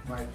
Right.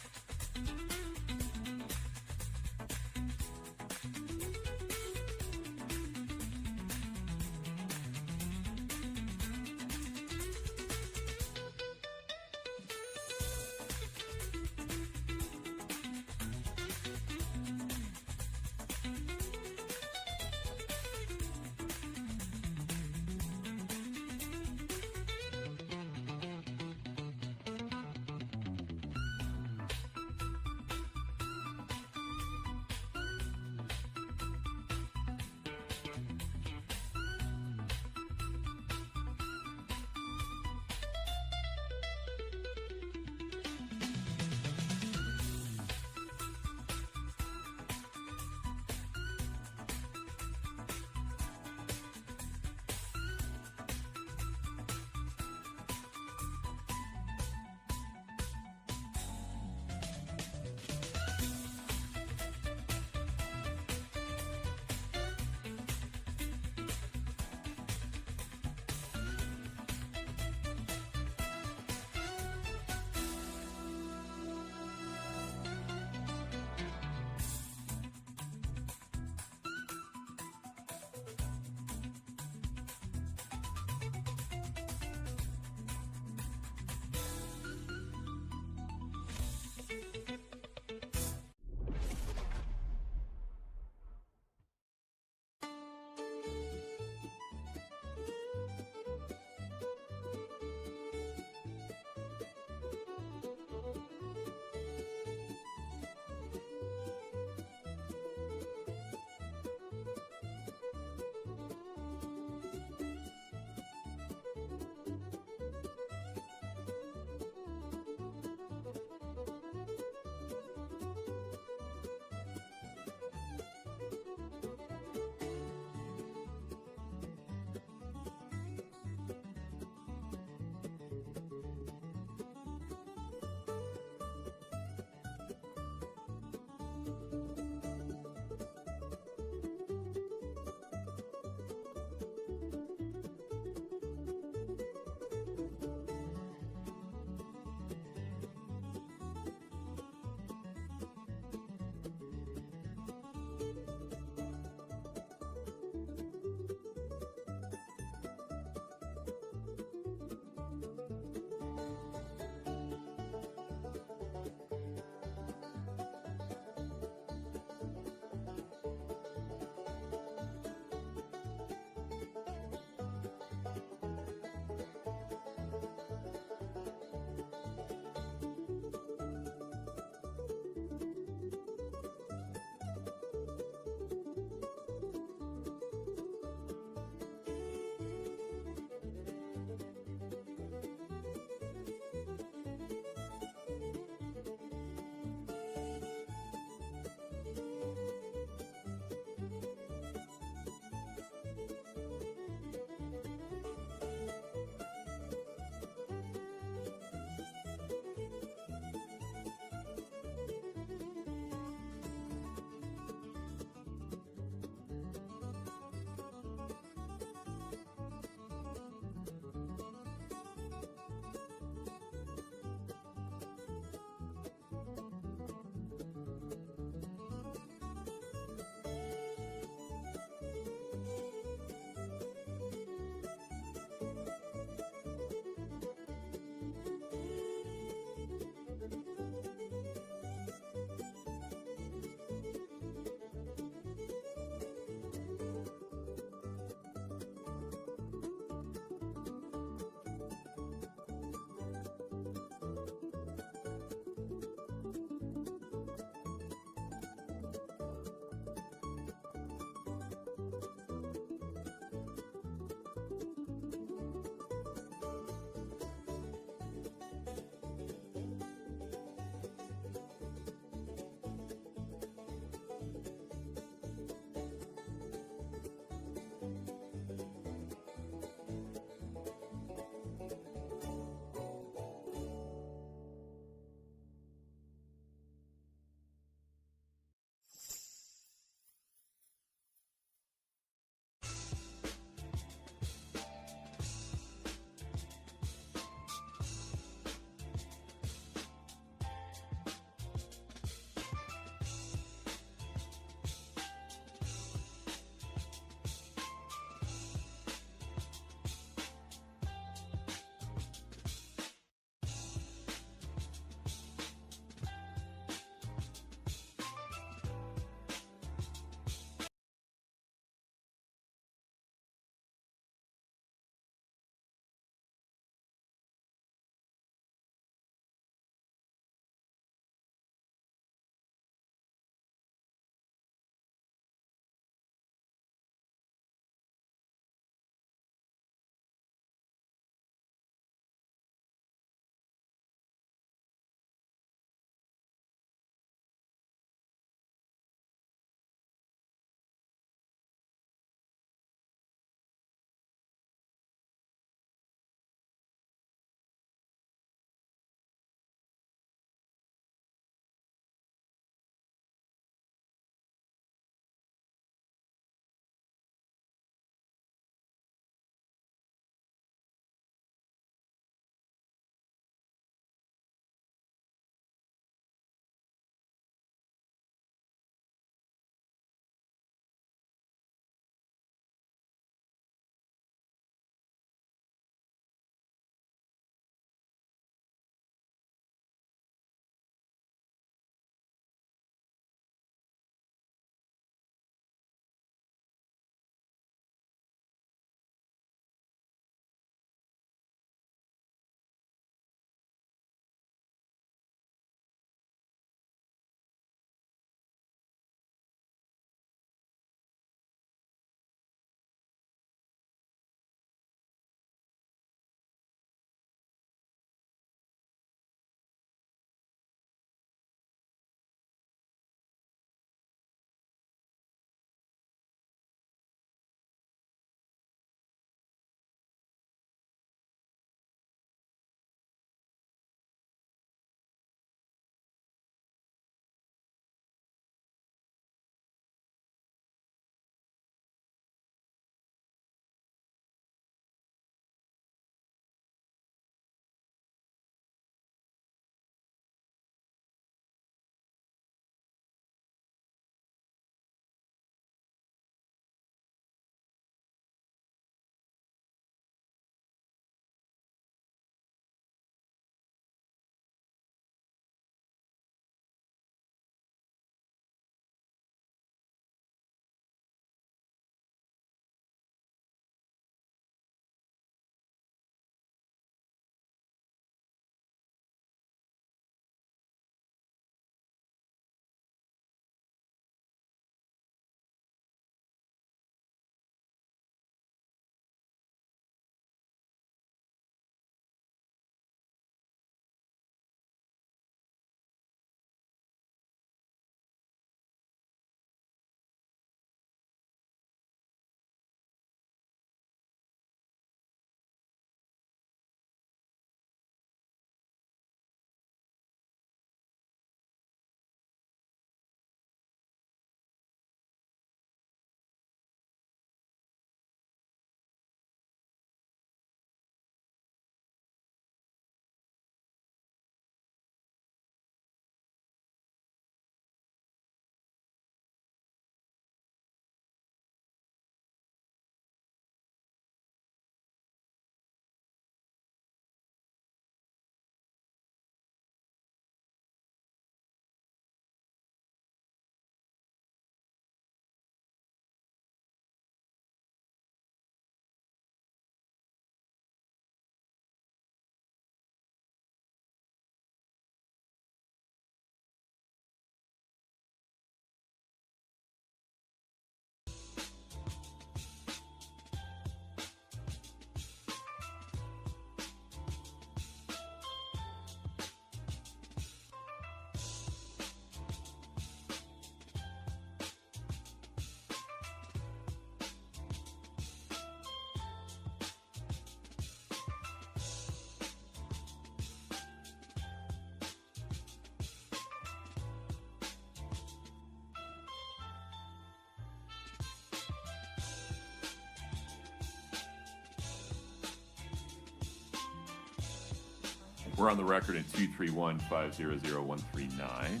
We're on the record in 231-500-139.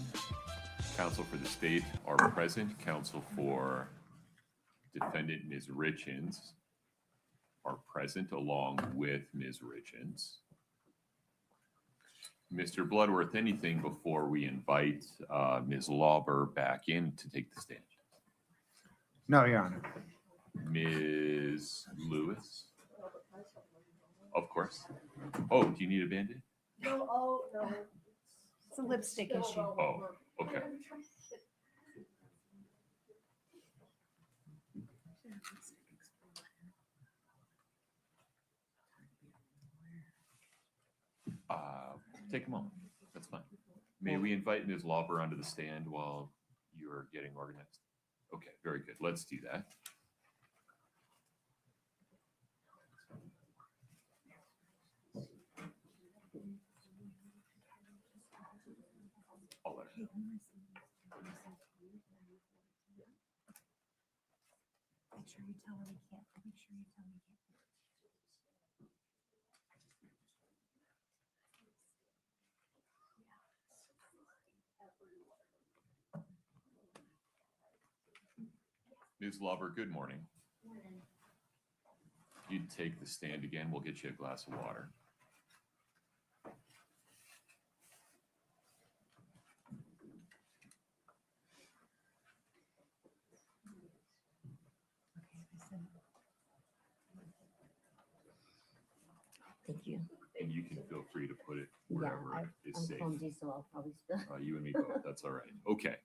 Counsel for the state are present. Counsel for defendant Ms. Richins are present along with Ms. Richins. Mr. Bloodworth, anything before we invite Ms. Lober back in to take the stand? No, Your Honor. Ms. Lewis? Of course. Oh, do you need a Band-Aid? No, no. It's a lipstick issue. Oh, okay. Take a moment. That's fine. May we invite Ms. Lauber onto the stand while you're getting organized? Okay, very good. Let's do that. I'll let her know. Make sure you tell her we can't. Make sure you tell her we can't. Ms. Lauber, good morning. You'd take the stand again. We'll get you a glass of water. Thank you. And you can feel free to put it wherever is I'm safe. clumsy, so I'll probably spill. You and me both. That's all right. Okay.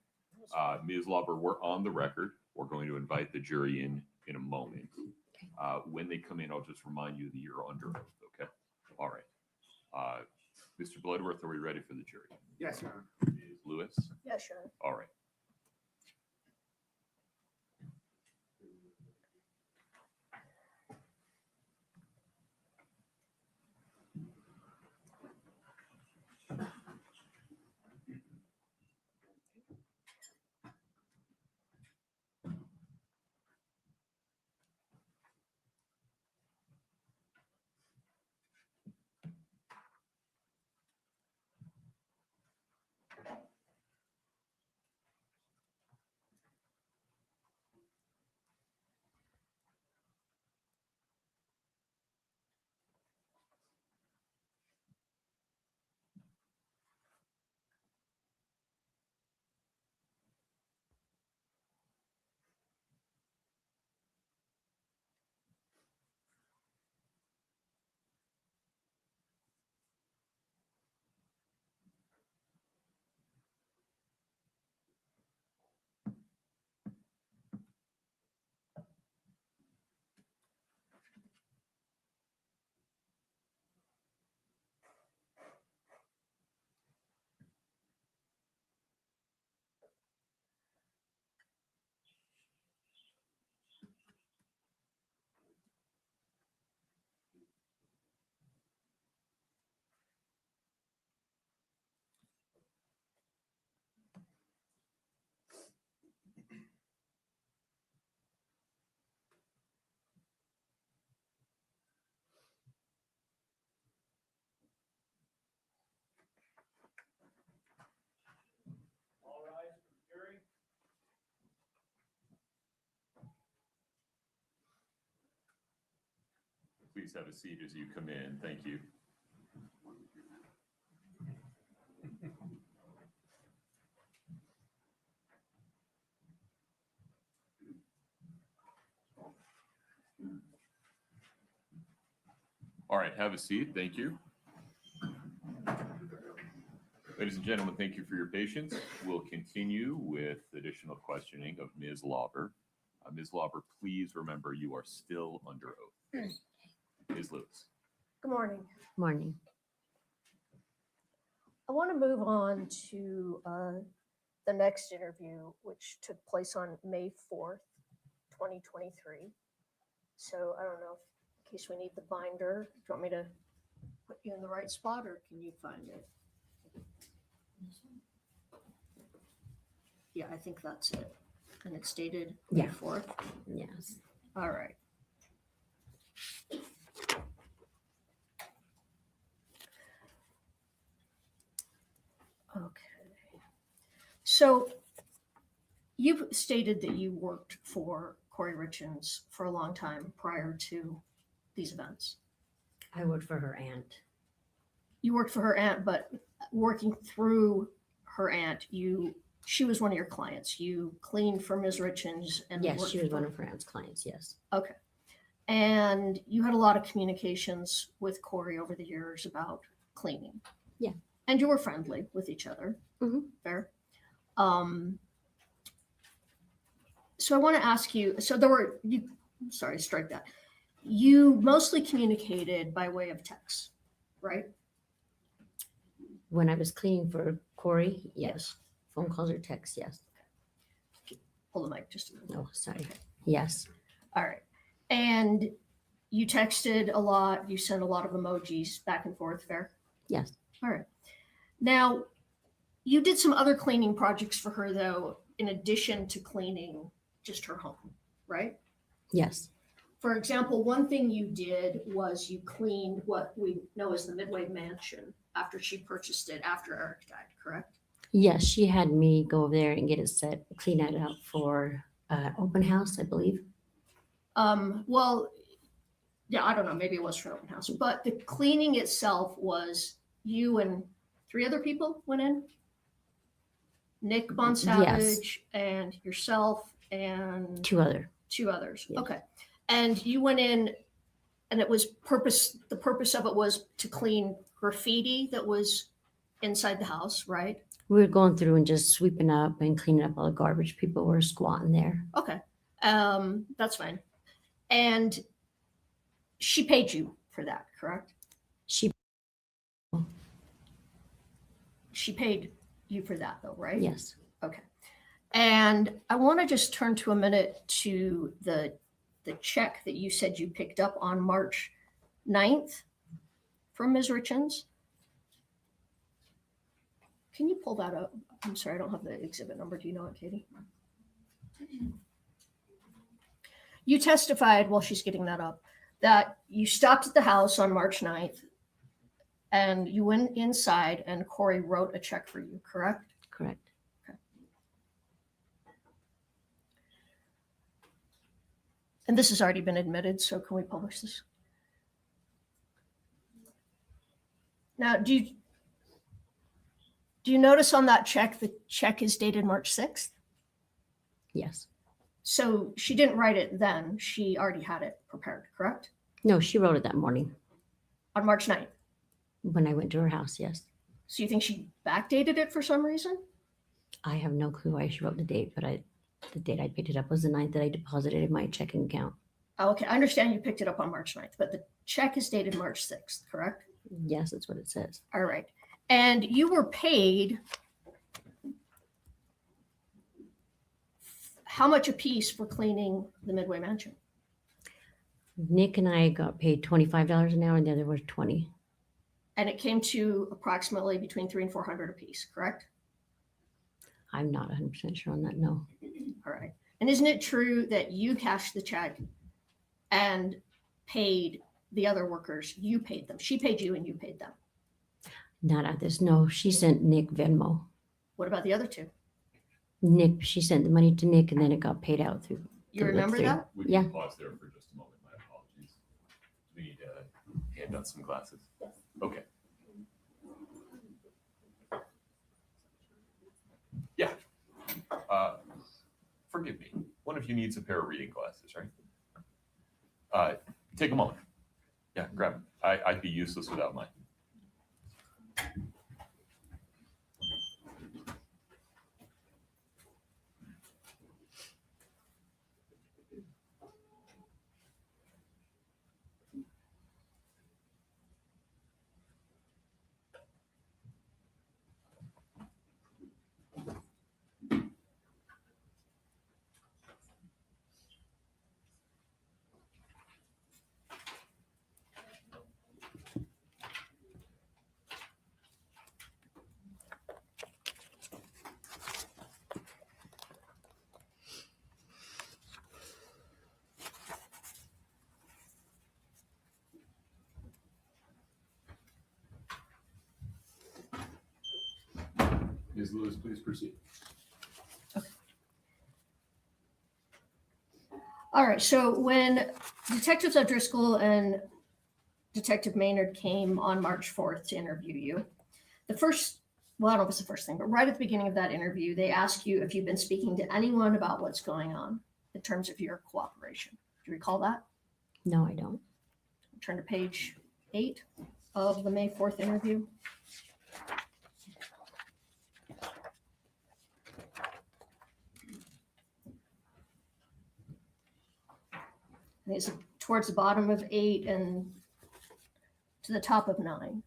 Ms. Lauber, we're on the record. We're going to invite the jury in a moment. When they come in, I'll just remind you that you're under oath, okay? All right. Mr. Bloodworth, are we ready for the jury? Yes, Your Honor. Ms. Lewis? Yeah, sure. All right. All rise for the jury. Please have a seat as you come in. Thank you. All right, have a seat. Thank you. Ladies and gentlemen, thank you for your patience. We'll continue with additional questioning of Ms. Lauber. Ms. Lauber, please remember you are still under oath. Ms. Lewis. Good morning. Morning. I want to move on to the next interview, which took place on May 4th, 2023. So I don't know if, in case we need the binder, do you want me to put you in the right spot or can you find it? Yeah, I think that's it. And it's dated May 4th. Yes. All right. Okay. So you've stated that you worked for Kouri Richins for a long time prior to these events. I worked for her aunt. You worked for her aunt, but working through her aunt, she was one of your clients. You cleaned for Ms. Richins and Yes, worked she was for- one of her aunt's clients. Yes. Okay. And you had a lot of communications with Kouri over the years about cleaning. Yeah. And you were friendly with each other. Mhm. Fair. So I want to ask you, so there were, sorry, strike that. You mostly communicated by way of text, right? When I was cleaning for Kouri, yes. Phone calls or texts, yes. Hold the mic just a minute. No, sorry. Yes. All right. And you texted a lot, you sent a lot of emojis back and forth, fair? Yes. All right. Now, you did some other cleaning projects for her, though, in addition to cleaning just her home, right? Yes. For example, one thing you did was you cleaned what we know as the Midway Mansion after she purchased it after Eric died, correct? Yes. She had me go over there and get it set, clean it out for open house, I believe. Well, yeah, I don't know, maybe it was for an open house, but the cleaning itself was you and 3 other people went in? Nick Bonsavage and yourself and 2 other. 2 others. Yeah. Okay. And you went in and the purpose of it was to clean graffiti that was inside the house, right? We were going through and just sweeping up and cleaning up all the garbage. People were squatting there. Okay. That's fine. And she paid you for that, correct? She, She paid you for that though, right? yes. Okay. And I want to just turn to a minute to the check that you said you picked up on March 9th from Ms. Richins. Can you pull that up? I'm sorry, I don't have the exhibit number. Do you know it, Katie? You testified while she's getting that up that you stopped at the house on March 9th and you went inside and Kouri wrote a check for you, correct? Correct. And this has already been admitted, so can we publish this? Now, do you notice on that check, the check is dated March 6th? Yes. So she didn't write it then. She already had it prepared, correct? No, she wrote it that morning On March 9th. when I went to her house. Yes. So you think she backdated it for some reason? I have no clue why she wrote the date, but the date I picked it up was the 9th that I deposited in my checking account. Oh, okay, I understand you picked it up on March 9th, but the check is dated March 6th, correct? Yes, that's what it says. All right. And you were paid how much a piece for cleaning the Midway Mansion? Nick and I got paid $25 an hour, and the other was 20. And it came to approximately between $300 and $400 a piece, correct? I'm not 100% sure on that. No. All right. And isn't it true that you cashed the check and paid the other workers? You paid them. She paid you and you paid them. Not at this. No, she sent Nick Venmo. What about the other 2? Nick, she sent the money to Nick, and then it got paid out through. You remember through. that? We Yeah. can pause there for just a moment. My apologies. We need to hand out some glasses. Okay. Yeah. Forgive me. One of you needs a pair of reading glasses, right? Take a moment. Yeah, grab them. I'd be useless without mine. Ms. Lewis, please proceed. All right, so when Detectives O'Driscoll and Detective Maynard came on March 4th to interview you, the first, well, I don't know if it's the first thing, but right at the beginning of that interview, they asked you if you've been speaking to anyone about what's going on in terms of your cooperation. Do you recall that? No, I don't. Turn to page 8 of the May 4th interview. And it's towards the bottom of 8 and to the top of 9.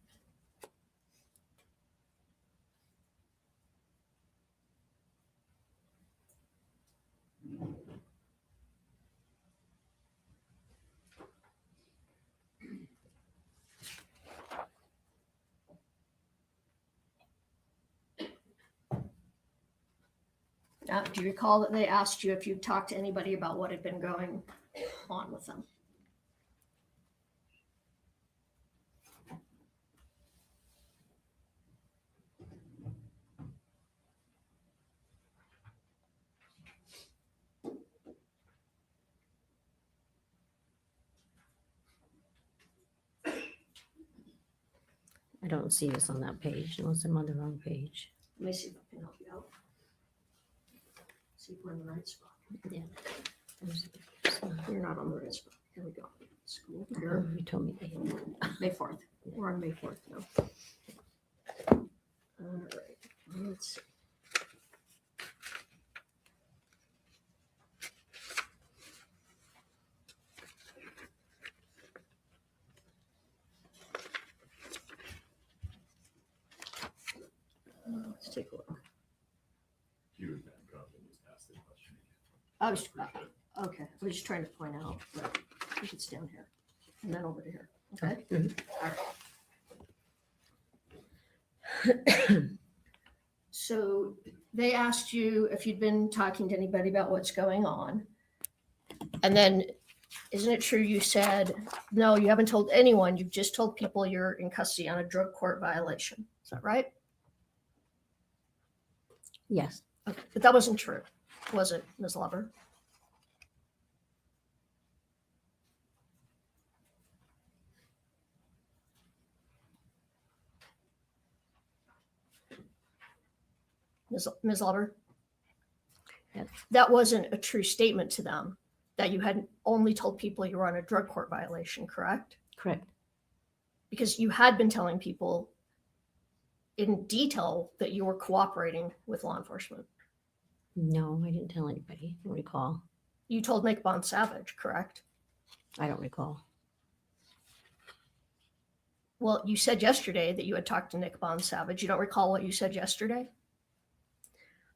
Now, do you recall that they asked you if you talked to anybody about what had been going on with them? I don't see this on that page unless I'm on the wrong page. Let me see if I can help you out. See if we're in the right spot. Yeah. You're not on the right spot. Here we go. School Oh, here, you told me. May 4th. We're on May 4th now. All right, let's see. Let's take a look. You would back up and just ask the question. I was, Appreciate it. okay, I was just trying to point out that I think it's down here and then over to here. Okay. Mhm. All right. So they asked you if you'd been talking to anybody about what's going on. And then, isn't it true you said, no, you haven't told anyone, you've just told people you're in custody on a drug court violation. Is that right? Yes, Okay, but that wasn't true, was it, Ms. Lober? Ms. Lober? Yes. That wasn't a true statement to them, that you had only told people you were on a drug court violation, correct? correct. Because you had been telling people in detail that you were cooperating with law enforcement. No, I didn't tell anybody. I don't recall. You told Nick Bond Savage, correct? I don't recall. Well, you said yesterday that you had talked to Nick Bond Savage. You don't recall what you said yesterday?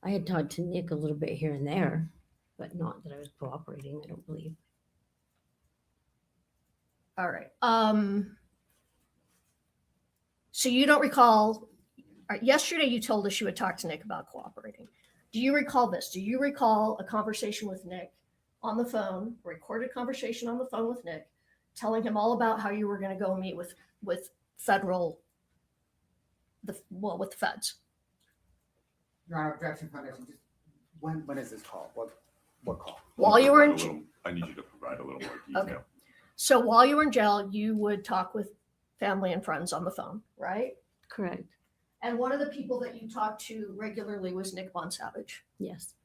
I had talked to Nick a little bit here and there, but not that I was cooperating, I don't believe. All right. So you don't recall, yesterday you told us you had talked to Nick about cooperating. Do you recall this? Do you recall a conversation with Nick on the phone, a recorded conversation on the phone with Nick, telling him all about how you were going to go meet with federal, with the feds? Your Honor, objection foundation, just, when is this call? What call? While you were in, I need you to provide a little more detail. Okay. So while you were in jail, you would talk with family and friends on the phone, right? Correct. And one of the people that you talked to regularly was Nick Bond Savage. Yes,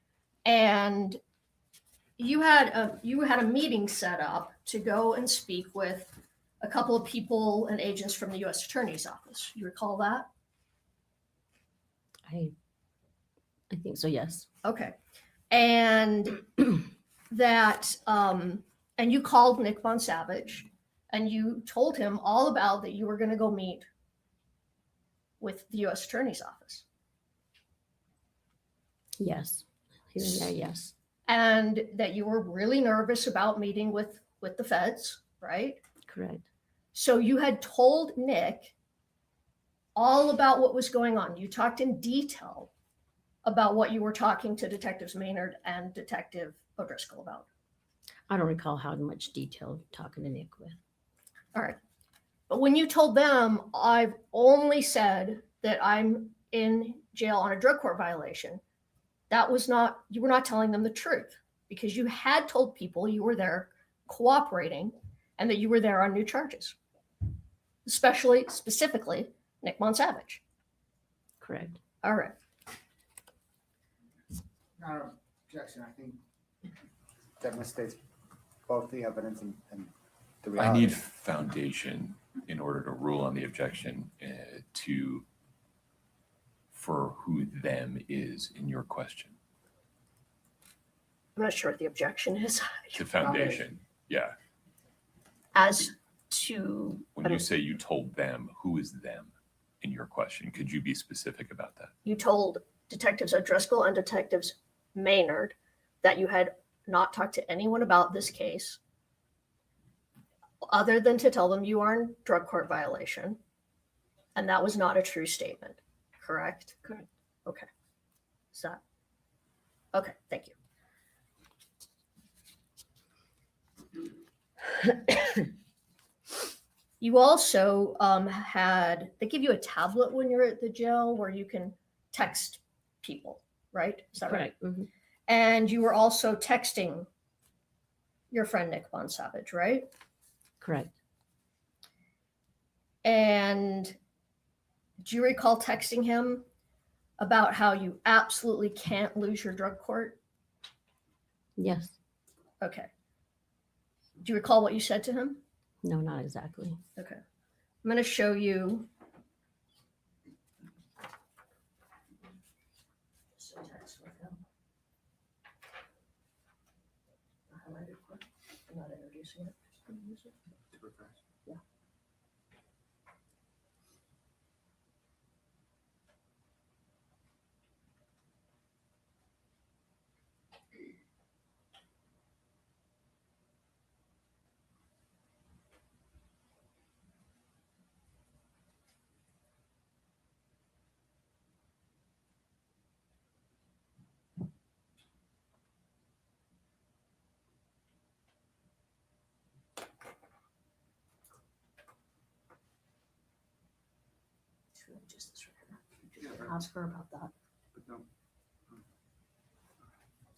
And you had a meeting set up to go and speak with a couple of people and agents from the U.S. Attorney's Office. You recall that? I think so, yes. Okay. And that, and you called Nick Bond Savage and you told him all about that you were going to go meet with the U.S. Attorney's Office. Yes. Here and there, yes. And that you were really nervous about meeting with the feds, right? Correct. So you had told Nick all about what was going on. You talked in detail about what you were talking to Detectives Maynard and Detective O'Driscoll about. I don't recall how much detail talking to Nick with. All right. But when you told them, I've only said that I'm in jail on a drug court violation, you were not telling them the truth, because you had told people you were there cooperating and that you were there on new charges, specifically Nick Monsavage. Correct. All right. Not objection, I think that misstates both the evidence and the I reality. need foundation in order to rule on the objection for who them is in your question. I'm not sure what the objection is. The foundation, yeah. As to, When you say you told them, who is them in your question? Could you be specific about that? you told Detectives O'Driscoll and Detectives Maynard that you had not talked to anyone about this case other than to tell them you are in drug court violation, and that was not a true statement, correct? Correct. Okay. Is that okay? Thank you. You also they give you a tablet when you're at the jail where you can text people, right? Is that right? Correct. Mhm. And you were also texting your friend Nick Monsavage, right? Correct. And do you recall texting him about how you absolutely can't lose your drug court? Yes. Okay. Do you recall what you said to him? No, not exactly. Okay. I'm going to show you. Just a text with him. I highlighted quick. I'm not introducing it. Just gonna use it. Yeah. It's really just this right here. Just ask her about that. But no.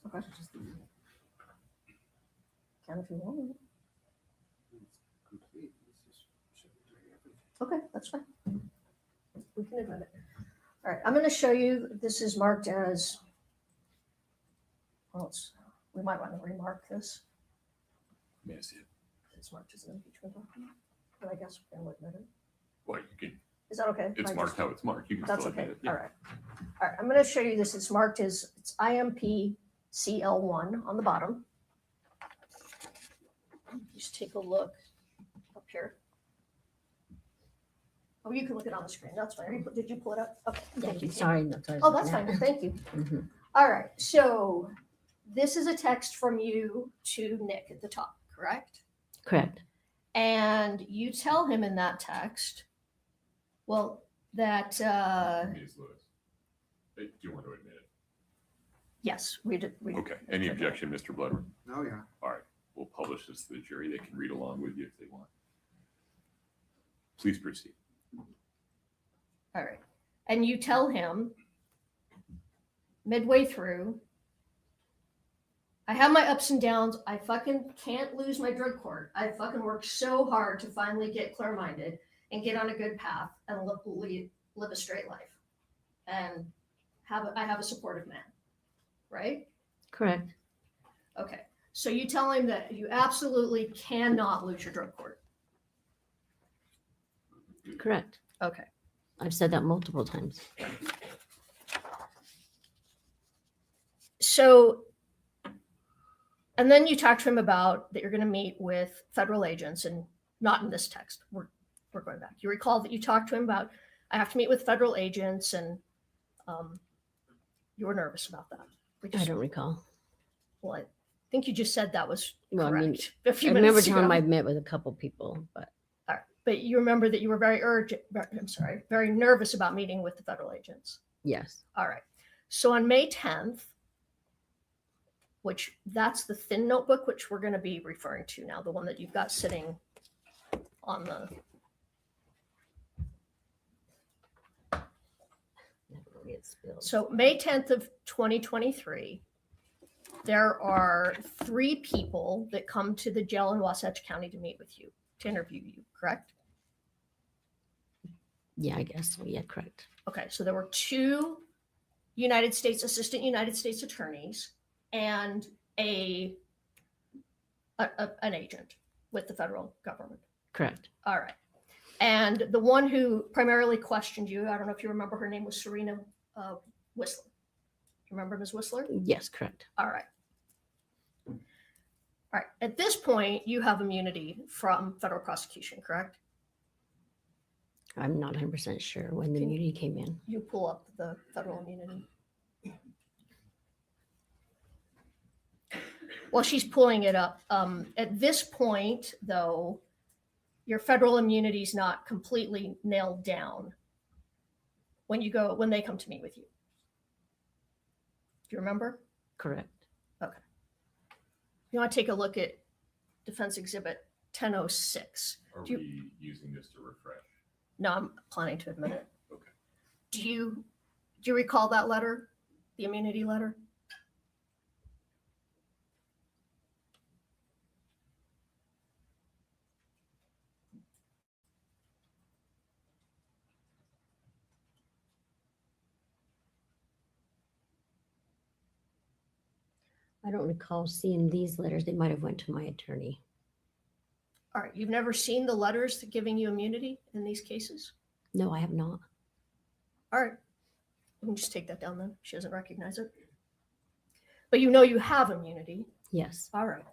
Okay. Can if you want. Okay, that's fine. We can admit it. All right, I'm going to show you. This is marked as. Well, we might want to remark this. May I see it? It's marked as an impeachment document, but I guess we can admit it. Well, you can. Is that okay? It's I marked how it's marked. You can That's still okay. admit it. Yeah. All right. All right. I'm going to show you this. It's marked as it's IMP CL1 on the bottom. Just take a look up here. Oh, you can look it on the screen. That's fine. Did you pull it up? Okay. Thank you. you. Sorry. No, sorry. Oh, that's fine. Thank you. Mhm. All right. So this is a text from you to Nick at the top, correct? Correct. And you tell him in that text, well, that Ms. Lewis, do you want to admit it? yes, we did. Okay. Any objection, Mr. Bloodworth? Oh, yeah. All right. We'll publish this to the jury. They can read along with you if they want. Please proceed. All right. And you tell him midway through, I have my ups and downs. I fucking can't lose my drug court. I fucking worked so hard to finally get clear-minded and get on a good path and live a straight life. And I have a supportive man, right? Correct. Okay. So you tell him that you absolutely cannot lose your drug court. Correct. Okay. I've said that multiple times. So, and then you talk to him about that you're going to meet with federal agents, and not in this text. We're going back. You recall that you talked to him about I have to meet with federal agents, and you were nervous about that. I don't recall. Well, I think you just said that was Well, I correct. mean, a few I remember minutes telling him ago. I met with a couple people, but All right. But you remember that you were very nervous about meeting with the federal agents. yes. All right. So on May 10th, which that's the thin notebook, which we're going to be referring to now, the one that you've got sitting on the. It spilled. So May 10th of 2023, there are 3 people that come to the jail in Wasatch County to meet with you, to interview you, correct? Yeah, I guess so. Yeah, correct. Okay, so there were 2 assistant United States attorneys and an agent with the federal government. Correct. All right. And the one who primarily questioned you, I don't know if you remember, her name was Serena Whistler. You remember Ms. Whistler? Yes, correct. All right. All right. At this point, you have immunity from federal prosecution, correct? I'm not 100% sure when the immunity came in. You pull up the federal immunity. Well, she's pulling it up. At this point, though, your federal immunity is not completely nailed down when they come to meet with you. Do you remember? Correct. Okay. You want to take a look at Defense Exhibit 1006. Are Do you- we using this to refresh? No, I'm planning to admit it. Okay. Do you recall that letter, the immunity letter? I don't recall seeing these letters. They might have went to my attorney. All right, you've never seen the letters giving you immunity in these cases? No, I have not. All right, we can just take that down then. She doesn't recognize it. But you know you have immunity. Yes. All right.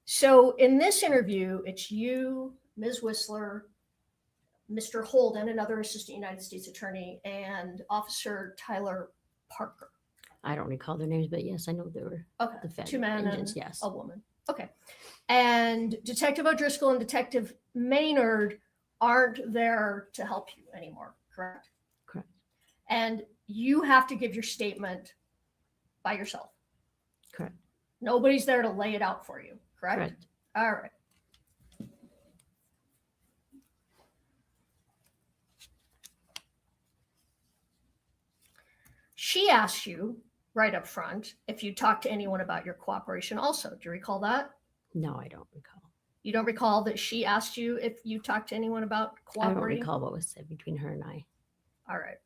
So in this interview, it's you, Ms. Whistler, Mr. Holden, another assistant United States attorney, and Officer Tyler Parker. I don't recall their names, but yes, I know they were Okay, the Fed 2 men agents. and Yes. a woman. Okay. And Detective O'Driscoll and Detective Maynard aren't there to help you anymore, correct? Correct. And you have to give your statement by yourself. Correct. Nobody's there to lay it out for you, correct? Correct. All right. She asked you right up front if you talked to anyone about your cooperation also. Do you recall that? No, I don't recall. You don't recall that she asked you if you talked to anyone about I don't cooperating? recall what was said between her and I. All right.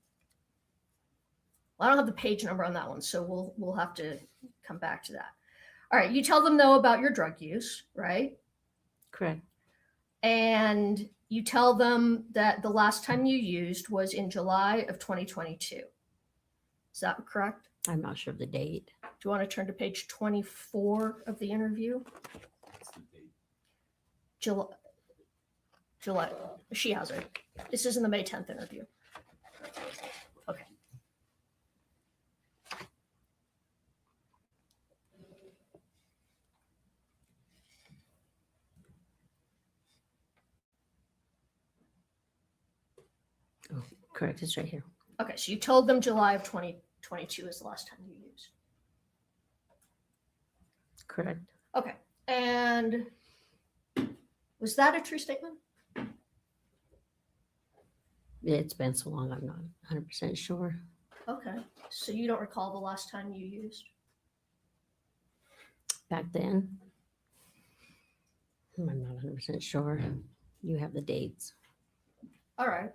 Well, I don't have the page number on that one, so we'll have to come back to that. All right. You tell them though about your drug use, right? Correct. And you tell them that the last time you used was in July of 2022. Is that correct? I'm not sure of the date. Do you want to turn to page 24 of the interview? What's the date? July. She has it. This is in the May 10th interview. Okay. Oh, correct. It's right here. Okay. So you told them July of 2022 is the last time you used. Correct. Okay. And was that a true statement? It's been so long, I'm not 100% sure. Okay. So you don't recall the last time you used? Back then, I'm not 100% sure. You have the dates. All right.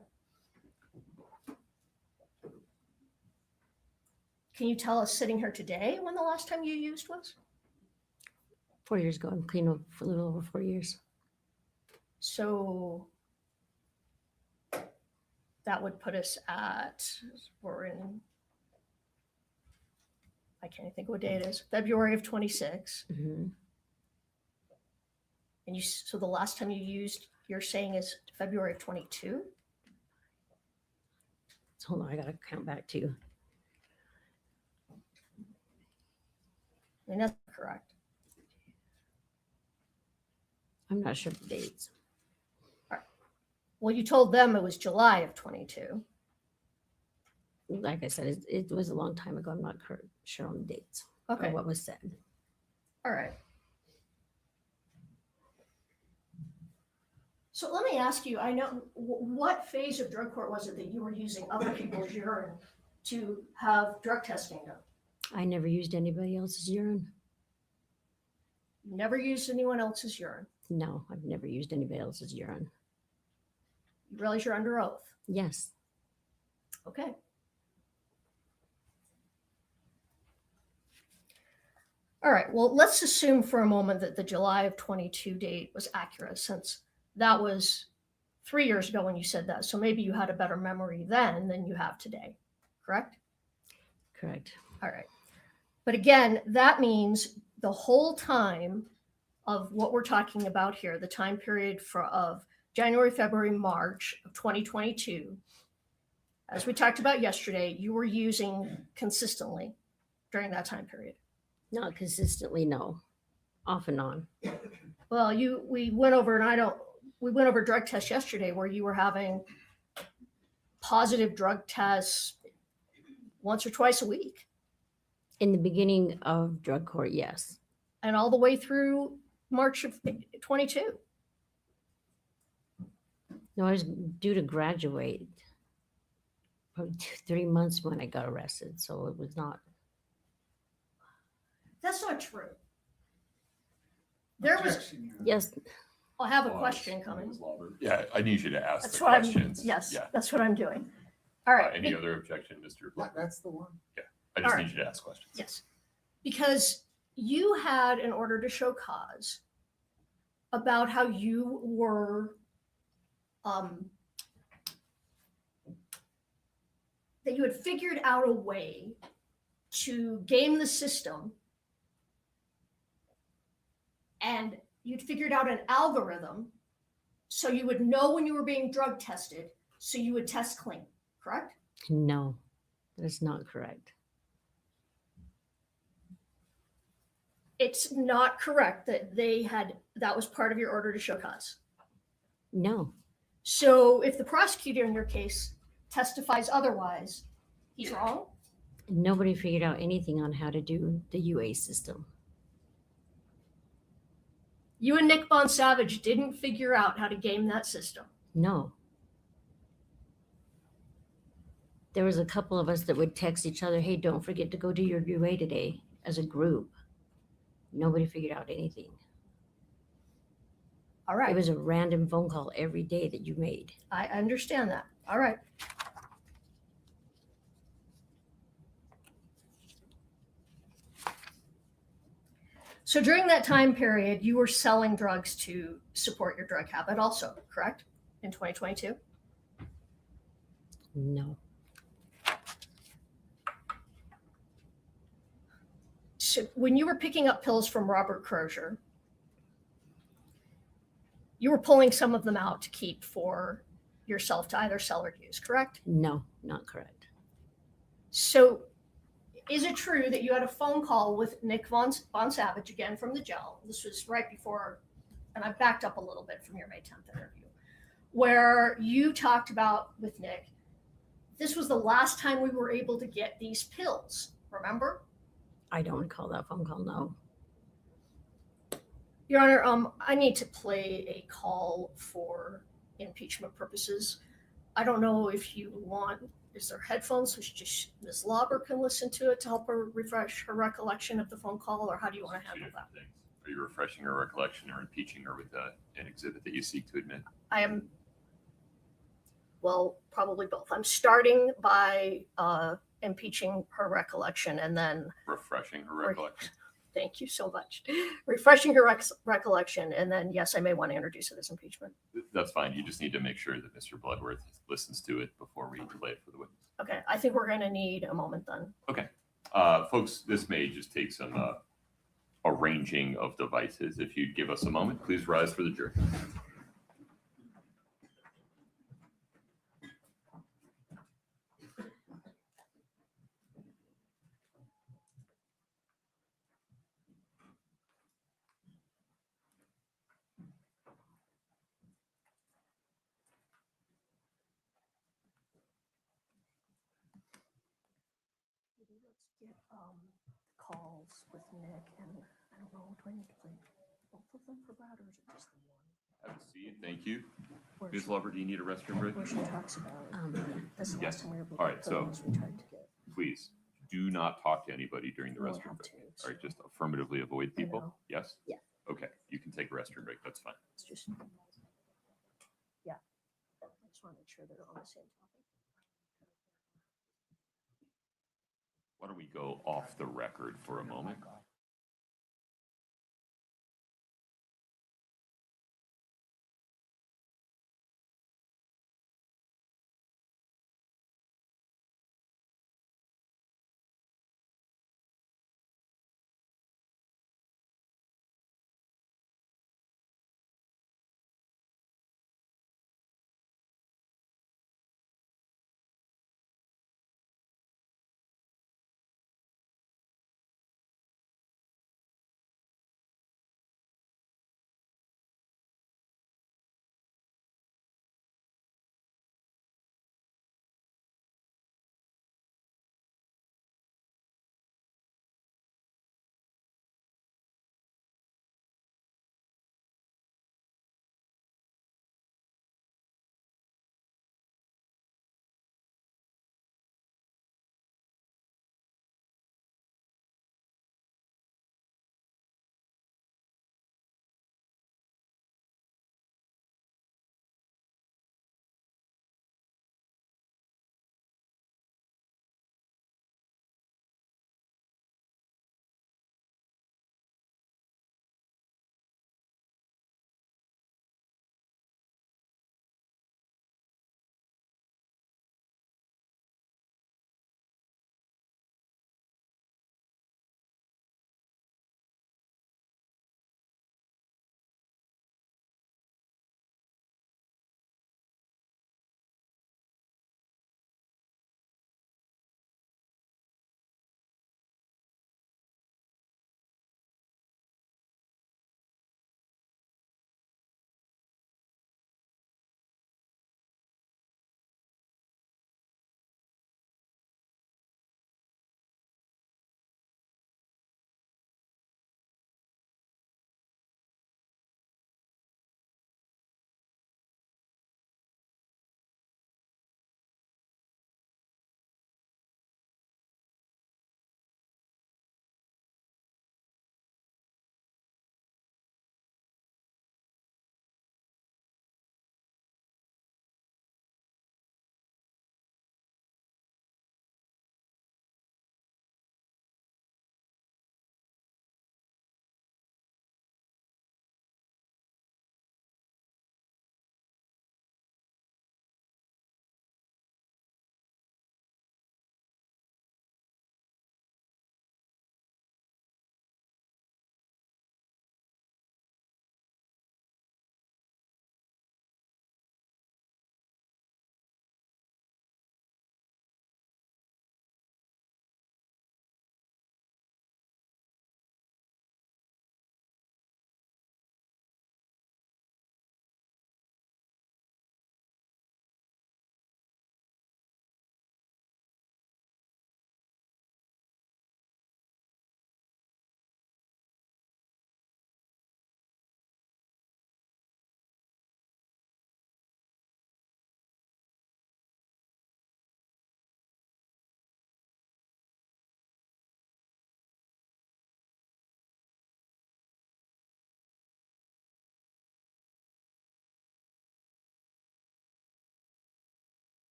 Can you tell us sitting here today when the last time you used was? 4 years ago. I'm clean for a little over 4 years. So that would put us at, we're in, I can't even think of what day it is, February of 26. Mhm. And so the last time you used, you're saying is February of 22? So hold on, I got to count back too. I mean, that's correct. I'm not sure of the dates. Well, you told them it was July of 22. Like I said, it was a long time ago. I'm not sure on the dates Okay. or what was said. All right. So let me ask you, I know, what phase of drug court was it that you were using other people's urine to have drug testing done? I never used anybody else's urine. You never used anyone else's urine. No, I've never used anybody else's urine. You realize you're under oath. Yes. Okay. All right, well, let's assume for a moment that the July of 22 date was accurate, since that was 3 years ago when you said that. So maybe you had a better memory then than you have today, correct? Correct. All right. But again, that means the whole time of what we're talking about here, the time period of January, February, March of 2022, as we talked about yesterday, you were using consistently during that time period. Not consistently, no. Off and on. Well, we went over drug tests yesterday where you were having positive drug tests once or twice a week. In the beginning of drug court, yes. And all the way through March of 22. No, I was due to graduate probably 3 months when I got arrested. So it was not. That's not true. There was, Objection, Your Honor. Yes. I'll have a Pause, question coming. Ms. Lober. Yeah, I need you to ask That's the what questions. yes, Yeah. that's what I'm doing. All right. Any other objection, Mr. Black? That's the one. I just all need right. you to ask questions. Yes. Because you had an order to show cause about how you were that you had figured out a way to game the system, and you'd figured out an algorithm so you would know when you were being drug tested, so you would test clean, correct? No, that is not correct. It's not correct that that was part of your order to show cause. No. So if the prosecutor in your case testifies otherwise, he's wrong? Nobody figured out anything on how to do the UA system. You and Nick Savage didn't figure out how to game that system. No. There was a couple of us that would text each other, hey, don't forget to go do your UA today as a group. Nobody figured out anything. All right. It was a random phone call every day that you made. I understand that. All right. So during that time period, you were selling drugs to support your drug habit also, correct? In 2022? No. So when you were picking up pills from Robert Crozier, you were pulling some of them out to keep for yourself to either sell or use, correct? No, not correct. So is it true that you had a phone call with Nick Von Savage, again from the jail? This was right before, and I backed up a little bit from your May 10th interview, where you talked about with Nick, this was the last time we were able to get these pills, remember? I don't recall that phone call, no. Your Honor, I need to play a call for impeachment purposes. I don't know if you want, is there headphones so just Ms. Lober can listen to it to help her refresh her recollection of the phone call, or how do you want to handle that? Things. Are you refreshing her recollection or impeaching her with an exhibit that you seek to admit? I am, well, probably both. I'm starting by impeaching her recollection and then, Refreshing her recollection. thank you so much, refreshing her recollection, and then, yes, I may want to introduce it as impeachment. That's fine. You just need to make sure that Mr. Bloodworth listens to it before we play it for the witness. Okay, I think we're going to need a moment then. Okay. Folks, this may just take some arranging of devices. If you'd give us a moment, please rise for the jury. Let's get calls with Nick, and I don't know, do I need to play both of them for Brad, or is it just the one? Have a seat. Thank you. Where Ms. Lover, do you need a restroom break? she talks about, Yeah. this is the Yes. last time we were able All to right, get so- those, we tried to get. please do not talk to anybody during the I won't restroom have break. to, All right, so just affirmatively avoid I people. know. Yes? Yeah. Okay, you can take a restroom break. That's fine. It's just, yeah. I just want to make sure they're on the same topic. Why don't we go off the record for a moment?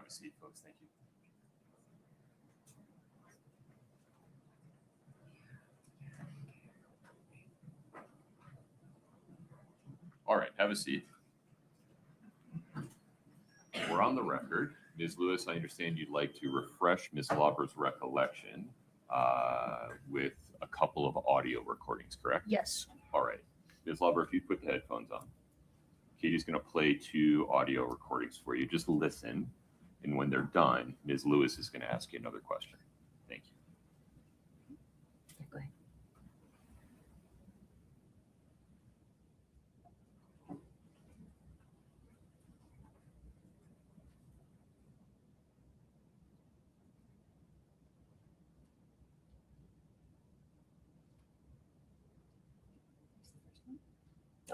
Have a seat, folks. Thank you. All right, have a seat. We're on the record. Ms. Lewis, I understand you'd like to refresh Ms. Lauber's recollection with a couple of audio recordings, correct? Yes. All right. Ms. Lauber, if you put the headphones on, Katie's going to play 2 audio recordings for you. Just listen. And when they're done, Ms. Lewis is going to ask you another question. Thank you. Go ahead.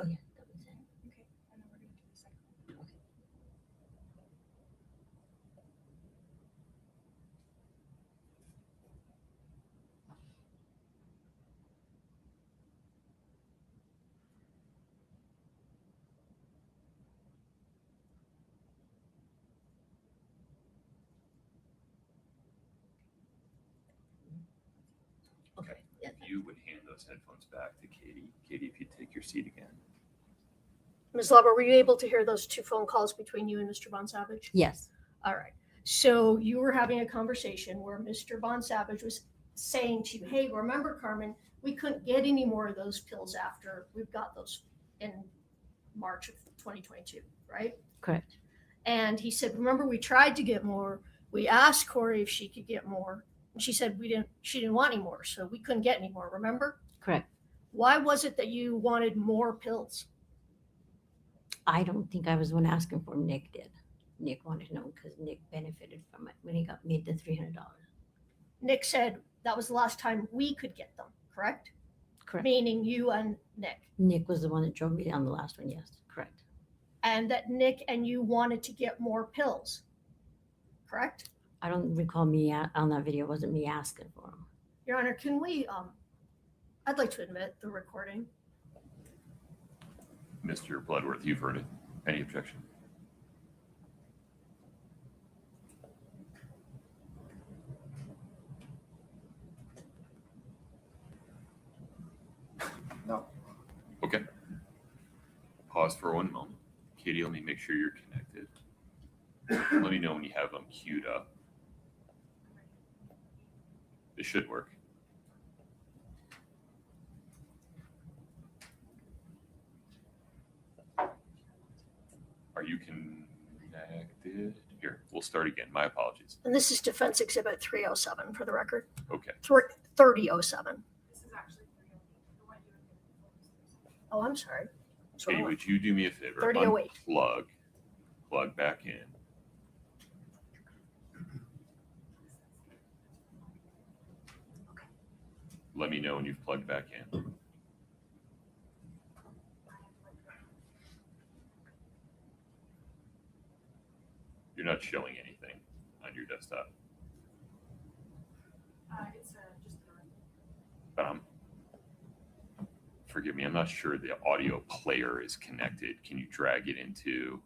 Oh, yeah. That was it. Okay, and then we're gonna do the second one. Okay. Yeah. If you would hand those headphones back to Katie. Katie, if you'd take your seat again. Ms. Lauber, were you able to hear those 2 phone calls between you and Mr. Von Savage? Yes. All right. So you were having a conversation where Mr. Von Savage was saying to you, hey, remember, Carmen, we couldn't get any more of those pills after we've got those in March of 2022, right? Correct. And he said, remember, we tried to get more. We asked Kouri if she could get more. And she said she didn't want any more, so we couldn't get any more, remember? Correct. Why was it that you wanted more pills? I don't think I was the one asking for them. Nick did. Nick wanted to know because Nick benefited from it when he got made the $300. Nick said that was the last time we could get them, correct? Correct. Meaning you and Nick. Nick was the one that drove me down the last one. Yes. Correct. And that Nick and you wanted to get more pills, correct? I don't recall me on that video. It wasn't me asking for them. Your Honor, can we, I'd like to admit the recording. Mr. Bloodworth, you've heard it. Any objection? No. Okay. Pause for 1 moment. Katie, let me make sure you're connected. Let me know when you have them queued up. This should work. Are you connected? Here, we'll start again. My apologies. And this is Defense Exhibit 307 for the record. Okay. 3007. This is actually 308. The one you were given. Oh, I'm sorry. That's what I Katie, want. would you do me a favor? 3008. Plug back in. Let me know when you've plugged back in. You're not showing anything on your desktop. It's just the But forgive me, I'm not sure the audio player is connected. Can you drag it into?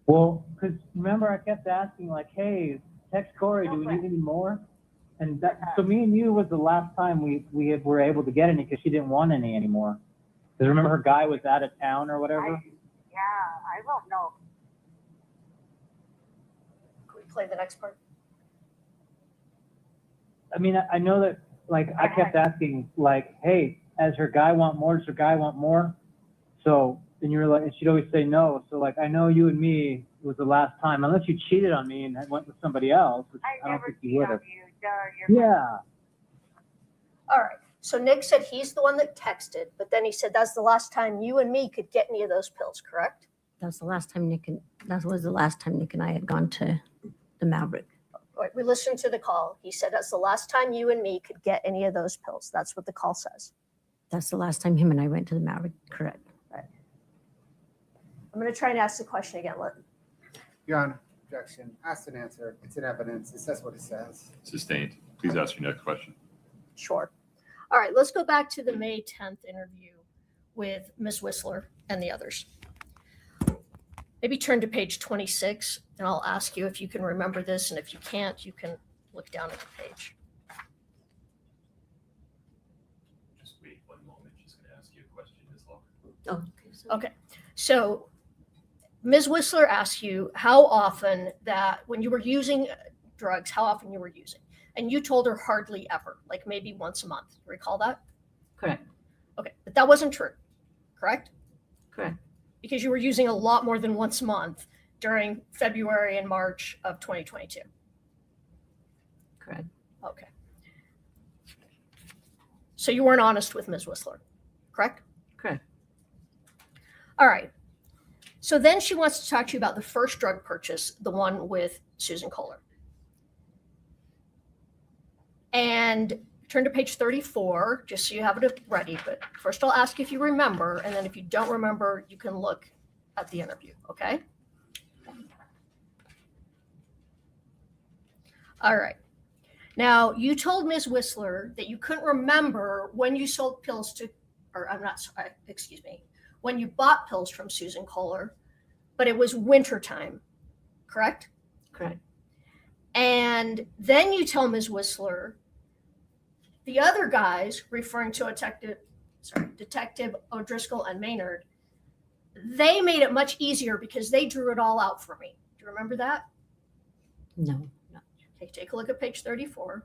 Well, because remember I kept asking like, hey, text Kouri, do we need any more? And that, so me and you was the last time we were able to get any because she didn't want any anymore. Because remember her guy was out of town or whatever? I don't know. Can we play the next part? I mean, I know that like I kept asking like, hey, does her guy want more? Does her guy want more? So, and you were like, and she'd always say no. So like, I know you and me was the last time, unless you cheated on me and went with somebody else, which I don't never think you cheat would on have. you. Duh, you're Yeah. All right. So Nick said he's the one that texted, but then he said that's the last time you and me could get any of those pills, correct? That was the last time Nick and I had gone to the Maverick. All right, we listened to the call. He said that's the last time you and me could get any of those pills. That's what the call says. That's the last time him and I went to the Maverick. Correct. I'm going to try and ask the question again. Your Honor, objection. Asked and answered. It's in evidence. It says what it says. Sustained. Please ask your next question. Sure. All right, let's go back to the May 10th interview with Ms. Whistler and the others. maybe turn to page 26 and I'll ask you if you can remember this. And if you can't, you can look down at the page. Just wait one moment. She's going to ask you a question, Ms. Lauber. Oh, okay. So Okay. So Ms. Whistler asked you how often that when you were using drugs, how often you were using. And you told her hardly ever, like maybe once a month. You recall that? correct, Okay. But that wasn't true, correct? correct, Because you were using a lot more than once a month during February and March of 2022. correct. Okay. So you weren't honest with Ms. Whistler, correct? Correct. All right. So then she wants to talk to you about the first drug purchase, the one with Susan Kohler. And turn to page 34, just so you have it ready. But first I'll ask if you remember, and then if you don't remember, you can look at the interview, okay? All right. Now, you told Ms. Whistler that you couldn't remember when you sold pills to, or I'm not sorry, excuse me, when you bought pills from Susan Kohler, but it was wintertime, correct? Correct. And then you tell Ms. Whistler, the other guys, referring to Detective O'Driscoll and Maynard, they made it much easier because they drew it all out for me. Do you remember that? No, no. Okay, take a look at page 34.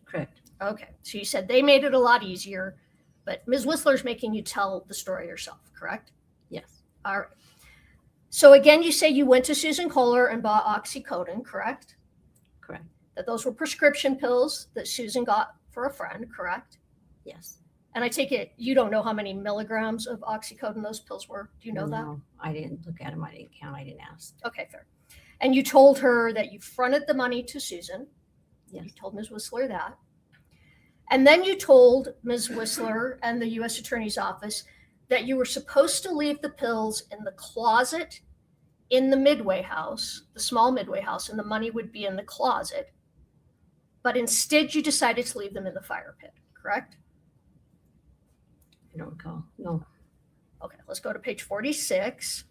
Correct. Okay, so you said they made it a lot easier, but Ms. Whistler's making you tell the story yourself, correct? Yes. All right. So again, you say you went to Susan Kohler and bought oxycodone, correct? Correct. That those were prescription pills that Susan got for a friend, correct? Yes. And I take it you don't know how many milligrams of oxycodone those pills were. Do you know that? No, I didn't look at them. I didn't count. I didn't ask. Okay, fair. And you told her that you fronted the money to Susan. Yes. You told Ms. Whistler that. And then you told Ms. Whistler and the U.S. Attorney's Office that you were supposed to leave the pills in the closet in the Midway house, the small Midway house, and the money would be in the closet. But instead, you decided to leave them in the fire pit, correct? I don't recall. No. Okay, let's go to page 46.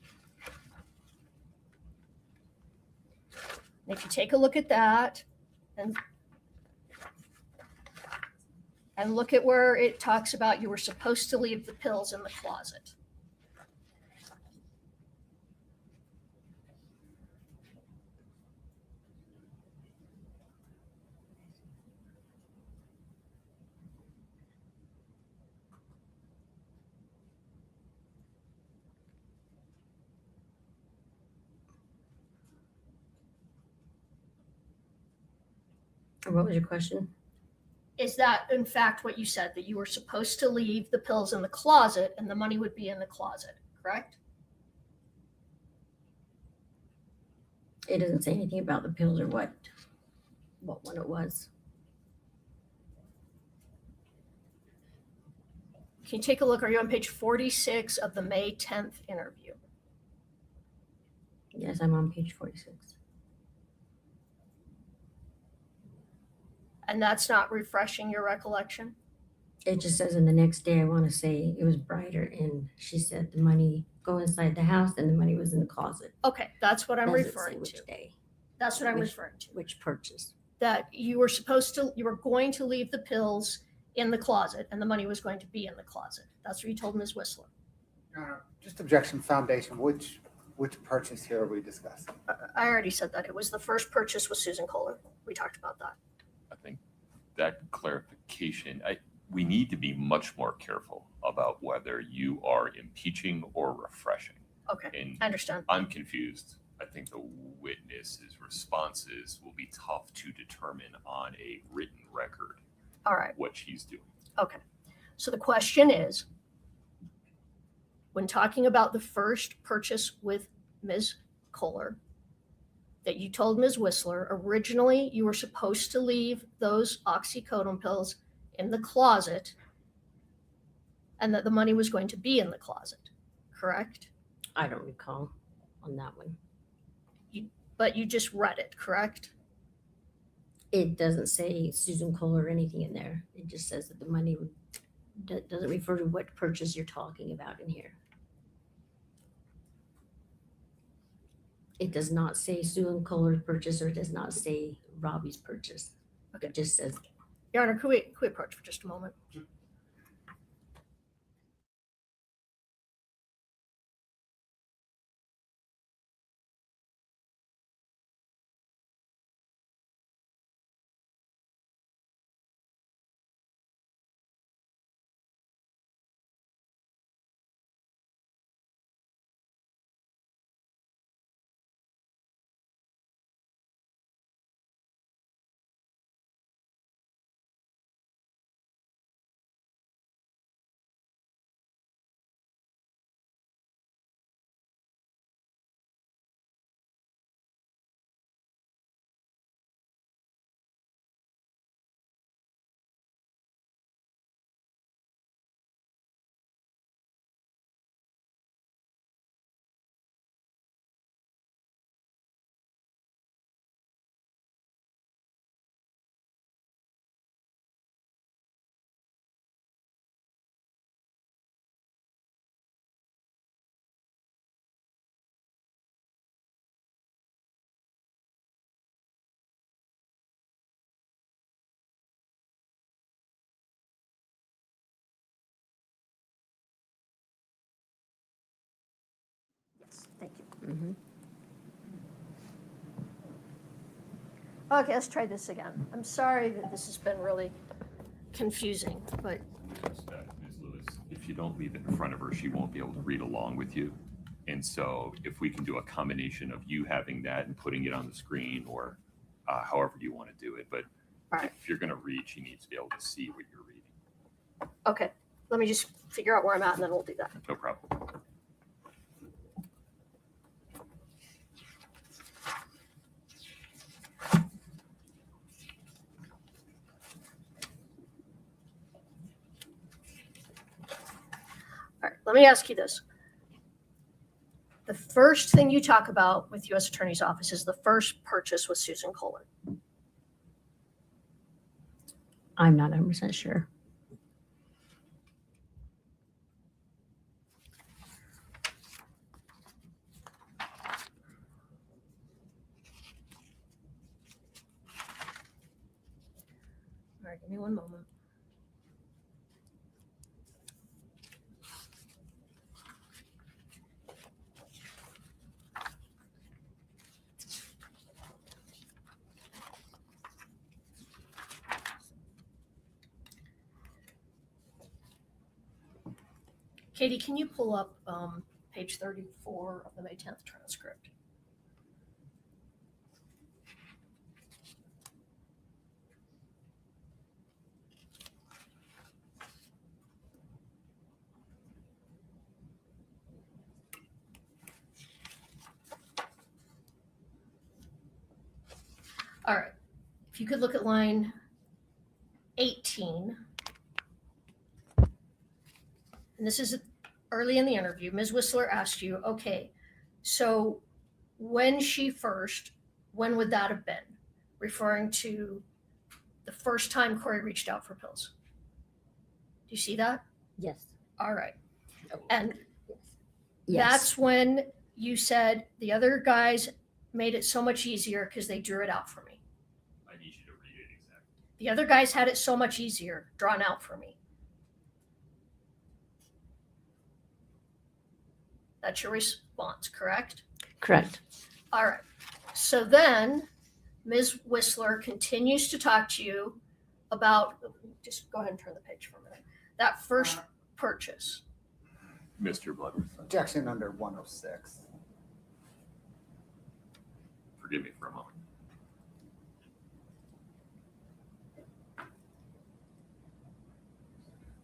And if you take a look at that and look at where it talks about you were supposed to leave the pills in the closet. What was your question? Is that in fact what you said, that you were supposed to leave the pills in the closet and the money would be in the closet, correct? It doesn't say anything about the pills or what one it was. Can you take a look? Are you on page 46 of the May 10th interview? Yes, I'm on page 46. And that's not refreshing your recollection? It just says in the next day, I want to say it was brighter, and she said the money go inside the house and the money was in the closet. Okay, that's what I'm Doesn't say referring which to. day, That's what I'm Which- referring to. which purchase. That you were going to leave the pills in the closet and the money was going to be in the closet. That's what you told Ms. Whistler. Your Honor, just objection foundation, which purchase here are we discussing? I already said that. It was the first purchase with Susan Kohler. We talked about that. I think that clarification, we need to be much more careful about whether you are impeaching or refreshing. Okay, And I understand. I'm confused. I think the witness's responses will be tough to determine on a written record All right. what she's doing. Okay. So the question is, when talking about the first purchase with Ms. Kohler, that you told Ms. Whistler, originally you were supposed to leave those oxycodone pills in the closet and that the money was going to be in the closet, correct? I don't recall on that one. but you just read it, correct? It doesn't say Susan Cole or anything in there. It just says that the money doesn't refer to what purchase you're talking about in here. It does not say Susan Kohler's purchase, or it does not say Robbie's purchase. Okay. It just says, Your Honor, could we approach for just a moment? Yes, thank you. mhm. Okay, let's try this again. I'm sorry that this has been really confusing, but Ms. Lewis, if you don't leave it in front of her, she won't be able to read along with you. And so if we can do a combination of you having that and putting it on the screen, or however you want to do it. But All right. if you're going to read, she needs to be able to see what you're reading. okay, let me just figure out where I'm at and then we'll do that. No problem. All right, let me ask you this. The first thing you talk about with U.S. Attorney's Office is the first purchase with Susan Kohler. I'm not 100% sure. All right, give me one moment. Katie, can you pull up page 34 of the May 10th transcript? All right, if you could look at line 18. And this is early in the interview. Ms. Whistler asked you, okay, so when would that have been? Referring to the first time Kouri reached out for pills. Do you see that? Yes. All right. And Yes. that's when you said the other guys made it so much easier because they drew it out for me. I need you to read it exactly. The other guys had it so much easier drawn out for me. That's your response, correct? Correct. All right. So then Ms. Whistler continues to talk to you about, just go ahead and turn the page for a minute, that first purchase. Mr. Bloodworth, Objection under 106. forgive me for a moment.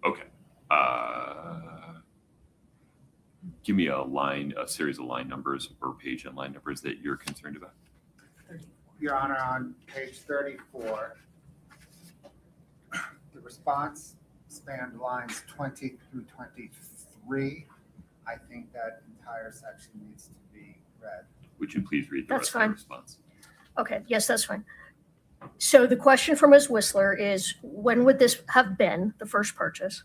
Okay. Give me a series of line numbers or page and line numbers that you're concerned about. Your Honor, on page 34, the response spanned lines 20 through 23. I think that entire section needs to be read. Would you please read the That's rest of fine. the response? Okay, yes, that's fine. So the question from Ms. Whistler is, when would this have been, the first purchase?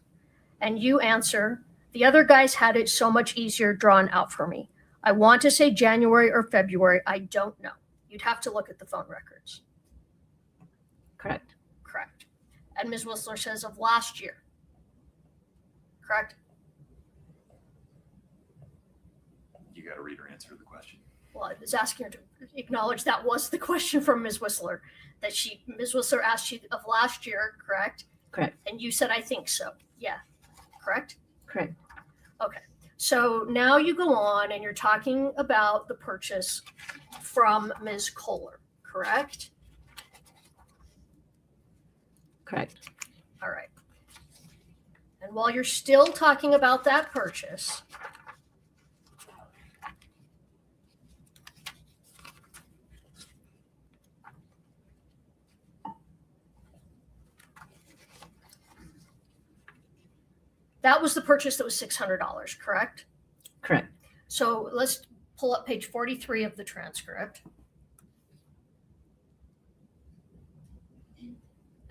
And you answer, the other guys had it so much easier drawn out for me. I want to say January or February. I don't know. You'd have to look at the phone records. Correct. Correct. And Ms. Whistler says of last year. Correct? You got to read or answer the question. Well, I was asking her to acknowledge that was the question from Ms. Whistler, that Ms. Whistler asked you of last year, correct? Correct. And you said, I think so. Yeah. Correct? Correct. Okay. So now you go on and you're talking about the purchase from Ms. Kohler, correct? Correct. All right. And while you're still talking about that purchase, that was the purchase that was $600, correct? Correct. So let's pull up page 43 of the transcript.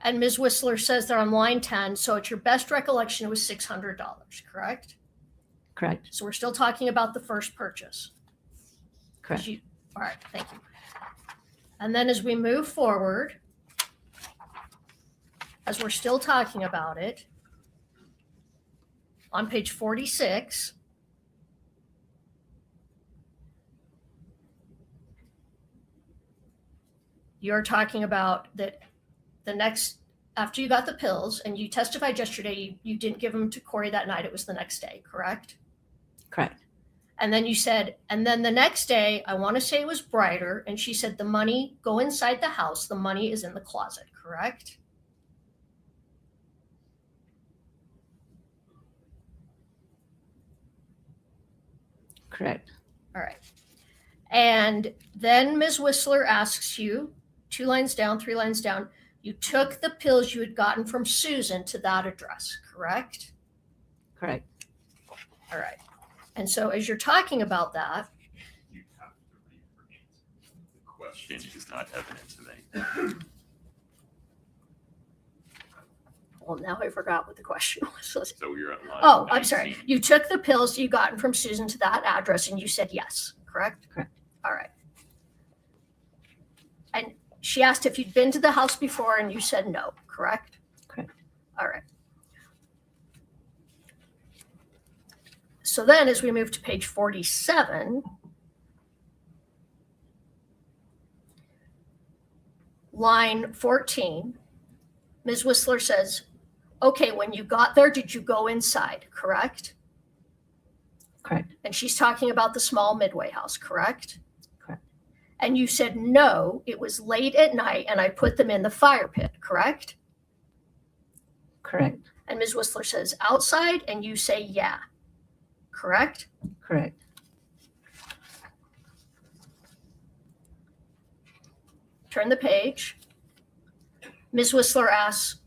And Ms. Whistler says they're on line 10, so at your best recollection, it was $600, correct? Correct. So we're still talking about the first purchase. Correct. All right, thank you. And then as we move forward, as we're still talking about it, on page 46, you're talking about that the next, after you got the pills and you testified yesterday, you didn't give them to Kouri that night. It was the next day, correct? Correct. And then you said, and then the next day, I want to say it was brighter. And she said, the money, go inside the house. The money is in the closet, correct? Correct. All right. And then Ms. Whistler asks you, 2 lines down, 3 lines down, you took the pills you had gotten from Susan to that address, correct? Correct. All right. And so as you're talking about that, You have to read or answer. The question is not evidence of anything. well, now I forgot what the question was. So you're at line Oh, I'm sorry. 19. You took the pills you gotten from Susan to that address and you said yes, correct? Correct. All right. And she asked if you'd been to the house before and you said no, correct? Correct. All right. So then as we move to page 47, line 14, Ms. Whistler says, okay, when you got there, did you go inside, correct? Correct. And she's talking about the small Midway house, correct? Correct. And you said, no, it was late at night and I put them in the fire pit, correct? Correct. And Ms. Whistler says, outside, and you say, yeah, correct? Correct. Turn the page. Ms. Whistler asks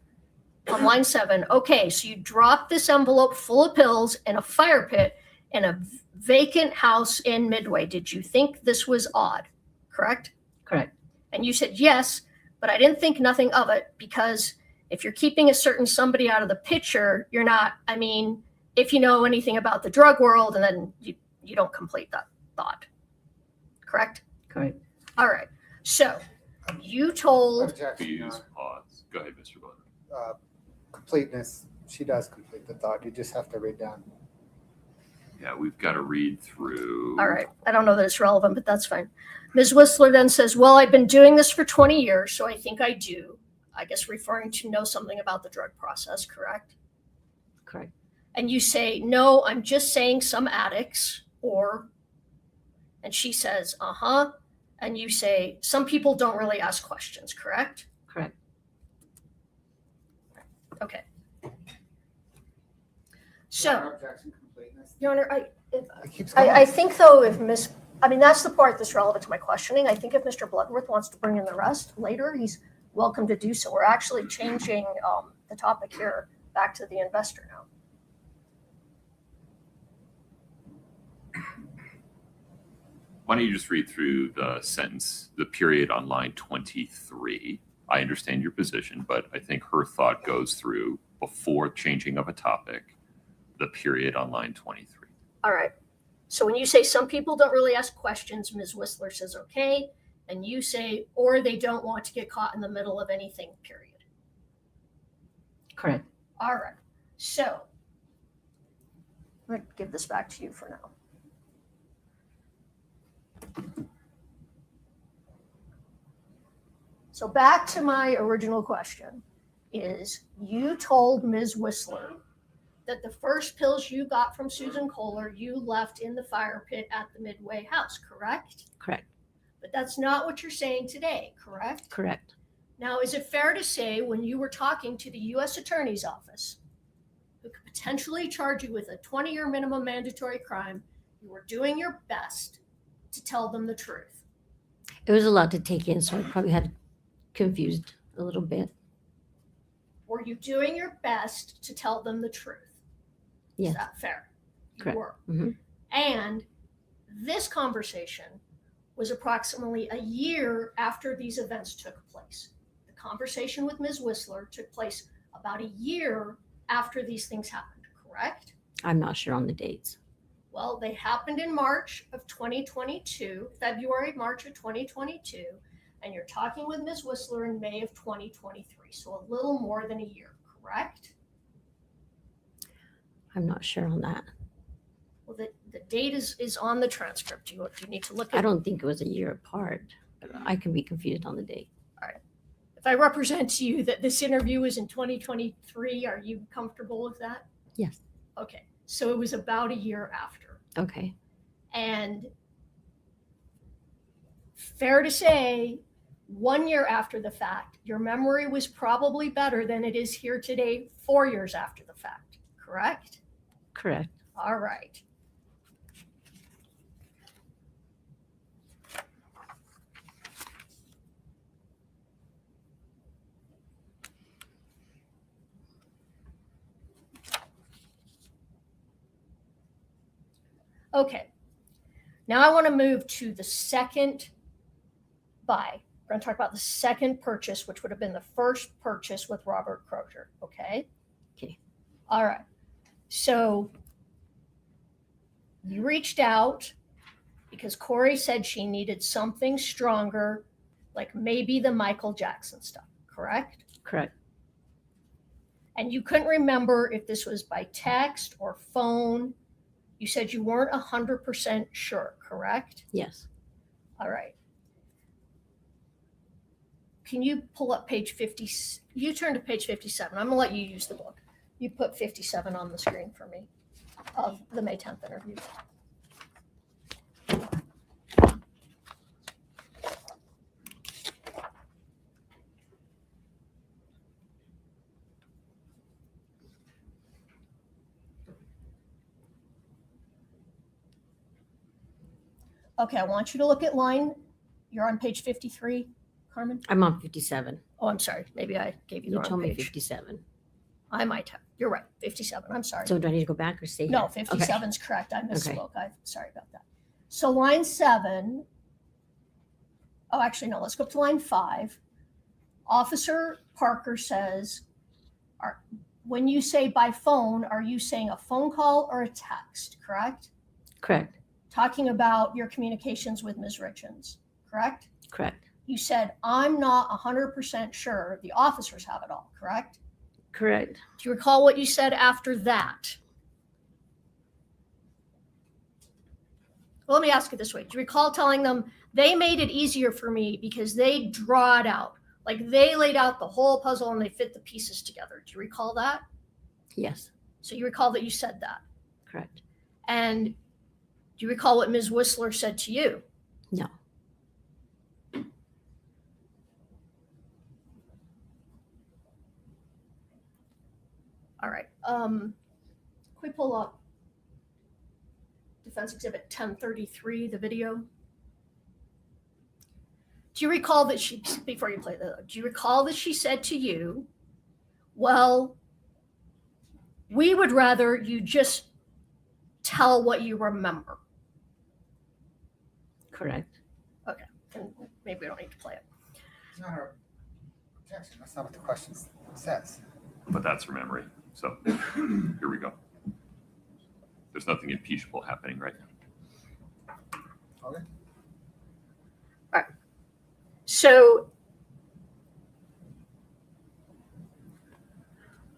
on line 7, okay, so you dropped this envelope full of pills in a fire pit in a vacant house in Midway. Did you think this was odd? Correct? Correct. And you said yes, but I didn't think nothing of it because if you're keeping a certain somebody out of the picture, you're not, I mean, if you know anything about the drug world and then you don't complete that thought. Correct? Correct. All right. So you told, Objection, Your Please pause. Go ahead, Mr. Butler. Honor. Completeness, she does complete the thought. You just have to read down. Yeah, we've got to read through. all right, I don't know that it's relevant, but that's fine. Ms. Whistler then says, well, I've been doing this for 20 years, so I think I do. I guess referring to know something about the drug process, correct? Correct. And you say, no, I'm just saying some addicts, or, and she says, uh-huh. And you say, some people don't really ask questions, correct? Correct. Okay. So, Objection, completeness. Your Honor, It keeps going. I think though, if I mean, that's the part that's relevant to my questioning. I think if Mr. Bloodworth wants to bring in the rest later, he's welcome to do so. We're actually changing the topic here back to the investor now. Why don't you just read through the sentence, the period on line 23? I understand your position, but I think her thought goes through before changing of a topic, the period on line 23. All right. So when you say some people don't really ask questions, Ms. Whistler says, okay. And you say, or they don't want to get caught in the middle of anything, period. Correct. All right. So I'm going to give this back to you for now. So back to my original question is, you told Ms. Whistler that the first pills you got from Susan Kohler, you left in the fire pit at the Midway house, correct? Correct. But that's not what you're saying today, correct? Correct. Now, is it fair to say when you were talking to the U.S. Attorney's Office, who could potentially charge you with a 20-year minimum mandatory crime, you were doing your best to tell them the truth? It was a lot to take in, so I probably had confused a little bit. Were you doing your best to tell them the truth? Yes. Is that fair? You Correct. were. Mhm. And this conversation was approximately a year after these events took place. The conversation with Ms. Whistler took place about a year after these things happened, correct? I'm not sure on the dates. Well, they happened in March of 2022, February, March of 2022, and you're talking with Ms. Whistler in May of 2023, so a little more than a year, correct? I'm not sure on that. Well, the date is on the transcript. You need to look at I don't think it was a year apart, but I can be confused on the date. If I represent to you that this interview was in 2023, are you comfortable with that? Yes. Okay, so it was about a year after. Okay. And fair to say, 1 year after the fact, your memory was probably better than it is here today, 4 years after the fact, correct? Correct. All right. Okay. Now I want to move to the second buy. We're going to talk about the second purchase, which would have been the first purchase with Robert Crozier. Okay. Okay. All right. So you reached out because Kouri said she needed something stronger, like maybe the Michael Jackson stuff, correct? Correct. And you couldn't remember if this was by text or phone. You said you weren't 100% sure, correct? Yes. All right. Can you pull up page 50? You turn to page 57. I'm going to let you use the book. You put 57 on the screen for me of the May 10th interview. Okay, I want you to look at line. You're on page 53, Carmen? I'm on 57. Oh, I'm sorry. Maybe I gave you the You wrong told me page. 57. I might have. You're right. 57. I'm sorry. So do I need to go back or stay No, here? 57 is correct. I Okay. misspoke. I'm sorry about that. So line 7. Oh, actually, no. Let's go up to line 5. Officer Parker says, when you say by phone, are you saying a phone call or a text, correct? Correct. Talking about your communications with Ms. Richins, correct? Correct. You said, I'm not 100% sure the officers have it all, correct? Correct. Do you recall what you said after that? Well, let me ask it this way. Do you recall telling them they made it easier for me because they draw it out? Like they laid out the whole puzzle and they fit the pieces together. Do you recall that? Yes. So you recall that you said that. Correct. And do you recall what Ms. Whistler said to you? No. All right. Can we pull up Defense Exhibit 1033, the video? Do you recall that she, before you play that, do you recall that she said to you, well, we would rather you just tell what you remember? Correct. Then maybe we don't need to play it. It's not her objection. That's not what the question says. But that's her memory. So here we go. There's nothing impeachable happening right now. Okay. So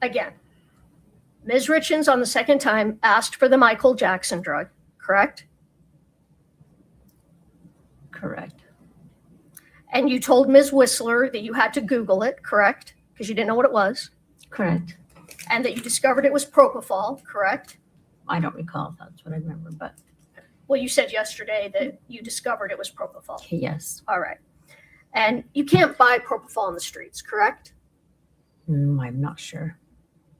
again, Ms. Richins on the second time asked for the Michael Jackson drug, correct? Correct. And you told Ms. Whistler that you had to Google it, correct? Because you didn't know what it was. Correct. And that you discovered it was propofol, correct? I don't recall if that's what I remember, but Well, you said yesterday that you discovered it was propofol. yes. All right. And you can't buy propofol in the streets, correct? I'm not sure.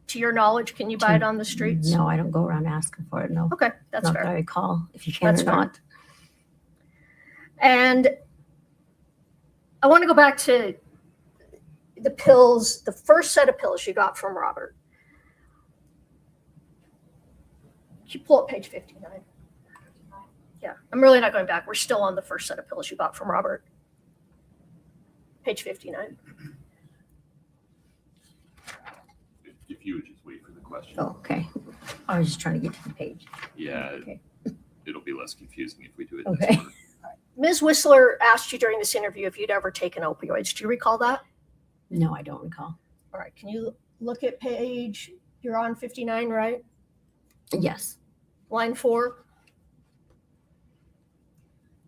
To your knowledge, can you buy it on the streets? No, I don't go around asking for it. No. Okay, that's Not fair. that I recall if you can That's or fair. not. And I want to go back to the pills, the first set of pills you got from Robert. Can you pull up page 59? Yeah, I'm really not going back. We're still on the first set of pills you got from Robert. Page 59. If you would just wait for the question. Oh, okay. I was just trying to get to the page. Yeah, Okay. it'll be less confusing if we do it Okay. this order. Ms. Whistler asked you during this interview if you'd ever taken opioids. Do you recall that? No, I don't recall. All right, can you look at page, you're on 59, right? Yes. Line 4.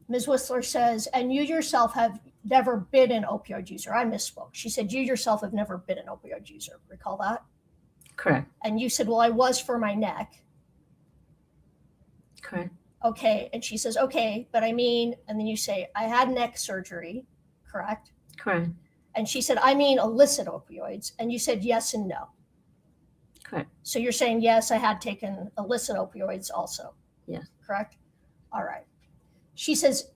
Ms. Whistler says, and you yourself have never been an opioid user. I misspoke. She said, you yourself have never been an opioid user. Recall that? Correct. And you said, well, I was for my neck. Correct. Okay. And she says, okay, but I mean, and then you say, I had neck surgery, correct? Correct. And she said, I mean illicit opioids. And you said yes and no. Correct. So you're saying, yes, I had taken illicit opioids also. Yes. Correct? All right. She says,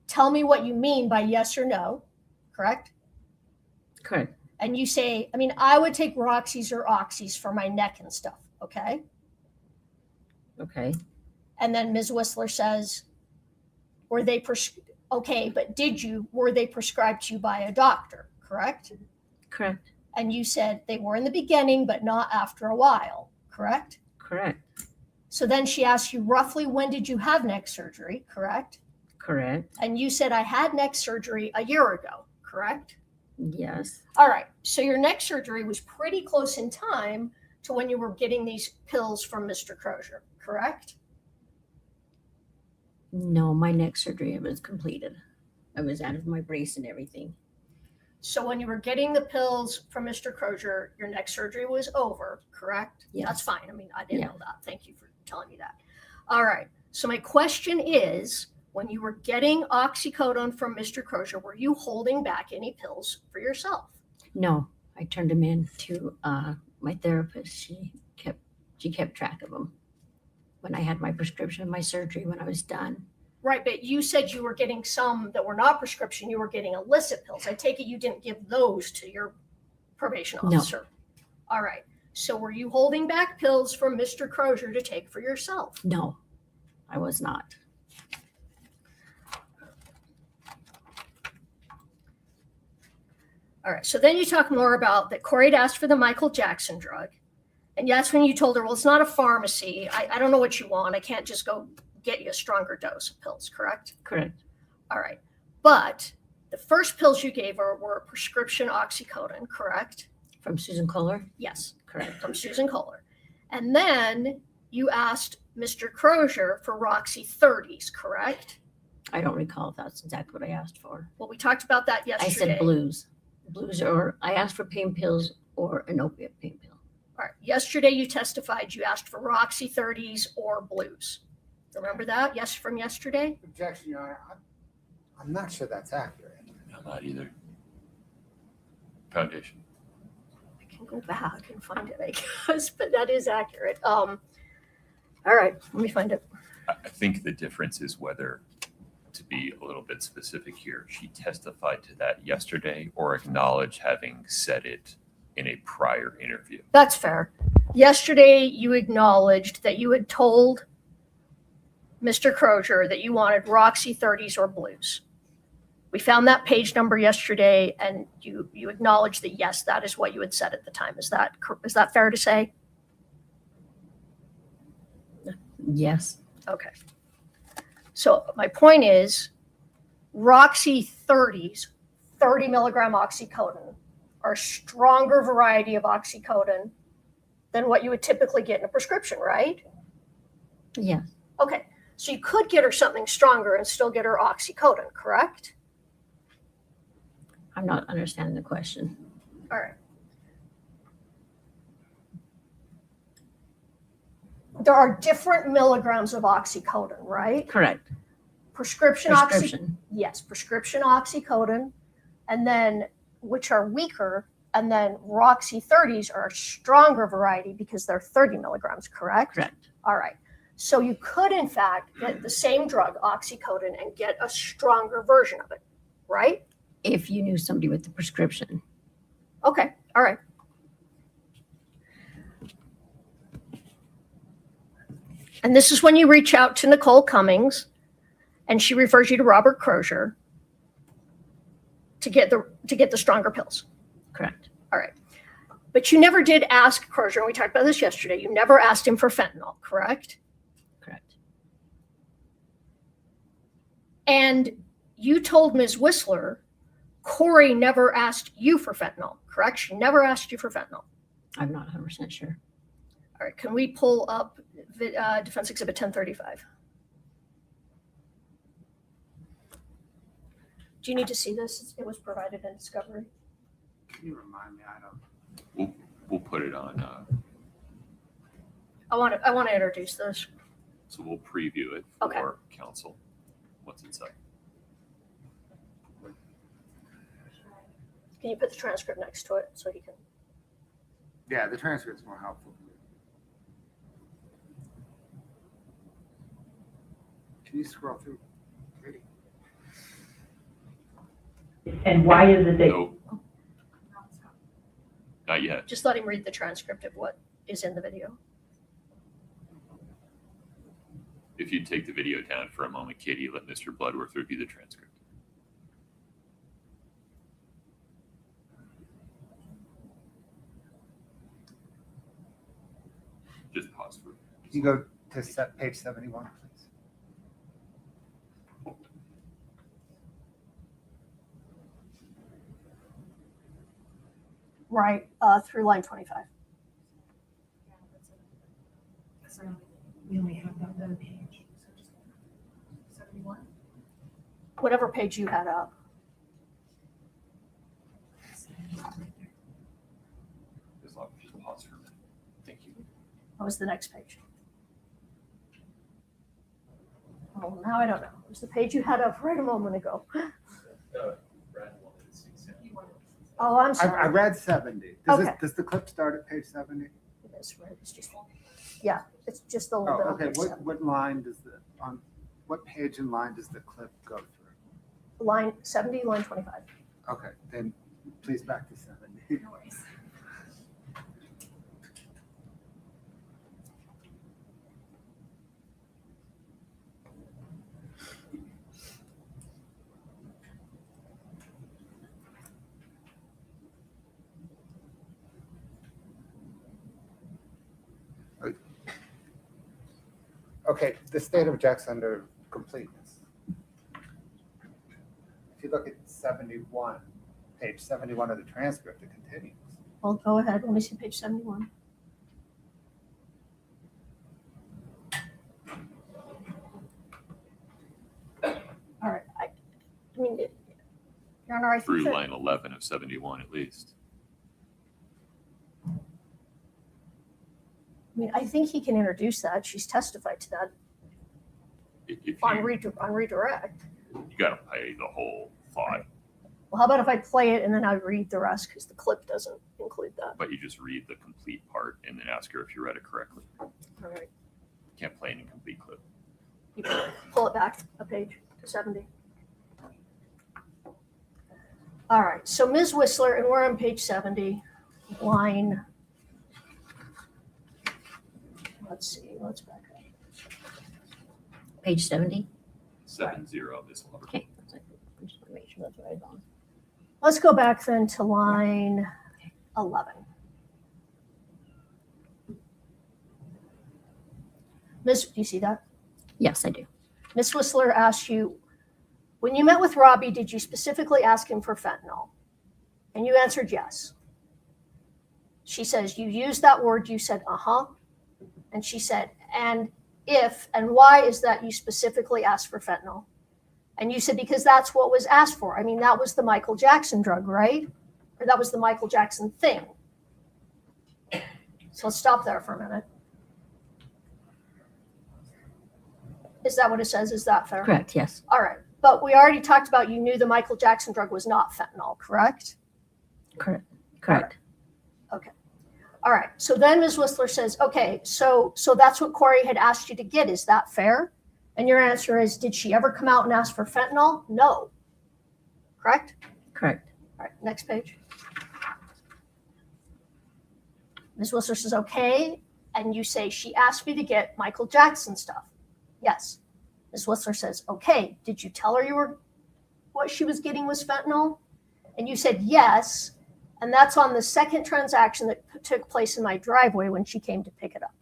tell me what you mean by yes or no. Correct? Correct. And you say, I mean, I would take Roxy's or Oxys for my neck and stuff. Okay. Okay. And then Ms. Whistler says, were they, okay, but were they prescribed to you by a doctor? Correct? Correct. And you said they were in the beginning, but not after a while. Correct? Correct. So then she asked you roughly, when did you have neck surgery? Correct? Correct. And you said, I had neck surgery a year ago. Correct? Yes. All right. So your neck surgery was pretty close in time to when you were getting these pills from Mr. Crozier. Correct? No, my neck surgery was completed. I was out of my brace and everything. So when you were getting the pills from Mr. Crozier, your neck surgery was over, correct? Yes. That's fine. I mean, I didn't Yeah. know that. Thank you for telling me that. All right. So my question is, when you were getting oxycodone from Mr. Crozier, were you holding back any pills for yourself? No, I turned them in to my therapist. She kept track of them. When I had my prescription, my surgery, when I was done. Right, but you said you were getting some that were not prescription. You were getting illicit pills. I take it you didn't give those to your probation No. officer. All right. So were you holding back pills from Mr. Crozier to take for yourself? No, I was not. All right. So then you talk more about that Kouri had asked for the Michael Jackson drug. And that's when you told her, well, it's not a pharmacy. I don't know what you want. I can't just go get you a stronger dose of pills, correct? Correct. All right. But the first pills you gave her were prescription oxycodone, correct? From Susan Kohler? Yes, Correct. from Susan Kohler. And then you asked Mr. Crozier for Roxy 30s, correct? I don't recall if that's exactly what I asked for. Well, we talked about that yesterday. I said blues. Blues, or I asked for pain pills or an opiate pain pill. All right. Yesterday you testified you asked for Roxy 30s or blues. Remember that? Yes, from yesterday? Objection, Your Honor. I'm not sure that's accurate. No, not either. Foundation. I can go back and find it, I guess, but that is accurate. All right, let me find it. I think the difference is whether, to be a little bit specific here, she testified to that yesterday or acknowledged having said it in a prior interview. That's fair. Yesterday you acknowledged that you had told Mr. Crozier that you wanted Roxy 30s or blues. We found that page number yesterday, and you acknowledged that, yes, that is what you had said at the time. Is that fair to say? Yes, Okay. So my point is, Roxy 30s, 30 milligram oxycodone, are a stronger variety of oxycodone than what you would typically get in a prescription, right? yes. Okay. So you could get her something stronger and still get her oxycodone, correct? I'm not understanding the question. All right. There are different milligrams of oxycodone, right? Correct. Prescription oxycodone, and then which are weaker, and then Roxy 30s are a stronger variety because they're 30 milligrams, correct? Correct. All right. So you could, in fact, get the same drug, oxycodone, and get a stronger version of it, right? If you knew somebody with the prescription. Okay. All right. And this is when you reach out to Nicole Cummings, and she refers you to Robert Crozier to get the stronger pills. Correct. All right. But you never did ask Crozier, and we talked about this yesterday, you never asked him for fentanyl, correct? Correct. And you told Ms. Whistler, Kouri never asked you for fentanyl, correct? She never asked you for fentanyl. I'm not 100% sure. All right. Can we pull up Defense Exhibit 1035? Do you need to see this? It was provided in discovery. Can you remind me? I don't. We'll put it on. I want to introduce this. So we'll preview it Okay. for council. What's it say? Can you put the transcript next to it so he can? Yeah, the transcript's more helpful. Can you scroll through? Katie? And why is it that No. Not yet. Just let him read the transcript of what is in the video. If you take the video down for a moment, Katie, let Mr. Bloodworth review the transcript. Just pause for. Can you go to page 71, please? Right, through line 25. So we only have that one page. So just 71. Whatever page you had up. Just pause for a minute. Thank you. What was the next page? Oh, now I don't know. It was the page you had up right a moment ago. Oh, I'm I sorry. read 70. Does the clip start at page 70? It is, right? It's just, yeah, it's just a little Oh, bit. on okay. page 7. What line does what page and line does the clip go through? Line 70, line 25. Okay, then please back to 70. No worries. Okay, the state objects under completeness. If you look at 71, page 71 of the transcript, it continues. Well, go ahead. Let me see page 71. All right. I mean, Your Honor, I think Through that, line 11 of 71 at least. I think he can introduce that. She's testified to that If on you redirect. got to pay the whole thought, Well, how about if I play it and then I read the rest because the clip doesn't include that. but you just read the complete part and then ask her if you read it correctly. All right. Can't play an incomplete clip. You can pull it back a page to 70. All right. So Ms. Whistler, and we're on page 70, line. Let's see. Let's back up. Page 70. 70, Ms. Lober. Okay. I just want to make sure that's right on. Let's go back then to line 11. Miss, do you see that? Yes, I do. Miss Whistler asked you, when you met with Robbie, did you specifically ask him for fentanyl? And you answered yes. She says, you used that word, you said, uh-huh. And she said, and if, and why is that you specifically asked for fentanyl? And you said, because that's what was asked for. I mean, that was the Michael Jackson drug, right? Or that was the Michael Jackson thing. So let's stop there for a minute. Is that what it says? Is that fair? Correct, yes. All right. But we already talked about you knew the Michael Jackson drug was not fentanyl, correct? Correct. Correct. Okay. All right. So then Ms. Whistler says, okay, so that's what Kouri had asked you to get. Is that fair? And your answer is, did she ever come out and ask for fentanyl? No. Correct? Correct. All right. Next page. Ms. Whistler says, okay. And you say, she asked me to get Michael Jackson stuff. Yes. Ms. Whistler says, okay, did you tell her what she was getting was fentanyl? And you said yes. And that's on the second transaction that took place in my driveway when she came to pick it up.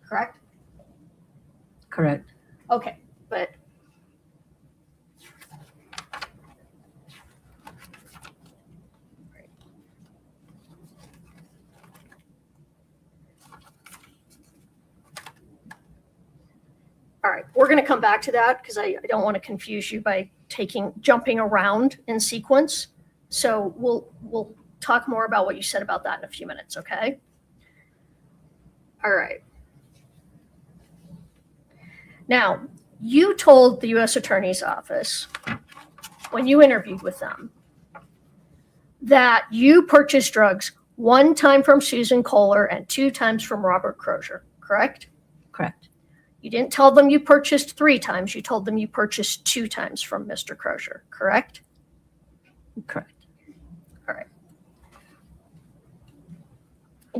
Correct? Correct. Okay, but all right, we're going to come back to that because I don't want to confuse you by jumping around in sequence. So we'll talk more about what you said about that in a few minutes, okay? All right. Now, you told the U.S. Attorney's Office when you interviewed with them that you purchased drugs 1 time from Susan Kohler and 2 times from Robert Crozier, correct? Correct. You didn't tell them you purchased 3 times. You told them you purchased 2 times from Mr. Crozier, correct? Correct. All right.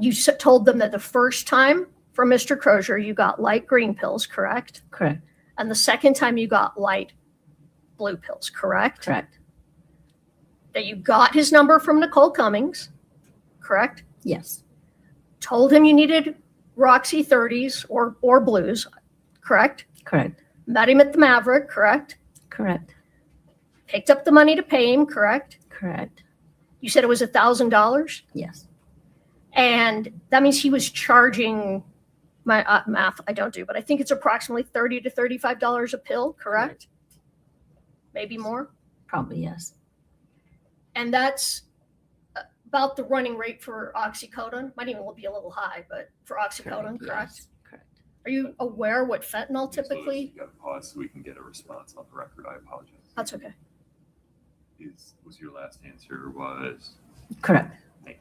You told them that the first time from Mr. Crozier, you got light green pills, correct? Correct. And the second time you got light blue pills, correct? Correct. That you got his number from Nicole Cummings, correct? Yes. Told him you needed Roxy 30s or blues, correct? Correct. Met him at the Maverick, correct? Correct. Picked up the money to pay him, correct? Correct. You said it was $1,000? Yes. And that means he was charging, my math I don't do, but I think it's approximately $30 to $35 a pill, correct? Maybe more? Probably yes. And that's about the running rate for oxycodone. Might even be a little high, but for oxycodone, correct? Yes. Correct. Are you aware what fentanyl So typically? you got to pause so we can get a response on the record. I apologize. That's okay. Was your last answer was? Correct.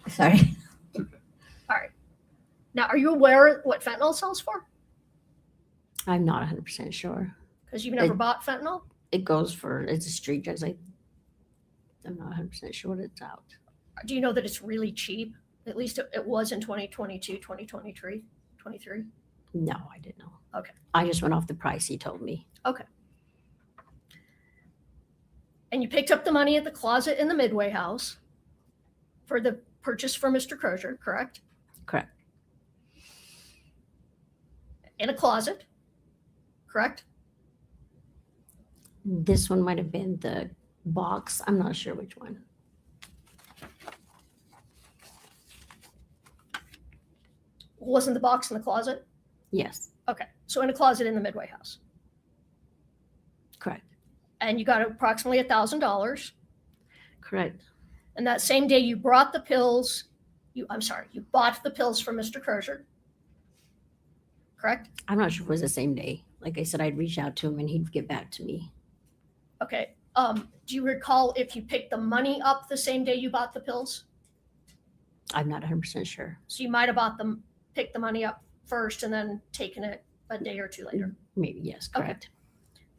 Sorry. It's okay. All right. Now, are you aware what fentanyl sells for? I'm not 100% sure. Because you've never It- bought fentanyl? It's a street drug. I'm not 100% sure what it's out. Do you know that it's really cheap? At least it was in 2022, 2023, 23. No, I didn't know. Okay. I just went off the price he told me. Okay. And you picked up the money at the closet in the Midway house for the purchase for Mr. Crozier, correct? Correct. In a closet, correct? This one might have been the box. I'm not sure which one. Wasn't the box in the closet? Yes. Okay. So in a closet in the Midway house. Correct. And you got approximately $1,000. Correct. And that same day you brought the pills, you bought the pills from Mr. Crozier. Correct? I'm not sure if it was the same day. Like I said, I'd reach out to him and he'd get back to me. Okay. Do you recall if you picked the money up the same day you bought the pills? I'm not 100% sure. So you might have picked the money up first and then taken it a day or two later. Maybe, yes, Okay. correct.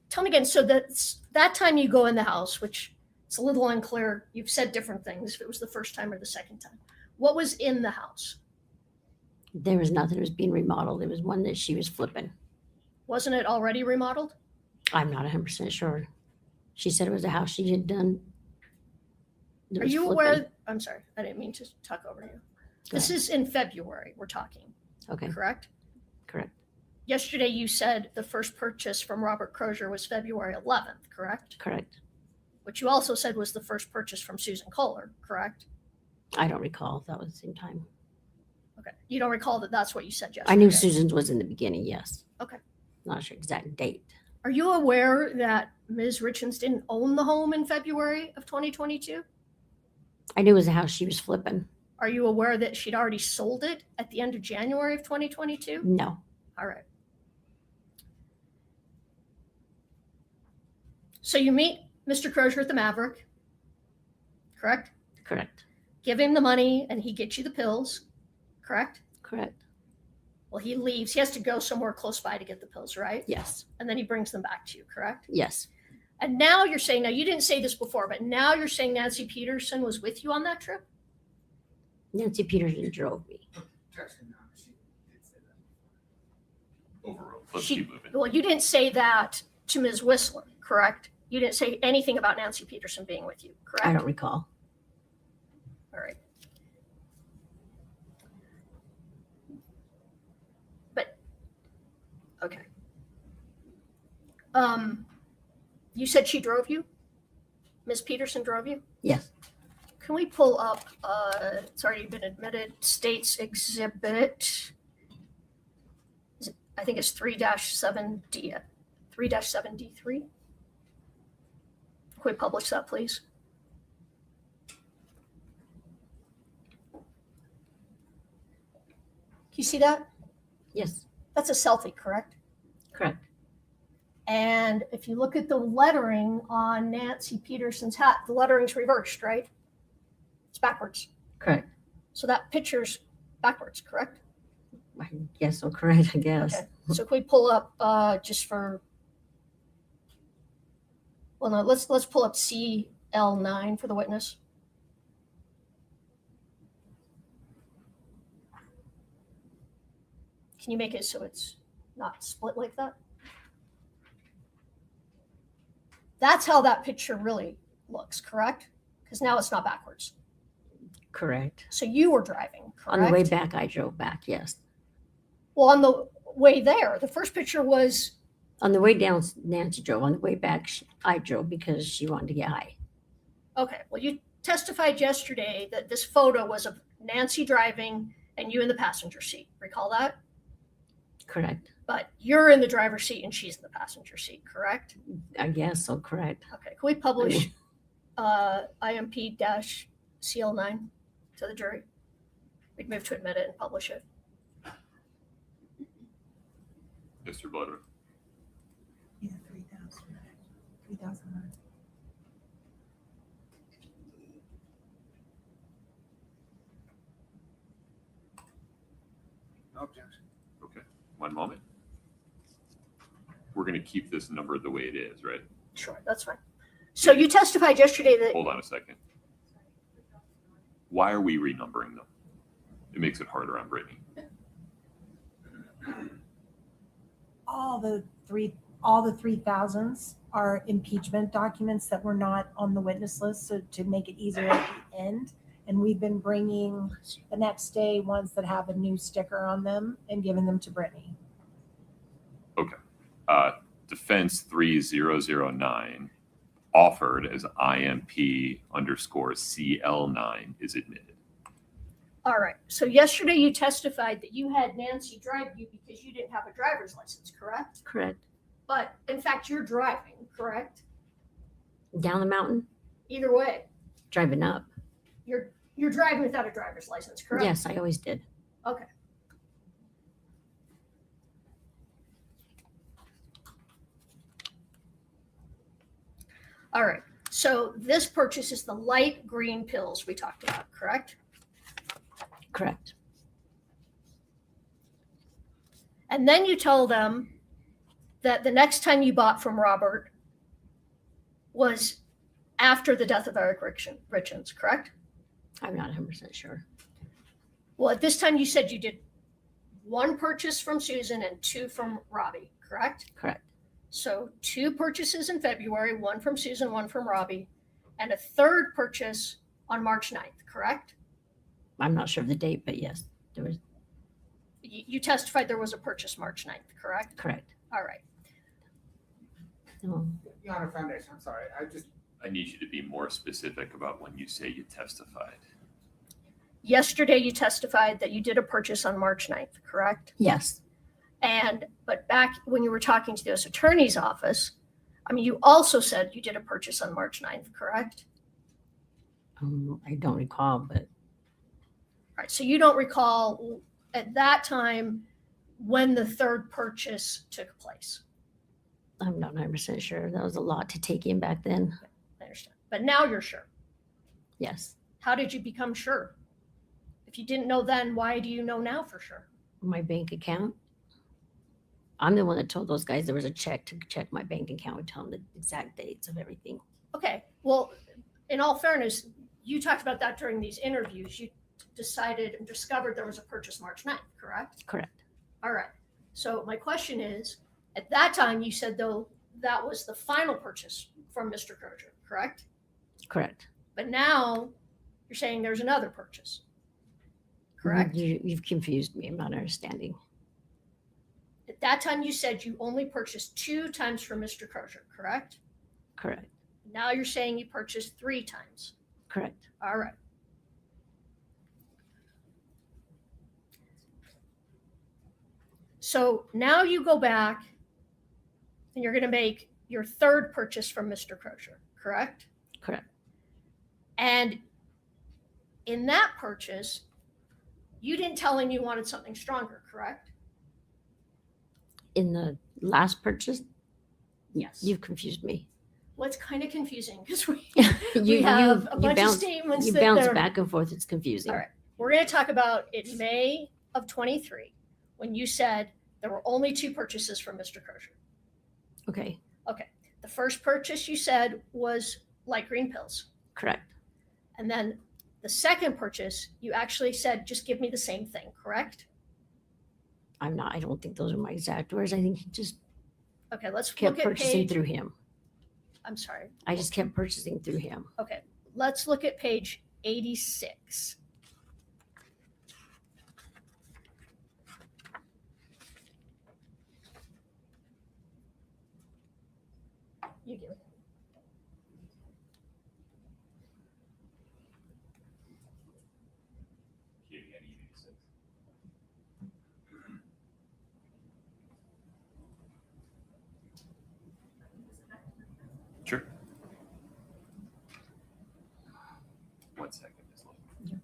Tell me again. So that time you go in the house, which it's a little unclear. You've said different things. If it was the first time or the second time, what was in the house? There was nothing. It was being remodeled. It was one that she was flipping. Wasn't it already remodeled? I'm not 100% sure. She said it was a house she had done. that Are was you flipping. aware? I'm sorry, I didn't mean to talk over you. This is in February we're talking, Okay, correct? correct. Yesterday you said the first purchase from Robert Crozier was February 11th, correct? Correct. Which you also said was the first purchase from Susan Kohler, correct? I don't recall if that was the same time. Okay. You don't recall that that's what you said yesterday? I knew Susan's was in the beginning, yes. Okay. Not sure exact date. Are you aware that Ms. Richins didn't own the home in February of 2022? I knew it was a house she was flipping. Are you aware that she'd already sold it at the end of January of 2022? No, All right. So you meet Mr. Crozier at the Maverick, correct? correct. Give him the money and he gets you the pills, correct? Correct. Well, he leaves. He has to go somewhere close by to get the pills, right? Yes. And then he brings them back to you, correct? Yes. And now you're saying, now you didn't say this before, but now you're saying Nancy Peterson was with you on that trip? Nancy Peterson drove me. Objection, no, she did say that. Overruled. Let's She- keep moving. Well, you didn't say that to Ms. Whistler, correct? You didn't say anything about Nancy Peterson being with you, correct? I don't recall. All right. But, okay. You said she drove you? Ms. Peterson drove you? Yes. Can we pull up, it's already been admitted, States Exhibit, I think it's 3-7D, 3-7D3? Can we publish that, please? Can you see that? Yes. That's a selfie, correct? Correct. And if you look at the lettering on Nancy Peterson's hat, the lettering's reversed, right? It's backwards. Correct. So that picture's backwards, correct? I guess so. Correct. I guess. Okay. So can we pull up just for? Well, no. Let's pull up CL9 for the witness. Can you make it so it's not split like that? That's how that picture really looks, correct? Because now it's not backwards. Correct. So you were driving, correct? On the way back, I drove back. Yes. Well, on the way there, the first picture was, On the way down, Nancy drove. On the way back, I drove because she wanted to get high. okay, well, you testified yesterday that this photo was of Nancy driving and you in the passenger seat. Recall that? Correct. But you're in the driver's seat and she's in the passenger seat, correct? I guess so. Correct. Okay, can we publish IMP-CL9 to the jury? We'd move to admit it and publish it. Mr. Bloodman. Yeah, 3,000. No objection. Okay, one moment. We're going to keep this number the way it is, right? Sure, that's fine. So you testified yesterday that, Hold on a second. Why are we renumbering them? It makes it harder on Brittany. All the 3,000s are impeachment documents that were not on the witness list, so to make it easier at the end. And we've been bringing the next day ones that have a new sticker on them and giving them to Brittany. Okay. Defense 3009 offered as IMP_CL9 is admitted. all right, so yesterday you testified that you had Nancy drive you because you didn't have a driver's license, correct? Correct. But in fact, you're driving, correct? Down the mountain, Either way, driving up. you're driving without a driver's license, correct? Yes, I always did. Okay. All right, so this purchase is the light green pills we talked about, correct? Correct. And then you tell them that the next time you bought from Robert was after the death of Eric Richins, correct? I'm not 100% sure. Well, at this time you said you did one purchase from Susan and two from Robbie, correct? Correct. So 2 purchases in February, 1 from Susan, 1 from Robbie, and a 3rd purchase on March 9th, correct? I'm not sure of the date, but yes, there was You testified there was a purchase March 9th, correct? correct. All right. No, Your Honor, Foundation, I'm sorry, I need you to be more specific about when you say you testified. Yesterday, you testified that you did a purchase on March 9th, correct? yes, But back when you were talking to the U.S. Attorney's Office, I mean, you also said you did a purchase on March 9th, correct? I don't recall, but All right, so you don't recall at that time when the 3rd purchase took place. I'm not 100% sure. That was a lot to take in back then. I understand. But now you're sure. Yes, How did you become sure? If you didn't know then, why do you know now for sure? my bank account. I'm the one that told those guys there was a check to check my bank account and tell them the exact dates of everything. Okay, well, in all fairness, you talked about that during these interviews. You decided and discovered there was a purchase March 9th, correct? Correct. All right. So my question is, at that time, you said, though, that was the final purchase from Mr. Crozier, correct? Correct. But now you're saying there's another purchase, correct? You've confused me. I'm not understanding. At that time, you said you only purchased 2 times from Mr. Crozier, correct? Correct. Now you're saying you purchased 3 times. Correct. All right. So now you go back and you're going to make your 3rd purchase from Mr. Crozier, correct? Correct. And in that purchase, you didn't tell him you wanted something stronger, correct? In the last purchase, Yes. you've confused me. Well, it's kind of confusing because we you have a bunch of bounce, statements you that bounce they're- back and forth. It's confusing. All right. We're going to talk about in May of 23 when you said there were only 2 purchases from Mr. Crozier. Okay. The first purchase you said was light green pills. Correct. And then the second purchase, you actually said, just give me the same thing, correct? I don't think those are my exact words. I think he just Okay, let's kept look at purchasing page. through him. I'm sorry. I just kept purchasing through him. Okay, let's look at page 86. You do. Sure. 1 second. Ms. Lober.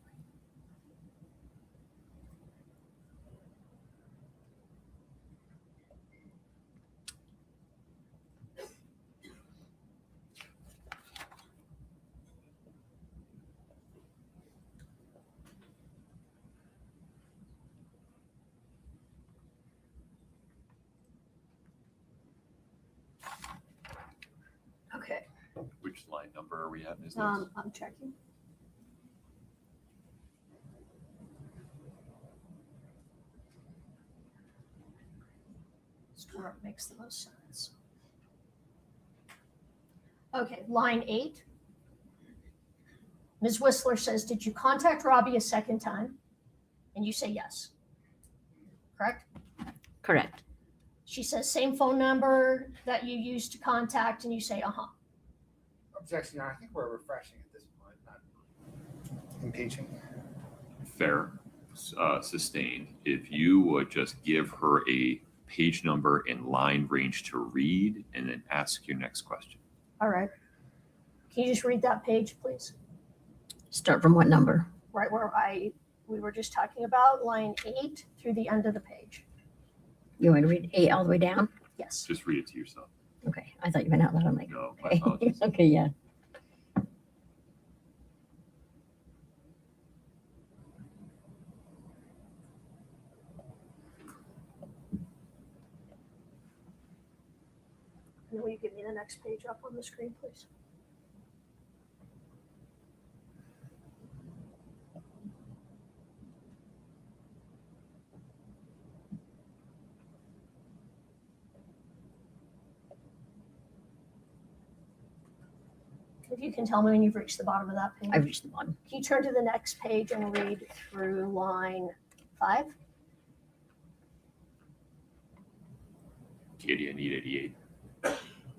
Okay, Which line number are we at, Ms. Lewis? I'm checking. Just where it makes the most sense. Okay, line 8. Ms. Whistler says, did you contact Robbie a second time? And you say yes. Correct? Correct. She says, same phone number that you used to contact, and you say, uh-huh. objection, Your Honor, I think we're refreshing at this point, not impeaching. Fair, sustained. If you would just give her a page number and line range to read and then ask your next question. All right. Can you just read that page, please? Start from what number? Right where we were just talking about, line 8 through the end of the page. You want to read 8 all the way down? Yes. Just read it to yourself. Okay. I thought you meant out loud. I'm like, No, my okay. apologies. Okay, yeah. And will you give me the next page up on the screen, please? If you can tell me when you've reached the bottom of that page. I've reached the bottom. Can you turn to the next page and read through line 5? Katie, I need 88.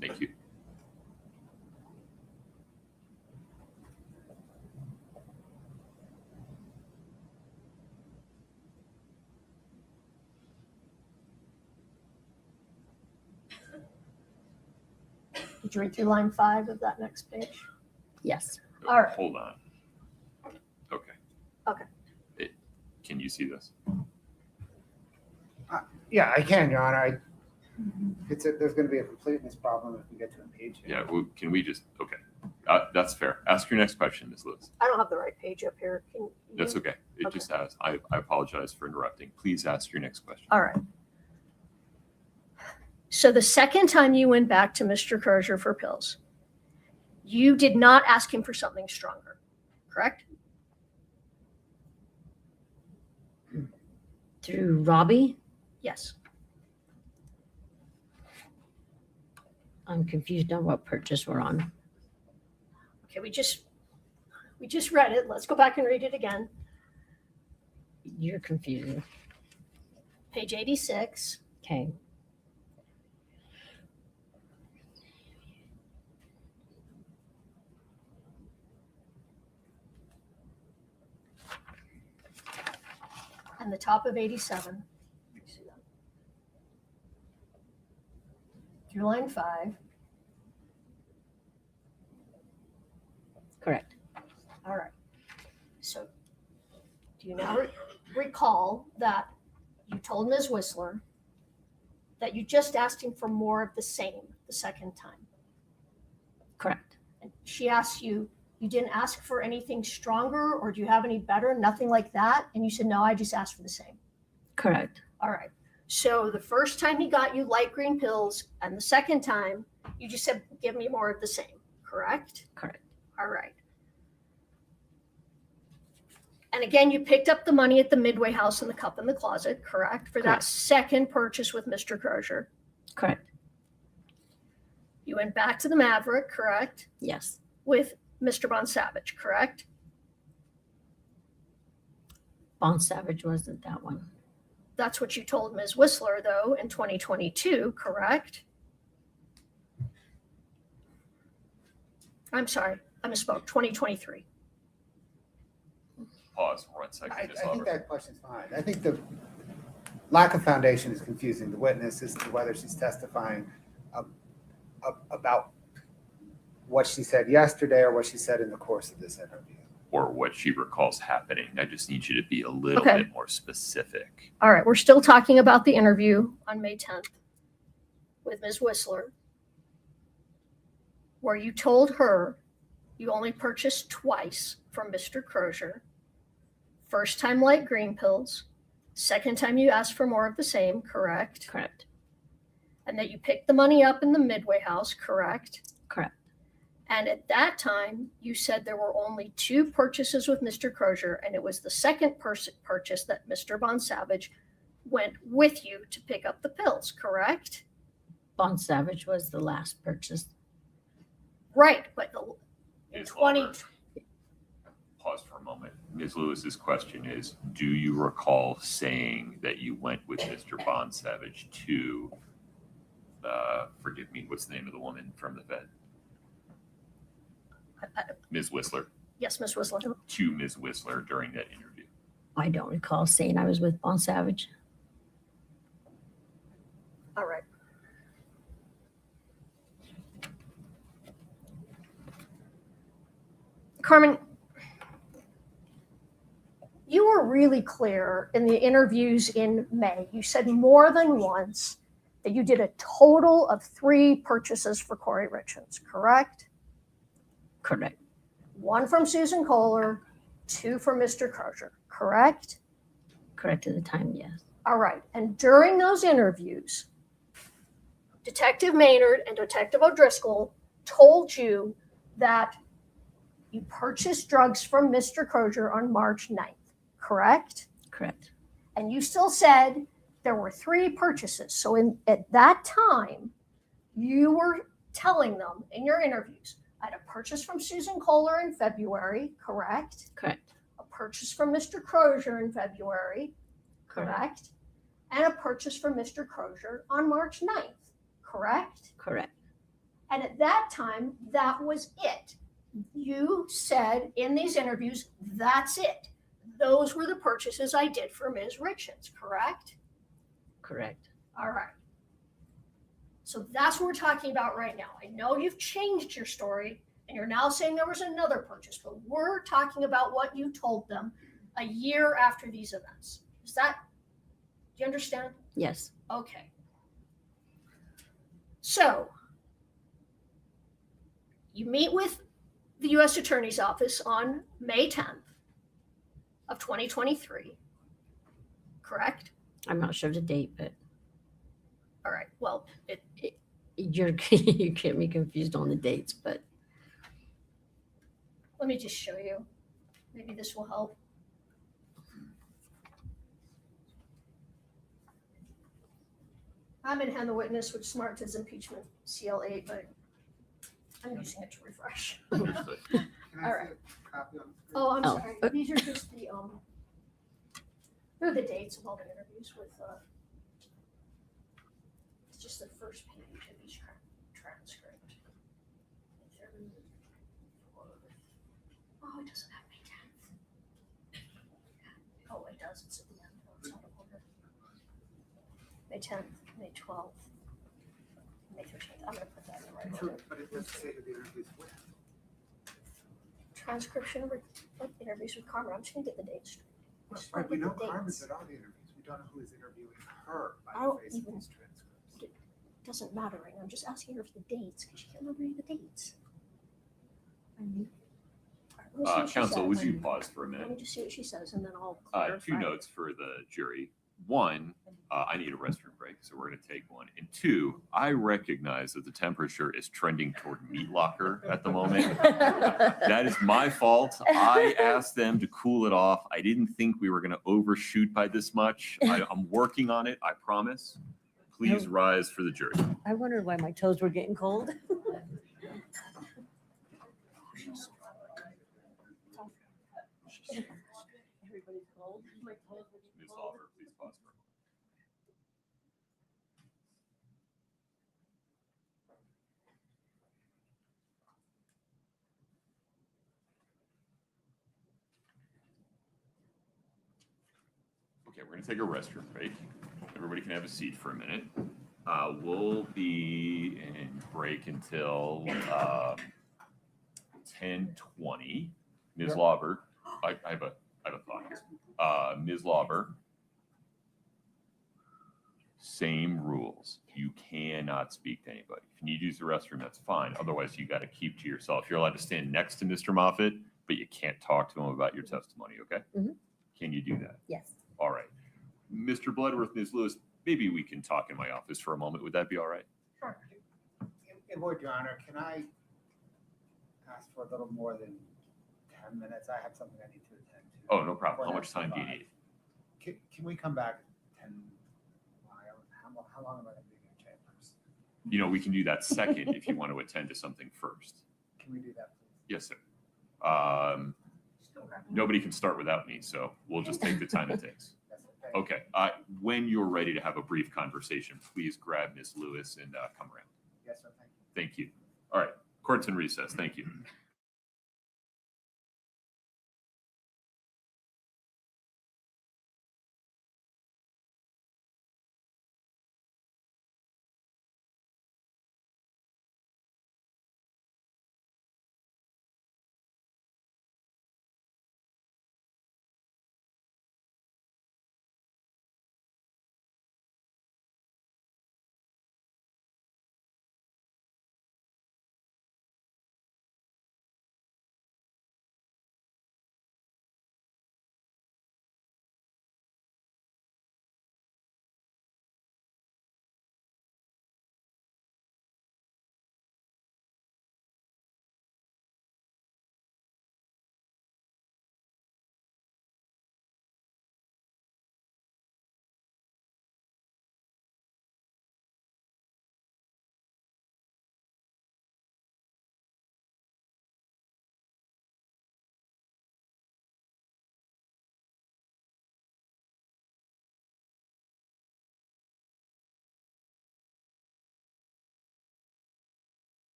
Thank you. Did you read through line 5 of that next page? Yes. All right. Hold on. Okay. Okay. Can you see this? Yeah, I can, Your Honor. There's going to be a completeness problem if we get to a page here. Yeah. Well, can we just? Okay. That's fair. Ask your next question, Ms. Lewis. I don't have the right page up here. Can you? That's okay. It Okay. just has. I apologize for interrupting. Please ask your next question. All right. So the second time you went back to Mr. Crozier for pills, you did not ask him for something stronger, correct? Through Robbie? Yes. I'm confused on what purchase we're on. Okay, we just read it. Let's go back and read it again. You're confusing. Page 86. Okay. And the top of 87. Through line 5. Correct. All right. So do you now recall that you told Ms. Whistler that you just asked him for more of the same the second time? Correct. And she asked you, you didn't ask for anything stronger, or do you have any better? Nothing like that. And you said, no, I just asked for the same. Correct. All right. So the first time he got you light green pills, and the second time you just said, give me more of the same, correct? Correct. All right. And again, you picked up the money at the Midway House in the cup in the closet, correct? For that Correct. second purchase with Mr. Crozier. Correct. You went back to the Maverick, correct? Yes. With Mr. Bon Savage, correct? Bon Savage wasn't that one. That's what you told Ms. Whistler, though, in 2022, correct? I'm sorry, I misspoke, 2023. Pause for 1 second. I Ms. think Lauber. that question's fine. I think the lack of foundation is confusing the witness as to whether she's testifying about what she said yesterday or what she said in the course of this interview. Or what she recalls happening. I just need you to be a little Okay. bit more specific. All right, we're still talking about the interview on May 10th with Ms. Whistler, where you told her you only purchased twice from Mr. Crozier. First time light green pills, second time you asked for more of the same, correct? Correct. And that you picked the money up in the Midway House, correct? Correct. And at that time, you said there were only 2 purchases with Mr. Crozier, and it was the second purchase that Mr. Bon Savage went with you to pick up the pills, correct? Bon Savage was the last purchase. Right, but in Ms. 20, Lauber, pause for a moment. Ms. Lewis's question is, do you recall saying that you went with Mr. Bon Savage to, forgive me, what's the name of the woman from the Fed? Ms. Whistler. yes, Ms. Whistler. To Ms. Whistler during that interview. I don't recall saying I was with Bon Savage. All right. Carmen, you were really clear in the interviews in May. You said more than once that you did a total of 3 purchases for Kouri Richins, correct? Correct. 1 from Susan Kohler, 2 from Mr. Crozier, correct? Correct at the time, yes. All right. And during those interviews, Detective Maynard and Detective O'Driscoll told you that you purchased drugs from Mr. Crozier on March 9th, correct? Correct. And you still said there were 3 purchases. So at that time, you were telling them in your interviews, I had a purchase from Susan Kohler in February, correct? Correct. A purchase from Mr. Crozier in February, Correct. correct? And a purchase from Mr. Crozier on March 9th, correct? Correct. And at that time, that was it. You said in these interviews, that's it. Those were the purchases I did for Ms. Richins, correct? Correct. All right. So that's what we're talking about right now. I know you've changed your story and you're now saying there was another purchase, but we're talking about what you told them a year after these events. Is that, do you understand? Yes. Okay. So you meet with the U.S. Attorney's Office on May 10th of 2023, correct? I'm not sure of the date, but All right. Well, you get me confused on the dates, but let me just show you. Maybe this will help. I'm in Hand the Witness, which Smart as impeachment CL8, but I'm using it to refresh. Understood. Can I All see right. a copy on the screen? Oh, I'm Oh, sorry. okay. These are just the they're the dates of all the interviews with it's just the first page of each transcript. Oh, it doesn't have May 10th. Oh, it does. It's at the end. Oh, it's out of order. May 10th, May 12th, May 13th. I'm gonna put that in the right order. But it doesn't say who the interview's with. Transcription of interviews with Carmen. I'm just gonna get the dates straight. I just Right, wanna we get know the Carmen's dates. at all the interviews. We don't know who is interviewing her I by don't the face of even- these transcripts. Doesn't matter right now. I'm just asking her for the dates because she can't remember any of the dates. All right, let me see what she Counsel, would says. you pause for a Let me minute? just see what she says and then I'll Two clarify. notes for the jury. One, I need a restroom break, so we're going to take one. And two, I recognize that the temperature is trending toward meat locker at the moment. That is my fault. I asked them to cool it off. I didn't think we were going to overshoot by this much. I'm working on it, I promise. Please rise for the jury. I wondered why my toes were getting cold. Everybody's cold. My toes were getting Ms. cold. Lauber, please pause for a moment. Okay, we're going to take a restroom break. Everybody can have a seat for a minute. We'll be in break until 10:20. Ms. Lauber, I have a thought here. Ms. Lauber, same rules. You cannot speak to anybody. If you need to use the restroom, that's fine. Otherwise, you got to keep to yourself. You're allowed to stand next to Mr. Moffitt, but you can't talk to him about your testimony, okay? Mhm. Can you do that? Yes. All right. Mr. Bloodworth, Ms. Lewis, maybe we can talk in my office for a moment. Would that be all right? Sure. In word, Your Honor, can I ask for a little more than 10 minutes? I have something I need to attend to. Oh, no problem. How much time do you need? Can we come back 10? How long am I going to be in your chambers? You know, we can do that second if you want to attend to something first. Can we do that, please? Yes, sir. Nobody can start without me, so we'll just take the time it takes. Yes, sir. Thank you. Okay. When you're ready to have a brief conversation, please grab Ms. Lewis and come around. Yes, sir. Thank you. Thank you. All right. Court's in recess. Thank you.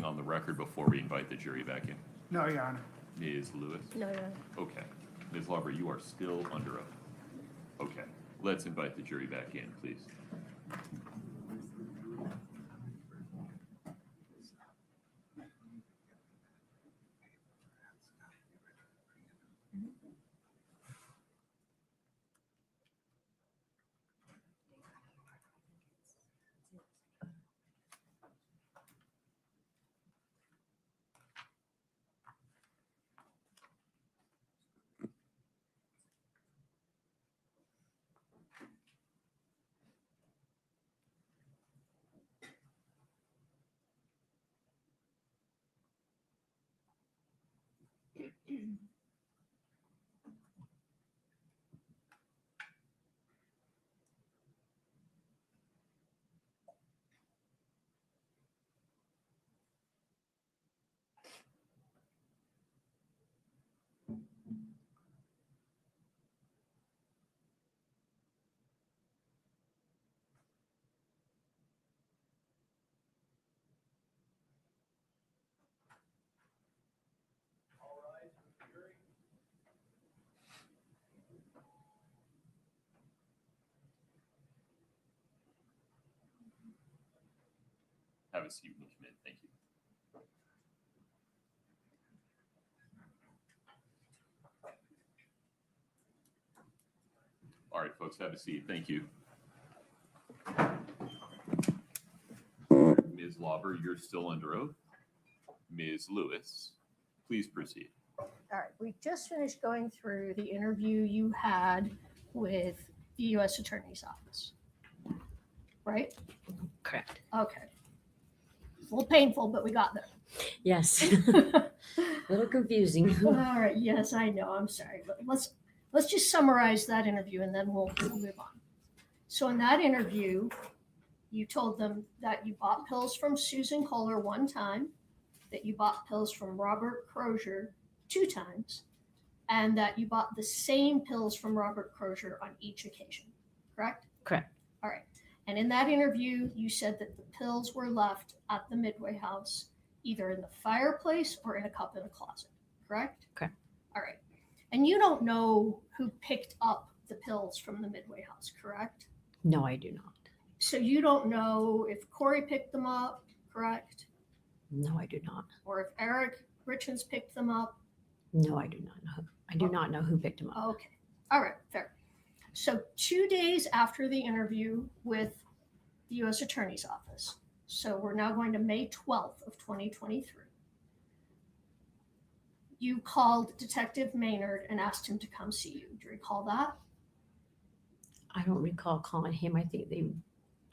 on the record before we invite the jury back in? No, Your Honor. Ms. Lewis? No, no. Okay. Ms. Lober, you are still under oath. Okay. Let's invite the jury back in, please. Have a seat when you come in. Thank you. All right, folks, have a seat. Thank you. Ms. Lauber, you're still under oath. Ms. Lewis, please proceed. All right, we just finished going through the interview you had with the U.S. Attorney's Office, right? Correct. Okay. It's a little painful, but we got there. Yes. A little confusing. All right. Yes, I know. I'm sorry. But let's just summarize that interview and then we'll move on. So in that interview, you told them that you bought pills from Susan Kohler one time, that you bought pills from Robert Crozier 2 times, and that you bought the same pills from Robert Crozier on each occasion, correct? Correct. All right. And in that interview, you said that the pills were left at the Midway house, either in the fireplace or in a cup in a closet, correct? Correct. All right. And you don't know who picked up the pills from the Midway house, correct? No, I do not. So you don't know if Kouri picked them up, correct? No, I do not. Or if Eric Richins picked them up? No, I do not know. I do not know who picked him up. Okay. All right, fair. So 2 days after the interview with the U.S. Attorney's Office, so we're now going to May 12th of 2023, you called Detective Maynard and asked him to come see you. Do you recall that? I don't recall calling him. I think they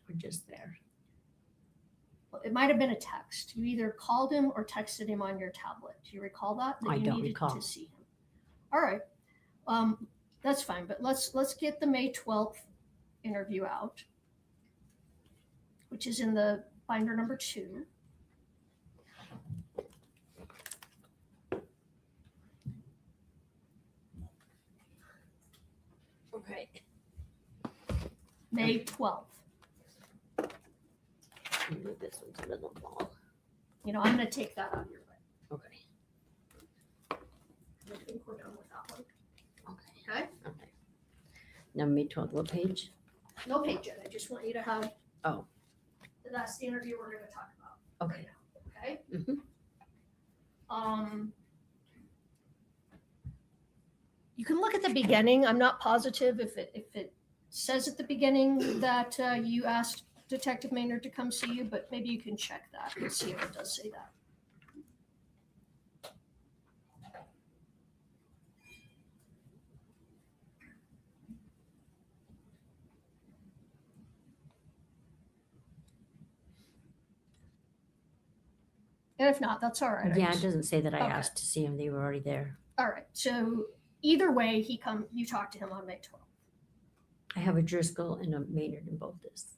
were just there. Well, it might have been a text. You either called him or texted him on your tablet. Do you recall that? I you don't needed recall. to see him. All right. That's fine, but let's get the May 12th interview out, which is in the binder number 2. Okay. May 12th. Move this one to the wall. You know, I'm going to take that out of your way. Okay. I think we're done with that one. Okay. Okay? Okay. Now May 12th, what page? No page yet. I just want you to have. Oh. That's the interview we're going to talk about. Okay. Okay? Mhm. You can look at the beginning. I'm not positive if it says at the beginning that you asked Detective Maynard to come see you, but maybe you can check that and see if it does say that. And if not, that's all right. Yeah, it doesn't say that I Okay. asked to see him. They were already there. All right. So either way, you talked to him on May 12th. I have a Driscoll and a Maynard in both this.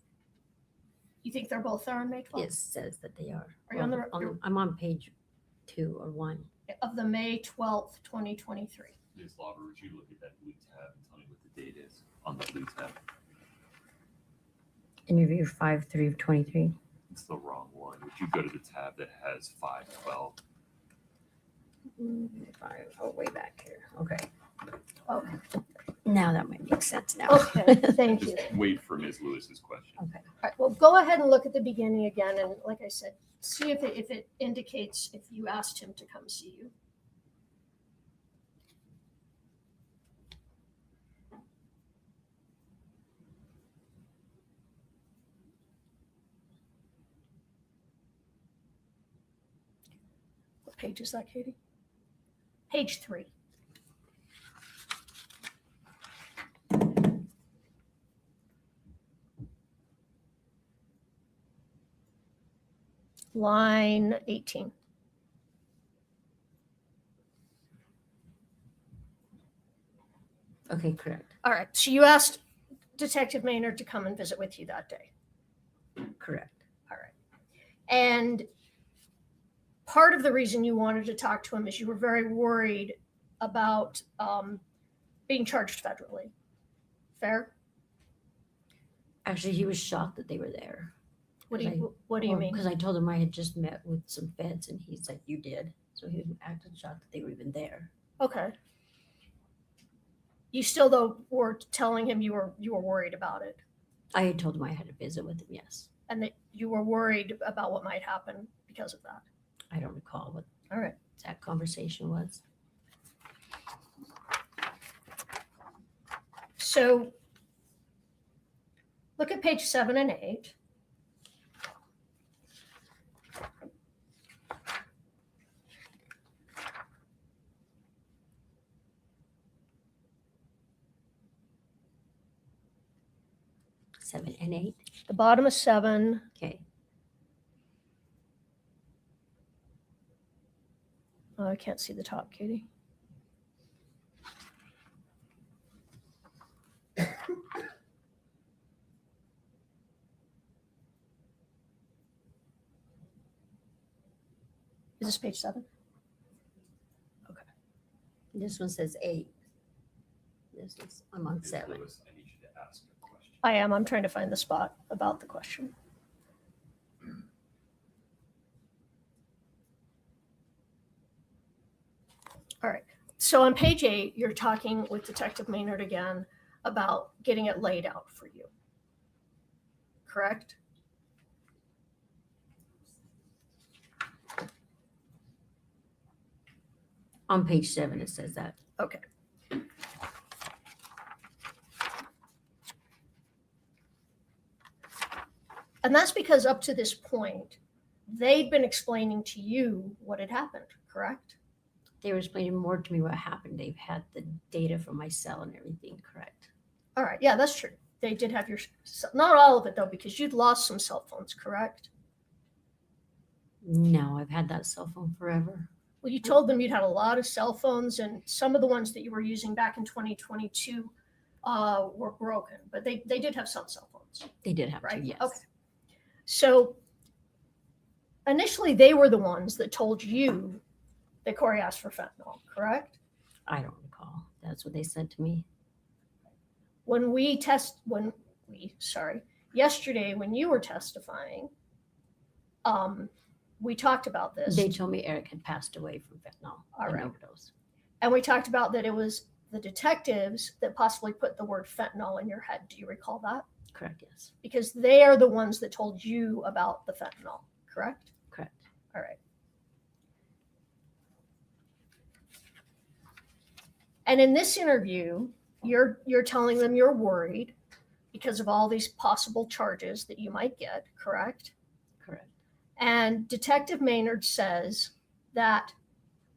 You think they're both there on May 12th? It says that they are. Are you on the- I'm on page 2 or 1. Of the May 12th, 2023. Ms. Lauber, would you look at that blue tab and tell me what the date is on the blue tab? Interview 5/3/23. It's the wrong one. Would you go to the tab that has 512? Fine. Oh, way back here. Okay. Okay, Now that might make sense now. okay, thank you. Just wait for Ms. Lewis's question. Okay. All right, well, go ahead and look at the beginning again, and like I said, see if it indicates if you asked him to come see you. What page is that, Katie? Page 3. Line 18. Okay, correct. All right, so you asked Detective Maynard to come and visit with you that day. Correct. All right. And part of the reason you wanted to talk to him is you were very worried about being charged federally. Fair? Actually, he was shocked that they were there. What do you mean? Because I told him I had just met with some feds, and he's like, "You did." So he was acting shocked that they were even there. Okay. You still though were telling him you were worried about it, I had told him I had a visit with him. Yes. and that you were worried about what might happen because of that. I don't recall what All right. that conversation was. So look at page 7 and 8. Seven and 8. The bottom of 7. Okay. Oh, I can't see the top, Katie. Is this page 7? This one says 8. This is I'm on Ms. 7. Lewis, I need you to ask a question. I am. I'm trying to find the spot about the question. All right. So on page 8, you're talking with Detective Maynard again about getting it laid out for you. Correct? On page 7, it says that. Okay. And that's because up to this point, they'd been explaining to you what had happened, correct? They were explaining more to me what happened. They've had the data from my cell and everything, correct? All right. Yeah, that's true. They did have your, not all of it though, because you'd lost some cell phones, correct? No, I've had that cell phone forever. Well, you told them you'd had a lot of cell phones, and some of the ones that you were using back in 2022 were broken, but they did have some cell phones, They did have right? to, yes. Okay. So initially, they were the ones that told you that Kouri asked for fentanyl, correct? I don't recall. That's what they said to me. Yesterday when you were testifying, we talked about this. They told me Eric had passed away from fentanyl All and right. overdose. And we talked about that it was the detectives that possibly put the word fentanyl in your head. Do you recall that? Correct, yes. Because they are the ones that told you about the fentanyl, correct? Correct. All right. And in this interview, you're telling them you're worried because of all these possible charges that you might get, correct? Correct. And Detective Maynard says that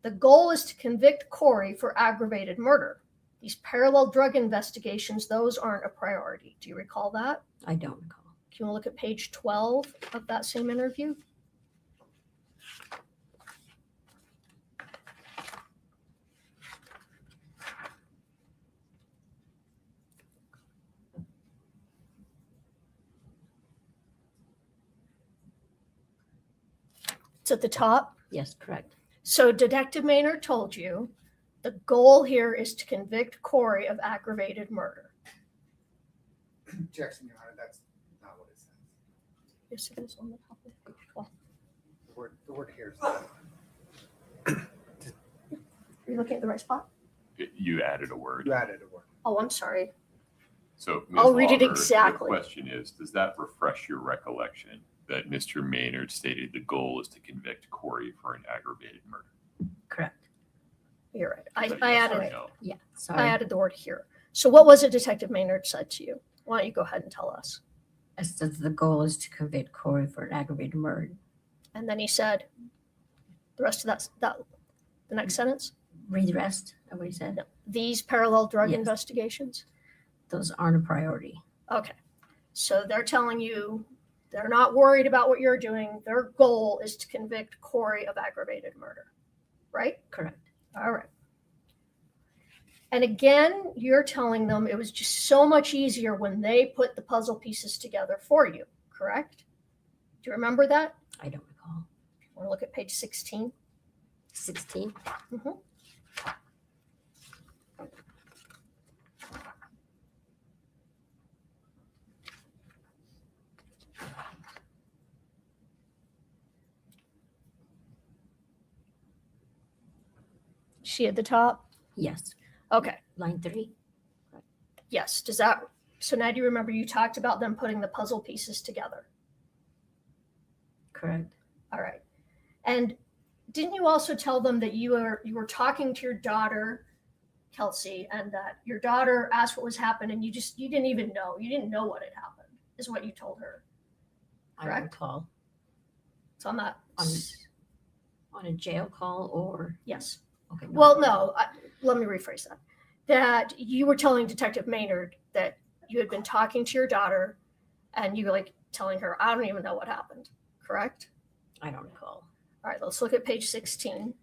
the goal is to convict Kouri for aggravated murder. These parallel drug investigations, those aren't a priority. Do you recall that? I don't recall. Can you look at page 12 of that same interview? It's at the top. Yes, correct. So Detective Maynard told you the goal here is to convict Kouri of aggravated murder. Objection, Your Honor, that's not what it says. Yes, it is on the top of page 12. The word here is Are you looking at the right spot? You added a word. you added a word. Oh, I'm sorry. So Ms. I'll read it Lauber, exactly. The question is, does that refresh your recollection that Mr. Maynard stated the goal is to convict Kouri for an aggravated murder? Correct. You're right. Is that I yes or added no? Yeah, I sorry. added the word here. So what was it Detective Maynard said to you? Why don't you go ahead and tell us? I said the goal is to convict Kouri for an aggravated murder. And then he said the rest of that the next sentence. Read the rest of what he said. No. These parallel drug Yes. investigations. Those aren't a priority. Okay. So they're telling you they're not worried about what you're doing. Their goal is to convict Kouri of aggravated murder. Right? Correct. All right. And again, you're telling them it was just so much easier when they put the puzzle pieces together for you, correct? Do you remember that? I don't recall. Want to look at page 16? 16. Mhm. She at the top? Yes. Okay. Line 3. Yes. Does that, so now do you remember you talked about them putting the puzzle pieces together? Correct. All right. And didn't you also tell them that you were talking to your daughter, Kelsey, and that your daughter asked what was happening, you didn't even know. You didn't know what had happened, is what you told her. I don't Correct. recall. So I'm not. On a jail call or Yes. okay. Well, no. Let me rephrase that. That you were telling Detective Maynard that you had been talking to your daughter, and you were like telling her, "I don't even know what happened." Correct. I don't recall. All right. Let's look at page 16.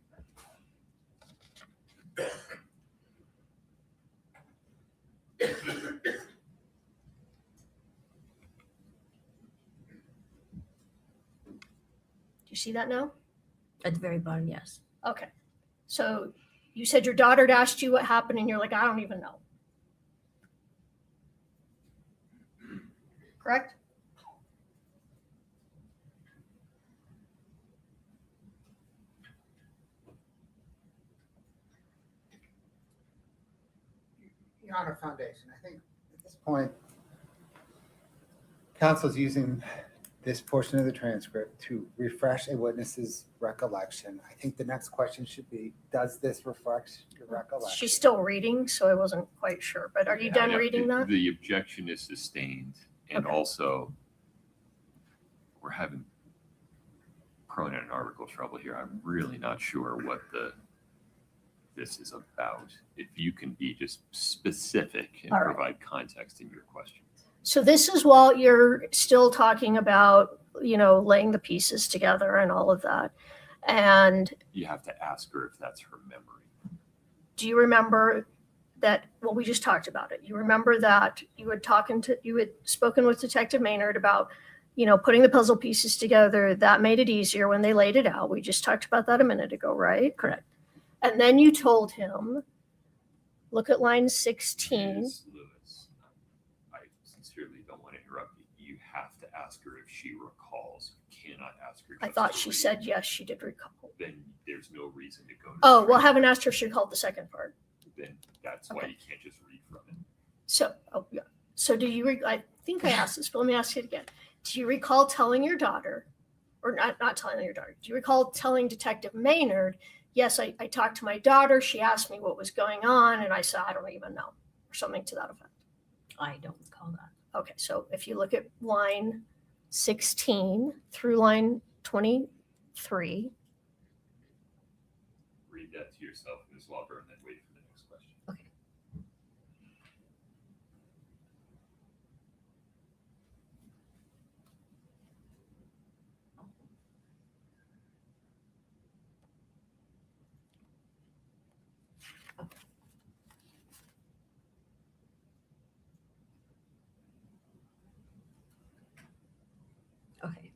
Do you see that now? At the very bottom, yes. Okay. So you said your daughter had asked you what happened, and you're like, I don't even know. Correct? Your Honor, foundation, I think at this point, counsel's using this portion of the transcript to refresh a witness's recollection. I think the next question should be, does this refresh your recollection? She's still reading, so I wasn't quite sure. But are you done Yeah, reading that? The objection is sustained, and Okay. also we're having pronoun and article trouble here. I'm really not sure what this is about. If you can be just specific and All right. provide context in your questions. So this is while you're still talking about, laying the pieces together and all of that. And You have to ask her if that's her memory. do you remember that, well, we just talked about it. You remember that you had spoken with Detective Maynard about, putting the puzzle pieces together. That made it easier when they laid it out. We just talked about that a minute ago, right? Correct. And then you told him, look at line 16. Ms. Lewis, I sincerely don't want to interrupt you. You have to ask her if she recalls. You cannot ask her. I just thought to she read. said yes, she did recall. Then there's no reason to go. To Oh, the well, transcript. haven't asked her if she recalled the second part. Then that's why Okay. you can't just read from it. So, yeah. So do you, I think I asked this, but let me ask it again. Do you recall telling your daughter, or not telling your daughter, do you recall telling Detective Maynard, yes, I talked to my daughter, she asked me what was going on, and I said, I don't even know, or something to that effect? I don't recall that. Okay, so if you look at line 16 through line 23, Read that to yourself, Ms. Lober, and then wait for the next question. Okay. Okay.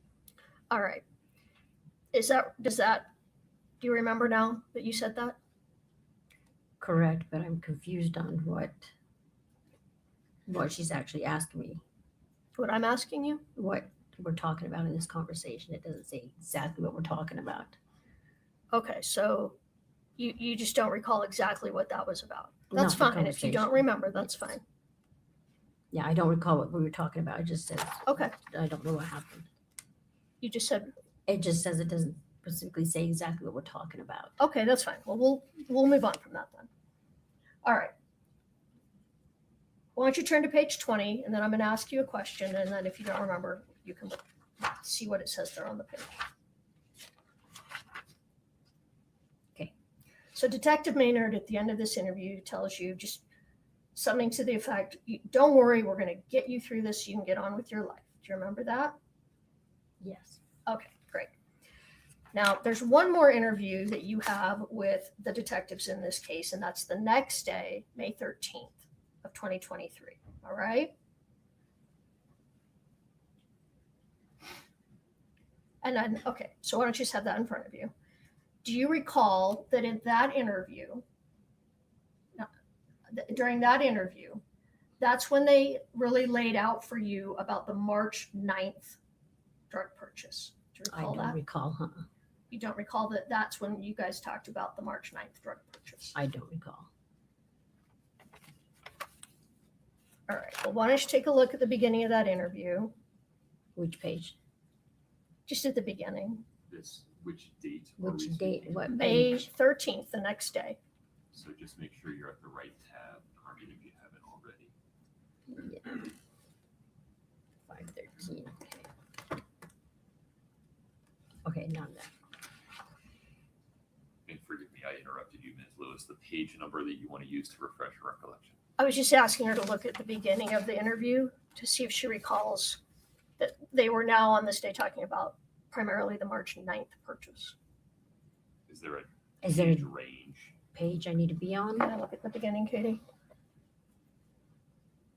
all right. Do you remember now that you said that? Correct, but I'm confused on what she's actually asking me. What I'm asking you? What we're talking about in this conversation. It doesn't say exactly what we're talking about. Okay, so you just don't recall exactly what that was about. That's Not the fine. If you don't conversation. remember, that's Yes. fine. Yeah, I don't recall what we were talking about. It just says, Okay, I don't know what happened. you just said, It just says it doesn't specifically say exactly what we're talking about. okay, that's fine. Well, we'll move on from that then. All right. Why don't you turn to page 20, and then I'm going to ask you a question, and then if you don't remember, you can see what it says there on the page. Okay. So Detective Maynard at the end of this interview tells you just something to the effect, don't worry, we're going to get you through this so you can get on with your life. Do you remember that? Yes. Okay, great. Now, there's one more interview that you have with the detectives in this case, and that's the next day, May 13th of 2023. All right? And then, okay, so why don't you just have that in front of you? Do you recall that in that interview, during that interview, that's when they really laid out for you about the March 9th drug purchase? Do you I recall don't that? recall, huh? You don't recall that that's when you guys talked about the March 9th drug purchase? I don't recall. All right, well, why don't you take a look at the beginning of that interview, Which page? just at the beginning, Which date? are Which we date? speaking? What May page? 13th, the next day. So just make sure you're at the right tab, Carmen, if you haven't already. Yeah. 513. Okay, now that. And forgive me, I interrupted you, Ms. Lewis. The page number that you want to use to refresh your recollection. I was just asking her to look at the beginning of the interview to see if she recalls that they were now on this day talking about primarily the March 9th purchase. Is there a Is there a page range? page I need to be on? Can I look at the beginning, Katie?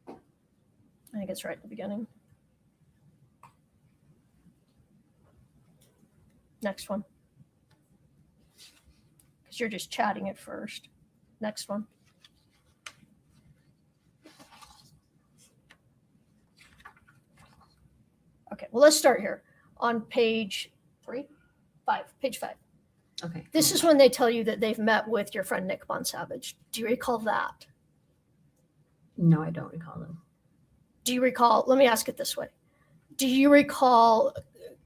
I think it's right at the beginning. Next one. Because you're just chatting at first. Next one. Okay, well, let's start here on page page 5. Okay. This is when they tell you that they've met with your friend Nick Bonsavage. Do you recall that? No, I don't recall them. Do you recall, let me ask it this way. Do you recall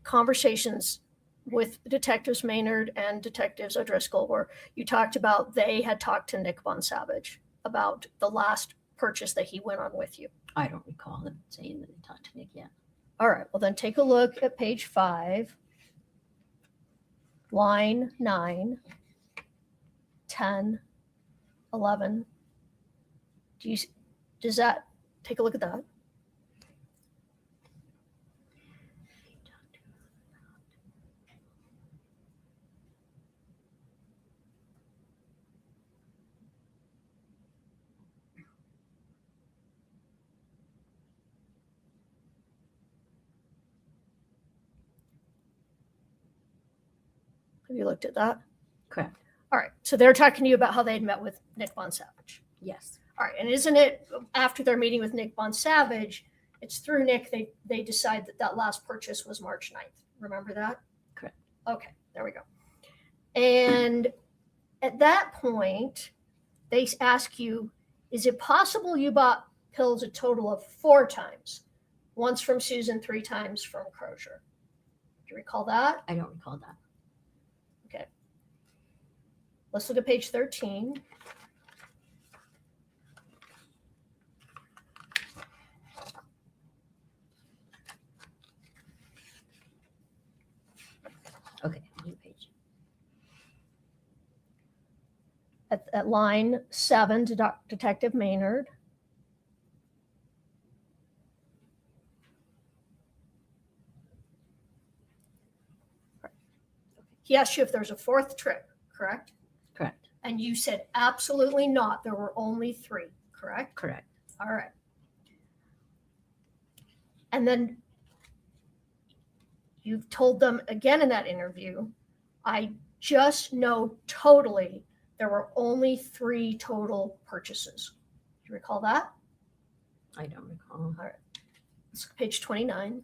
conversations with Detectives Maynard and Detectives O'Driscoll where you talked about they had talked to Nick Bonsavage about the last purchase that he went on with you? I don't recall them saying that they talked to Nick yet. All right, well then take a look at page 5, line 9, 10, 11. Does that, take a look at that? Have you looked at that? Correct. All right, so they're talking to you about how they'd met with Nick Bonsavage. Yes. All right, and isn't it after their meeting with Nick Bonsavage, it's through Nick, they decide that that last purchase was March 9th. Remember that? Correct. Okay, there we go. And at that point, they ask you, is it possible you bought pills a total of 4 times? Once from Susan, 3 times from Crozier. Do you recall that? I don't recall that. Okay. Let's look at page 13. Okay, new page. At line 7, Detective Maynard. He asked you if there's a 4th trip, correct? Correct. And you said absolutely not. There were only 3, correct? Correct. All right. And then you've told them again in that interview, I just know totally there were only 3 total purchases. Do you recall that? I don't recall. All right. Let's page 29.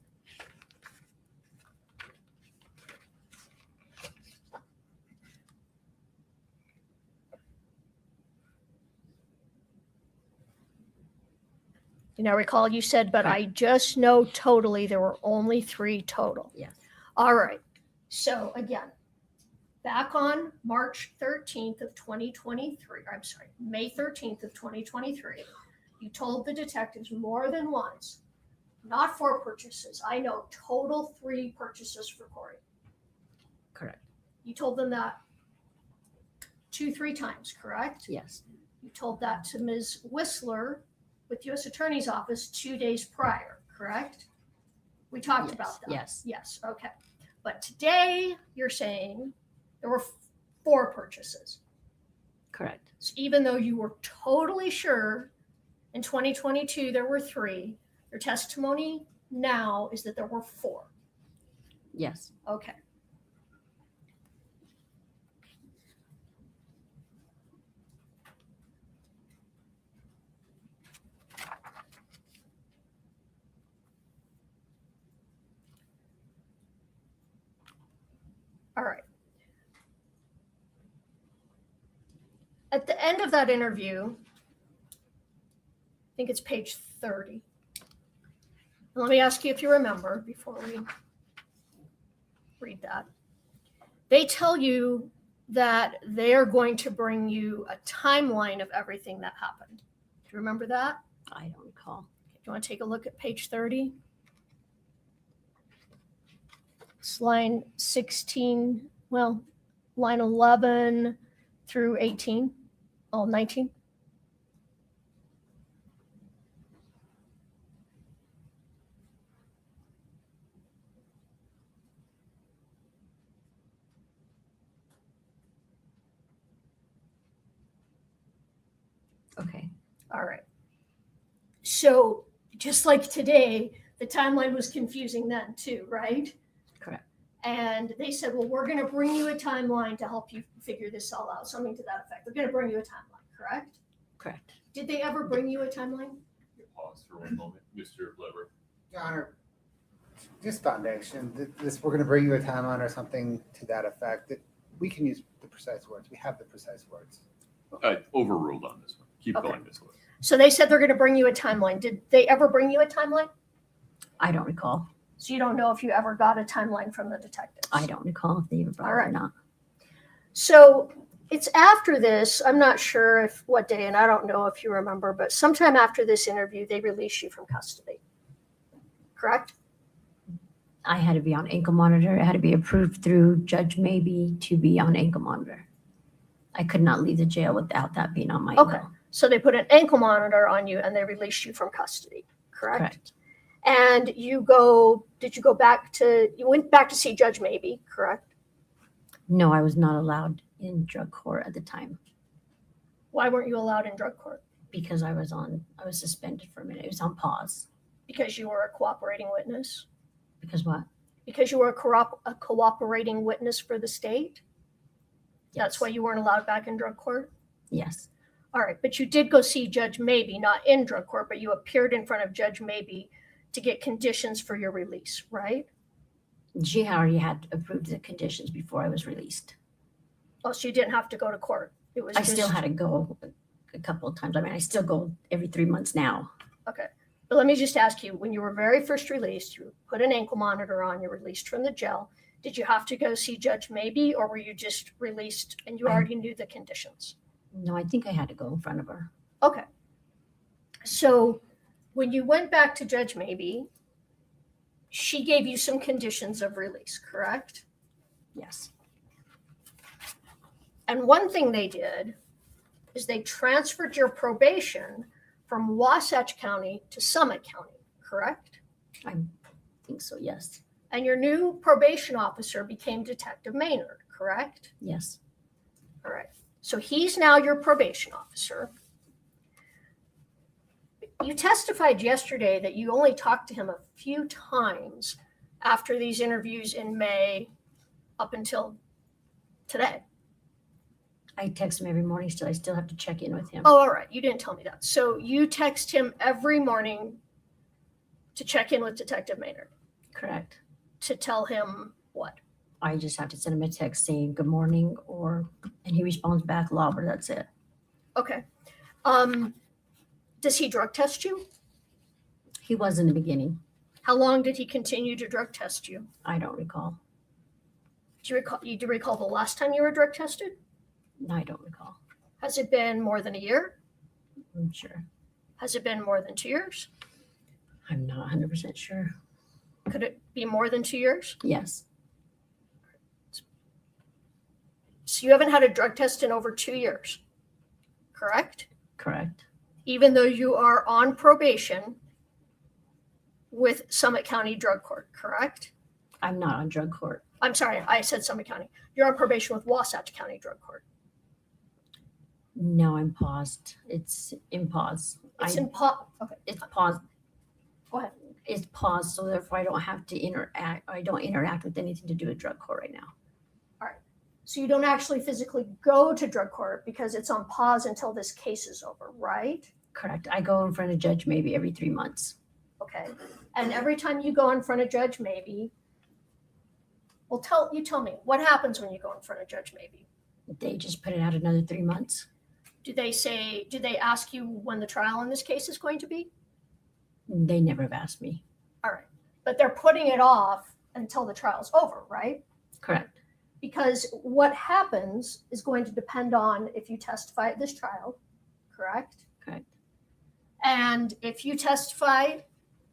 You now recall you said, but I just know totally there were only 3 total. Yes. All right. So again, back on March 13th of 2023, I'm sorry, May 13th of 2023, you told the detectives more than once, not 4 purchases. I know total 3 purchases for Kouri. Correct. You told them that 2-3 times, correct? Yes. You told that to Ms. Whistler with U.S. Attorney's Office 2 days prior, correct? We talked about that. Yes. Yes, okay. But today you're saying there were 4 purchases. Correct. So even though you were totally sure in 2022 there were 3, your testimony now is that there were 4. Yes. Okay. All right. At the end of that interview, I think it's page 30. Let me ask you if you remember before we read that. They tell you that they are going to bring you a timeline of everything that happened. Do you remember that? I don't recall. Do you want to take a look at page 30? It's line 16, well, line 11 through 18, 19. Okay. All right. So just like today, the timeline was confusing then too, right? Correct. And they said, well, we're going to bring you a timeline to help you figure this all out. Something to that effect. They're going to bring you a timeline, correct? Correct. Did they ever bring you a timeline? Pause for one moment, Mr. Lober. Your Honor, just foundation, we're going to bring you a timeline or something to that effect. We can use the precise words. We have the precise words. Overruled on this one. Keep Okay. going this way. So they said they're going to bring you a timeline. Did they ever bring you a timeline? I don't recall. So you don't know if you ever got a timeline from the detectives? I don't recall if they ever brought All it right. or not. So it's after this, I'm not sure if what day, and I don't know if you remember, but sometime after this interview, they released you from custody. Correct? I had to be on ankle monitor. It had to be approved through Judge Maybe to be on ankle monitor. I could not leave the jail without that being on my Okay. ankle. So they put an ankle monitor on you and they released you from custody. Correct? Correct. And you went back to see Judge Maybe, correct? No, I was not allowed in drug court at the time Why weren't you allowed in drug court? because I was suspended for a minute. It was on pause. Because you were a cooperating witness? Because what? Because you were a cooperating witness for the state? That's why you weren't allowed back in drug court? Yes. All right, but you did go see Judge Maybe, not in drug court, but you appeared in front of Judge Maybe to get conditions for your release, right? She already had approved the conditions before I was released. Oh, so you didn't have to go to court. It was I still had to go a couple of times. I mean, I still go every 3 months now. Okay. But let me just ask you, when you were very first released, you put an ankle monitor on, you're released from the jail. Did you have to go see Judge Maybe, or were you just released and you already knew the conditions? No, I think I had to go in front of her. Okay. So when you went back to Judge Maybe, she gave you some conditions of release, correct? Yes. And one thing they did is they transferred your probation from Wasatch County to Summit County, correct? I think so, yes. And your new probation officer became Detective Maynard, correct? Yes. All right. So he's now your probation officer. You testified yesterday that you only talked to him a few times after these interviews in May up until today. I text him every morning still. I still have to check in with him. Oh, all right. You didn't tell me that. So you text him every morning to check in with Detective Maynard. Correct. To tell him what? I just have to send him a text saying good morning and he responds back, Lober, that's it. Okay. Does he drug test you? He was in the beginning. How long did he continue to drug test you? I don't recall. Do you recall the last time you were drug tested? No, I don't recall. Has it been more than a year? I'm sure. Has it been more than 2 years? I'm not 100% sure. Could it be more than 2 years? Yes, So you haven't had a drug test in over 2 years, correct? correct. Even though you are on probation with Summit County Drug Court, correct? I'm not on drug court. I'm sorry, I said Summit County. You're on probation with Wasatch County Drug Court. No, I'm paused. It's in pause. It's okay. It's paused. Go ahead. It's paused, so therefore I don't have to interact. I don't interact with anything to do with drug court right now. So you don't actually physically go to drug court because it's on pause until this case is over, right? Correct. I go in front of judge maybe every 3 months. Okay. And every time you go in front of Judge Maybe, well, tell me, what happens when you go in front of Judge Maybe? They just put it out another 3 months. Do they ask you when the trial in this case is going to be? They never have asked me. All right. But they're putting it off until the trial's over, right? Correct. Because what happens is going to depend on if you testify at this trial, correct? Correct. And if you testify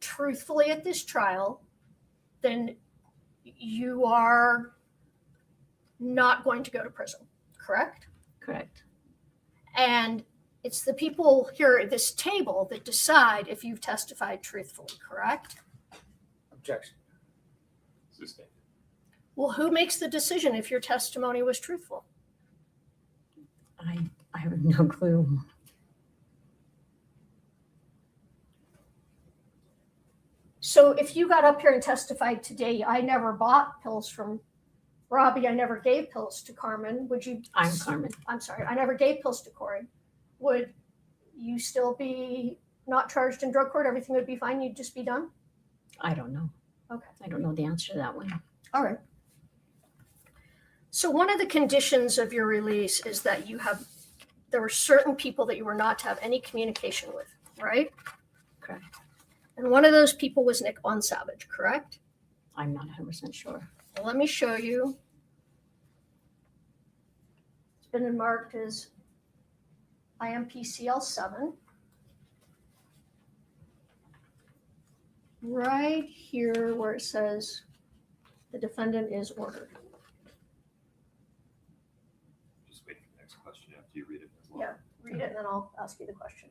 truthfully at this trial, then you are not going to go to prison, correct? Correct. And it's the people here at this table that decide if you've testified truthfully, correct? Objection. Sustained. Well, who makes the decision if your testimony was truthful? I have no clue. So if you got up here and testified today, I never bought pills from Robbie, I never gave pills to Carmen, would you? I'm Carmen. I'm sorry, I never gave pills to Kouri. Would you still be not charged in drug court? Everything would be fine, you'd just be done? I don't know. Okay. I don't know the answer to that one. All right. So one of the conditions of your release is that there were certain people that you were not to have any communication with, right? Correct. And one of those people was Nick Bonsavage, correct? I'm not 100% sure. Well, let me show you. It's been marked as IMPCL 7. Right here where it says the defendant is ordered. Just wait for the next question after you read it as well. Yeah, read it and then I'll ask you the question.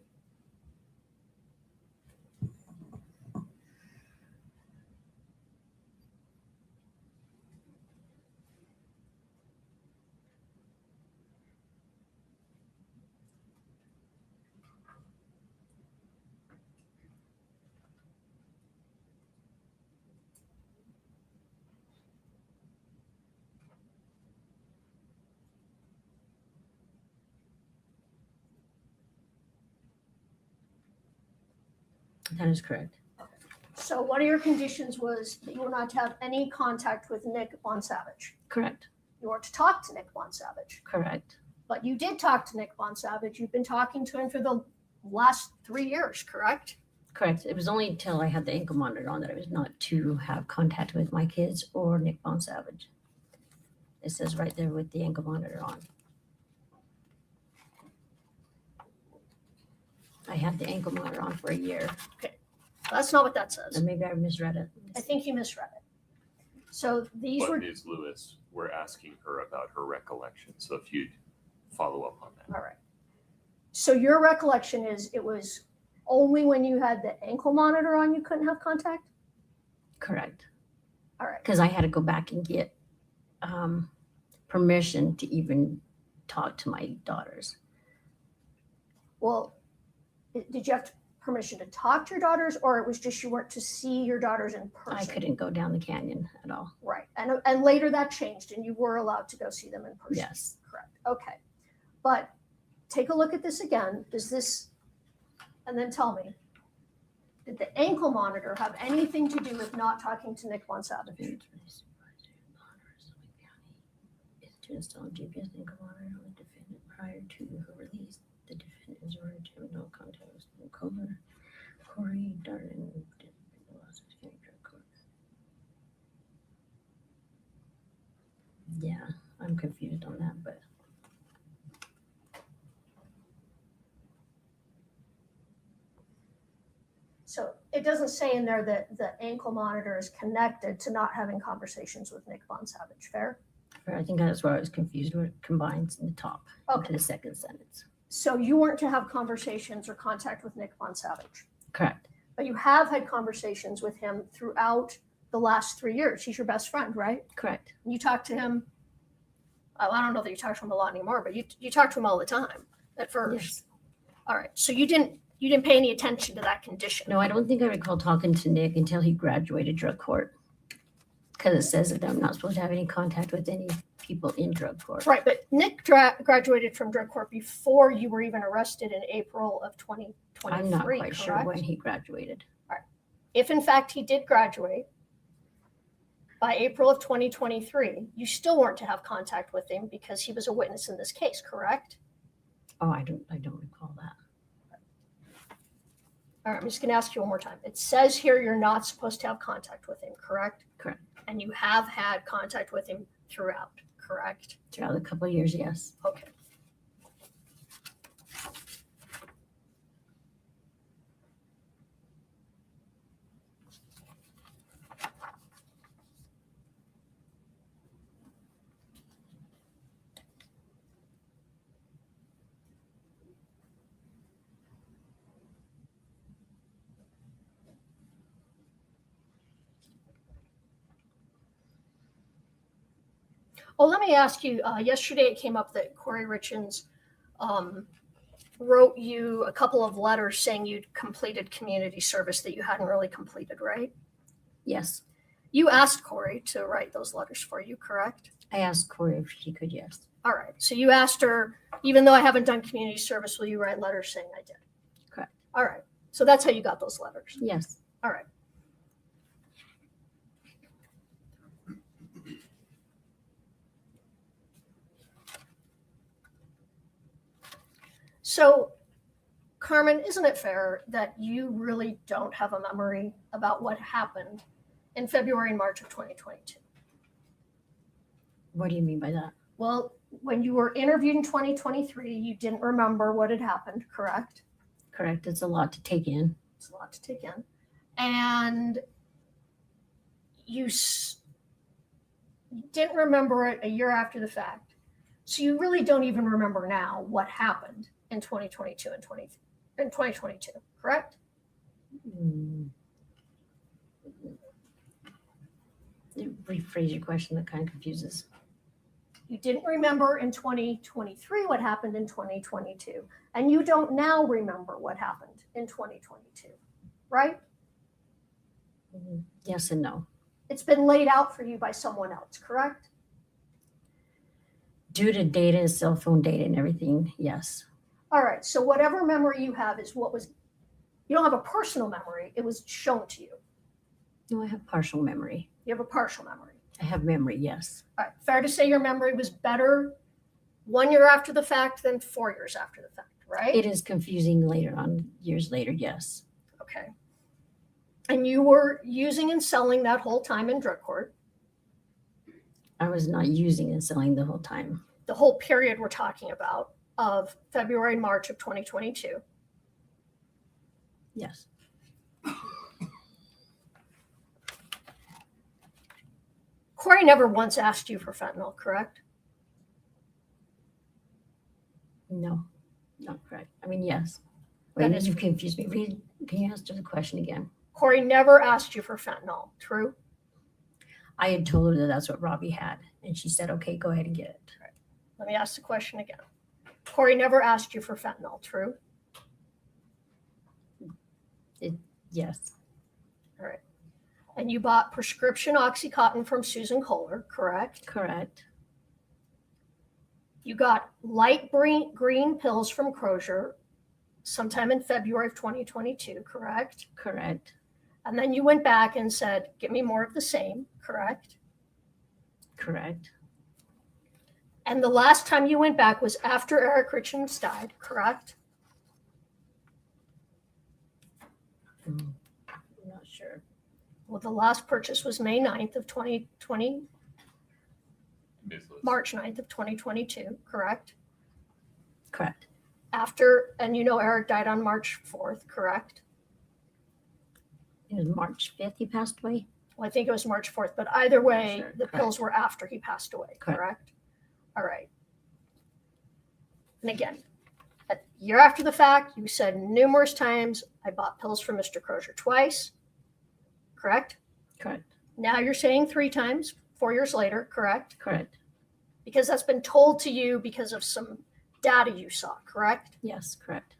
That is correct. So one of your conditions was that you were not to have any contact with Nick Bonsavage. Correct. You were to talk to Nick Bonsavage, Correct. but you did talk to Nick Bonsavage. You've been talking to him for the last 3 years, correct? Correct. It was only until I had the ankle monitor on that I was not to have contact with my kids or Nick Bonsavage. It says right there with the ankle monitor on. I had the ankle monitor on for a year. That's not what that says. And maybe I misread it. I think you misread it. So these But were, Ms. Lewis, we're asking her about her recollection. So if you'd follow up on that. all right. So your recollection is it was only when you had the ankle monitor on you couldn't have contact? Correct. All right. Because I had to go back and get permission to even talk to my daughters. Well, did you have permission to talk to your daughters, or it was just you weren't to see your daughters in person? I couldn't go down the canyon at all. Right. And later that changed and you were allowed to go see them in person. Yes. Correct. Okay. But take a look at this again. Does this, and then tell me, did the ankle monitor have anything to do with not talking to Nick Bonsavage? Is to install GPS ankle monitor on the defendant prior to her release. The defendant is ordered to have no contact with no cover. Kouri Darden. Yeah, I'm confused on that, but So it doesn't say in there that the ankle monitor is connected to not having conversations with Nick Von Savage, fair? I think that's where I was confused, where it combines in the top into Okay, the second sentence. so you weren't to have conversations or contact with Nick Von Savage, Correct. but you have had conversations with him throughout the last 3 years. He's your best friend, right? Correct. You talk to him, I don't know that you talk to him a lot anymore, but you talk to him all the time at first. Yes. All right, so you didn't pay any attention to that condition. No, I don't think I recall talking to Nick until he graduated drug court. Because it says that I'm not supposed to have any contact with any people in drug court. Right, but Nick graduated from drug court before you were even arrested in April of 2023, I'm not quite sure correct? when he graduated. If in fact he did graduate by April of 2023, you still weren't to have contact with him because he was a witness in this case, correct? Oh, I don't recall that. All right, I'm just gonna ask you one more time. It says here you're not supposed to have contact with him, correct? Correct. And you have had contact with him throughout, correct? Throughout a couple of years, yes. Okay. Oh, let me ask you, yesterday it came up that Kouri Richins wrote you a couple of letters saying you'd completed community service that you hadn't really completed, right? Yes. You asked Kouri to write those letters for you, correct? I asked Kouri if she could, yes. All right. So you asked her, even though I haven't done community service, will you write letters saying I did? Correct. All right. So that's how you got those letters. Yes. All right. So, Carmen, isn't it fair that you really don't have a memory about what happened in February and March of 2022? What do you mean by that? Well, when you were interviewed in 2023, you didn't remember what had happened, correct? Correct. It's a lot to take in. It's a lot to take in. And you didn't remember it a year after the fact. So you really don't even remember now what happened in 2022 and 2022, correct? Rephrase your question, that kind of confuses. You didn't remember in 2023 what happened in 2022, and you don't now remember what happened in 2022, right? Yes and no. It's been laid out for you by someone else, correct? Due to data and cell phone data and everything, yes. All right, so whatever memory you have is what was, you don't have a personal memory, it was shown to you. No, I have partial memory. You have a partial memory. I have memory, yes. All right, fair to say your memory was better 1 year after the fact than 4 years after the fact, right? It is confusing later on, years later, yes. Okay. And you were using and selling that whole time in drug court, I was not using and selling the whole time. the whole period we're talking about of February and March of 2022. Yes. Kouri never once asked you for fentanyl, correct? No, not correct. I mean, yes. That Wait, is- you confused me. Can you answer the question again? Kouri never asked you for fentanyl, true? I had told her that that's what Robbie had, and she said, okay, go ahead and get it. Let me ask the question again. Kouri never asked you for fentanyl, true? Yes, All right. And you bought prescription Oxycontin from Susan Kohler, correct? correct, You got light green pills from Crozier sometime in February of 2022, correct? correct, And then you went back and said, give me more of the same, correct? correct, And the last time you went back was after Eric Richins died, correct? I'm not sure. Well, the last purchase was May 9th of 2020, Ms. Liz. March 9th of 2022, correct? Correct. After, and you know Eric died on March 4th, correct? It was March 5th he passed away. Well, I think it was March 4th, but either way, Sure, the pills were after he passed away, Correct. correct? All right. And again, a year after the fact, you said numerous times, I bought pills for Mr. Crozier twice, correct? Correct. Now you're saying 3 times, 4 years later, correct? Correct. Because that's been told to you because of some data you saw, correct? Yes, correct.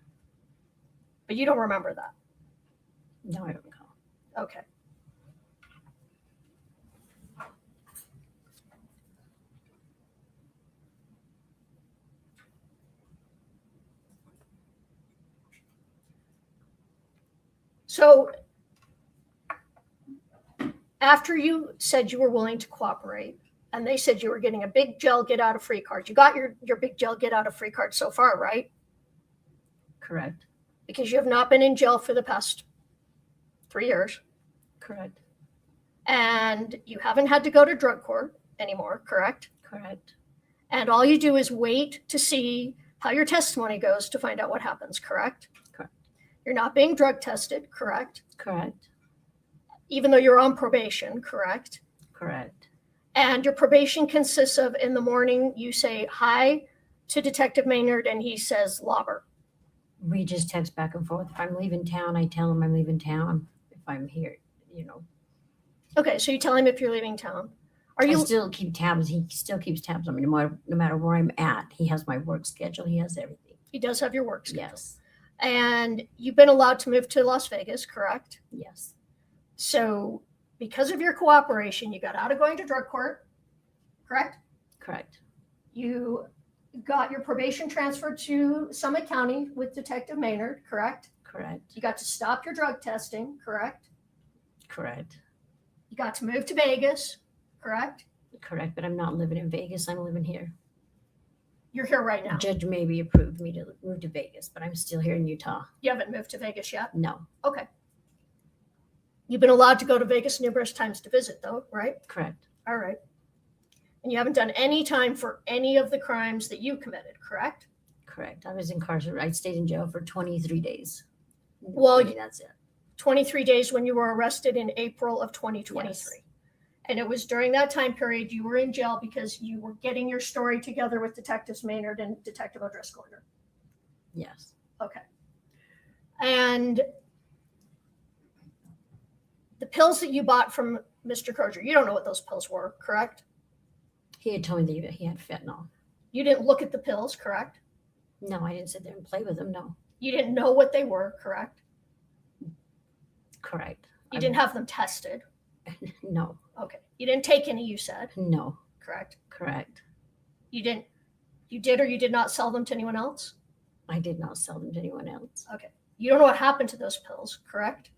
But you don't remember that. No, I don't recall. Okay. So after you said you were willing to cooperate and they said you were getting a big jail get out of free card, you got your big jail get out of free card so far, right? Correct. Because you have not been in jail for the past 3 years Correct. and you haven't had to go to drug court anymore, correct? Correct. And all you do is wait to see how your testimony goes to find out what happens, correct? Correct. You're not being drug tested, correct? Correct. Even though you're on probation, correct? Correct. And your probation consists of in the morning, you say hi to Detective Maynard and he says Lober. We just text back and forth. If I'm leaving town, I tell him I'm leaving town. If I'm here, you know. Okay, so you tell him if you're leaving town. Are I you still keep tabs. He still keeps tabs on me no matter where I'm at. He has my work schedule. He has everything. he does have your work schedule. Yes. And you've been allowed to move to Las Vegas, correct? Yes. So because of your cooperation, you got out of going to drug court, correct? Correct. You got your probation transferred to Summit County with Detective Maynard, correct? Correct. You got to stop your drug testing, correct? Correct. You got to move to Vegas, correct? Correct. But I'm not living in Vegas. I'm living here. You're here right now. Judge maybe approved me to move to Vegas, but I'm still here in Utah. You haven't moved to Vegas yet? No. Okay. You've been allowed to go to Vegas numerous times to visit, though, right? Correct. All right. And you haven't done any time for any of the crimes that you committed, correct? Correct. I was incarcerated. I stayed in jail for 23 days. Well, I mean, that's it. 23 days when you were arrested in April of 2023. Yes. And it was during that time period you were in jail because you were getting your story together with Detectives Maynard and Detective O'Driscoll. Yes. Okay. And the pills that you bought from Mr. Crozier, you don't know what those pills were, correct? He had told me that he had fentanyl. You didn't look at the pills, correct? No, I didn't sit there and play with them. No. You didn't know what they were, correct? Correct. You didn't have them tested. No. Okay. You didn't take any, you said, No. correct? Correct. You did or you did not sell them to anyone else? I did not sell them to anyone else. Okay. You don't know what happened to those pills, correct?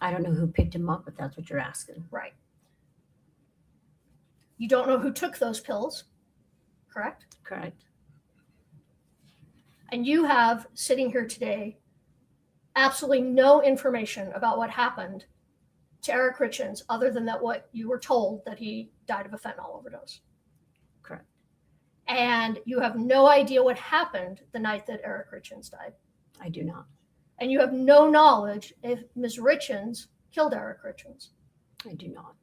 I don't know who picked him up, if that's what you're asking. Right. You don't know who took those pills, correct? Correct. And you have, sitting here today, absolutely no information about what happened to Eric Richins other than that what you were told that he died of a fentanyl overdose. Correct. And you have no idea what happened the night that Eric Richins died. I do not. And you have no knowledge if Ms. Richins killed Eric Richins. I do not.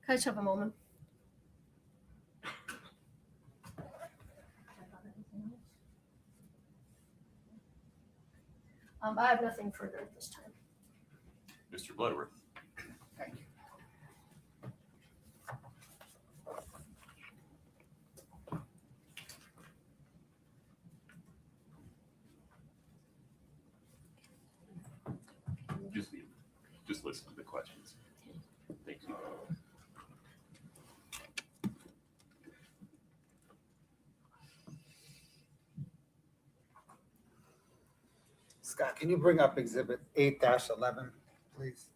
Can I just have a moment? I have nothing further at this time. Mr. Bloodworth. Thank you. Just listen to the questions. Thank you. Scott, can you bring up Exhibit 8-11, please?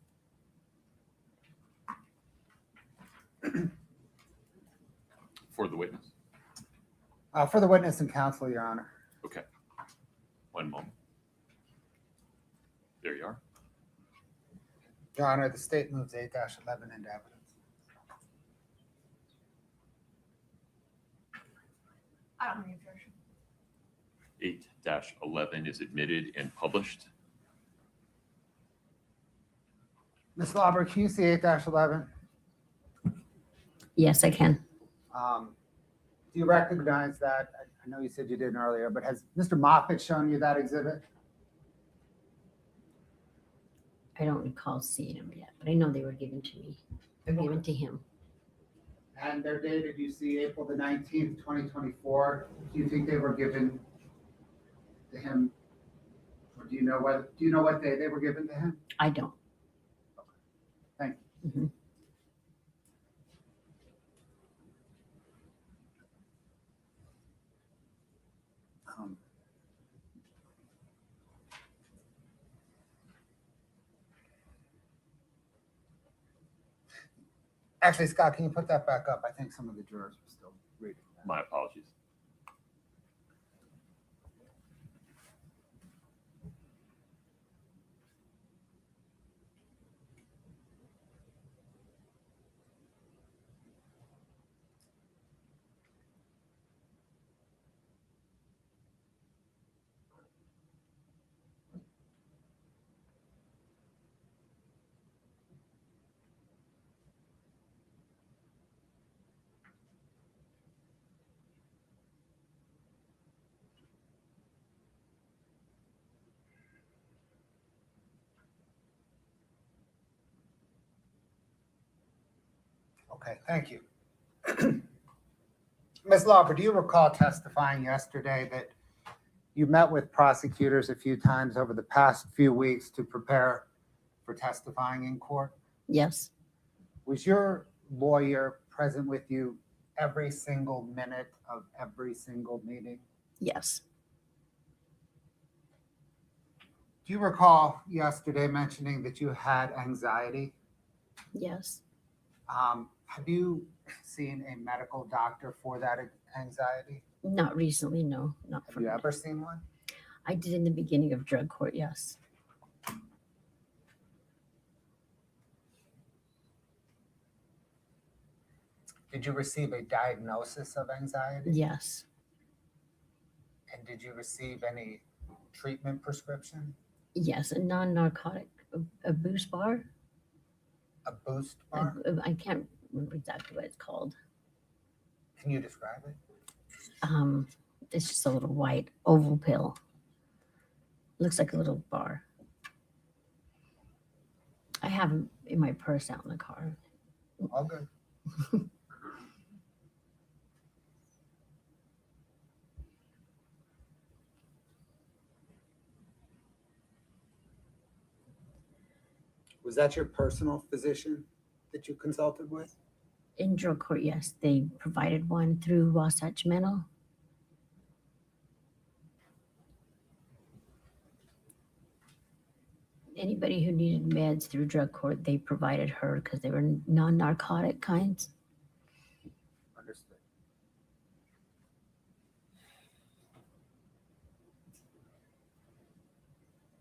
For the witness. For the witness and counsel, Your Honor. Okay. One moment. Your Honor, the state moves 8-11 into evidence. I don't have any objection. 8-11 is admitted and published. Ms. Lauber, can you see 8-11? Yes, I can. Do you recognize that? I know you said you didn't earlier, but has Mr. Moffett shown you that exhibit? I don't recall seeing them yet, but I know they were given to me. They're given to him. And they're dated, you see, April the 19th, 2024. Do you think they were given to him? Or do you know what day they were given to him? I don't. Thank you. Mhm. Actually, Scott, can you put that back up? I think some of the jurors were still reading that. My apologies. Okay, thank you. Ms. Lauber, do you recall testifying yesterday that you met with prosecutors a few times over the past few weeks to prepare for testifying in court? Yes, Was your lawyer present with you every single minute of every single meeting? yes, Do you recall yesterday mentioning that you had anxiety? yes. Have you seen a medical doctor for that anxiety? Not recently, no, not Have for you me. ever seen one? I did in the beginning of drug court, yes. Did you receive a diagnosis of anxiety? Yes, And did you receive any treatment prescription? yes. A non-narcotic, a boost bar. A boost bar? I can't remember exactly what it's called. Can you describe it? It's just a little white oval pill. Looks like a little bar. I have them in my purse out in the car. All good. Was that your personal physician that you consulted with? In drug court, yes, they provided one through Wasatch Mental. Anybody who needed meds through drug court, they provided her because they were non-narcotic kinds. Understood.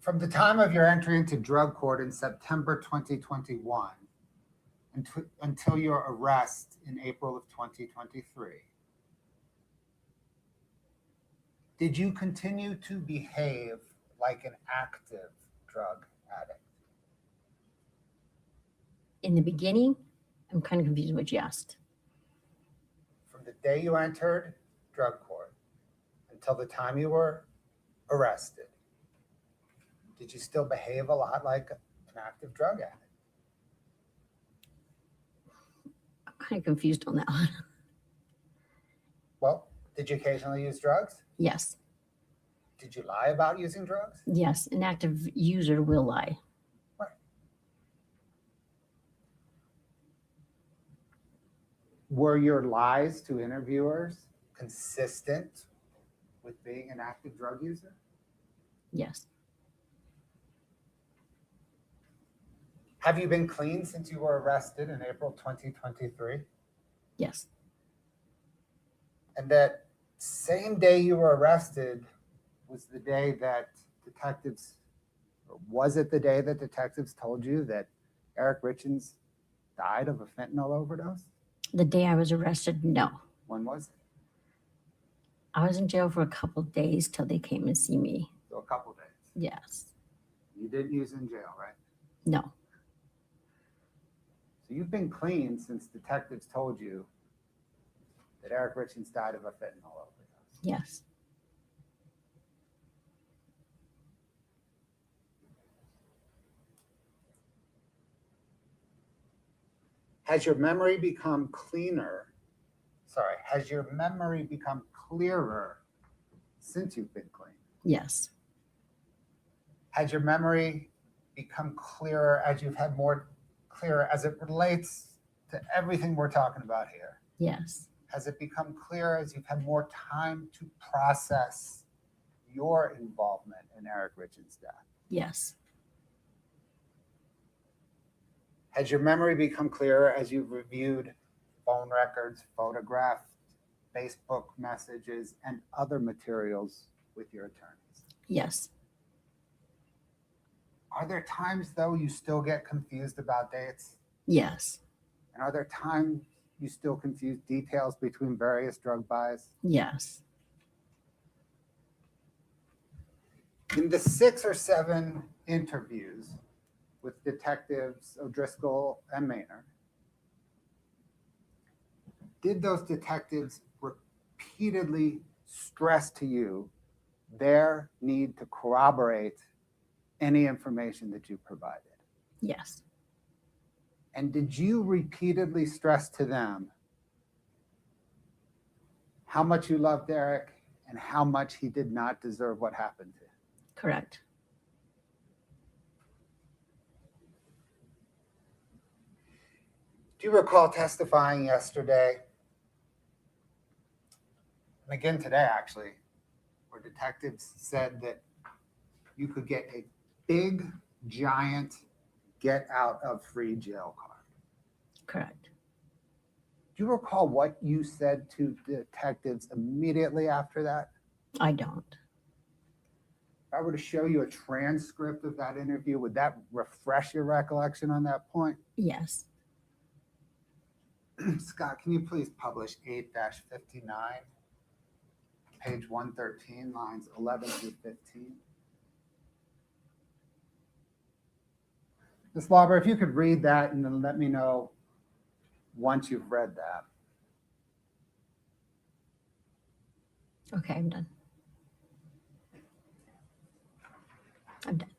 From the time of your entry into drug court in September 2021 until your arrest in April of 2023, did you continue to behave like an active drug addict? In the beginning, I'm kind of confused what you asked. From the day you entered drug court until the time you were arrested, did you still behave a lot like an active drug addict? I'm kind of confused on that one. Well, did you occasionally use drugs? Yes, Did you lie about using drugs? yes, an active user will lie. Were your lies to interviewers consistent with being an active drug user? Yes, Have you been clean since you were arrested in April 2023? yes, And that same day you were arrested was the day that detectives, or was it the day that detectives told you that Eric Richins died of a fentanyl overdose? The day I was arrested, no. When was it? I was in jail for a couple of days till they came and see me. So a couple days. Yes. You didn't use in jail, right? No. So you've been clean since detectives told you that Eric Richins died of a fentanyl overdose. Yes. Has your memory become cleaner? Sorry, has your memory become clearer since you've been clean? Yes. Has your memory become clearer as you've had more clearer as it relates to everything we're talking about here? Yes. Has it become clearer as you've had more time to process your involvement in Eric Richins' death? Yes. Has your memory become clearer as you've reviewed phone records, photographed Facebook messages, and other materials with your attorneys? Yes. Are there times, though, you still get confused about dates? Yes. And are there times you still confuse details between various drug buys? Yes. In the 6 or 7 interviews with detectives O'Driscoll and Maynard, did those detectives repeatedly stress to you their need to corroborate any information that you provided? Yes. And did you repeatedly stress to them how much you loved Eric and how much he did not deserve what happened to him? Correct. Do you recall testifying yesterday, and again today actually, where detectives said that you could get a big, giant get out of free jail card? Correct. Do you recall what you said to detectives immediately after that? I don't. If I were to show you a transcript of that interview, would that refresh your recollection on that point? Yes. Scott, can you please publish 8-59, page 113, lines 11 through 15? Ms. Lober, if you could read that and then let me know once you've read that. Okay, I'm done. I'm done.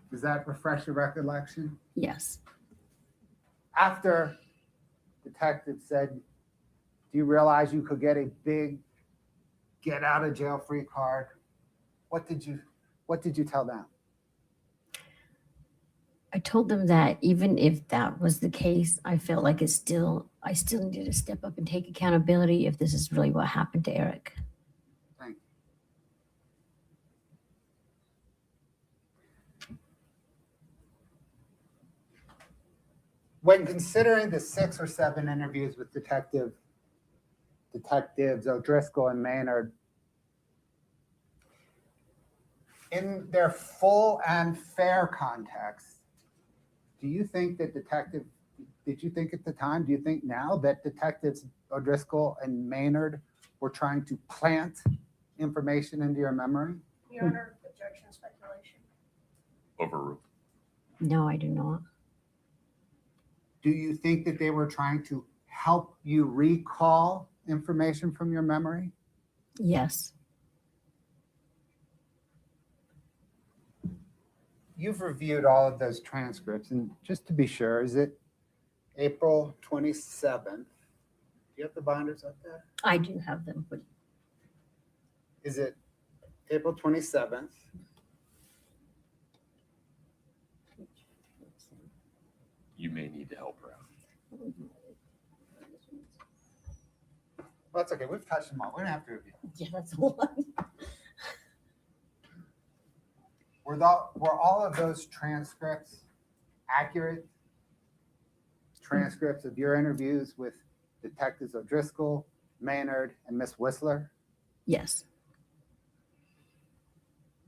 Does that refresh your recollection? Yes. After detective said, do you realize you could get a big get out of jail free card? What did you tell them? I told them that even if that was the case, I felt like I still needed to step up and take accountability if this is really what happened to Eric. Thank you. When considering the 6 or 7 interviews with detectives O'Driscoll and Maynard, in their full and fair context, do you think that did you think at the time, do you think now that detectives O'Driscoll and Maynard were trying to plant information into your memory? Your Honor, objection, speculation. Overruled. No, I do not. Do you think that they were trying to help you recall information from your memory? Yes. You've reviewed all of those transcripts, and just to be sure, is it April 27th? Do you have the binders up there? I do have them, but Is it April 27th? You may need to help her out. Well, that's okay. We've touched them all. We don't have to review. yeah, that's the one. Were all of those transcripts accurate? Transcripts of your interviews with detectives O'Driscoll, Maynard, and Miss Whistler? Yes.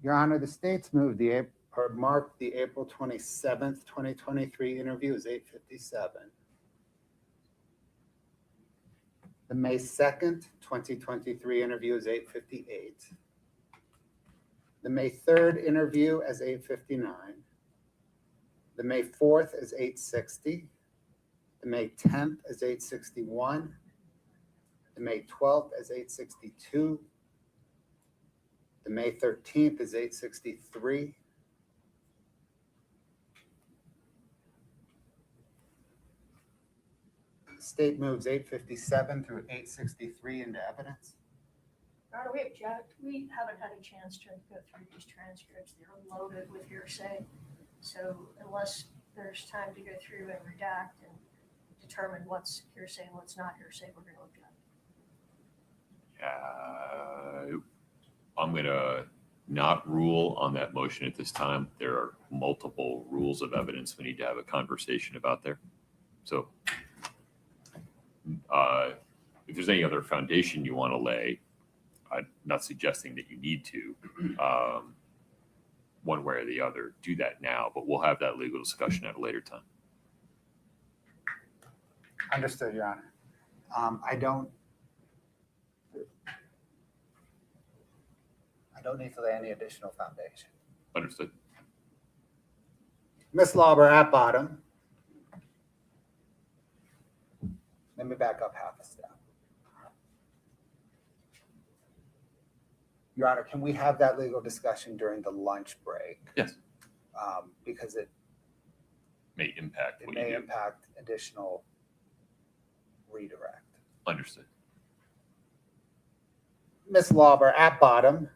Your Honor, the state's moved the or mark the April 27th, 2023 interview as 8:57. The May 2nd, 2023 interview is 8:58. The May 3rd interview as 8:59. The May 4th is 8:60. The May 10th is 8:61. The May 12th is 8:62. The May 13th is 8:63. State moves 8:57 through 8:63 into evidence. Your Honor, we object. We haven't had a chance to go through these transcripts. They're loaded with hearsay. So unless there's time to go through and redact and determine what's hearsay and what's not hearsay, we're going to object. I'm going to not rule on that motion at this time. There are multiple rules of evidence we need to have a conversation about there. So if there's any other foundation you want to lay, I'm not suggesting that you need to, one way or the other, do that now, but we'll have that legal discussion at a later time. Understood, Your Honor. I don't need to lay any additional foundation. Understood. Ms. Lauber at bottom. Let me back up half a step. Your Honor, can we have that legal discussion during the lunch break? Yes. Because it May impact what you may do. impact additional redirect. Understood. Ms. Lauber at bottom,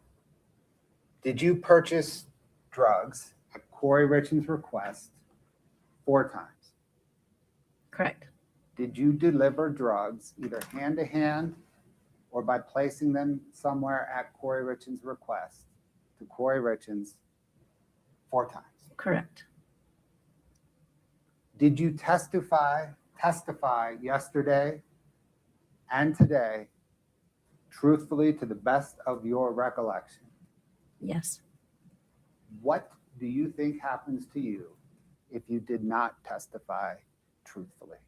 did you purchase drugs at Kouri Richins' request 4 times? Correct. Did you deliver drugs either hand to hand or by placing them somewhere at Kouri Richins' request to Kouri Richins 4 times? Correct. Did you testify yesterday and today truthfully to the best of your recollection? Yes. What do you think happens to you if you did not testify truthfully?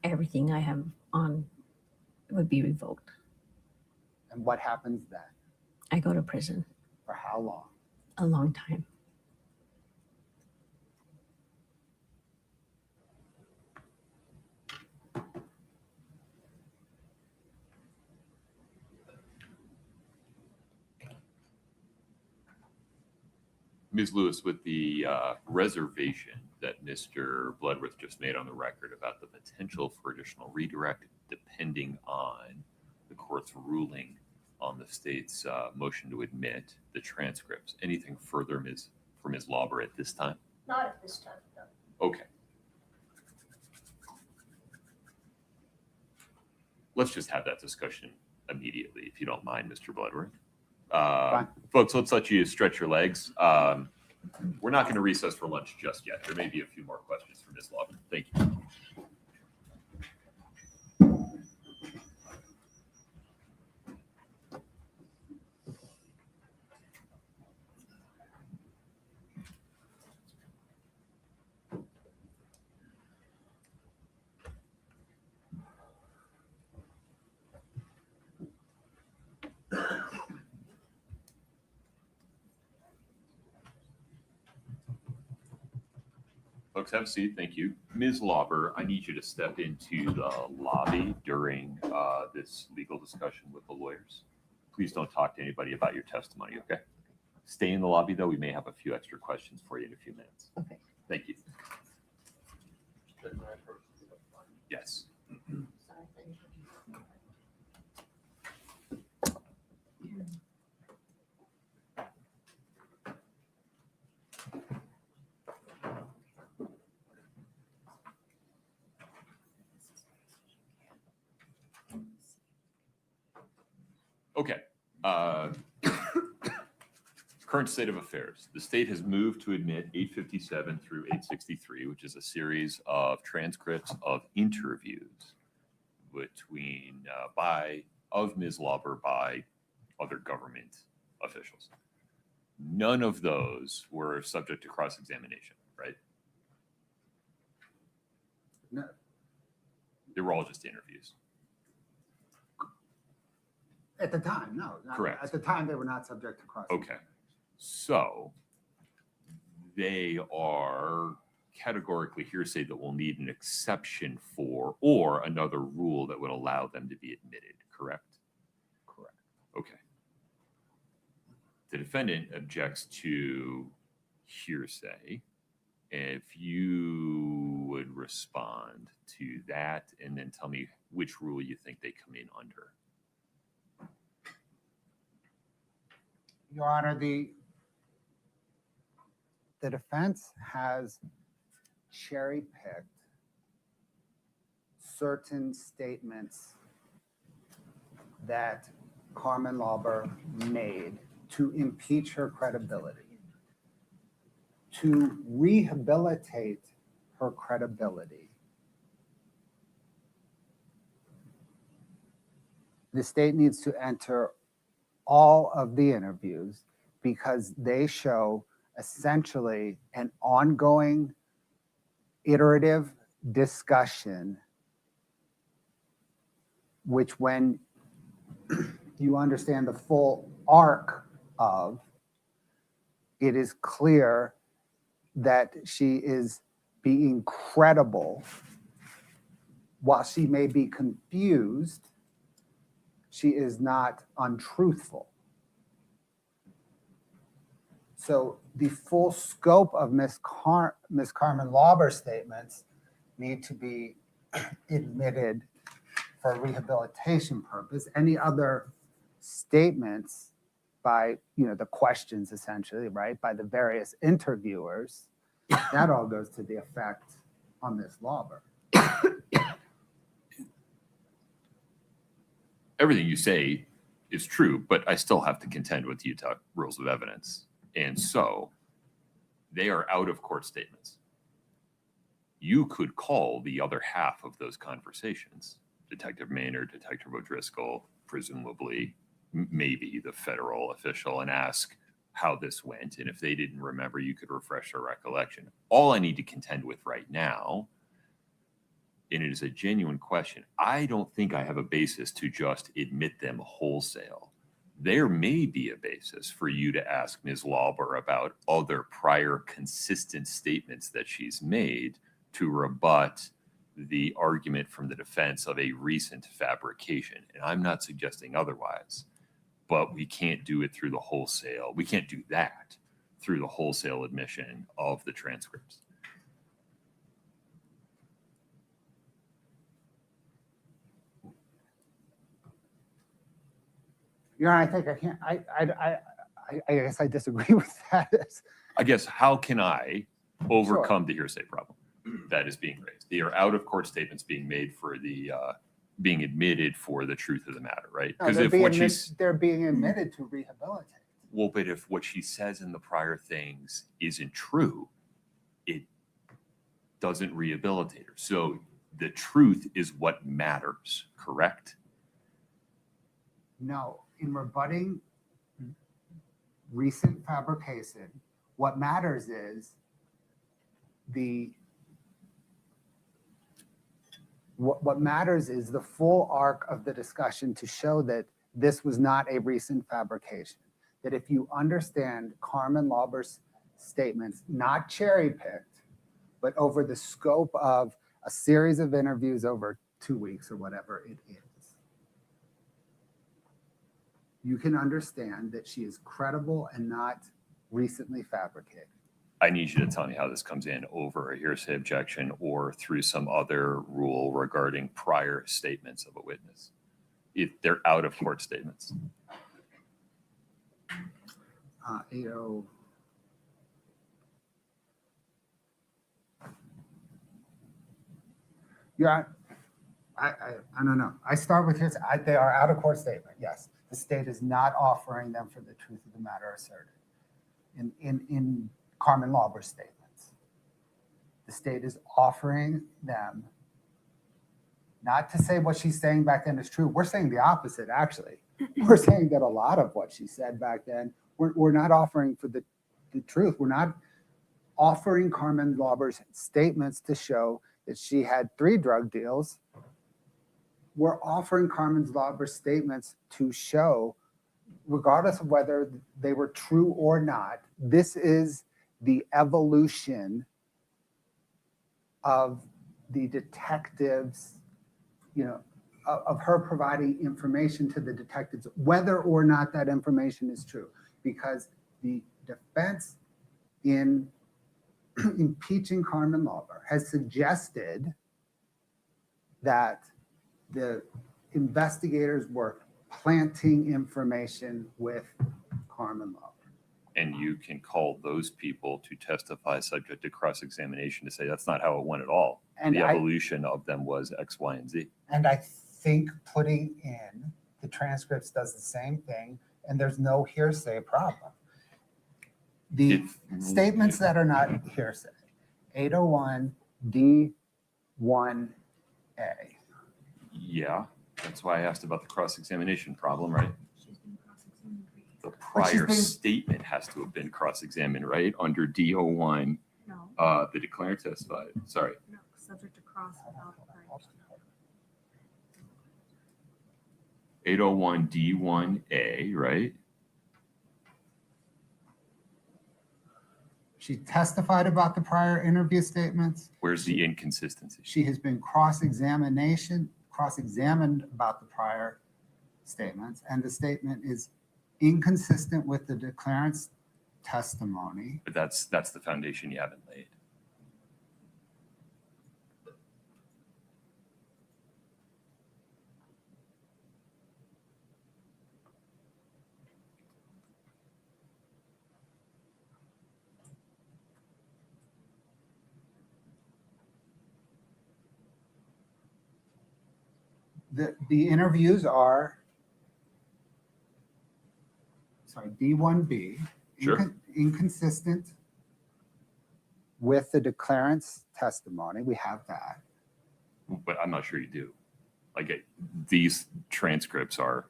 Everything I have on would be revoked. And what happens then? I go to prison For how long? a long time. Ms. Lewis, with the reservation that Mr. Bloodworth just made on the record about the potential for additional redirect depending on the court's ruling on the state's motion to admit the transcripts, anything further, for Ms. Lauber at this time? Not at this time, no. Okay. Let's just have that discussion immediately, if you don't mind, Mr. Bloodworth. Folks, let's let you stretch your legs. We're not going to recess for lunch just yet. There may be a few more questions for Ms. Lauber. Thank you. Folks, have a seat. Thank you. Ms. Lauber, I need you to step into the lobby during this legal discussion with the lawyers. Please don't talk to anybody about your testimony, okay? Stay in the lobby, though. We may have a few extra questions for you in a few minutes. Okay. Thank you. Yes. Okay. Current state of affairs. The state has moved to admit 857 through 863, which is a series of transcripts of interviews between of Ms. Lober by other government officials. None of those were subject to cross-examination, right? No. They were all just interviews. At the time, no. Correct. At the time, they were not subject to cross. Okay. So they are categorically hearsay that will need an exception for, or another rule that would allow them to be admitted, correct? Correct. Okay. The defendant objects to hearsay. If you would respond to that and then tell me which rule you think they come in under. Your Honor, the defense has cherry-picked certain statements that Carmen Lober made to impeach her credibility, to rehabilitate her credibility. The state needs to enter all of the interviews because they show essentially an ongoing iterative discussion, which when you understand the full arc of, it is clear that she is being credible. While she may be confused, she is not untruthful. So the full scope of Ms. Carmen Lober's statements need to be admitted for rehabilitation purpose. Any other statements by, the questions essentially, right, by the various interviewers, that all goes to the effect on Ms. Lober. Everything you say is true, but I still have to contend with Utah rules of evidence. And so they are out of court statements. You could call the other half of those conversations, Detective Maynard, Detective O'Driscoll, presumably, maybe the federal official, and ask how this went. And if they didn't remember, you could refresh their recollection. All I need to contend with right now, and it is a genuine question, I don't think I have a basis to just admit them wholesale. There may be a basis for you to ask Ms. Lober about other prior consistent statements that she's made to rebut the argument from the defense of a recent fabrication. And I'm not suggesting otherwise, but we can't do it through the wholesale. We can't do that through the wholesale admission of the transcripts. Your Honor, I think I can't, I guess I disagree with that. I guess, how can I overcome the hearsay problem that is being raised? They are out of court statements being made for the, being admitted for the truth of the matter, right? No, Because they're if being what she's, they're being admitted to rehabilitate. well, but if what she says in the prior things isn't true, it doesn't rehabilitate her. So the truth is what matters, correct? No, in rebutting recent fabrication, what matters is what matters is the full arc of the discussion to show that this was not a recent fabrication. That if you understand Carmen Lober's statements, not cherry-picked, but over the scope of a series of interviews over 2 weeks or whatever it is, you can understand that she is credible and not recently fabricated. I need you to tell me how this comes in over a hearsay objection or through some other rule regarding prior statements of a witness. If they're out of court statements. 80. Yeah, I don't know. I start with hearsay. They are out of court statement. Yes, the state is not offering them for the truth of the matter asserted. In Carmen Lober's statements, the state is offering them not to say what she's saying back then is true. We're saying the opposite, actually. We're saying that a lot of what she said back then we're not offering for the truth. We're not offering Carmen Lauber's statements to show that she had 3 drug deals. We're offering Carmen Lauber's statements to show, regardless of whether they were true or not, this is the evolution of the detectives, of her providing information to the detectives, whether or not that information is true. Because the defense in impeaching Carmen Lauber has suggested that the investigators were planting information with Carmen Lauber. And you can call those people to testify subject to cross-examination to say that's not how it went at all. And the I- evolution of them was X, Y, and Z. And I think putting in the transcripts does the same thing, and there's no hearsay problem. The If- statements that are not hearsay, 801 D1A. Yeah, that's why I asked about the cross-examination problem, right? The she's prior been- statement has to have been cross-examined, right? Under D01, No, the declarant testified. Sorry. no, subject to cross without a prior. 801 D1A, right? She testified about the prior interview statements. Where's the inconsistency? She has been cross-examined about the prior statements, and the statement is inconsistent with the declarant's testimony. But that's the foundation you haven't laid. The interviews are, D1B, Sure. inconsistent with the declarant's testimony. We have that. But I'm not sure you do. These transcripts are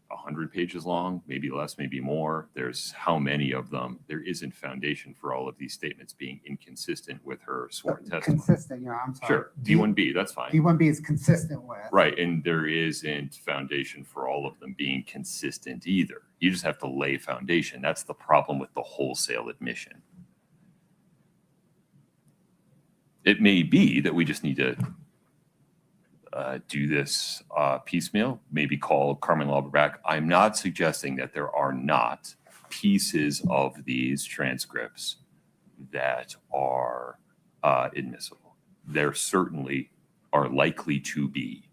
100 pages long, maybe less, maybe more. There's how many of them? There isn't foundation for all of these statements being inconsistent with her sworn testimony. Consistent, I'm sorry. Sure, D1B, that's fine. D1B is consistent with. Right, and there isn't foundation for all of them being consistent either. You just have to lay foundation. That's the problem with the wholesale admission. It may be that we just need to do this piecemeal, maybe call Carmen Lauber back. I'm not suggesting that there are not pieces of these transcripts that are admissible. There certainly are likely to be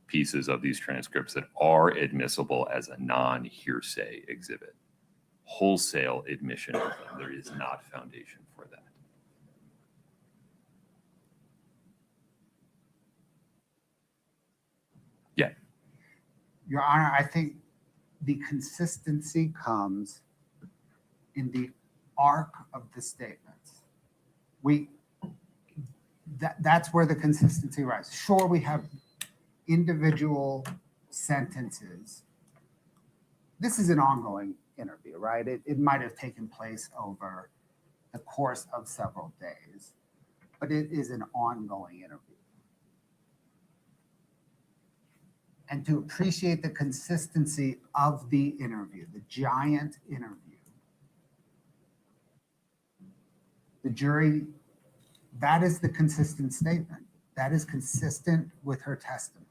pieces of these transcripts that are admissible as a non-hearsay exhibit. Wholesale admission of them, there is not foundation for that. Yeah. Your Honor, I think the consistency comes in the arc of the statements. That's where the consistency rises. Sure, we have individual sentences. This is an ongoing interview, right? It might have taken place over the course of several days, but it is an ongoing interview. And to appreciate the consistency of the interview, the giant interview, the jury, that is the consistent statement. That is consistent with her testimony.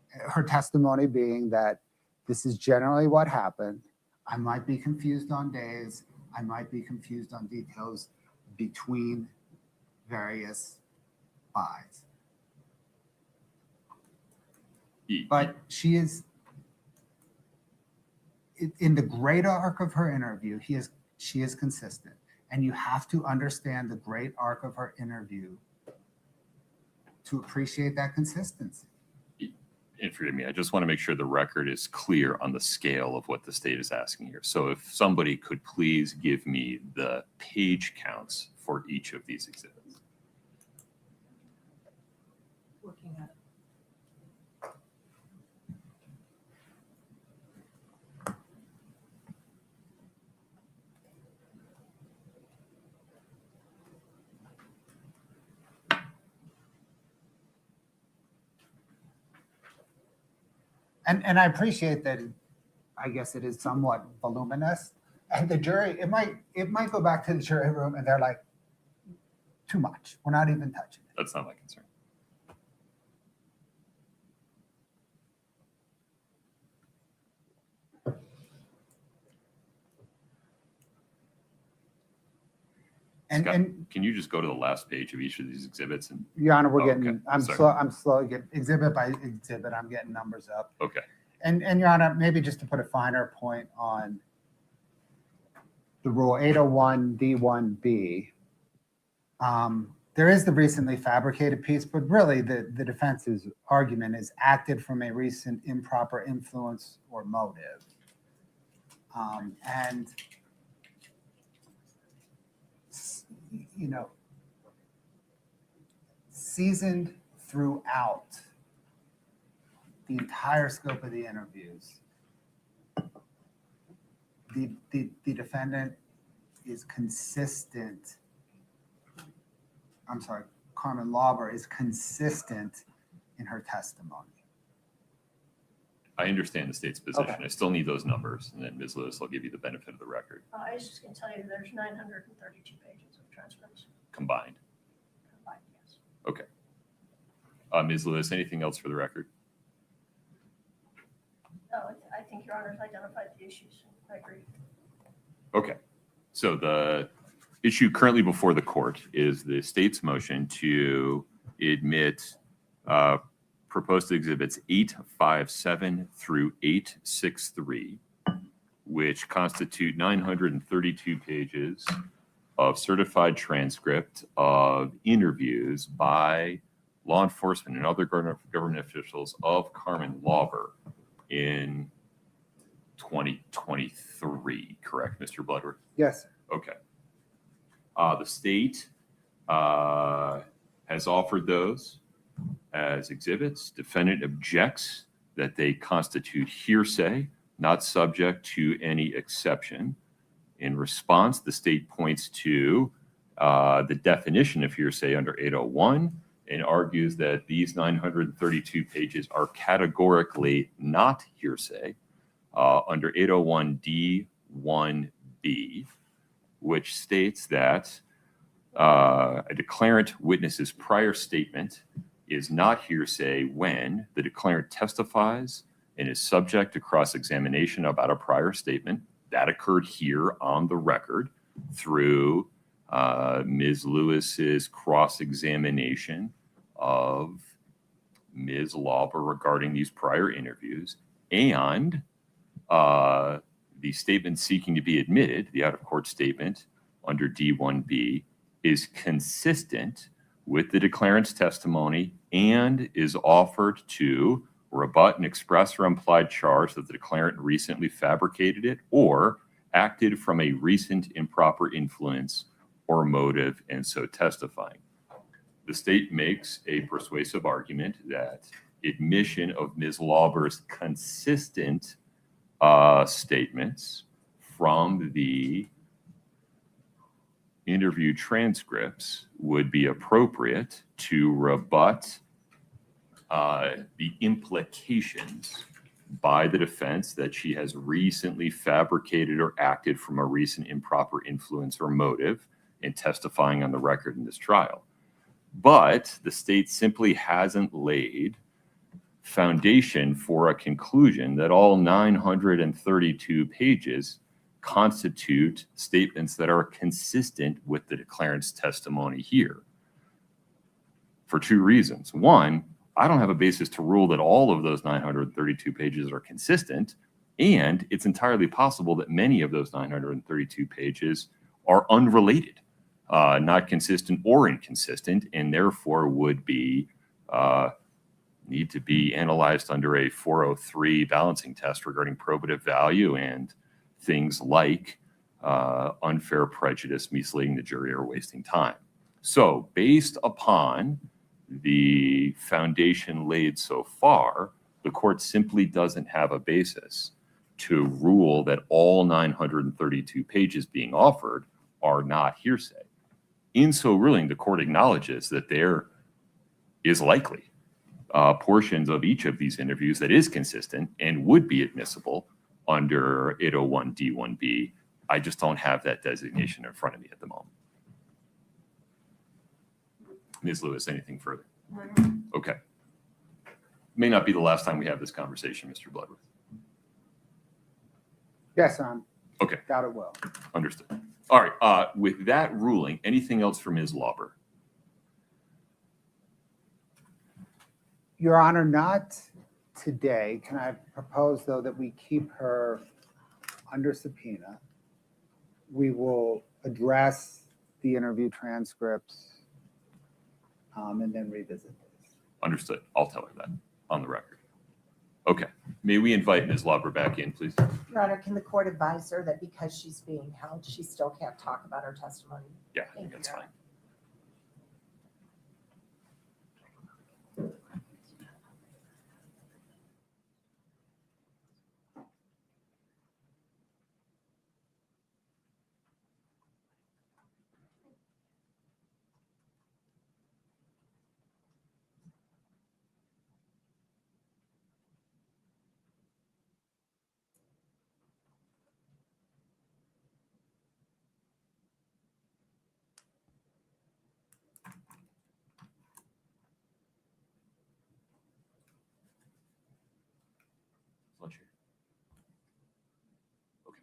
Her testimony being that this is generally what happened. I might be confused on days. I might be confused on details between various buys. But she is, in the great arc of her interview, she is consistent. And you have to understand the great arc of her interview to appreciate that consistency. And forgive me, I just want to make sure the record is clear on the scale of what the state is asking here. So if somebody could please give me the page counts for each of these exhibits. Looking at And I appreciate that. I guess it is somewhat voluminous, and the jury, it might go back to the jury room and they're like, too much. We're not even touching it. That's not my concern. Scott, And can you just go to the last page of each of these exhibits? And Your Honor, we're Oh, getting, okay. I'm Sorry. slow, getting exhibit by exhibit, I'm getting numbers up. okay, And Your Honor, maybe just to put a finer point on the rule 801 D1B, there is the recently fabricated piece, but really the defense's argument is acted from a recent improper influence or motive. And, you know, seasoned throughout the entire scope of the interviews, the defendant is consistent. I'm sorry, Carmen Lober is consistent in her testimony. I understand the state's position. Okay. I still need those numbers, and then Ms. Lewis will give you the benefit of the record I was just gonna tell you, there's 932 pages of transcripts combined. combined, yes. Ms. Lewis, anything else for the record? No, I think Your Honor's identified the issues. I agree. Okay, so the issue currently before the court is the state's motion to admit proposed exhibits 857 through 863, which constitute 932 pages of certified transcript of interviews by law enforcement and other government officials of Carmen Lober in 2023, correct, Mr. Bloodworth? Yes, sir. Okay. The state has offered those as exhibits. Defendant objects that they constitute hearsay, not subject to any exception. In response, the state points to the definition of hearsay under 801 and argues that these 932 pages are categorically not hearsay under 801 D1B, which states that a declarant witness's prior statement is not hearsay when the declarant testifies and is subject to cross-examination about a prior statement. That occurred here on the record through Ms. Lewis's cross-examination of Ms. Lober regarding these prior interviews, and the statement seeking to be admitted, the out-of-court statement under D1B, is consistent with the declarant's testimony and is offered to rebut an express or implied charge that the declarant recently fabricated it or acted from a recent improper influence or motive, and so testifying. The state makes a persuasive argument that admission of Ms. Lober's consistent statements from the interview transcripts would be appropriate to rebut the implications by the defense that she has recently fabricated or acted from a recent improper influence or motive in testifying on the record in this trial. But the state simply hasn't laid foundation for a conclusion that all 932 pages constitute statements that are consistent with the declarant's testimony here, for two reasons. One, I don't have a basis to rule that all of those 932 pages are consistent, and it's entirely possible that many of those 932 pages are unrelated, not consistent or inconsistent, and therefore would be need to be analyzed under a 403 balancing test regarding probative value and things like unfair prejudice, misleading the jury, or wasting time. So based upon the foundation laid so far, the court simply doesn't have a basis to rule that all 932 pages being offered are not hearsay. In so ruling, the court acknowledges that there is likely portions of each of these interviews that is consistent and would be admissible under 801 D1B. I just don't have that designation in front of me at the moment. Ms. Lewis, anything further? Okay. May not be the last time we have this conversation, Mr. Bloodworth. Yes, Okay. doubt it will. Understood. All right. With that ruling, anything else for Ms. Lober? Your Honor, not today. Can I propose, though, that we keep her under subpoena? We will address the interview transcripts and then revisit this. Understood. I'll tell her that on the record. Okay. May we invite Ms. Lober back in, please? Your Honor, can the court advise her that because she's being held, she still can't talk about her testimony? Yeah, I Thank think you, that's Your fine. Honor. Lunch here. Okay.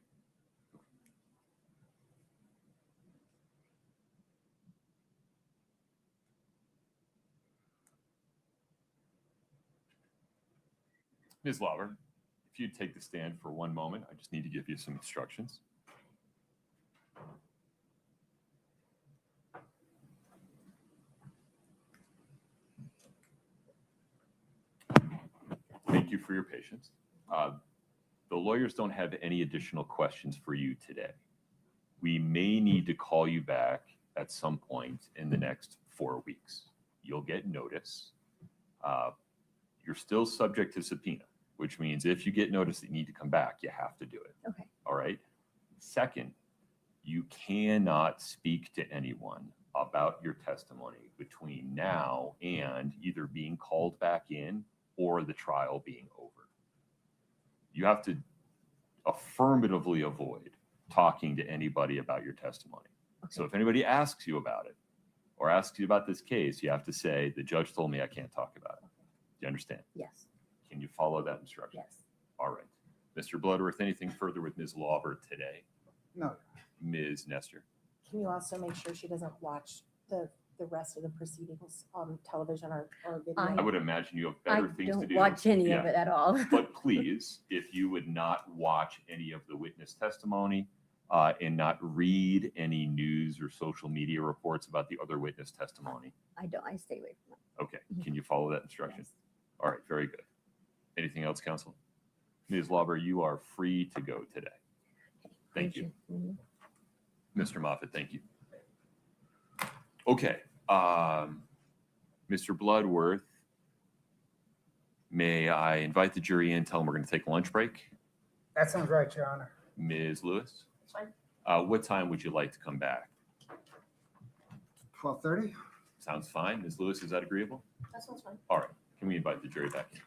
Ms. Lober, if you'd take the stand for one moment, I just need to give you some instructions. Thank you for your patience. The lawyers don't have any additional questions for you today. We may need to call you back at some point in the next 4 weeks. You'll get notice. You're still subject to subpoena, which means if you get notice that you need to come back, you have to do it. Okay. All right. Second, you cannot speak to anyone about your testimony between now and either being called back in or the trial being over. You have to affirmatively avoid talking to anybody about your testimony. Okay. So if anybody asks you about it or asks you about this case, you have to say, the judge told me I can't talk about it. Do you understand? Yes. Can you follow that instruction? Yes. All right. Mr. Bloodworth, anything further with Ms. Lauber today? No. Ms. Nestor? Can you also make sure she doesn't watch the rest of the proceedings on television or video? I would imagine you have I better things to don't do. watch any Yeah. of it at all. But please, if you would not watch any of the witness testimony and not read any news or social media reports about the other witness testimony. I don't. I stay away from it. Okay. Can you follow that instruction? Yes. All right. Very good. Anything else, counsel? Ms. Lauber, you are free to go today. Thank you. Mhm. Mr. Moffitt, thank you. Okay. Mr. Bloodworth, may I invite the jury in, tell them we're going to take a lunch break? That sounds right, Your Honor. Ms. Lewis? That's fine. What time would you like to come back? 12:30? Sounds fine. Ms. Lewis, is that agreeable? That sounds fine. All right. Can we invite the jury back in?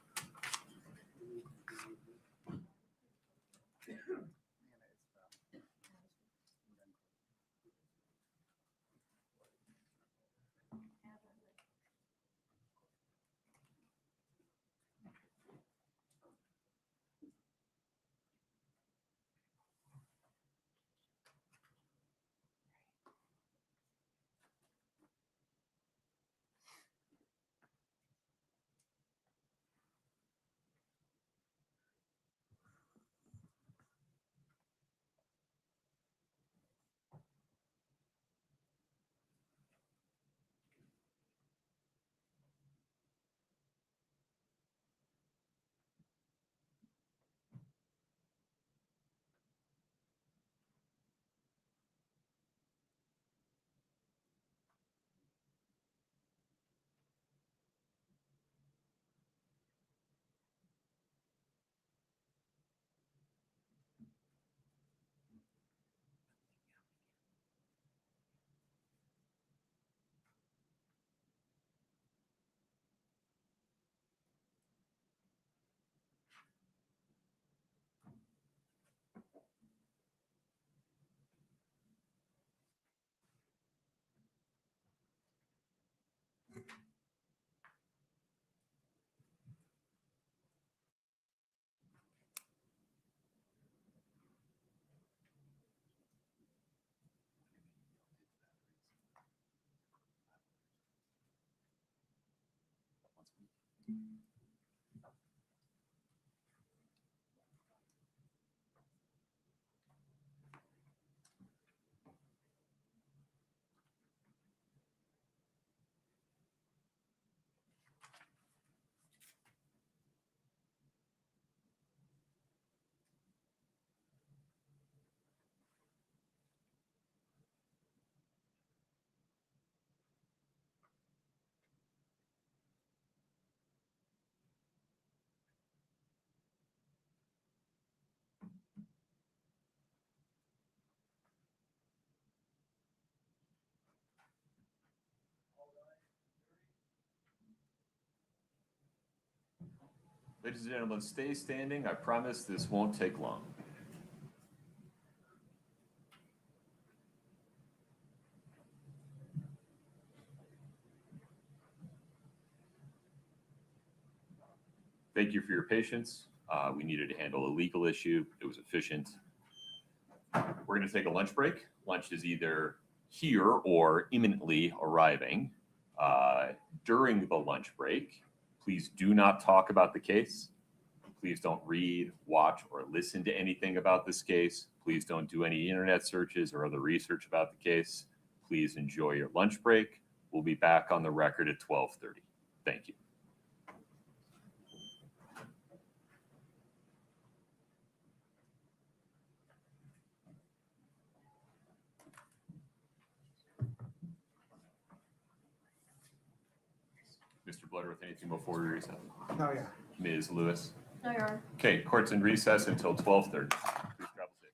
Ladies and gentlemen, stay standing. I promise this won't take long. Thank you for your patience. We needed to handle a legal issue. It was efficient. We're going to take a lunch break. Lunch is either here or imminently arriving. During the lunch break, please do not talk about the case. Please don't read, watch, or listen to anything about this case. Please don't do any internet searches or other research about the case. Please enjoy your lunch break. We'll be back on the record at 12:30. Thank you. Mr. Bloodworth, anything before we recess? Oh, yeah. Ms. Lewis? No, Your Honor. Okay, court's in recess until 12:30. Please travel safe.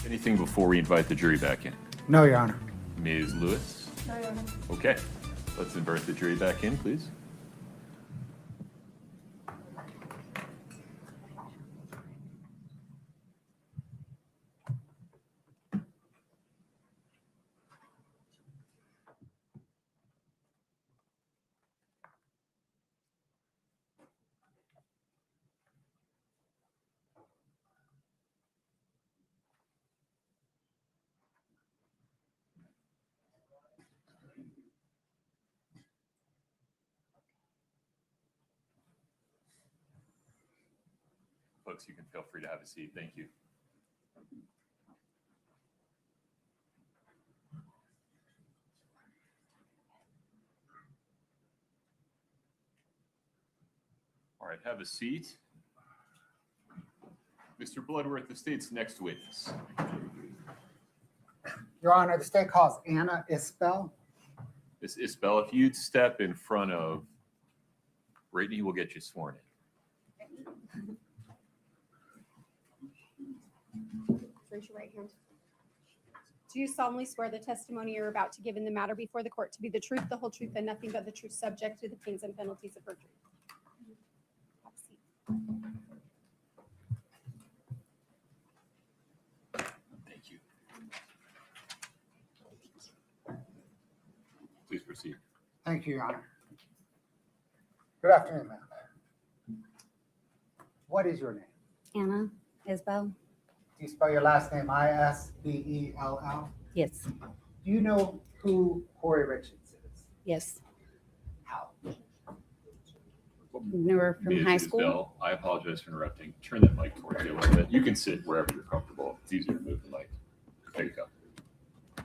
Anything before we invite the jury back in? No, Your Honor. Ms. Lewis? Okay, let's invite the jury back in, please. Folks, you can feel free to have a seat. Thank you. All right, have a seat. Mr. Bloodworth, the state's next witness. Your Honor, the state calls Anna Isbell. Miss Isbell, if you'd step in front of Brittany, we'll get you sworn in. Raise your right hand. Do you solemnly swear the testimony you're about to give in the matter before the court to be the truth, the whole truth, and nothing but the truth, subject to the pains and penalties of perjury? Have a seat. Thank you. Please proceed. Thank you, Your Honor. Good afternoon, ma'am. What is your name? Anna Isbell? Do you spell your last name Isbell? Yes. Do you know who Kouri Richins is? Yes. How? Knew her from Ms. high school. Isbell, I apologize for interrupting. Turn that mic towards you a little bit. You can sit wherever you're comfortable. It's easier to move the mic. There you go.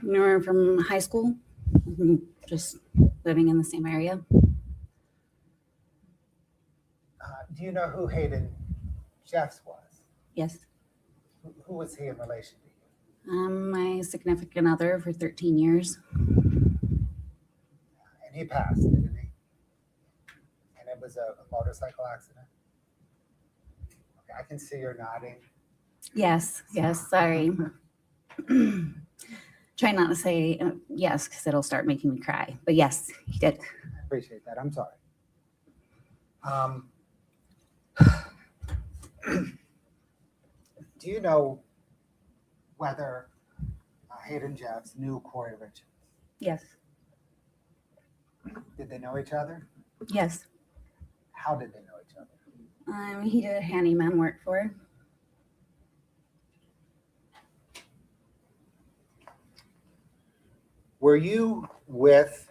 Knew her from high school. Just living in the same area. Do you know who Hayden Jeffs was? Yes. Who was he in relation to you? My significant other for 13 years. And he passed, didn't he? And it was a motorcycle accident? Okay, I can see you're nodding. Yes. Sorry. Try not to say yes because it'll start making me cry. But yes, he did. I appreciate that. I'm sorry. Do you know whether Hayden Jeffs knew Kouri Richins? Yes. Did they know each other? Yes. How did they know each other? He did handyman work for her. Were you with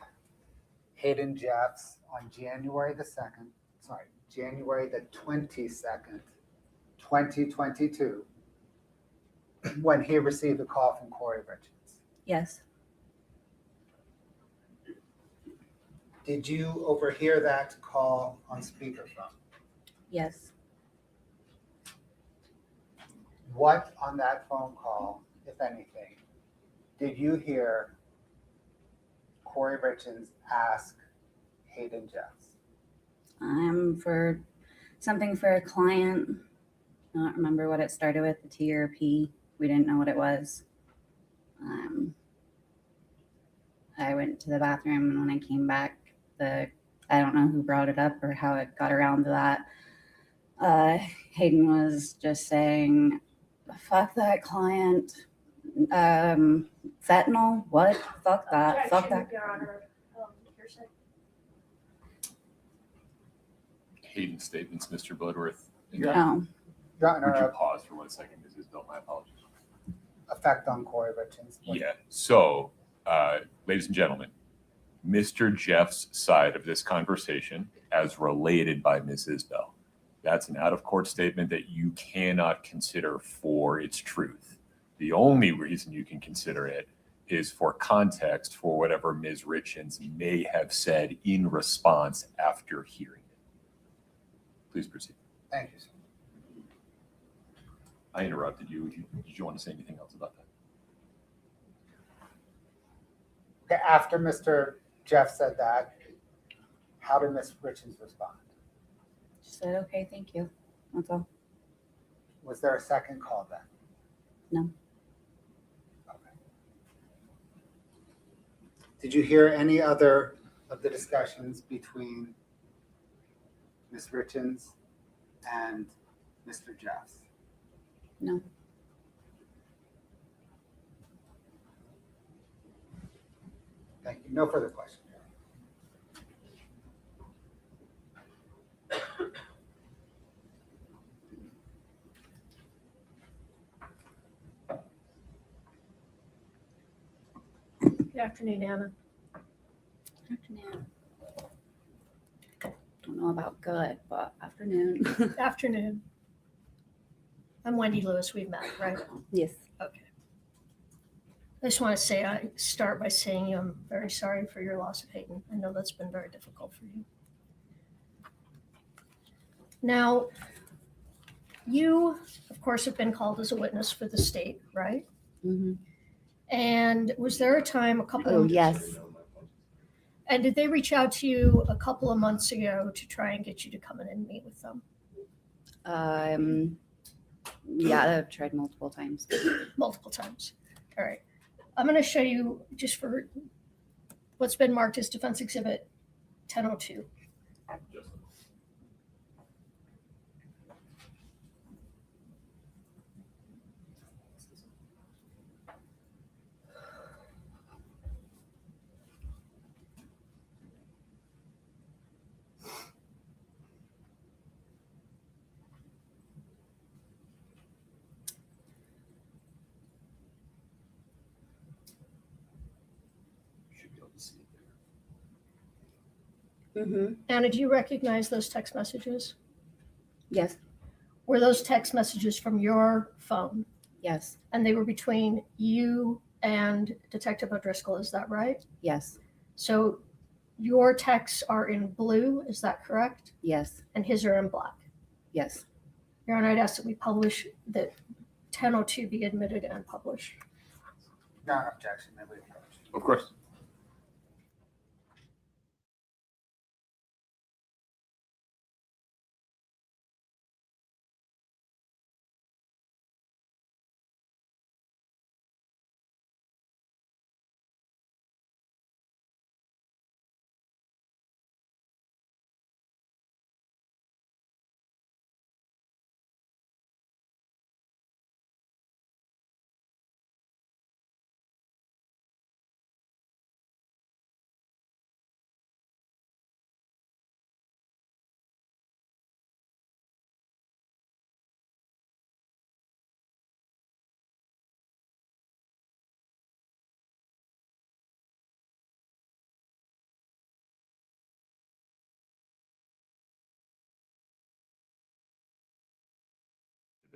Hayden Jeffs on January the 22nd, 2022, when he received a call from Kouri Richins? Yes. Did you overhear that call on speakerphone? Yes. What on that phone call, if anything, did you hear Kouri Richins ask Hayden Jeffs? For something for a client. I don't remember what it started with, the T or P. We didn't know what it was. I went to the bathroom, and when I came back, I don't know who brought it up or how it got around to that. Hayden was just saying, fuck that client. Fentanyl? What? Fuck that. Fuck that. Hayden's statements, Mr. Bloodworth. No. Your Honor, Would you pause for 1 second, Ms. Isbell? My apologies. effect on Kouri Richins? Yeah. So, ladies and gentlemen, Mr. Jeff's side of this conversation, as related by Ms. Isbell, that's an out-of-court statement that you cannot consider for its truth. The only reason you can consider it is for context for whatever Ms. Richins may have said in response after hearing it. Please proceed. Thank you, sir. I interrupted you. Did you want to say anything else about that? Okay, after Mr. Jeff said that, how did Ms. Richins respond? She said, okay, thank you. That's all. Was there a second call then? No. Okay. Did you hear any other of the discussions between Ms. Richins and Mr. Jeffs? No. Thank you. No further questions. Good afternoon, Anna. Afternoon. Don't know about good, but afternoon. Afternoon. I'm Wendy Lewis. We've met, right? Yes. Okay. I just want to say, I start by saying I'm very sorry for your loss of Hayden. I know that's been very difficult for you. Now, you, of course, have been called as a witness for the state, right? Mm-hmm. And was there a time a couple Oh, of yes. And did they reach out to you a couple of months ago to try and get you to come in and meet with them? Yeah, I've tried multiple times. Multiple times. All right. I'm going to show you just for what's been marked as Defense Exhibit 1002. Should be able to see it there. Mm-hmm. Anna, do you recognize those text messages? Yes. Were those text messages from your phone? Yes. And they were between you and Detective O'Driscoll, is that right? Yes. So your texts are in blue, is that correct? Yes. And his are in black. Yes. Your Honor, I'd ask that we publish that 1002 be admitted and published. No objection. May we approach? Of course.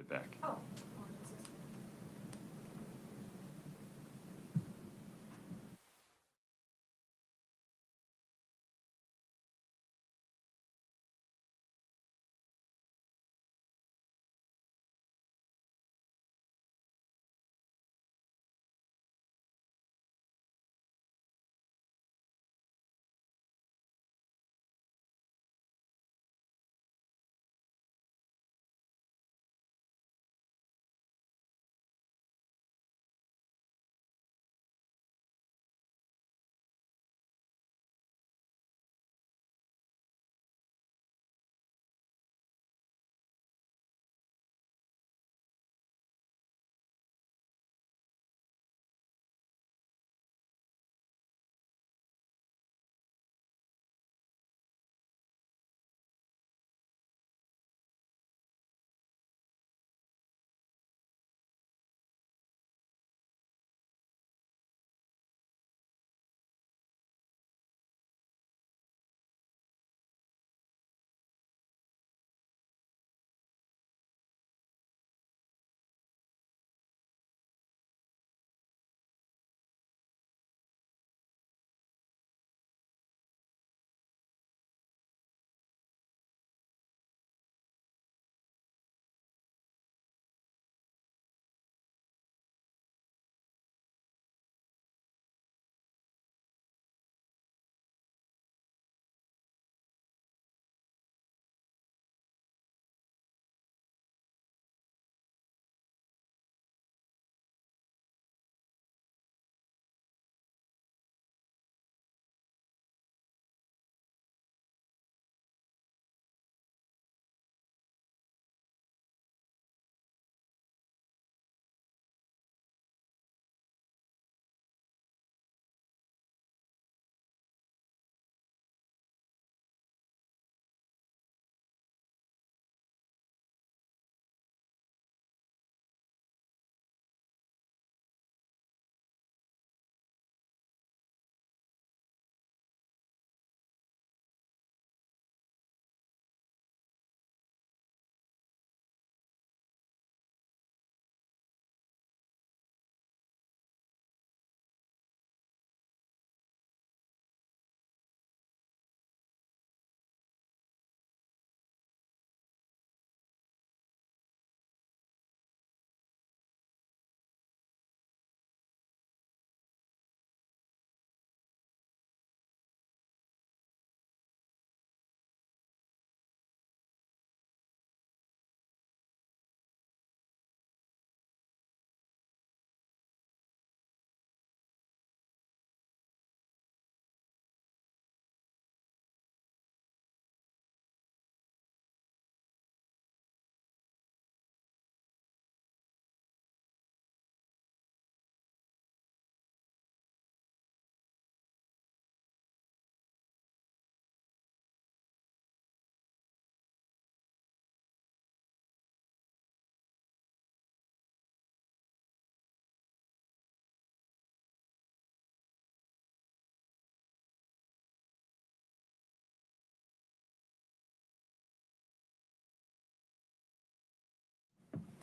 Back.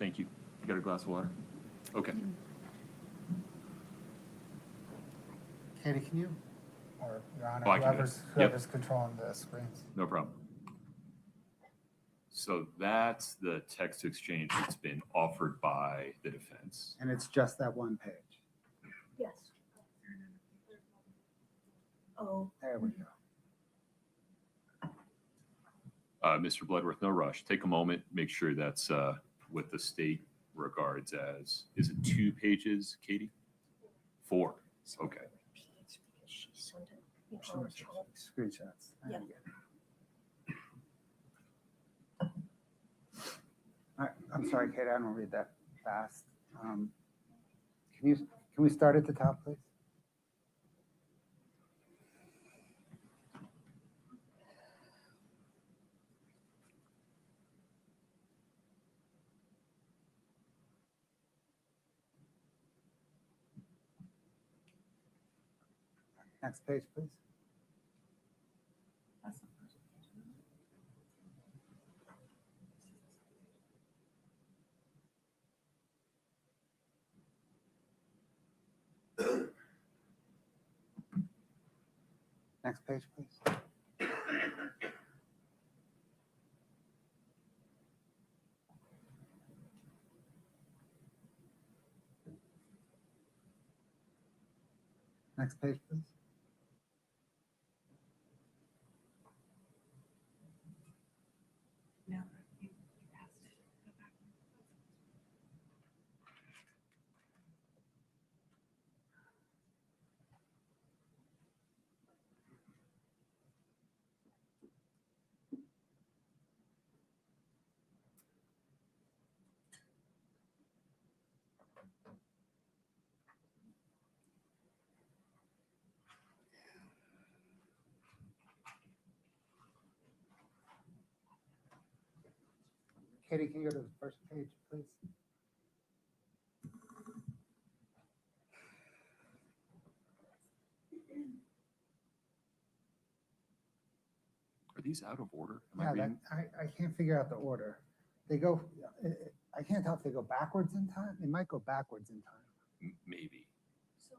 Thank you. You got a glass of water? Okay. Katie, can you, or Your Honor, Oh, I can do it. whoever's controlling the screens? No problem. So that's the text exchange that's been offered by the defense. And it's just that one page. Yes. Oh, There we go. Mr. Bloodworth, no rush. Take a moment, make sure that's what the state regards as, is it 2 pages, Katie? 4. Okay. repeats because she sent it, you know, Sure, electronic. Screenshots. Yeah. All right, I'm sorry, Katie, I don't read that fast. Can we start at the top, please? Next page, please. Next page, please. Next page, please. No, you asked it. Go back. Katie, can you go to the first page, please? Are these out of order? Am I Yeah, reading? I can't figure out the order. They go, I can't tell if they go backwards in time. They might go backwards in time. Maybe. So,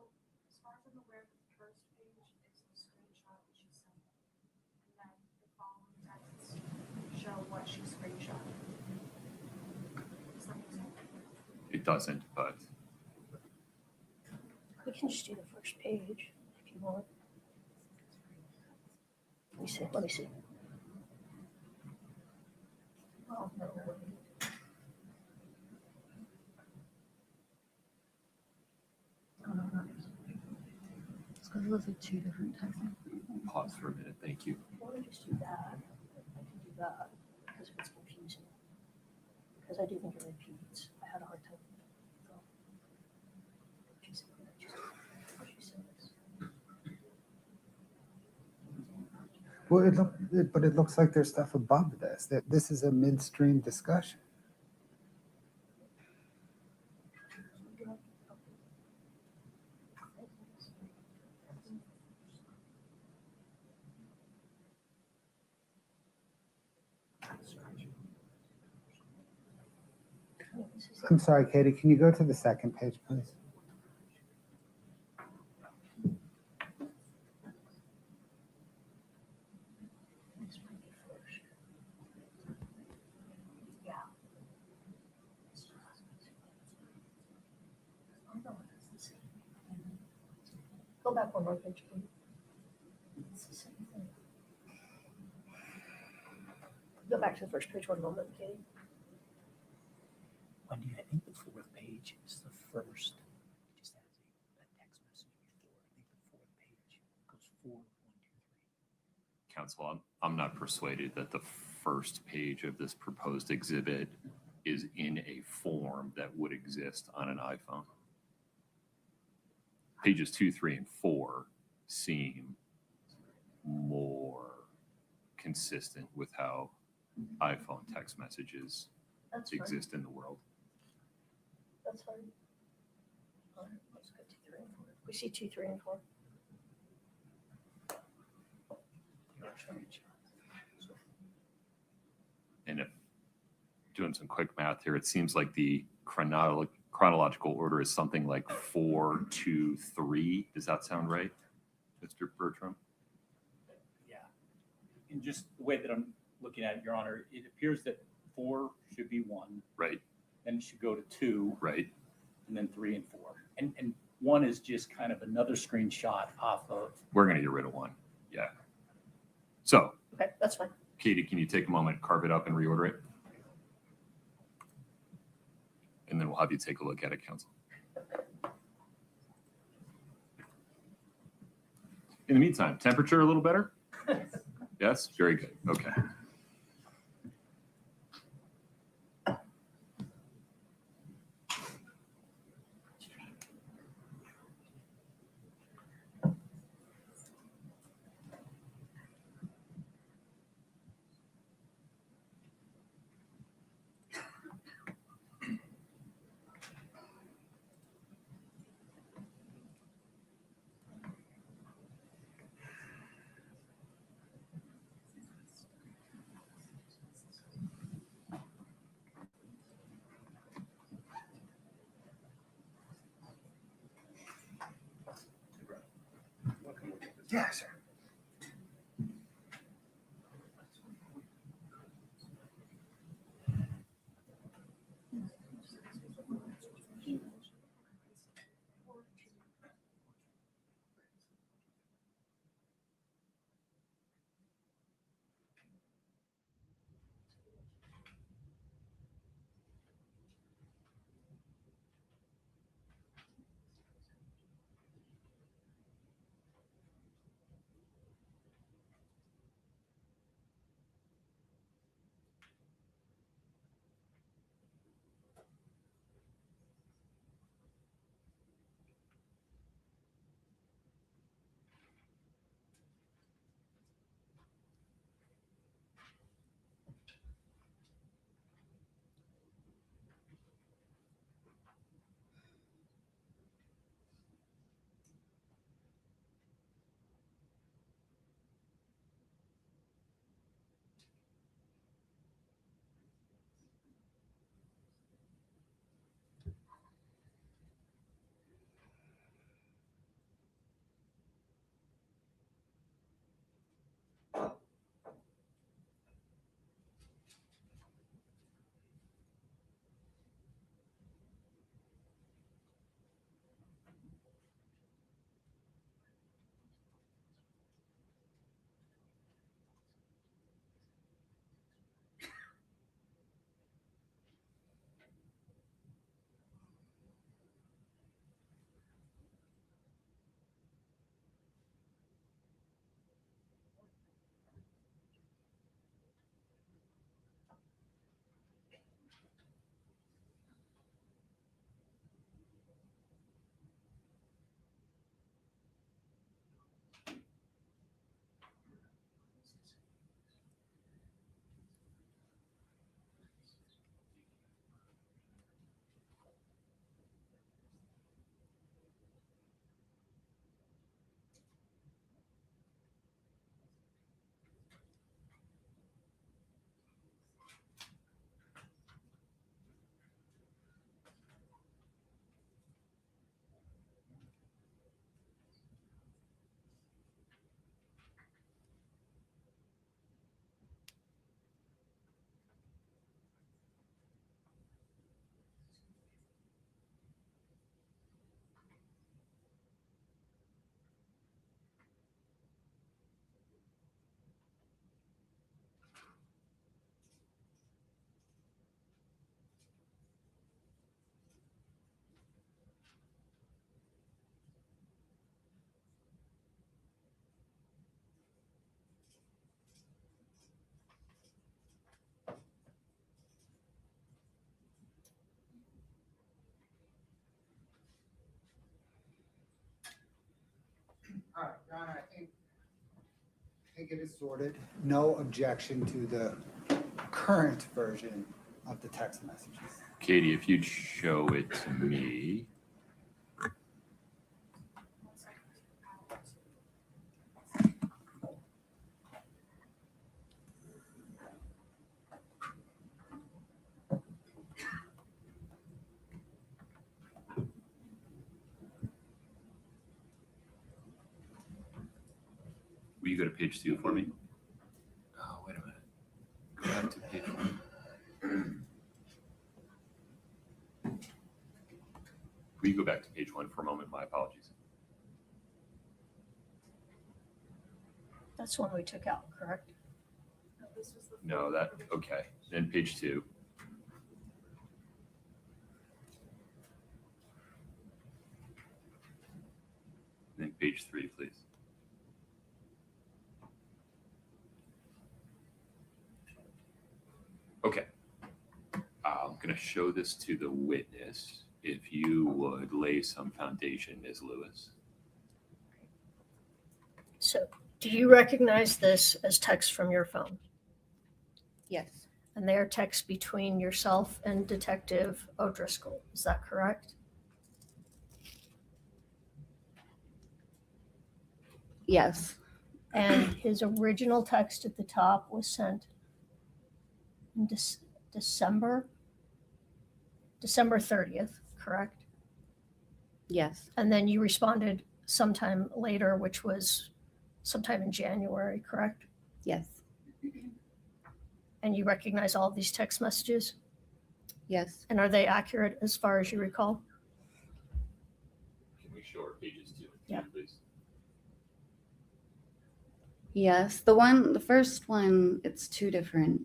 as far as I'm aware, the first page is the screenshot that she sent. And then the following texts show what she screenshotted. Does that make sense? It doesn't, but We can just do the first page if you want. Let me see, let me see. Oh, no. It's because it looks like 2 different texts. pause for a minute. Thank you. Let me just do that. I can do that because it's confusing. Because I do think it repeats. I had a hard time. So. She said this. Well, but it looks like there's stuff above this. That this is a midstream discussion. I'm sorry, Katie, can you go to the second page, please? Go back one more page, please. It's the same thing. Go back to the first page one moment, Katie. Wendy, I think the 4th page is the first. It just has a text message before. I think the 4th page goes 4, 1, 2, 3. Counsel, I'm not persuaded that the first page of this proposed exhibit is in a form that would exist on an iPhone. Pages 2, 3, and 4 seem more consistent with how iPhone text messages That's fine. exist in the world. That's fine. All right, let's go 2, 3, and 4. We see 2, 3, and 4. And if doing some quick math here. It seems like the chronological order is something like 4, 2, 3. Does that sound right, Mr. Bertram? Yeah. And just the way that I'm looking at it, Your Honor, it appears that 4 should be 1, Right, then it should go to 2, right. and then 3 and 4. And 1 is just kind of another screenshot off of. We're going to get rid of 1. Yeah. So, Okay, that's fine. Katie, can you take a moment, carve it up, and reorder it? And then we'll have you take a look at it, counsel. In the meantime, temperature a little better? Yes? Very good. Okay. Yeah, sure. All right, Your Honor, I think it is sorted. No objection to the current version of the text messages. Katie, if you'd show it to me. you go to page 2 for me? Oh, wait a minute. Go back to page 1. Will you go back to page 1 for a moment? My apologies. That's one we took out, correct? No, this was the No, that, okay. Then page 2. Then page 3, please. Okay. I'm going to show this to the witness. If you would lay some foundation, Ms. Lewis. So do you recognize this as text from your phone? Yes. And they are texts between yourself and Detective O'Driscoll. Is that correct? Yes. And his original text at the top was sent in December 30th, correct? Yes. And then you responded sometime later, which was sometime in January, correct? Yes. And you recognize all of these text messages? Yes. And are they accurate as far as you recall? Can we show our pages 2 and 3, Yeah. please? Yes. The first one, it's two different.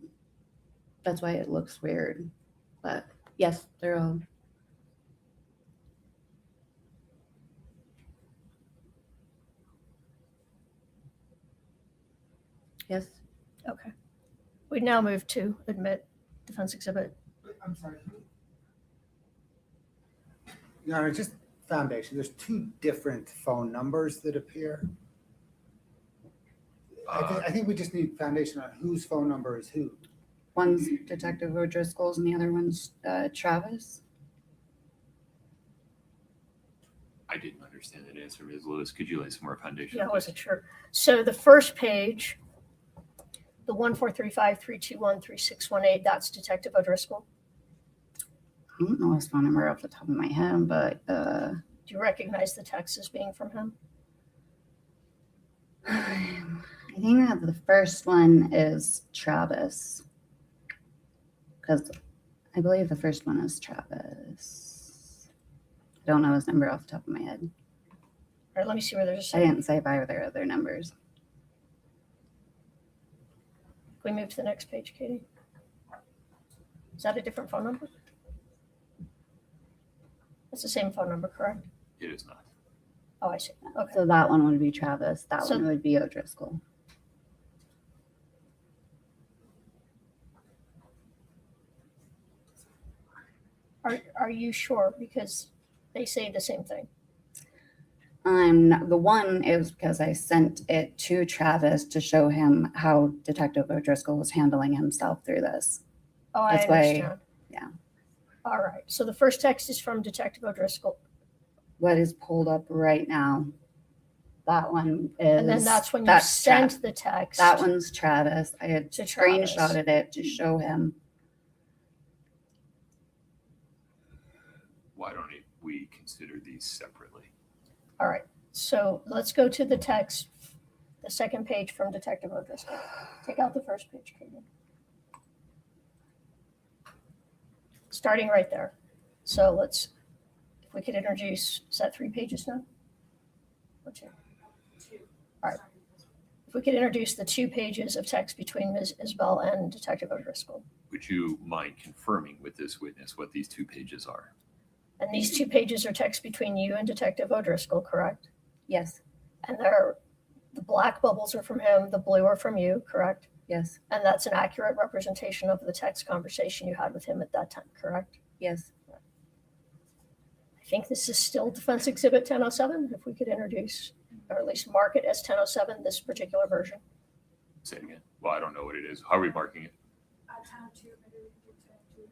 That's why it looks weird. But yes, they're all. Yes. Okay. We now move to admit defense exhibit. I'm sorry. Your Honor, just foundation. There's two different phone numbers that appear. I think we just need foundation on whose phone number is who. One's Detective O'Driscoll's and the other one's Travis. I didn't understand that answer, Ms. Lewis. Could you lay some more foundation? Yeah, I please? wasn't sure. So the first page, the 14353213618, that's Detective O'Driscoll. I don't know his phone number off the top of my head, but Do you recognize the text as being from him? I think that the first one is Travis. Because I believe the first one is Travis. I don't know his number off the top of my head. All right, let me see where there's a I second. didn't say by their other numbers. Can we move to the next page, Katie? Is that a different phone number? It's the same phone number, correct? It is not. Oh, I see. Okay. So that one would be Travis. That So- one would be O'Driscoll. Are you sure? Because they say the same thing. I'm not, the one is because I sent it to Travis to show him how Detective O'Driscoll was handling himself through this. Oh, I That's why- understand. yeah. All right. So the first text is from Detective O'Driscoll. What is pulled up right now? That one is. And then that's when you that's sent the text. That one's Travis. I had To Travis. screenshotted it to show him. Why don't we consider these separately? All right. So let's go to the text, the second page from Detective O'Driscoll. Take out the first page, Katie. Starting right there. So let's, if we could introduce, is that 3 pages now? Or 2? 2. All right. If we could introduce the 2 pages of text between Ms. Isbell and Detective O'Driscoll. Would you mind confirming with this witness what these 2 pages are? And these 2 pages are text between you and Detective O'Driscoll, correct? Yes. And the black bubbles are from him, the blue are from you, correct? Yes. And that's an accurate representation of the text conversation you had with him at that time, correct? Yes. I think this is still Defense Exhibit 1007, if we could introduce, or at least mark it as 1007, this particular version. Say it again. Well, I don't know what it is. How are we marking it? 1002, maybe we can do 1002.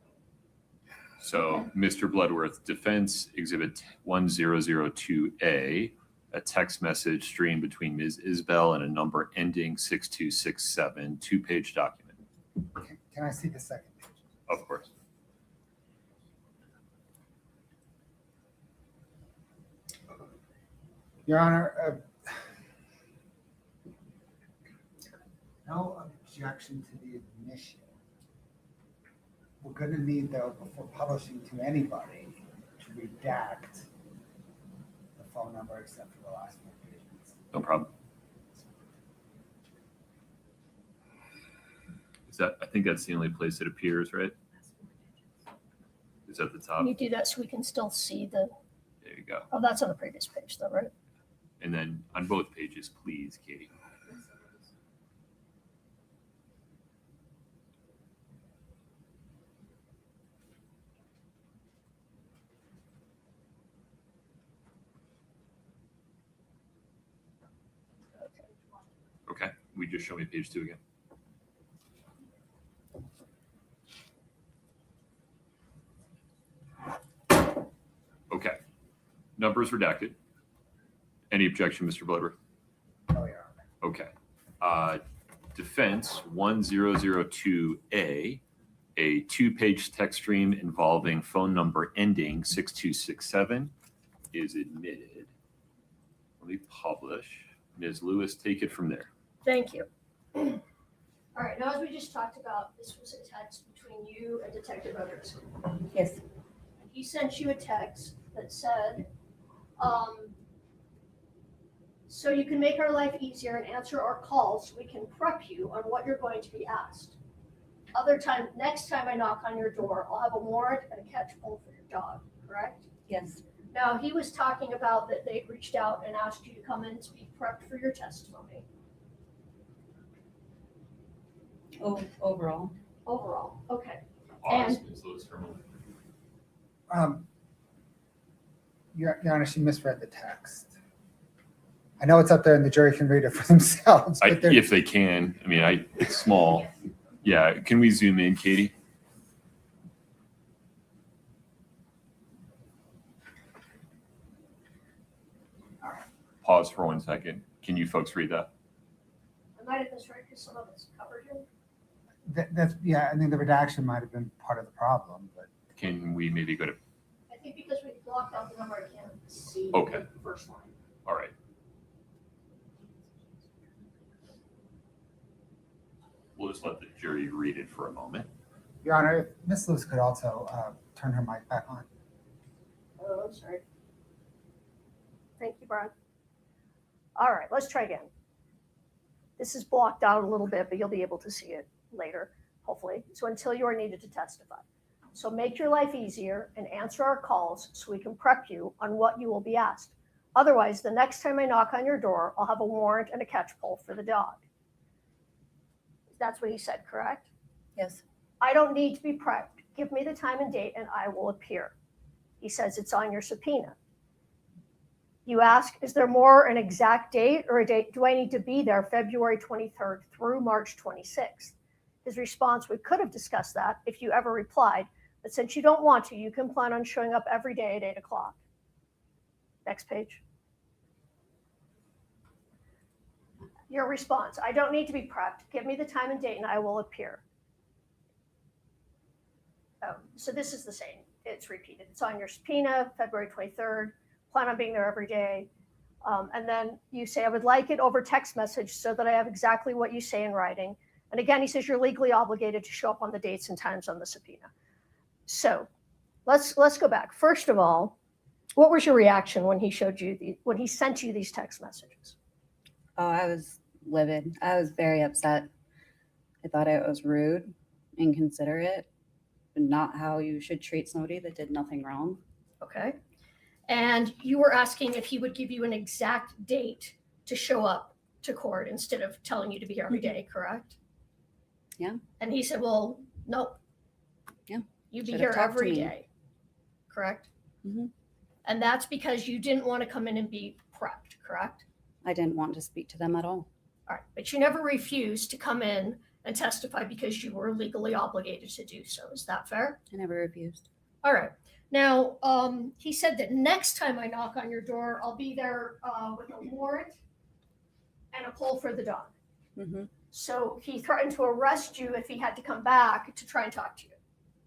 So, Mr. Bloodworth, Defense Exhibit 1002A, a text message streamed between Ms. Isbell and a number ending 6267, 2-page document. Can I see the second page? Of course. Your Honor, objection to the admission. We're gonna need, though, before publishing to anybody, to redact the phone number except for the last 4 digits. No problem. I think that's the only place it appears, right? Is at the top. Can you do that so we can still see the, There you go. oh, that's on the previous page though, right? And then on both pages, please, Katie. Okay, we just show me page 2 again. Okay, numbers redacted. Any objection, Mr. Bloodworth? Oh, yeah. Okay. Defense 1002A, a 2-page text stream involving phone number ending 6267 is admitted. Let me publish. Ms. Lewis, take it from there. Thank you. All right, now as we just talked about, this was a text between you and Detective Oderson. Yes. He sent you a text that said, so you can make our life easier and answer our calls, we can prep you on what you're going to be asked. Next time I knock on your door, I'll have a warrant and a catch pole for your dog, correct? Yes. Now, he was talking about that they reached out and asked you to come in to be prepped for your testimony. Overall. Overall, okay. Pause, Ms. Lewis, for a moment. Your Honor, she misread the text. I know it's up there and the jury can read it for themselves. But they're- If they can, I mean, it's small. Yeah, can we zoom in, Katie? Pause for 1 second. Can you folks read that? I might have misread because some of it's covered here. Yeah, I think the redaction might have been part of the problem, but Can we maybe go to, I think because we blocked out the number, I can't see Okay. the first line. all right. We'll just let the jury read it for a moment. Your Honor, if Ms. Lewis could also turn her mic back on. Oh, I'm sorry. Thank you, Brad. All right, let's try again. This is blocked out a little bit, but you'll be able to see it later, hopefully. So until you are needed to testify. So make your life easier and answer our calls so we can prep you on what you will be asked. Otherwise, the next time I knock on your door, I'll have a warrant and a catch pole for the dog. That's what he said, correct? Yes. I don't need to be prepped. Give me the time and date and I will appear. He says it's on your subpoena. You ask, is there more an exact date or a date? Do I need to be there February 23rd through March 26th? His response, we could have discussed that if you ever replied, but since you don't want to, you can plan on showing up every day at 8 o'clock. Next page. Your response, I don't need to be prepped. Give me the time and date and I will appear. So this is the same. It's repeated. It's on your subpoena, February 23rd. Plan on being there every day. And then you say, I would like it over text message so that I have exactly what you say in writing. And again, he says you're legally obligated to show up on the dates and times on the subpoena. So let's go back. First of all, what was your reaction when he showed you when he sent you these text messages? Oh, I was livid. I was very upset. I thought it was rude, inconsiderate, and not how you should treat somebody that did nothing wrong. Okay. And you were asking if he would give you an exact date to show up to court instead of telling you to be here every day, correct? Yeah. And he said, well, nope. Yeah. You'd be Should here have talked to every me. day, correct? Mhm. And that's because you didn't want to come in and be prepped, correct? I didn't want to speak to them at all. All right. But you never refused to come in and testify because you were legally obligated to do so. Is that fair? I never refused. All right. Now, he said that next time I knock on your door, I'll be there with a warrant and a pole for the dog. Mm-hmm. So he threatened to arrest you if he had to come back to try and talk to you.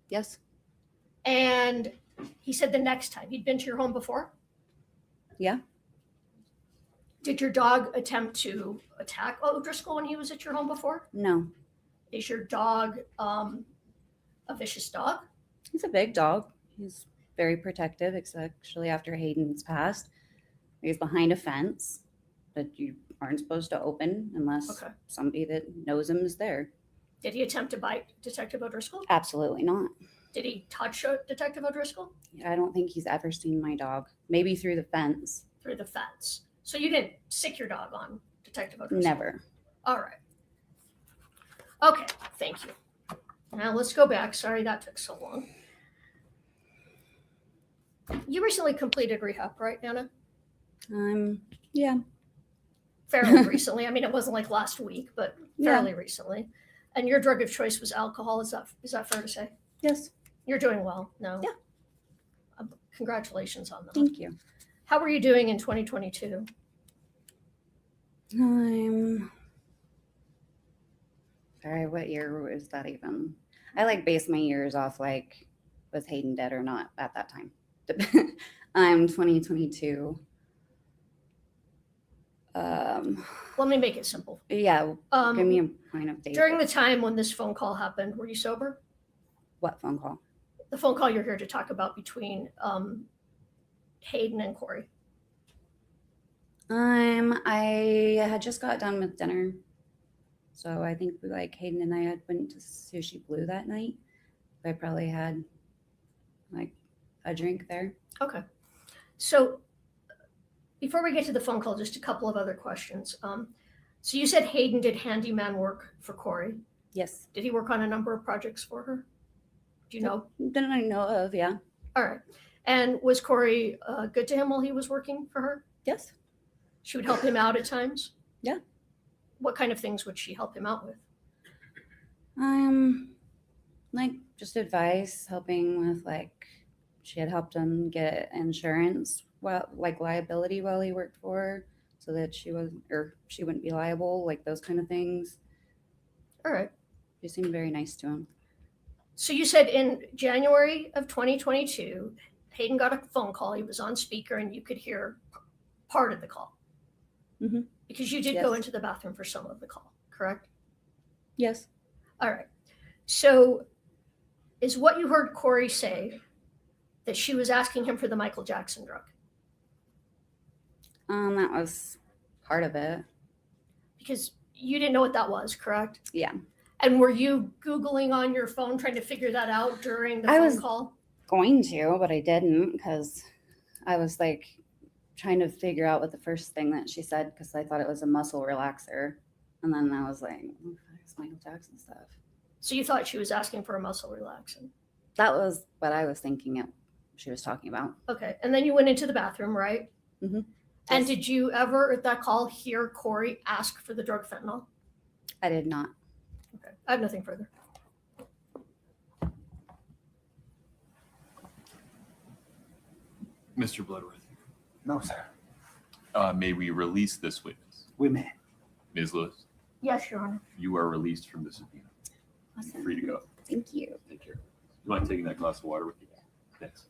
Yes. And he said the next time. He'd been to your home before? Yeah. Did your dog attempt to attack O'Driscoll when he was at your home before? No. Is your dog a vicious dog? He's a big dog. He's very protective, especially after Hayden's passed. He's behind a fence that you aren't supposed to open unless Okay. somebody that knows him is there. Did he attempt to bite Detective O'Driscoll? Absolutely not. Did he touch Detective O'Driscoll? I don't think he's ever seen my dog. Maybe through the fence. Through the fence. So you didn't sick your dog on Detective O'Driscoll? Never. All right. Okay, thank you. Now let's go back. Sorry that took so long. You recently completed rehab, right, Anna? Yeah. Fairly recently. I mean, it wasn't like last week, but fairly recently. And your drug of choice was alcohol. Is that fair to say? Yes. You're doing well. No. Yeah. Congratulations on that. Thank you. How were you doing in 2022? Sorry, what year was that even? I like base my years off like was Hayden dead or not at that time. I'm 2022. Let me make it simple. Yeah, give me a point of date. During the time when this phone call happened, were you sober? What phone call? The phone call you're here to talk about between Hayden and Kouri. I had just got done with dinner, so I think like Hayden and I had went to Sushi Blue that night. I probably had like a drink there. Okay. So before we get to the phone call, just a couple of other questions. So you said Hayden did handyman work for Kouri. Yes. Did he work on a number of projects for her? Do you know? Didn't I know of? Yeah. All right. And was Kouri good to him while he was working for her? Yes. She would help him out at times? Yeah. What kind of things would she help him out with? Like just advice, helping with like she had helped him get insurance, like liability while he worked for her, so that she wouldn't be liable, like those kind of things. All right. She seemed very nice to him. So you said in January of 2022, Hayden got a phone call. He was on speaker and you could hear part of the call. Mm-hmm. Because you did go into the bathroom for some of the call, correct? Yes. All right. So is what you heard Kouri say that she was asking him for the Michael Jackson drug? That was part of it. Because you didn't know what that was, correct? Yeah. And were you Googling on your phone trying to figure that out during the phone call? Going to, but I didn't because I was like trying to figure out what the first thing that she said because I thought it was a muscle relaxer. And then I was like, oh, it's Michael Jackson stuff. So you thought she was asking for a muscle relaxant? That was what I was thinking she was talking about. Okay. And then you went into the bathroom, right? Mm-hmm. And did you ever at that call hear Kouri ask for the drug fentanyl? I did not. Okay. I have nothing further. Mr. Bloodworth, No, sir. may we release this witness? We may. Ms. Lewis, Yes, Your Honor. you are released from the subpoena. Awesome. Free to go. Thank you. Take care. You mind taking that glass of water with you? Thanks.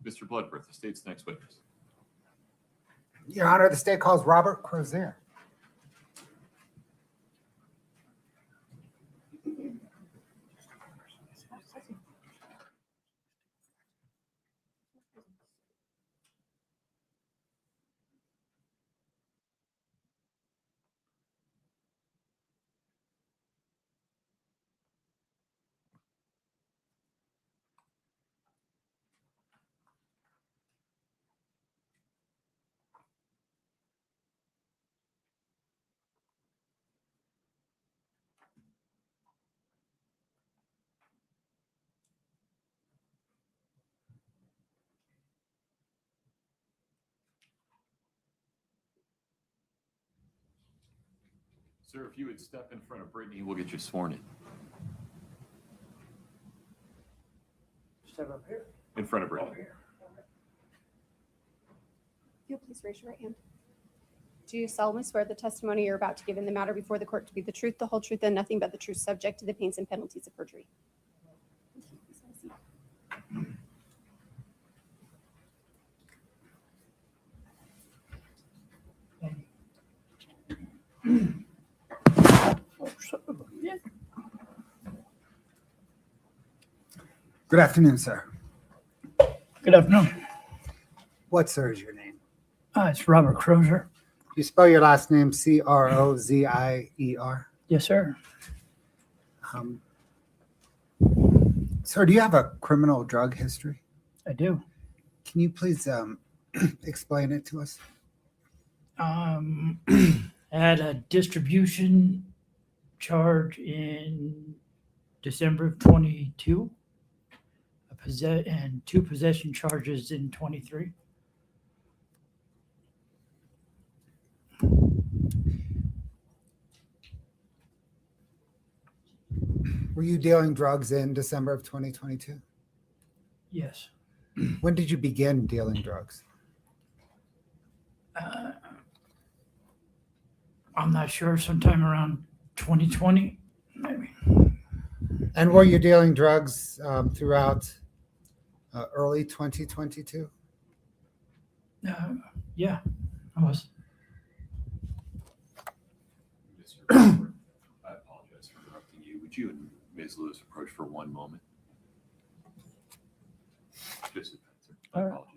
Mr. Bloodworth, the state's next witness. Your Honor, the state calls Robert Crozier. Sir, if you would step in front of Brittany, we'll get you sworn in. Step up here. In front of Brittany. You'll please raise your right hand. Do you solemnly swear the testimony you're about to give in the matter before the court to be the truth, the whole truth, and nothing but the truth, subject to the pains and penalties of perjury? Good afternoon, sir. Good afternoon. What, sir, is your name? It's Robert Crozier. You spell your last name Crozier? Yes, sir. Um, Sir, do you have a criminal drug history? I do. Can you please explain it to us? I had a distribution charge in December of 22, and 2 possession charges in 23. Were you dealing drugs in December of 2022? Yes. When did you begin dealing drugs? I'm not sure, sometime around 2020, maybe. And were you dealing drugs throughout early 2022? Yeah, I was. Mr. Lober, I apologize for interrupting you. Would you and Ms. Lewis approach for one moment? Just All right. apologies.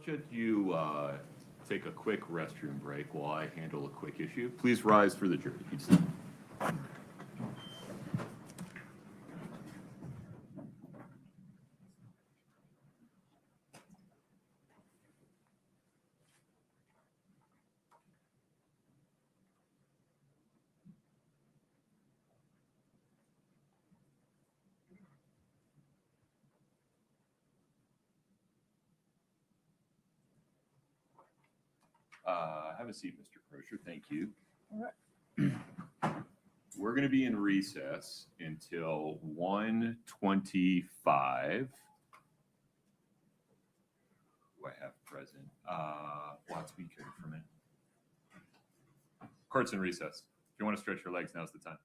Let's just you take a quick restroom break while I handle a quick issue. Please rise for the jury. Keep standing. Have a seat, Mr. Crozier. Thank you. All right. We're going to be in recess until 1:25. Who I have present? Watts, be careful for a minute. Court's in recess. If you want to stretch your legs, now's the time.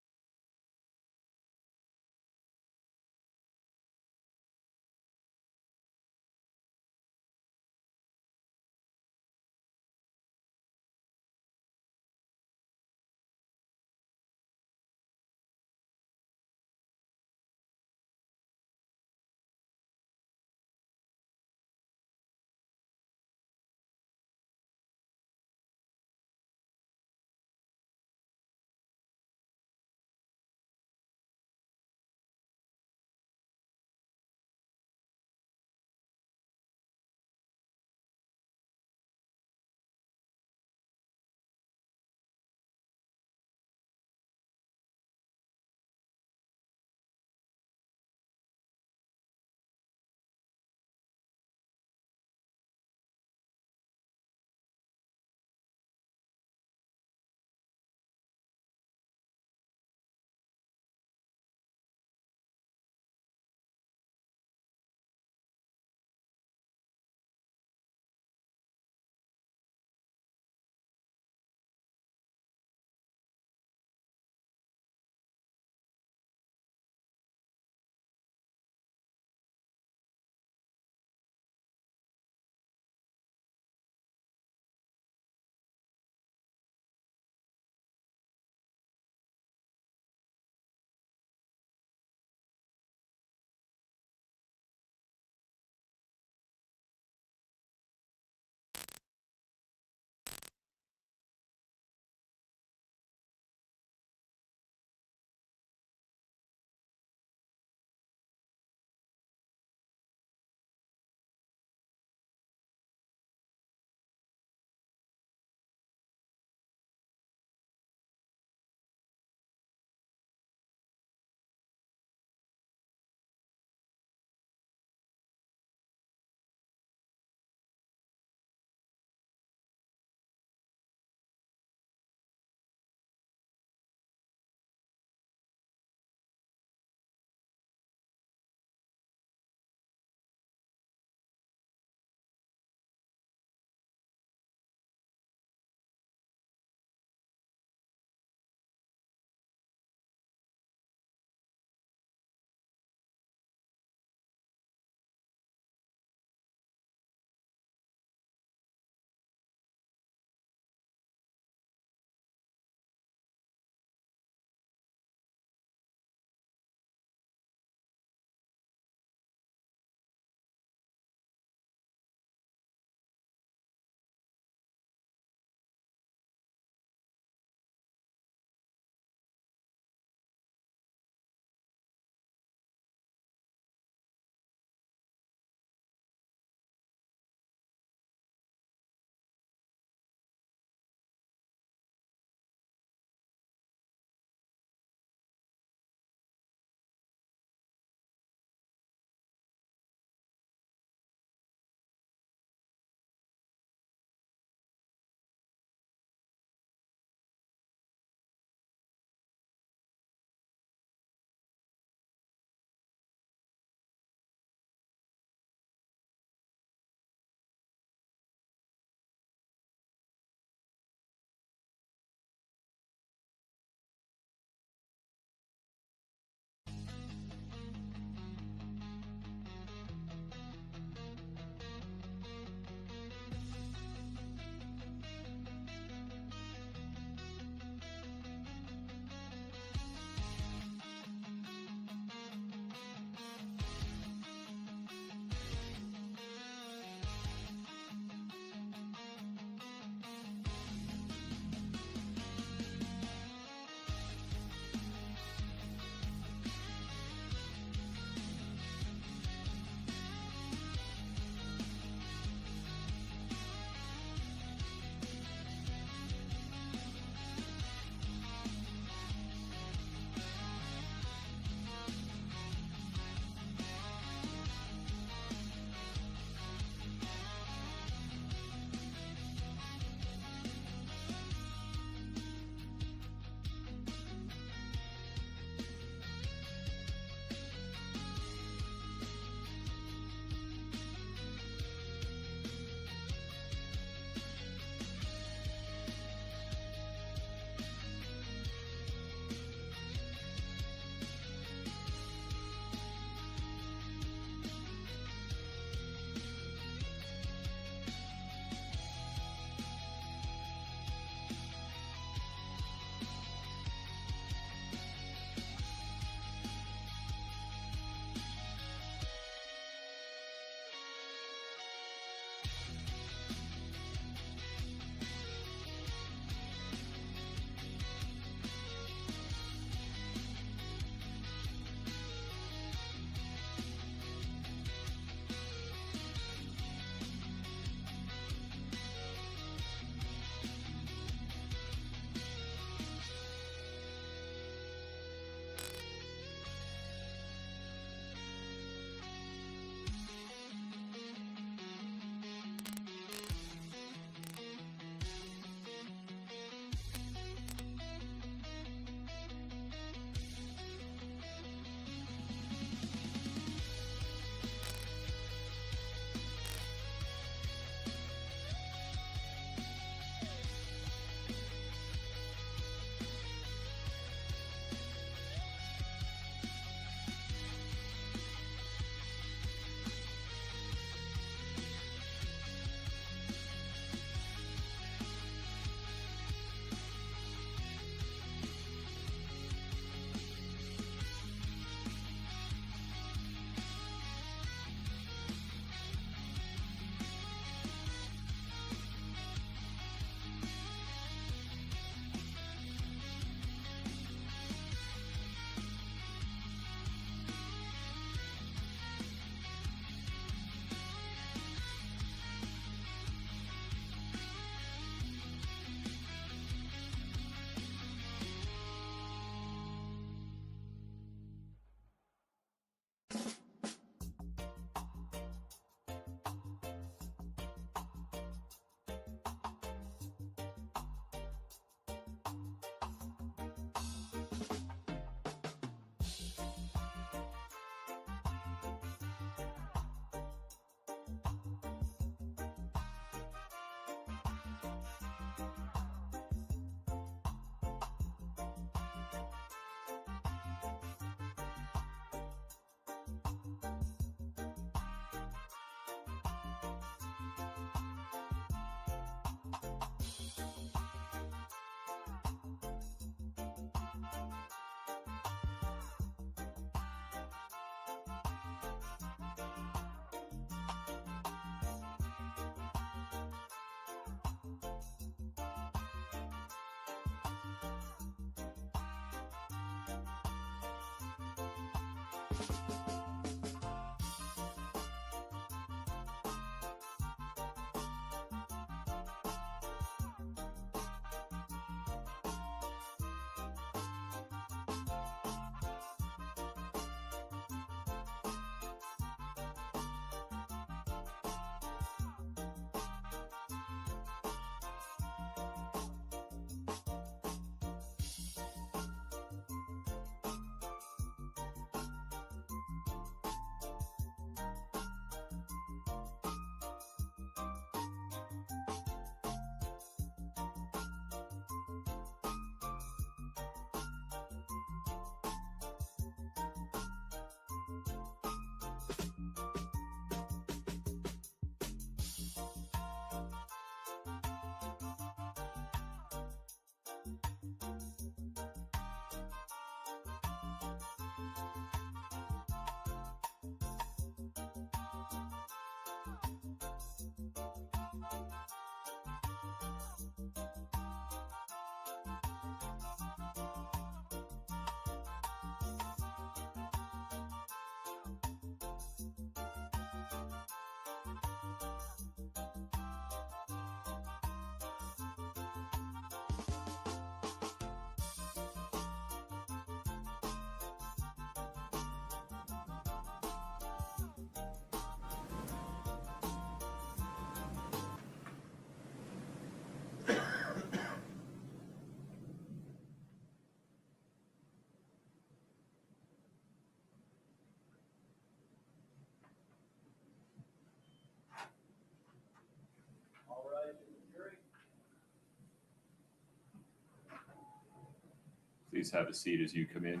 Please have a seat as you come in.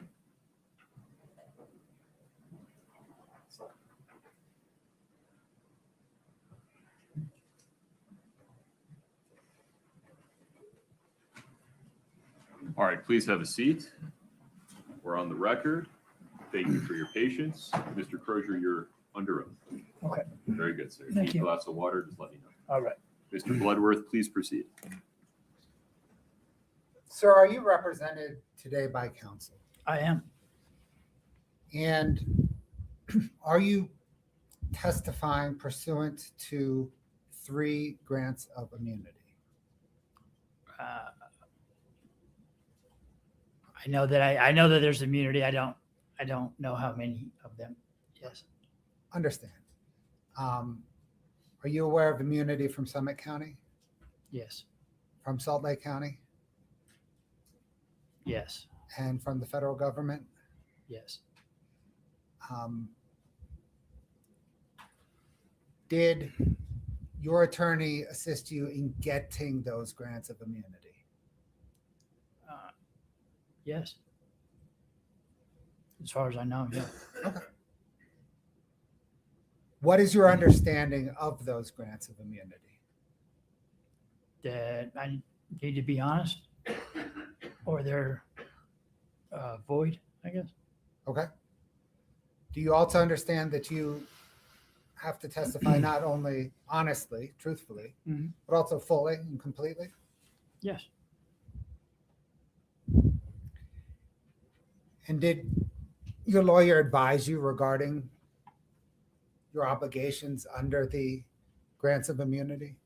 All right, please have a seat. We're on the record. Thank you for your patience. Mr. Crozier, you're under oath. Okay. Very good, sir. Thank Need you. a glass of water, just let me know. All right. Mr. Bloodworth, please proceed. Sir, are you represented today by counsel? I am. And are you testifying pursuant to 3 grants of immunity? I know that there's immunity. I don't know how many of them. Yes. Understand. Are you aware of immunity from Summit County, Yes. from Salt Lake County, Yes. and from the federal government? Yes. Did your attorney assist you in getting those grants of immunity? Yes. As far as I know, yeah. Okay. What is your understanding of those grants of immunity? That I need to be honest, or they're void, I guess. Okay. Do you also understand that you have to testify not only honestly, truthfully, Mhm. but also fully and completely? Yes. And did your lawyer advise you regarding your obligations under the grants of immunity?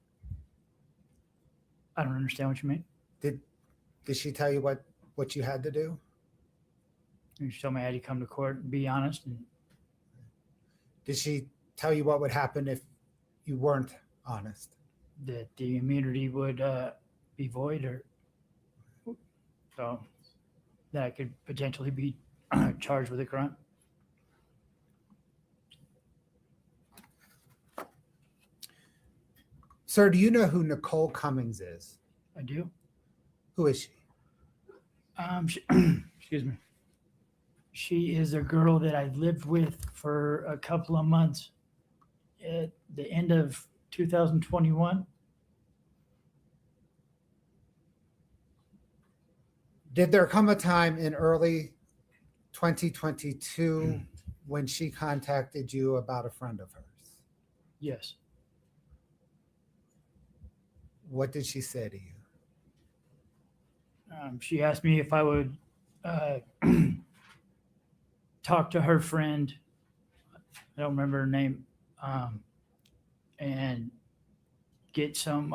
I don't understand what you mean. Did she tell you what you had to do? You told me I had to come to court and be honest, and Did she tell you what would happen if you weren't honest? that the immunity would be void, or so that I could potentially be charged with a crime. Sir, do you know who Nicole Cummings is? I do. Who is she? Excuse me. She is a girl that I lived with for a couple of months at the end of 2021. Did there come a time in early 2022 when she contacted you about a friend of hers? Yes. What did she say to you? She asked me if I would talk to her friend. I don't remember her name, and get some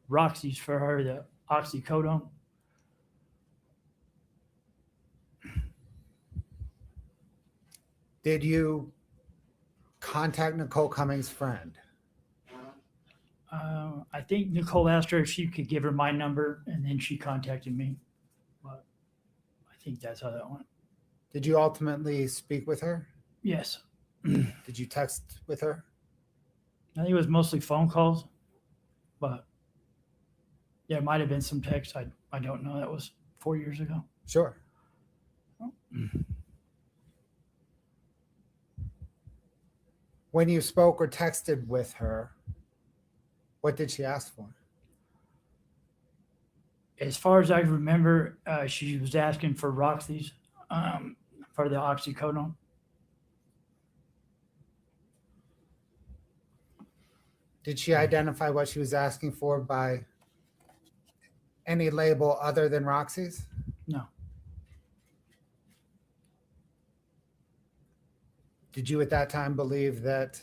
Roxy's for her, the oxycodone. Did you contact Nicole Cummings' friend? I think Nicole asked her if she could give her my number, and then she contacted me. But I think that's how that went. Did you ultimately speak with her? Yes. Did you text with her? I think it was mostly phone calls, but yeah, it might have been some text. I don't know. That was 4 years ago. Sure. When you spoke or texted with her, what did she ask for? As far as I remember, she was asking for Roxy's for the oxycodone. Did she identify what she was asking for by any label other than Roxy's? No. Did you at that time believe that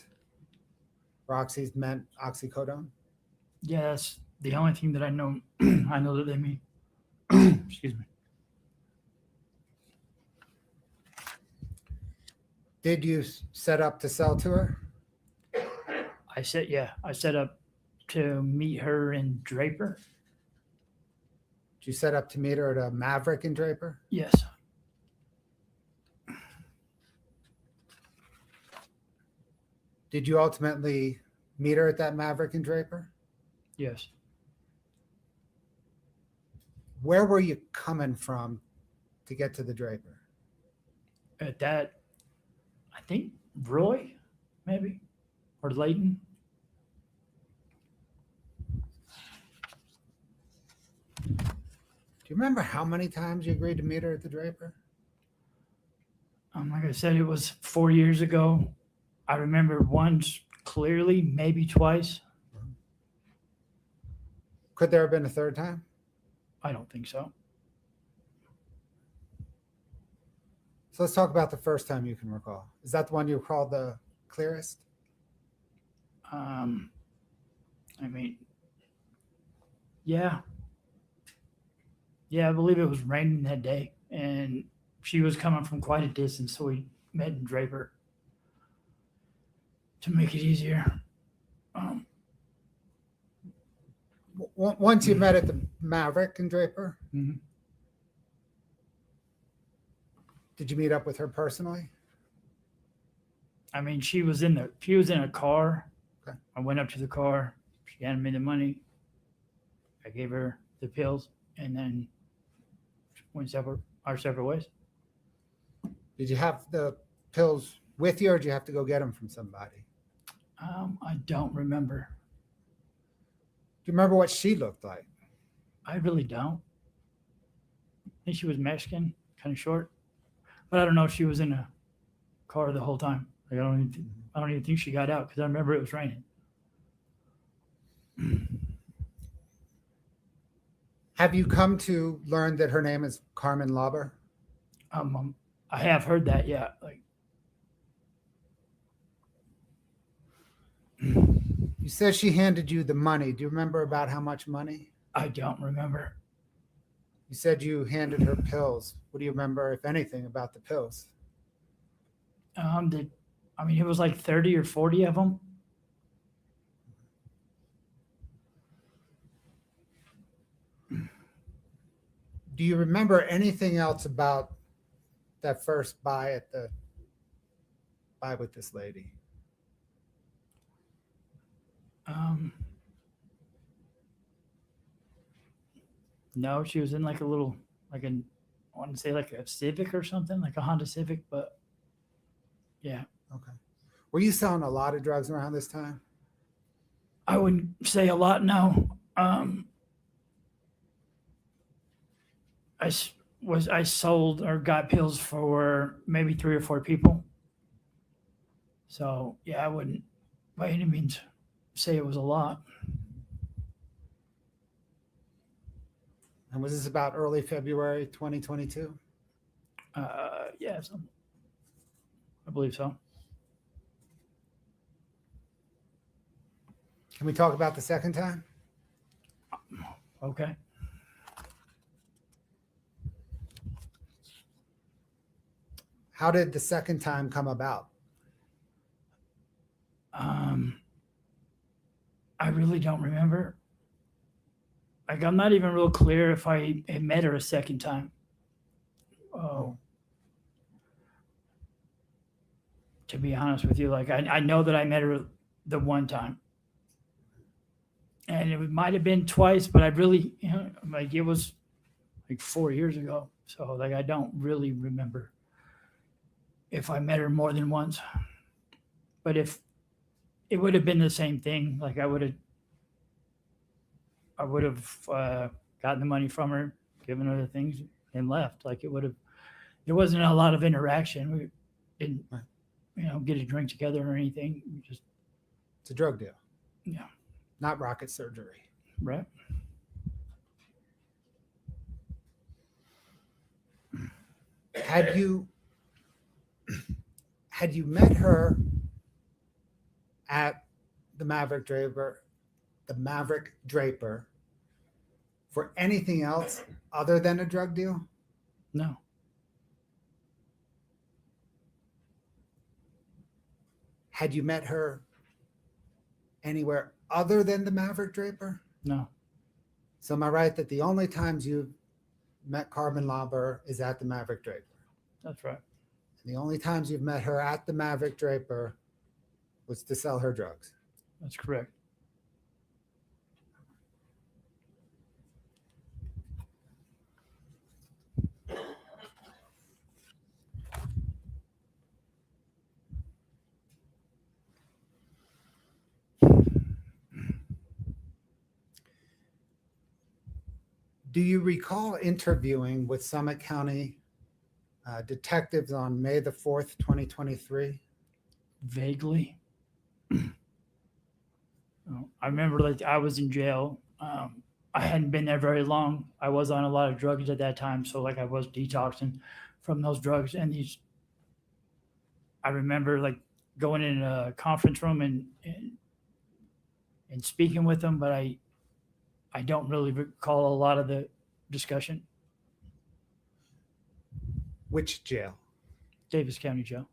Roxy's meant oxycodone? Yeah, that's the only thing that I know. I know that they mean. Excuse me. Did you set up to sell to her? I set up to meet her in Draper. Did you set up to meet her at a Maverick in Draper? Yes. Did you ultimately meet her at that Maverick in Draper? Yes. Where were you coming from to get to the Draper? At that, I think Roy, maybe, or Layton. Do you remember how many times you agreed to meet her at the Draper? Like I said, it was 4 years ago. I remember once clearly, maybe twice. Could there have been a third time? I don't think so. So let's talk about the first time you can recall. Is that the one you recall the clearest? I mean, yeah. Yeah, I believe it was raining that day, and she was coming from quite a distance, so we met in Draper to make it easier. Once you met at the Maverick in Draper, Mhm. did you meet up with her personally? I mean, she was in a car. Okay. I went up to the car. She handed me the money. I gave her the pills, and then went our separate ways. Did you have the pills with you, or did you have to go get them from somebody? I don't remember. Do you remember what she looked like? I really don't. I think she was Mexican, kind of short, but I don't know if she was in a car the whole time. Like, I don't even think she got out because I remember it was raining. Have you come to learn that her name is Carmen Lober? I have heard that. Yeah, like You said she handed you the money. Do you remember about how much money? I don't remember. You said you handed her pills. What do you remember, if anything, about the pills? It was like 30 or 40 of them. Do you remember anything else about that first buy with this lady? No, she was in like I want to say like a Civic or something, like a Honda Civic, but yeah. Okay. Were you selling a lot of drugs around this time? I wouldn't say a lot, no. I sold or got pills for maybe 3 or 4 people. So yeah, I wouldn't by any means say it was a lot. And was this about early February 2022? Yeah, I believe so. Can we talk about the second time? Okay. How did the second time come about? I really don't remember. Like, I'm not even real clear if I had met her a second time. Oh. To be honest with you, like, I know that I met her the one time. And it might have been twice, but I really, like, it was like 4 years ago. So, like, I don't really remember if I met her more than once. But if it would have been the same thing, like, I would have gotten the money from her, given her the things, and left. Like, there wasn't a lot of interaction. We didn't, get a drink together or anything. It's a drug deal. Yeah. Not rocket surgery. Right. Had you met her at the Maverick Draper for anything else other than a drug deal? No. Had you met her anywhere other than the Maverick Draper? No. So am I right that the only times you've met Carmen Lober is at the Maverick Draper? That's right. And the only times you've met her at the Maverick Draper was to sell her drugs? That's correct. Do you recall interviewing with Summit County detectives on May the 4th, 2023? Vaguely. I remember, like, I was in jail. I hadn't been there very long. I was on a lot of drugs at that time. So, like, I was detoxing from those drugs. And I remember, like, going in a conference room and speaking with them, but I don't really recall a lot of the discussion. Which jail? Davis County Jail.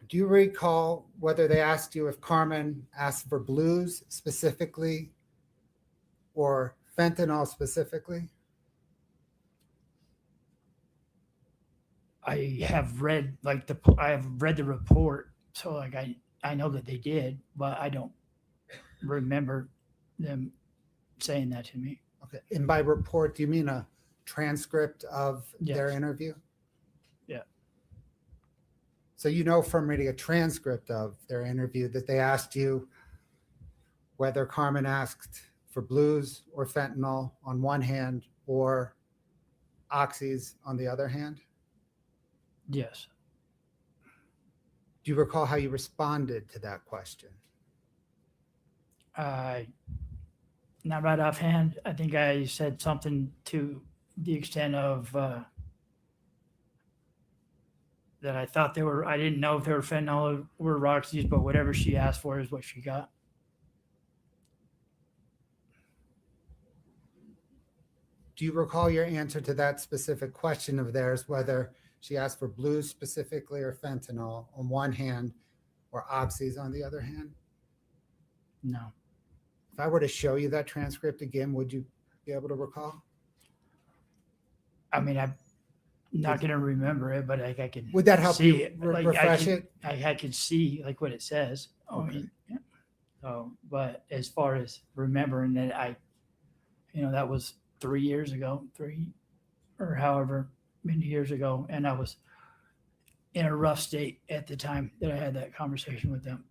Do you recall whether they asked you if Carmen asked for blues specifically or fentanyl specifically? I have read the report, so, like, I know that they did, but I don't remember them saying that to me. Okay. And by report, do you mean a transcript of their Yes. interview? Yeah. So you know from reading a transcript of their interview that they asked you whether Carmen asked for blues or fentanyl on one hand or oxys on the other hand? Yes. Do you recall how you responded to that question? Not right offhand. I think I said something to the extent of that I thought I didn't know if they were fentanyl or Roxy's, but whatever she asked for is what she got. Do you recall your answer to that specific question of theirs, whether she asked for blues specifically or fentanyl on one hand or oxys on the other hand? No. If I were to show you that transcript again, would you be able to recall? I mean, I'm not going to remember it, but, like, I can. Would that help see you it. Like, refresh it? I can see, like, what it says. Okay. Yeah. So, but as far as remembering that, that was 3 years ago, or however many years ago, and I was in a rough state at the time that I had that conversation with them.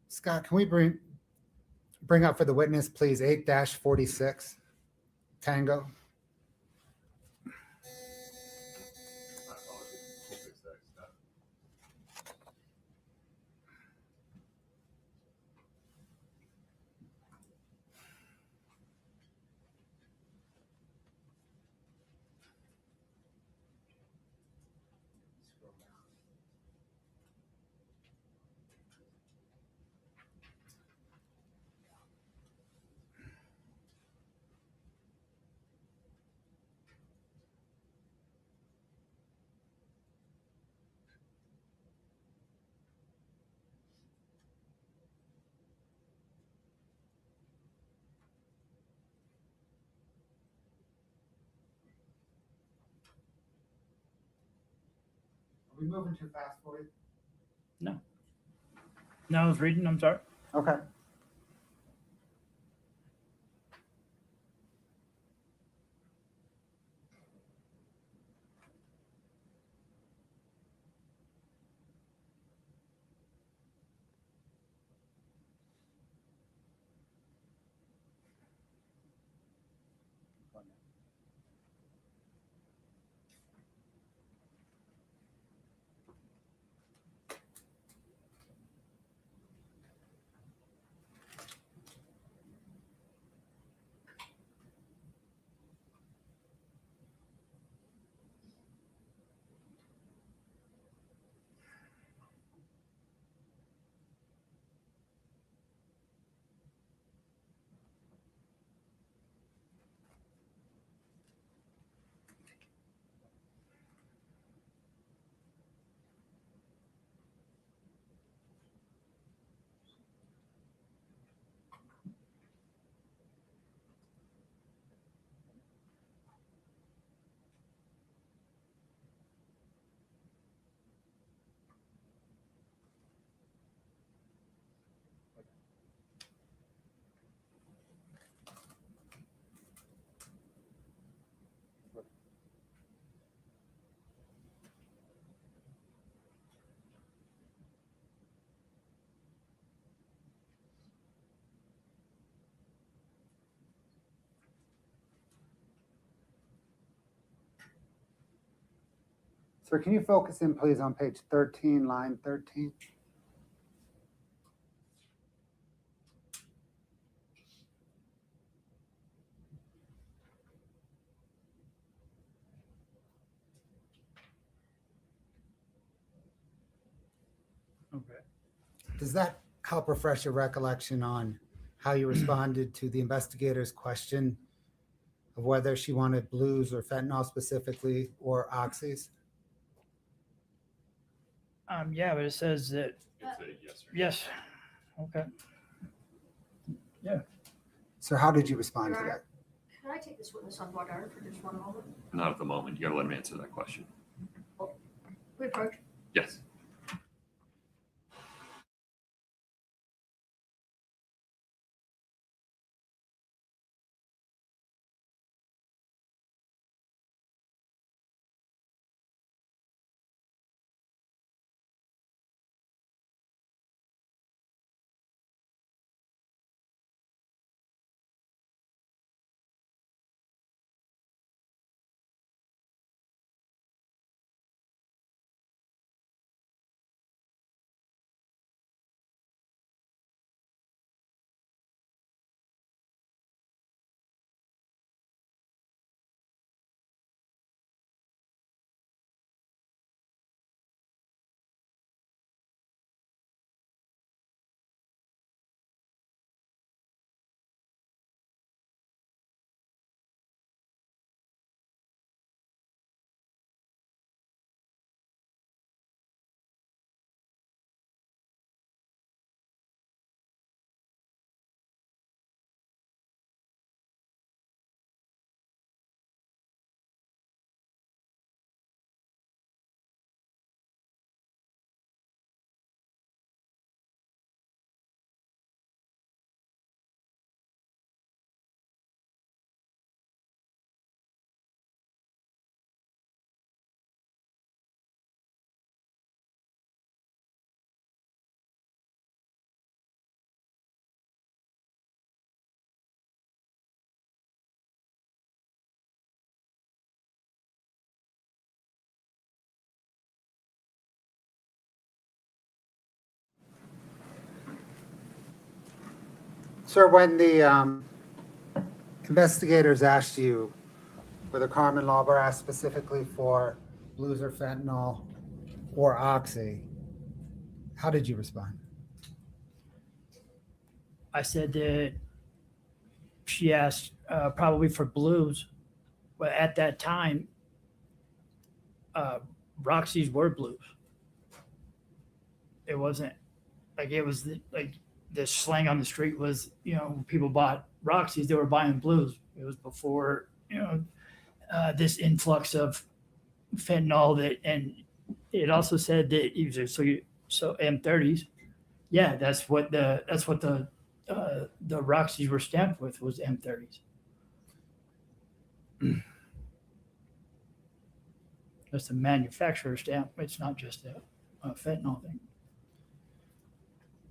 Scott, can we bring up for the witness, please, 8-46, Tango? we moving too fast for you? No, I was reading. I'm sorry. Okay. Sir, can you focus in, please, on page 13, line 13? Okay. Does that help refresh your recollection on how you responded to the investigator's question of whether she wanted blues or fentanyl specifically, or oxys? Yeah, but it says that It's a yes or no. yes. Okay. Sir, how did you respond to that? Can I take this witness on voir dire for just one moment? Not at the moment. You got to let him answer that question. We approach. Yes. Sir, when the investigators asked you whether Carmen Lauber asked specifically for blues or fentanyl or oxy, how did you respond? I said that she asked probably for blues, but at that time, Roxy's were blues. It wasn't like it was like the slang on the street was, when people bought Roxy's, they were buying blues. It was before, this influx of fentanyl and it also said that so M30s. Yeah, that's what the Roxys were stamped with was M30s. That's the manufacturer stamp. It's not just a fentanyl thing.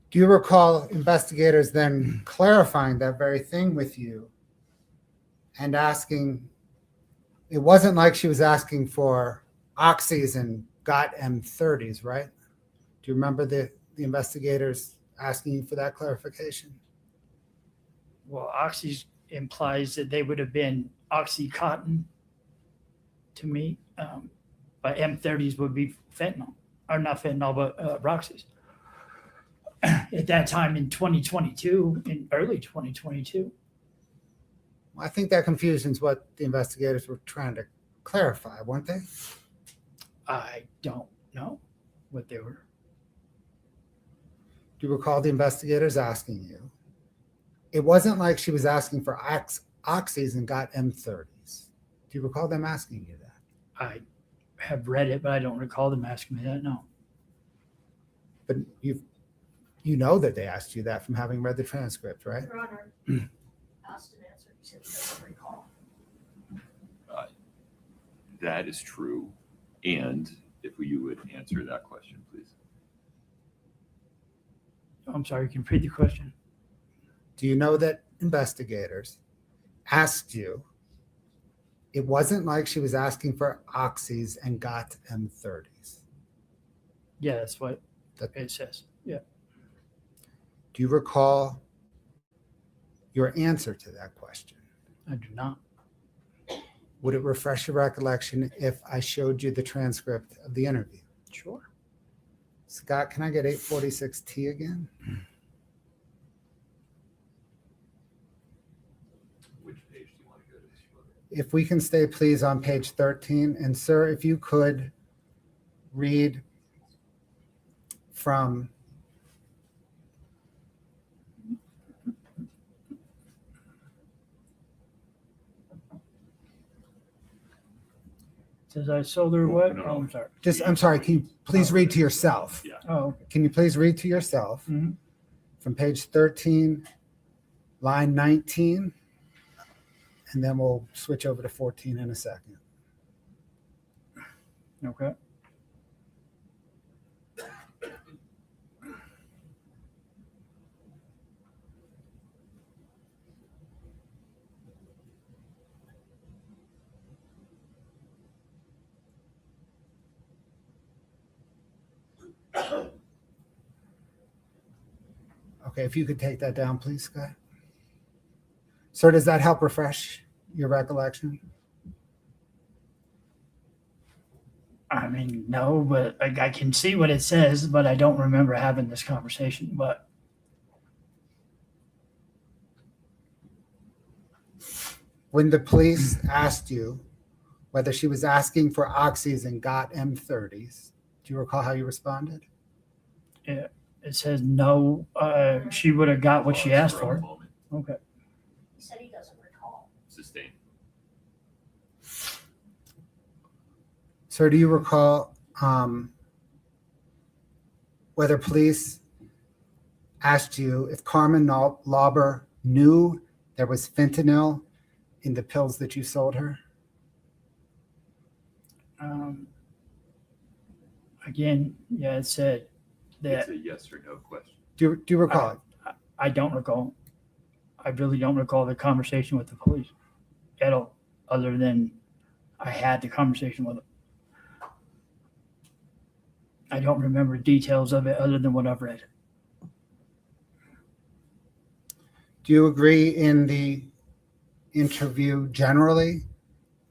Do you recall investigators then clarifying that very thing with you and asking, it wasn't like she was asking for oxys and got M30s, right? Do you remember the investigators asking you for that clarification? Well, oxys implies that they would have been Oxycontin to me, but M30s would be fentanyl, or not fentanyl, but Roxys. At that time in 2022, in early 2022. I think that confusion's what the investigators were trying to clarify, weren't they? I don't know what they were. Do you recall the investigators asking you? It wasn't like she was asking for oxys and got M30s. Do you recall them asking you that? I have read it, but I don't recall them asking me that. No. But you know that they asked you that from having read the transcript, right? Your Honor, asked and answered. He said he doesn't recall. That is true. And if you would answer that question, please. I'm sorry, can you repeat the question? Do you know that investigators asked you, it wasn't like she was asking for oxys and got M30s? Yeah, that's what it says. Yeah. Do you recall your answer to that question? I do not. Would it refresh your recollection if I showed you the transcript of the interview? Sure. Scott, can I get 846T again? Which page do you want to go to? If we can stay, please, on page 13. And sir, if you could read from Says I sold her what? No. Oh, I'm sorry. I'm sorry, can you please read to yourself? Yeah. Oh, okay. Can you please read to yourself Mhm. from page 13, line 19, and then we'll switch over to 14 in a second. Okay. Okay, if you could take that down, please, Scott. Sir, does that help refresh your recollection? I mean, no, but I can see what it says, but I don't remember having this conversation. But When the police asked you whether she was asking for oxys and got M30s, do you recall how you responded? it says no, she would have got what she asked a for. moment. Okay. He said he doesn't recall. Sustain. Sir, do you recall whether police asked you if Carmen Lober knew there was fentanyl in the pills that you sold her? Again, yeah, it said It's that a yes or no question. Do you recall it? I don't recall. I really don't recall the conversation with the police at all, other than I had the conversation with them. I don't remember details of it other than what I've read. Do you agree in the interview generally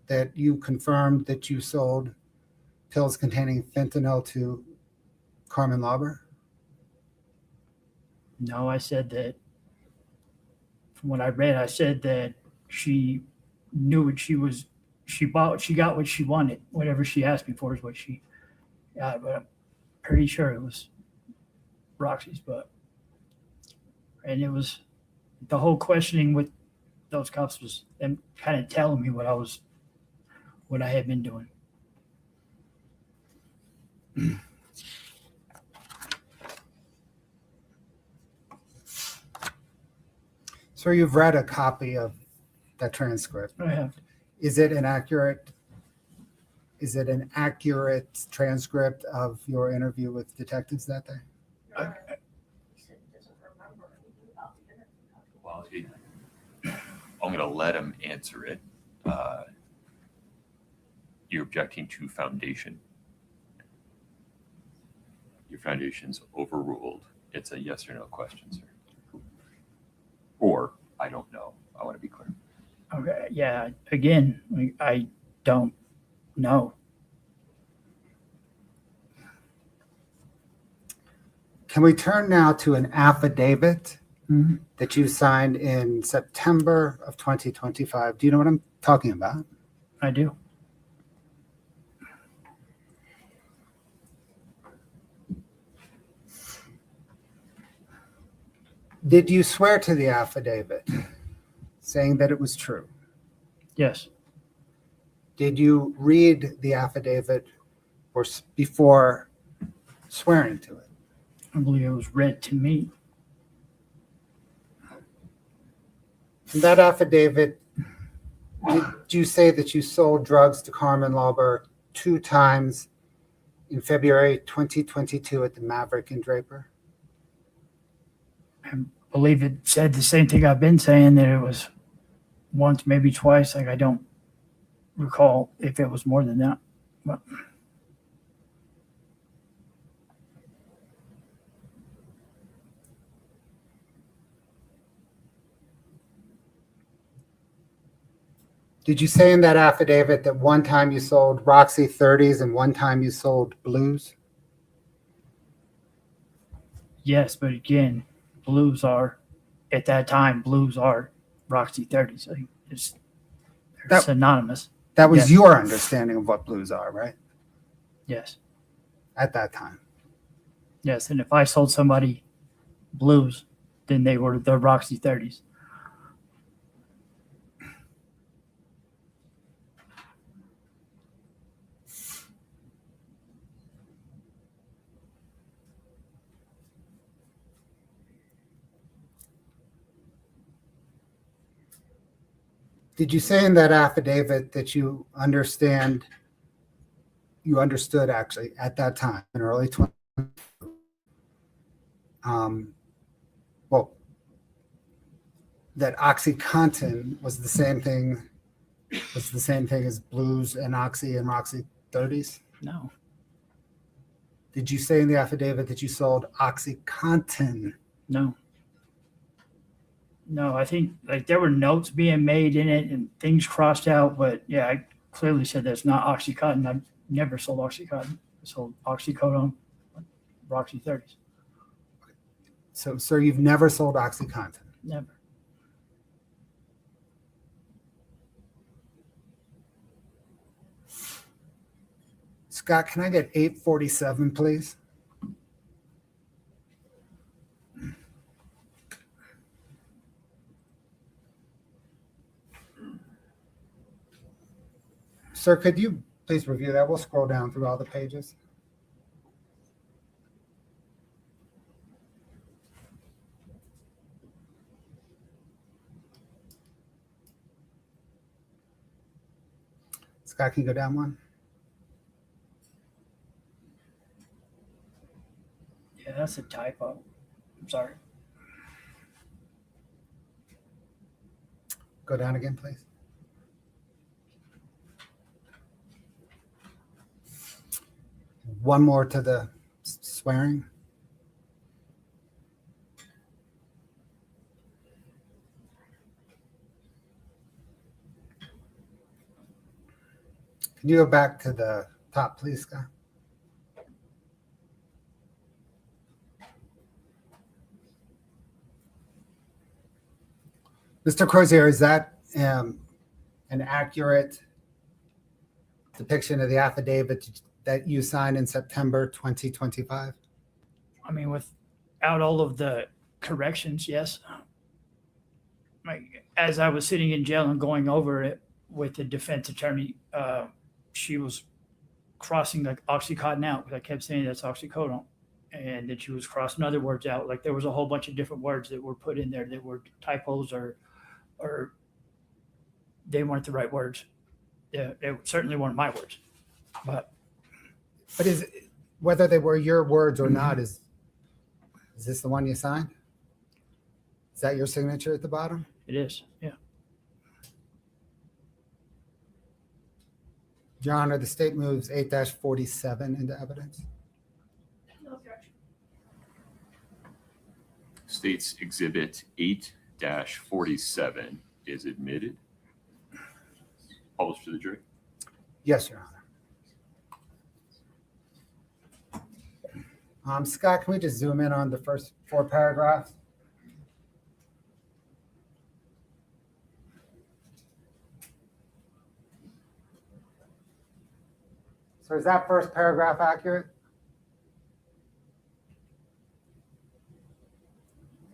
that you confirmed that you sold pills containing fentanyl to Carmen Lober? No, I said that from what I read, I said that she knew what she got what she wanted. Whatever she asked me for is what she got, but I'm pretty sure it was Roxy's, and it was the whole questioning with those cops was them kind of telling me what I had been doing. So you've read a copy of that transcript. I have. Is it an accurate transcript of your interview with detectives that day? Well, I'm going to let him answer it. You're objecting to foundation. Your foundation's overruled. It's a yes or no question, sir. Or, I don't know. I want to be clear. Okay. Yeah. Again, I don't know. Can we turn now to an affidavit Mhm. that you signed in September of 2025? Do you know what I'm talking about? I do. Did you swear to the affidavit saying that it was true? Yes. Did you read the affidavit before swearing to it? I believe it was read to me. In that affidavit, did you say that you sold drugs to Carmen Lober 2 times in February 2022 at the Maverick in Draper? I believe it said the same thing I've been saying, that it was once, maybe twice. Like, I don't recall if it was more than that. But Did you say in that affidavit that one time you sold Roxy 30s and one time you sold Blues? yes, but again, blues are, at that time, blues are Roxy 30s. Like, they're synonymous. That was Yes. your understanding of what Blues are, right? Yes. At that time. Yes. And if I sold somebody blues, then they were the Roxy 30s. Did you say in that affidavit that you understood actually at that time in early 20? Well, that OxyContin was the same thing as Blues and Oxy and Roxy 30s? No. Did you say in the affidavit that you sold OxyContin? No. No, I think like there were notes being made in it and things crossed out, but yeah, I clearly said that's not OxyContin. I've never sold OxyContin. I sold oxycodone, Roxy 30s. So, sir, you've never sold OxyContin? Never. Scott, can I get 847, please? Sir, could you please review that? We'll scroll down through all the pages. Scott, can you go down one? Yeah, that's a typo. I'm sorry. Go down again, please. One more to the swearing. Can you go back to the top, please, Scott? Mr. Crozier, is that an accurate depiction of the affidavit that you signed in September 2025? I mean, without all of the corrections, yes. Like, as I was sitting in jail and going over it with the defense attorney, she was crossing like Oxycontin out because I kept saying that's oxycodone. And then she was crossing other words out. Like there was a whole bunch of different words that were put in there that were typos or they weren't the right words. They certainly weren't my words. But But whether they were your words or not, is this the one you signed? Is that your signature at the bottom? it is, yeah. Your Honor, the state moves 8-47 into evidence. No objection. State's Exhibit 8-47 is admitted. Published to the jury. Yes, Your Honor. Scott, can we just zoom in on the first 4 paragraphs? So is that first paragraph accurate?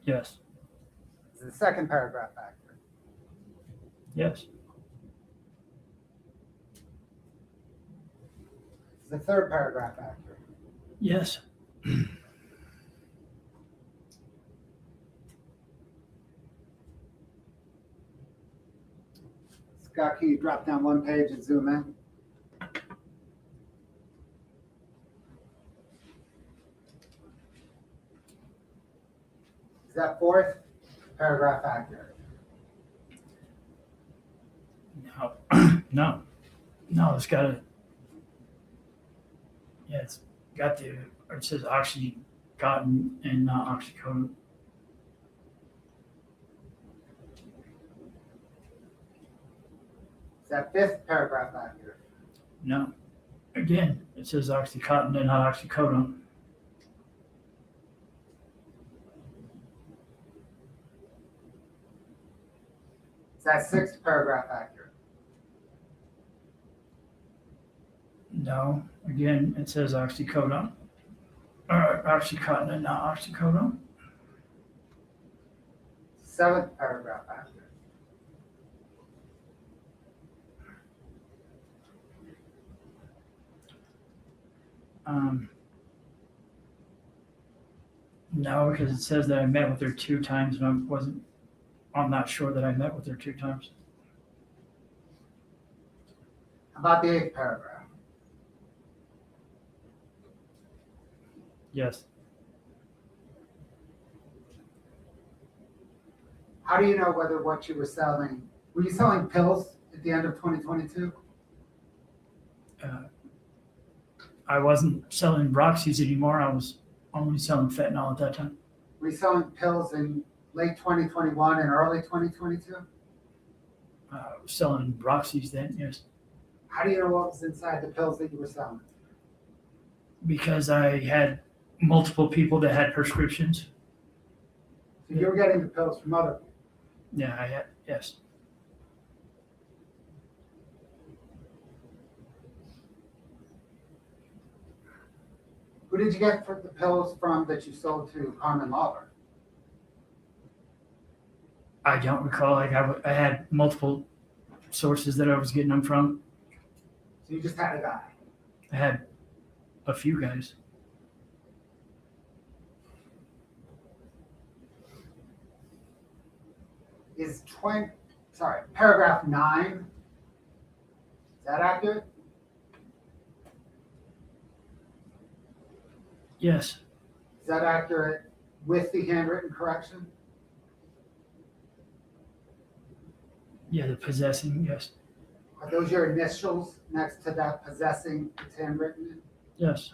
Yes, Is the second paragraph accurate? yes, Is the third paragraph accurate? yes, Scott, can you drop down 1 page and zoom in? Is that fourth paragraph accurate? no, it's got a, yeah, it's got the, or it says oxycontin and not oxycodone. Is that fifth paragraph accurate? No, again, it says oxycontin and not oxycodone. Is that sixth paragraph accurate? No, again, it says oxycodone, or oxycontin and not oxycodone. Seventh paragraph accurate? No, because it says that I met with her 2 times and I'm not sure that I met with her 2 times. How about the eighth paragraph? Yes, How do you know whether what you were you selling pills at the end of 2022? I wasn't selling Roxy's anymore. I was only selling fentanyl at that time. Were you selling pills in late 2021 and early 2022? I was selling Roxy's then, yes, How do you know what was inside the pills that you were selling? because I had multiple people that had prescriptions. So you were getting the pills from other people. Yeah, I had, yes. Who did you get the pills from that you sold to Carmen Lober? I don't recall. Like I had multiple sources that I was getting them from. So you just had a guy. I had a few guys. Is paragraph 9, is that accurate? Yes, Is that accurate with the handwritten correction? yeah, the possessing, yes, Are those your initials next to that possessing it's handwritten? yes,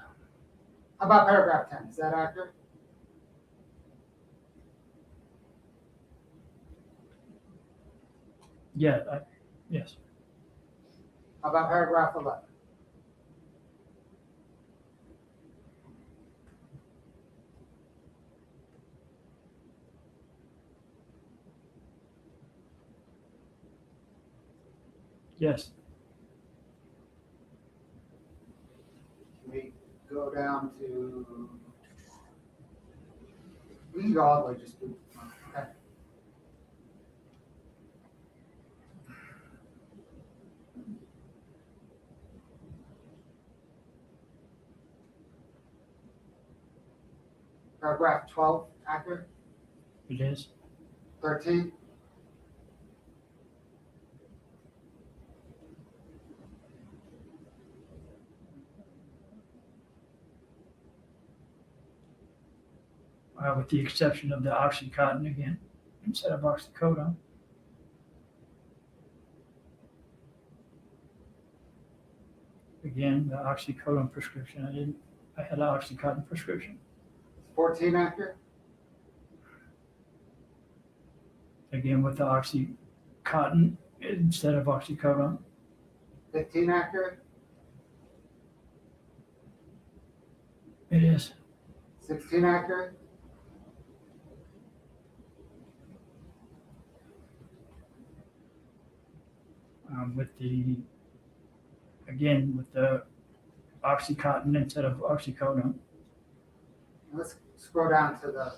How about paragraph 10? Is that accurate? yeah, yes, How about paragraph 11? yes. Can we go down to, we can go all the way, just do, okay. Paragraph 12 accurate? It is. 13? With the exception of the Oxycontin again, instead of oxycodone. Again, the oxycodone prescription, I had an Oxycontin prescription. 14 accurate? Again, with the Oxycontin instead of oxycodone. 15 accurate? It is. 16 accurate? With the Oxycontin instead of oxycodone. Let's scroll down to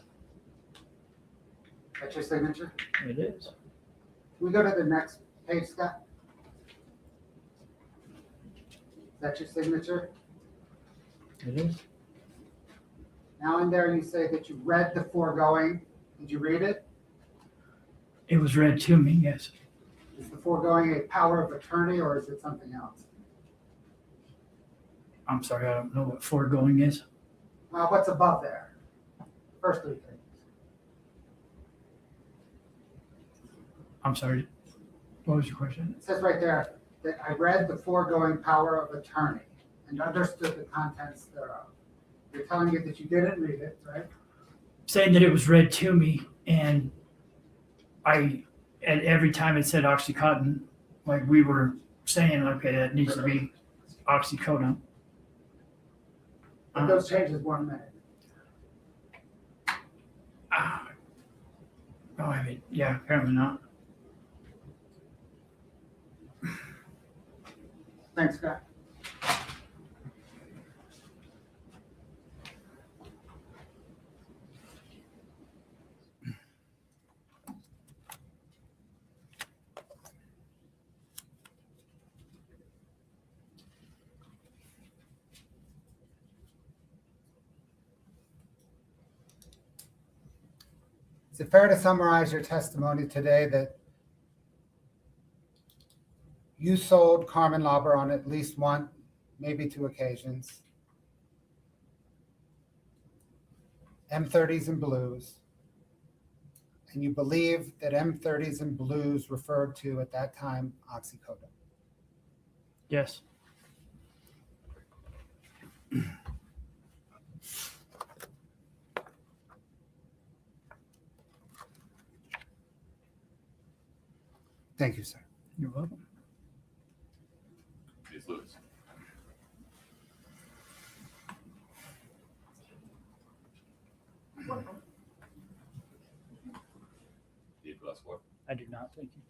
that's your signature? It is. Can we go to the next page, Scott? Is that your signature? It is. Now in there you say that you read the foregoing. Did you read it? It was read to me, yes. Is the foregoing a power of attorney or is it something else? I'm sorry, I don't know what foregoing is. What's above there? First three things. I'm sorry. What was your question? It says right there that I read the foregoing power of attorney and understood the contents thereof. You're telling me that you didn't read it, right? Saying that it was read to me, and at every time it said Oxycontin, like we were saying, okay, that needs to be oxycodone. But those changes weren't made. Yeah, apparently not. Thanks, Scott. Is it fair to summarize your testimony today that you sold Carmen Lober on at least one, maybe two occasions, M30s and blues, and you believe that M30s and blues referred to at that time oxycodone? Yes. Thank you, sir. You're welcome. Ms. Lewis. Do you have a glass of water? I do not, thank you.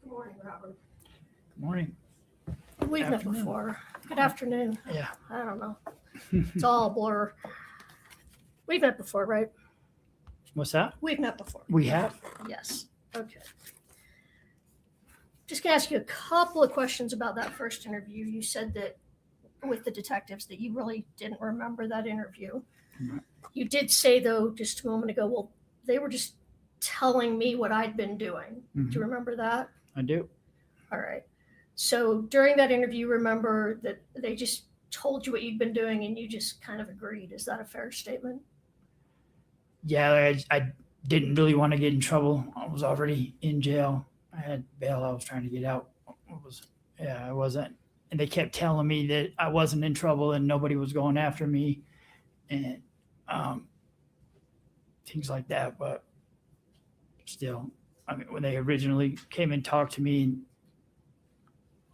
Good morning, Robert. Good morning. We've met Afternoon. before. Good afternoon. Yeah. I don't know. It's all a blur. We've met before, right? What's that? We've met before. We have. Yes. Okay. Just gonna ask you a couple of questions about that first interview. You said that with the detectives that you really didn't remember that interview. Right. You did say though, just a moment ago, well, they were just telling me what I'd been doing. Do you remember that? I do. All right. So during that interview, remember that they just told you what you'd been doing and you just kind of agreed. Is that a fair statement? Yeah, I didn't really want to get in trouble. I was already in jail. I had bail. I was trying to get out. I wasn't. And they kept telling me that I wasn't in trouble and nobody was going after me and things like that. But still, I mean, when they originally came and talked to me and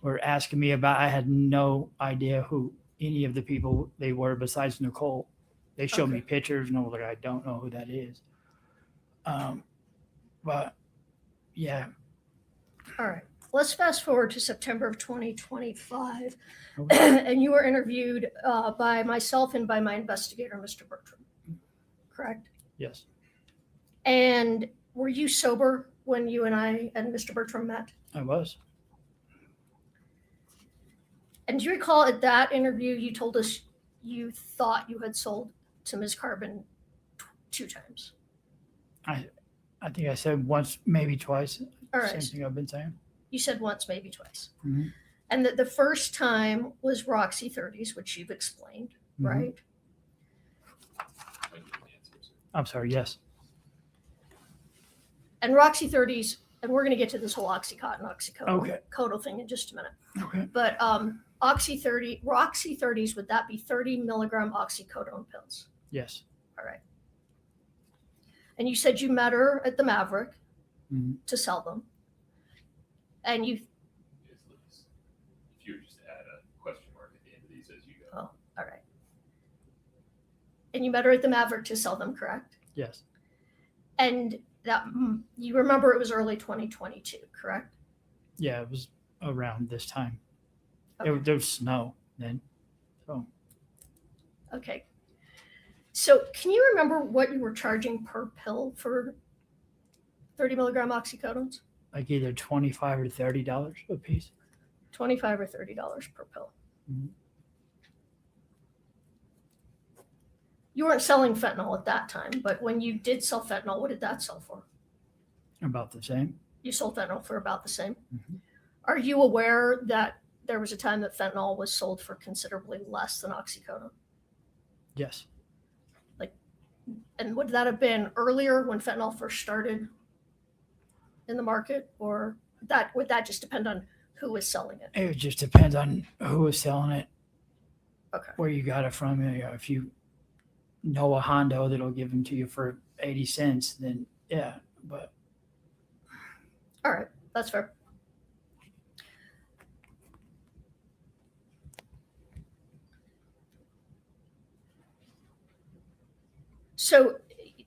were asking me about, I had no idea who any of the people they were besides Nicole. They showed me pictures and I was like, I don't know who that is. But yeah. All right. Let's fast forward to September of 2025. Okay. And you were interviewed by myself and by my investigator, Mr. Bertram. Correct? Yes. And were you sober when you and I and Mr. Bertram met? I was. And do you recall at that interview you told us you thought you had sold to Ms. Carbon 2 times? I think I said once, maybe twice. All right. Same thing I've been saying. You said once, maybe twice. Mhm. And that the first time was Roxy 30s, which you've explained, Mhm. right? I'm sorry. Yes. And Roxy 30s, and we're going to get to this whole Oxycontin, Okay. Oxycodone thing in just a minute. Okay. But Roxy 30s, would that be 30 milligram oxycodone pills? Yes. All right. And you said you met her at the Maverick Mhm. to sell them. And you, If you would just add a question mark at the end of these as you go. oh, all right. And you met her at the Maverick to sell them, correct? Yes. And that you remember it was early 2022, correct? Yeah. It was around this time. Okay. There was snow then. So Okay. So can you remember what you were charging per pill for 30 milligram oxycodones? like either $25 or $30 a piece. $25 or $30 per pill. Mhm. You weren't selling fentanyl at that time, but when you did sell fentanyl, what did that sell for? About the same. You sold fentanyl for about the same. Mhm. Are you aware that there was a time that fentanyl was sold for considerably less than oxycodone? Yes. And would that have been earlier when fentanyl first started in the market, or would that just depend on who was selling it? It just depends on who was selling it, Okay. where you got it from. You know, if you know a Hondo that'll give them to you for 80 cents, then yeah. But All right, that's fair. So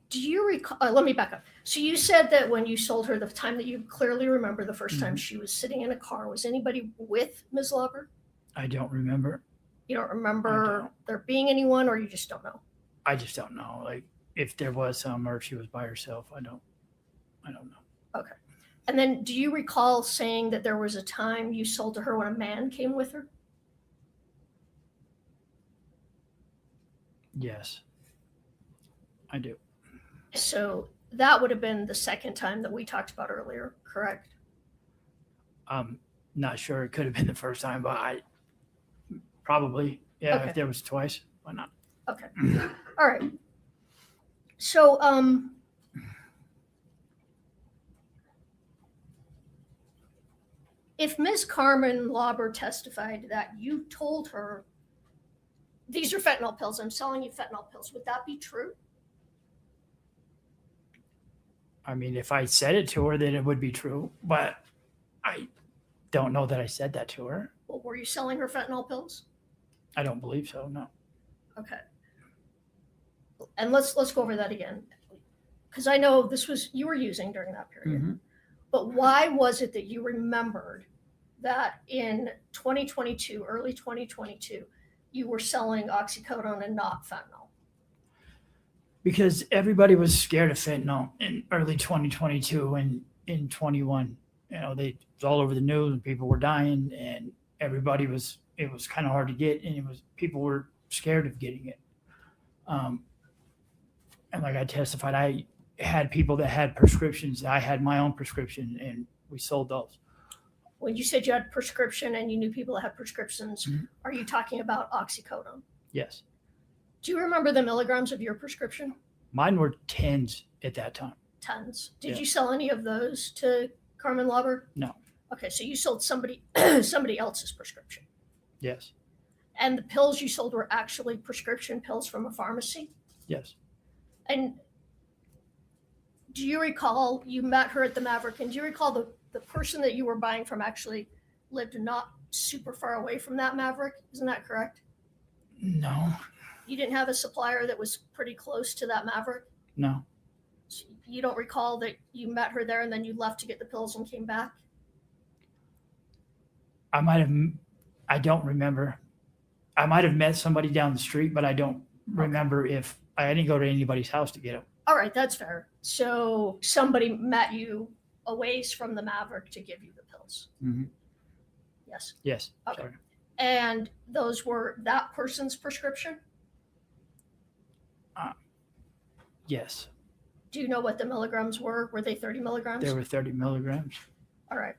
do you recall, let me back up. So you said that when you sold her, the time that you clearly remember the first time she was sitting in a car, was anybody with Ms. Lober? I don't remember. You don't I remember don't. there being anyone, or you just don't know? I just don't know. Like if there was some or if she was by herself, I don't know. Okay. And then do you recall saying that there was a time you sold to her when a man came with her? Yes. I do. So that would have been the second time that we talked about earlier, correct? I'm not sure. It could have been the first time, but I probably, yeah, Okay. if there was twice, why not? Okay. All right. So, if Ms. Carmen Lauber testified that you told her, these are fentanyl pills, I'm selling you fentanyl pills, would that be true? I mean, if I said it to her, then it would be true, but I don't know that I said that to her. Well, were you selling her fentanyl pills? I don't believe so, no. Okay. And let's go over that again, because I know this was, you were using during that period. Mhm. But why was it that you remembered that in 2022, early 2022, you were selling oxycodone and not fentanyl? Because everybody was scared of fentanyl in early 2022 and in 21. You know, it was all over the news and people were dying and it was kind of hard to get and people were scared of getting it. And like I testified, I had people that had prescriptions. I had my own prescription and we sold those. When you said you had prescription and you knew people that had prescriptions, Mhm. are you talking about oxycodone? Yes. Do you remember the milligrams of your prescription? Mine were 10s at that time. Tons. Did Yeah. you sell any of those to Carmen Lauber? No. Okay, so you sold somebody else's prescription. Yes. And the pills you sold were actually prescription pills from a pharmacy? Yes. And do you recall you met her at the Maverick, and do you recall the person that you were buying from actually lived not super far away from that Maverick? Isn't that correct? No, You didn't have a supplier that was pretty close to that Maverick? no. So you don't recall that you met her there and then you left to get the pills and came back? I don't remember. I might have met somebody down the street, but I don't remember if I didn't go to anybody's house to get them. All right, that's fair. So somebody met you a ways from the Maverick to give you the pills? Mm-hmm. Yes. Yes. Okay. Sorry. And those were that person's prescription? Yes. Do you know what the milligrams were? Were they 30 milligrams? They were 30 milligrams. All right.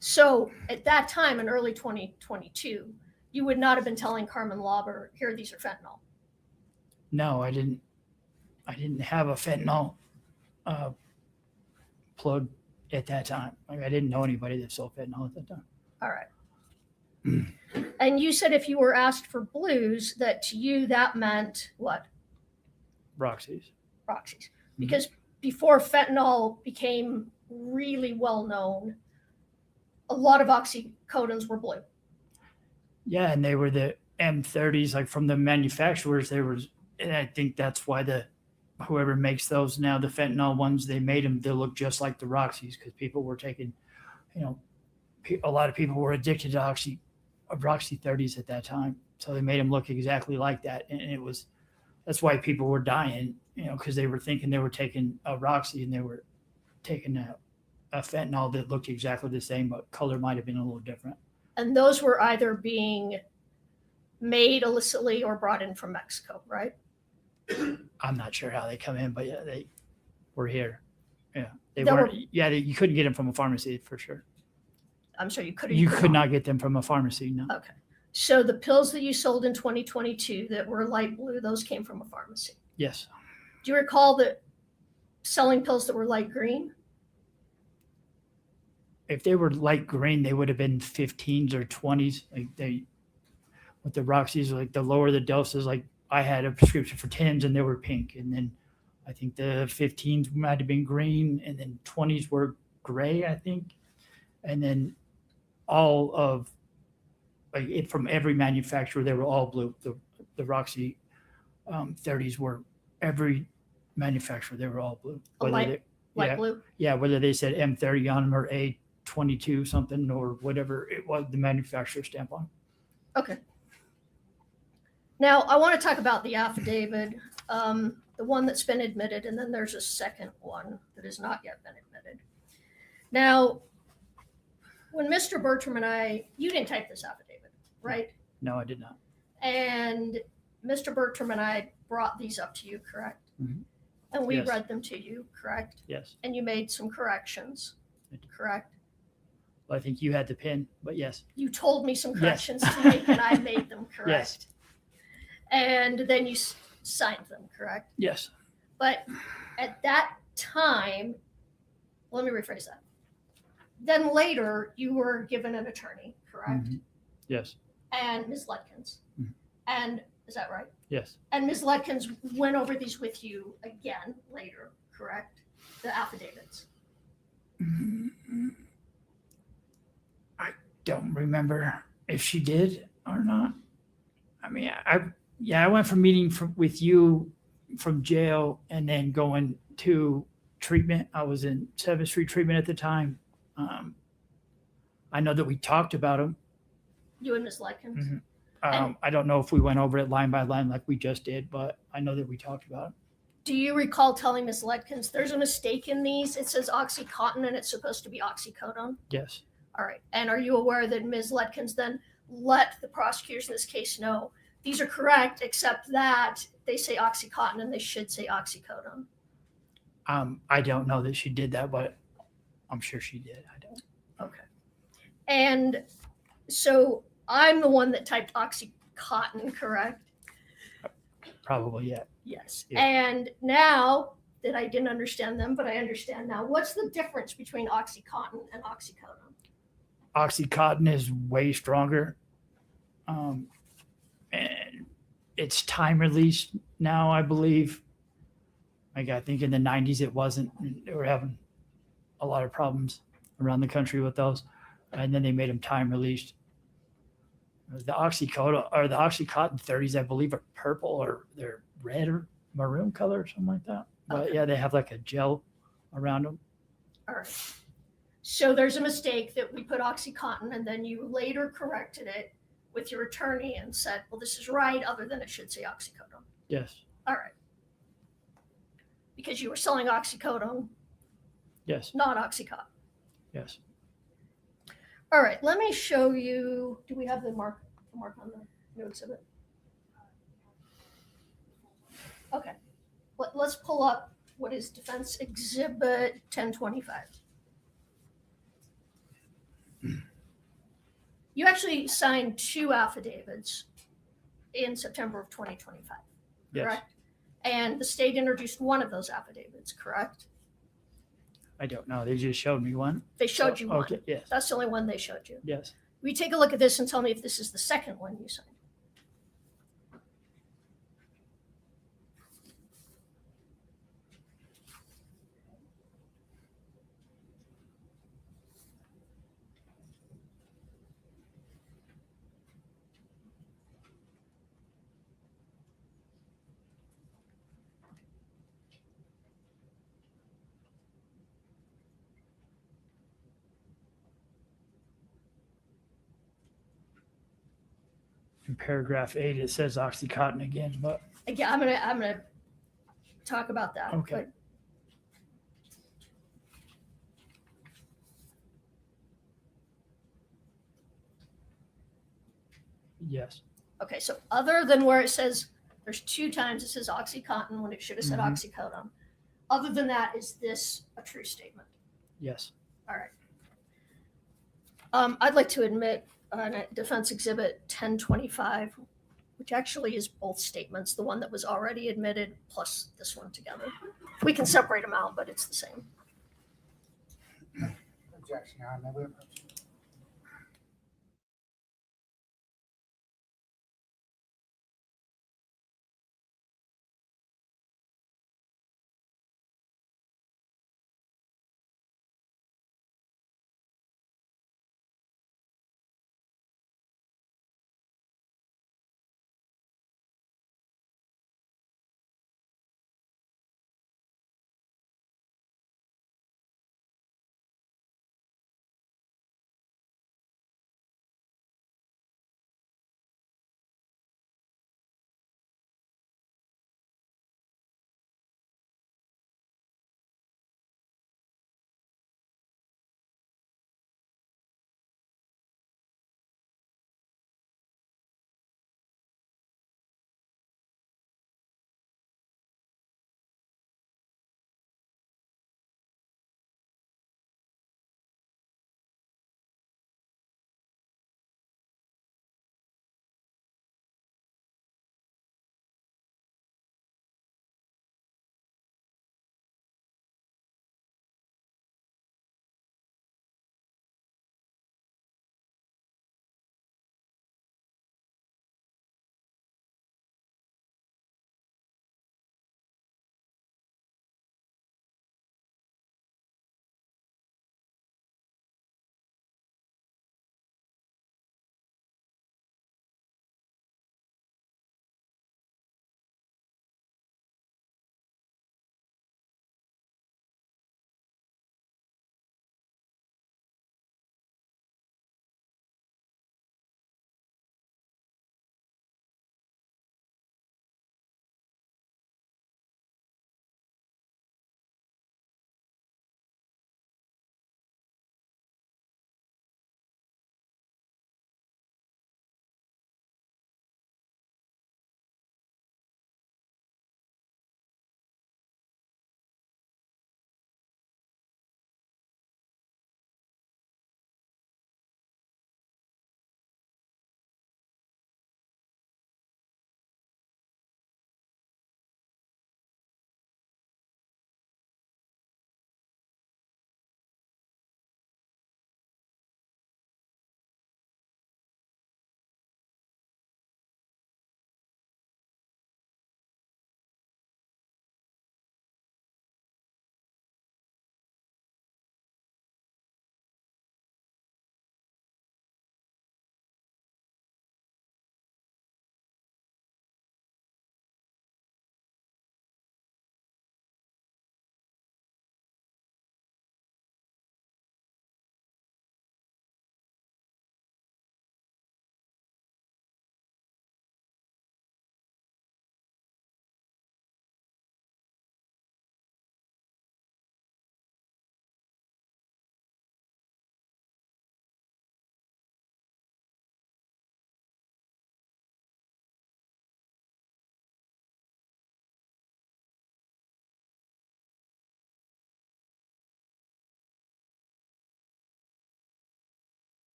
So at that time in early 2022, you would not have been telling Carmen Lauber, here, these are fentanyl. No, I didn't have a fentanyl plug at that time. Like, I didn't know anybody that sold fentanyl at that time. All right. And you said if you were asked for blues, that to you that meant what? Roxy's. Roxy's. Because before fentanyl became really well known, a lot of oxycodones were blue. Yeah, and they were the M30s, like from the manufacturers. And I think that's why whoever makes those now, the fentanyl ones, they made them to look just like the Roxy's, because people were taking, a lot of people were addicted to Roxy 30s at that time. So they made them look exactly like that. And that's why people were dying, because they were thinking they were taking a Roxy and they were taking a fentanyl that looked exactly the same, but color might have been a little different. And those were either being made illicitly or brought in from Mexico, right? I'm not sure how they come in, but yeah, they were here. Yeah, they There weren't. You couldn't get them from a pharmacy for sure. I'm sorry, you could. You could not get them from a pharmacy. No. Okay. So the pills that you sold in 2022 that were light blue, those came from a pharmacy. Yes. Do you recall that selling pills that were light green? If they were light green, they would have been 15s or 20s. With the Roxy's, like the lower the doses, like I had a prescription for 10s and they were pink. And then I think the 15s might have been green, and then 20s were gray, I think. And then all of from every manufacturer, they were all blue. The Roxy 30s were every manufacturer, they were all blue. Light blue? Yeah, whether they said M30 on them or A22 something or whatever it was, the manufacturer stamp on. Okay. Now, I want to talk about the affidavit, the one that's been admitted, and then there's a second one that has not yet been admitted. Now, when Mr. Bertram and you didn't type this affidavit, right? No, I did not. And Mr. Bertram and I brought these up to you, correct? Mm-hmm. And we Yes. read them to you, correct? Yes. And you made some corrections, correct? Well, I think you had the pin, but yes. You told me some Yes. corrections to make, and I made them correct. Yes. And then you signed them, correct? Yes. But at that time, let me rephrase that. Then later, you were given an attorney, correct? Mhm. Yes. And Ms. Letkins. Mhm. And is that right? Yes. And Ms. Letkins went over these with you again later, correct? The affidavits. I don't remember if she did or not. I mean, I went from meeting with you from jail and then going to treatment. I was in 7th Street treatment at the time. I know that we talked about them. You and Ms. Letkins. Mhm. And- I don't know if we went over it line by line like we just did, but I know that we talked about it. Do you recall telling Ms. Letkins, there's a mistake in these? It says Oxycontin and it's supposed to be oxycodone? Yes. All right. And are you aware that Ms. Letkins then let the prosecutors in this case know these are correct, except that they say Oxycontin and they should say oxycodone? I don't know that she did that, but I'm sure she did. I don't. Okay. And so I'm the one that typed Oxycontin, correct? Probably, yeah. Yes. Yeah. And now that I didn't understand them, but I understand now, what's the difference between Oxycontin and oxycodone? Oxycontin is way stronger. And it's time released now, I believe. Like I think in the 90s it wasn't. They were having a lot of problems around the country with those, and then they made them time released. The Oxycontin 30s, I believe, are purple or they're red or maroon color or something like that. But Okay. yeah, they have like a gel around them. All right. So there's a mistake that we put OxyContin and then you later corrected it with your attorney and said, well, this is right, other than it should say oxycodone. Yes. All right. Because you were selling oxycodone, Yes. not OxyContin. Yes. All right, let me show you. Do we have the mark on the new exhibit? Okay. Let's pull up what is Defense Exhibit 1025. You actually signed 2 affidavits in September of 2025, Yes. correct? And the state introduced one of those affidavits, correct? I don't know. They just showed me one. They showed you one. Okay. Yes. That's the only one they showed you. Yes. Will you take a look at this and tell me if this is the second one you signed? In paragraph 8, it says Oxycontin again, but Again, I'm gonna talk about that. Okay. but- yes. Okay, so other than where it says, there's 2 times it says OxyContin when it should have said Mhm. oxycodone. Other than that, is this a true statement? Yes. All right. I'd like to admit Defense Exhibit 1025, which actually is both statements, the one that was already admitted plus this one together. We can separate them out, but it's the same. Objection, Your Honor. May we approach?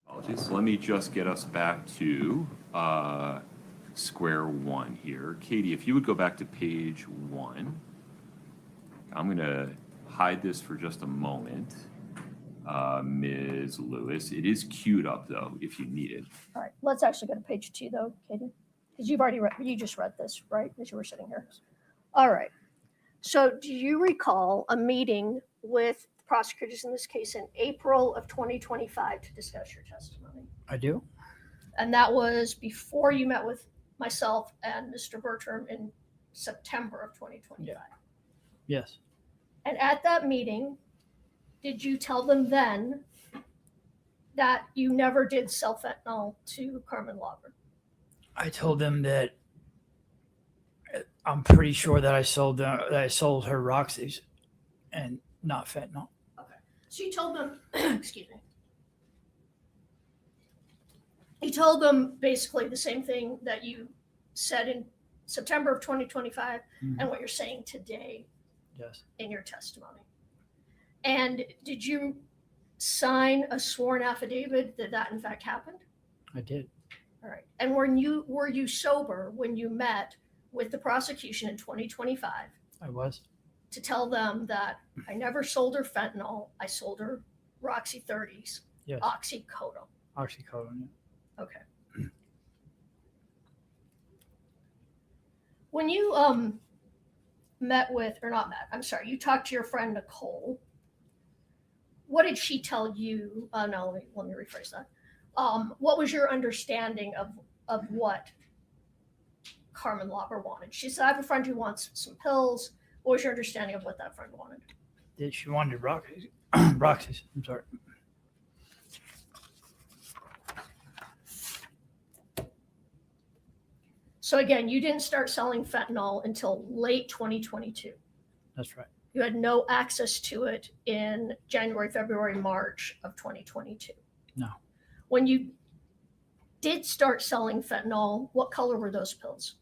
Apologies. Let me just get us back to square one here. Katie, if you would go back to page 1. I'm going to hide this for just a moment. Ms. Lewis, it is queued up though, if you need it. All right, let's actually go to page 2 though, Katie, because you've already read, you just read this, right, as you were sitting here. All right. So do you recall a meeting with prosecutors in this case in April of 2025 to discuss your testimony? I do. And that was before you met with myself and Mr. Bertram in September of 2025. Yes. And at that meeting, did you tell them then that you never did sell fentanyl to Carmen Lober? I told them that I'm pretty sure that I sold her Roxy's and not fentanyl. Okay. So you told them, excuse me. You told them basically the same thing that you said in September of 2025 and what you're saying today Yes. in your testimony. And did you sign a sworn affidavit that that in fact happened? I did. All right. And were you sober when you met with the prosecution in 2025 I was. to tell them that I never sold her fentanyl, I sold her Roxy 30s, Yes. oxycodone? Oxycodone. Yeah. Okay. When you met with, or not met, I'm sorry, you talked to your friend Nicole, what did she tell you? No, let me rephrase that. What was your understanding of what Carmen Lober wanted? She said, I have a friend who wants some pills. What was your understanding of what that friend wanted? That she wanted Roxy's. Roxy's. I'm sorry. So again, you didn't start selling fentanyl until late 2022. That's right. You had no access to it in January, February, March of 2022. No. When you did start selling fentanyl, what color were those pills?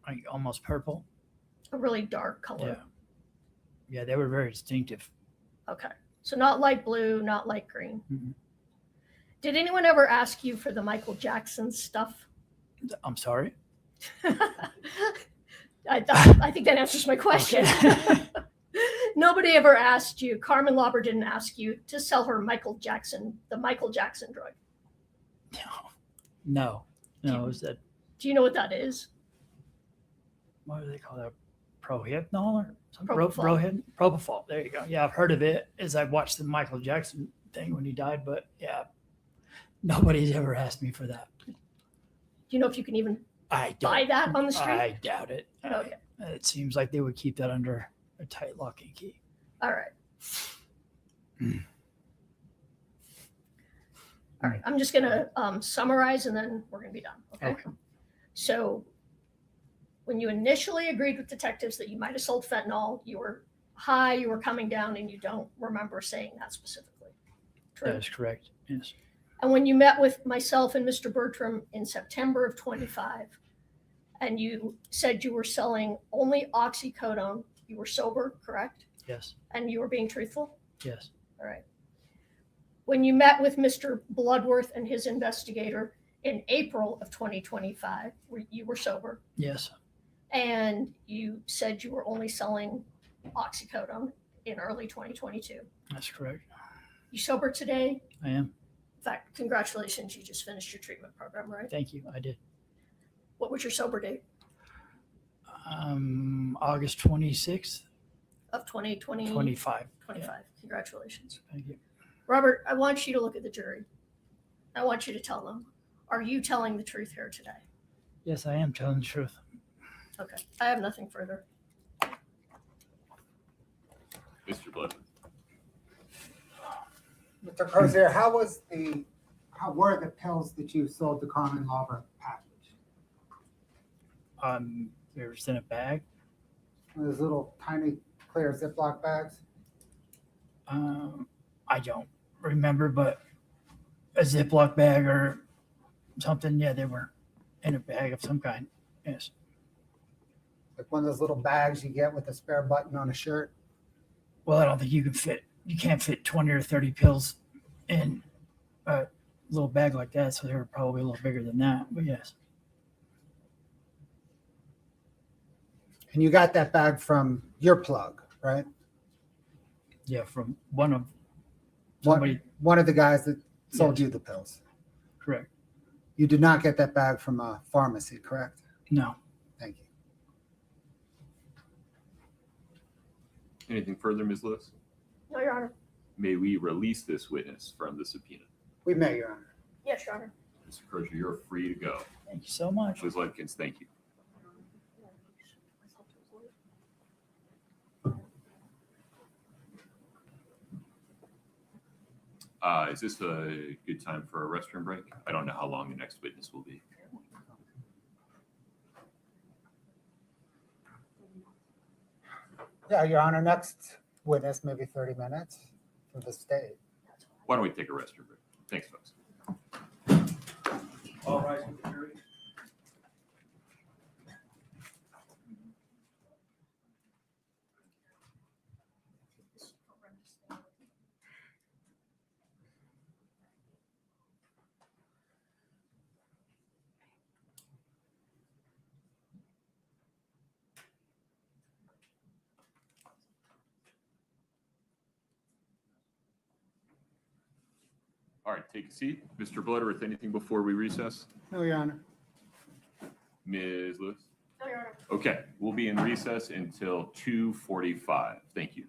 Like almost purple. A really dark color. Yeah. Yeah, they were very distinctive. Okay. So not light blue, not light green. Mhm. Did anyone ever ask you for the Michael Jackson stuff? I'm sorry. I think that answers my question. Okay. Nobody ever asked you, Carmen Lober didn't ask you to sell her Michael Jackson, the Michael Jackson drug. No. Is that, Do you know what that is? what do they call that? Prohypnol or something? Propofol. Propofol. There you go. Yeah, I've heard of it as I've watched the Michael Jackson thing when he died, but yeah, nobody's ever asked me for that. Do you know if you can even I buy don't, that on the street? I doubt it. Okay. It seems like they would keep that under a tight lock and key. All right. All right. I'm just going to summarize and then we're going to be done. Okay? So when you initially agreed with detectives that you might have sold fentanyl, you were high, you were coming down, and you don't remember saying that specifically. True. That is correct. Yes. And when you met with myself and Mr. Bertram in September of 25, and you said you were selling only oxycodone, you were sober, correct? Yes. And you were being truthful? Yes. All right. When you met with Mr. Bloodworth and his investigator in April of 2025, you were sober, Yes. and you said you were only selling oxycodone in early 2022. That's correct. You sober today? I am. In fact, congratulations, you just finished your treatment program, right? Thank you. I did. What was your sober date? August 26th, Of 2020? 25. 25. Yeah. Congratulations. Thank you. Robert, I want you to look at the jury. I want you to tell them, are you telling the truth here today? Yes, I am telling the truth. Okay. I have nothing further. Mr. Blood. Mr. Crozier, how were the pills that you sold to Carmen Lober packaged? They were in a bag. Those little tiny clear Ziploc bags? I don't remember, but a Ziploc bag or something. Yeah, they were in a bag of some kind. Yes. Like one of those little bags you get with a spare button on a shirt? Well, I don't think you can't fit 20 or 30 pills in a little bag like that, so they were probably a little bigger than that. But yes, And you got that bag from your plug, right? yeah, from one of One, somebody. one of the guys that sold Yes. you the pills. Correct. You did not get that bag from a pharmacy, correct? No. Thank you. Anything further, Ms. Lewis? No, Your Honor. May we release this witness from the subpoena? We may, Your Honor. Yes, Your Honor. Mr. Crozier, you're free to go. Thank you so much. Ms. Litkins, thank you. Is this a good time for a restroom break? I don't know how long the next witness will be. Yeah, Your Honor, next witness, maybe 30 minutes from the state. Why don't we take a restroom break? Thanks, folks. All rise with the jury. All right, take a seat. Mr. Bloodworth, anything before we recess? No, Your Honor. Ms. Lewis? No, Your Honor. Okay, we'll be in recess until 2:45. Thank you.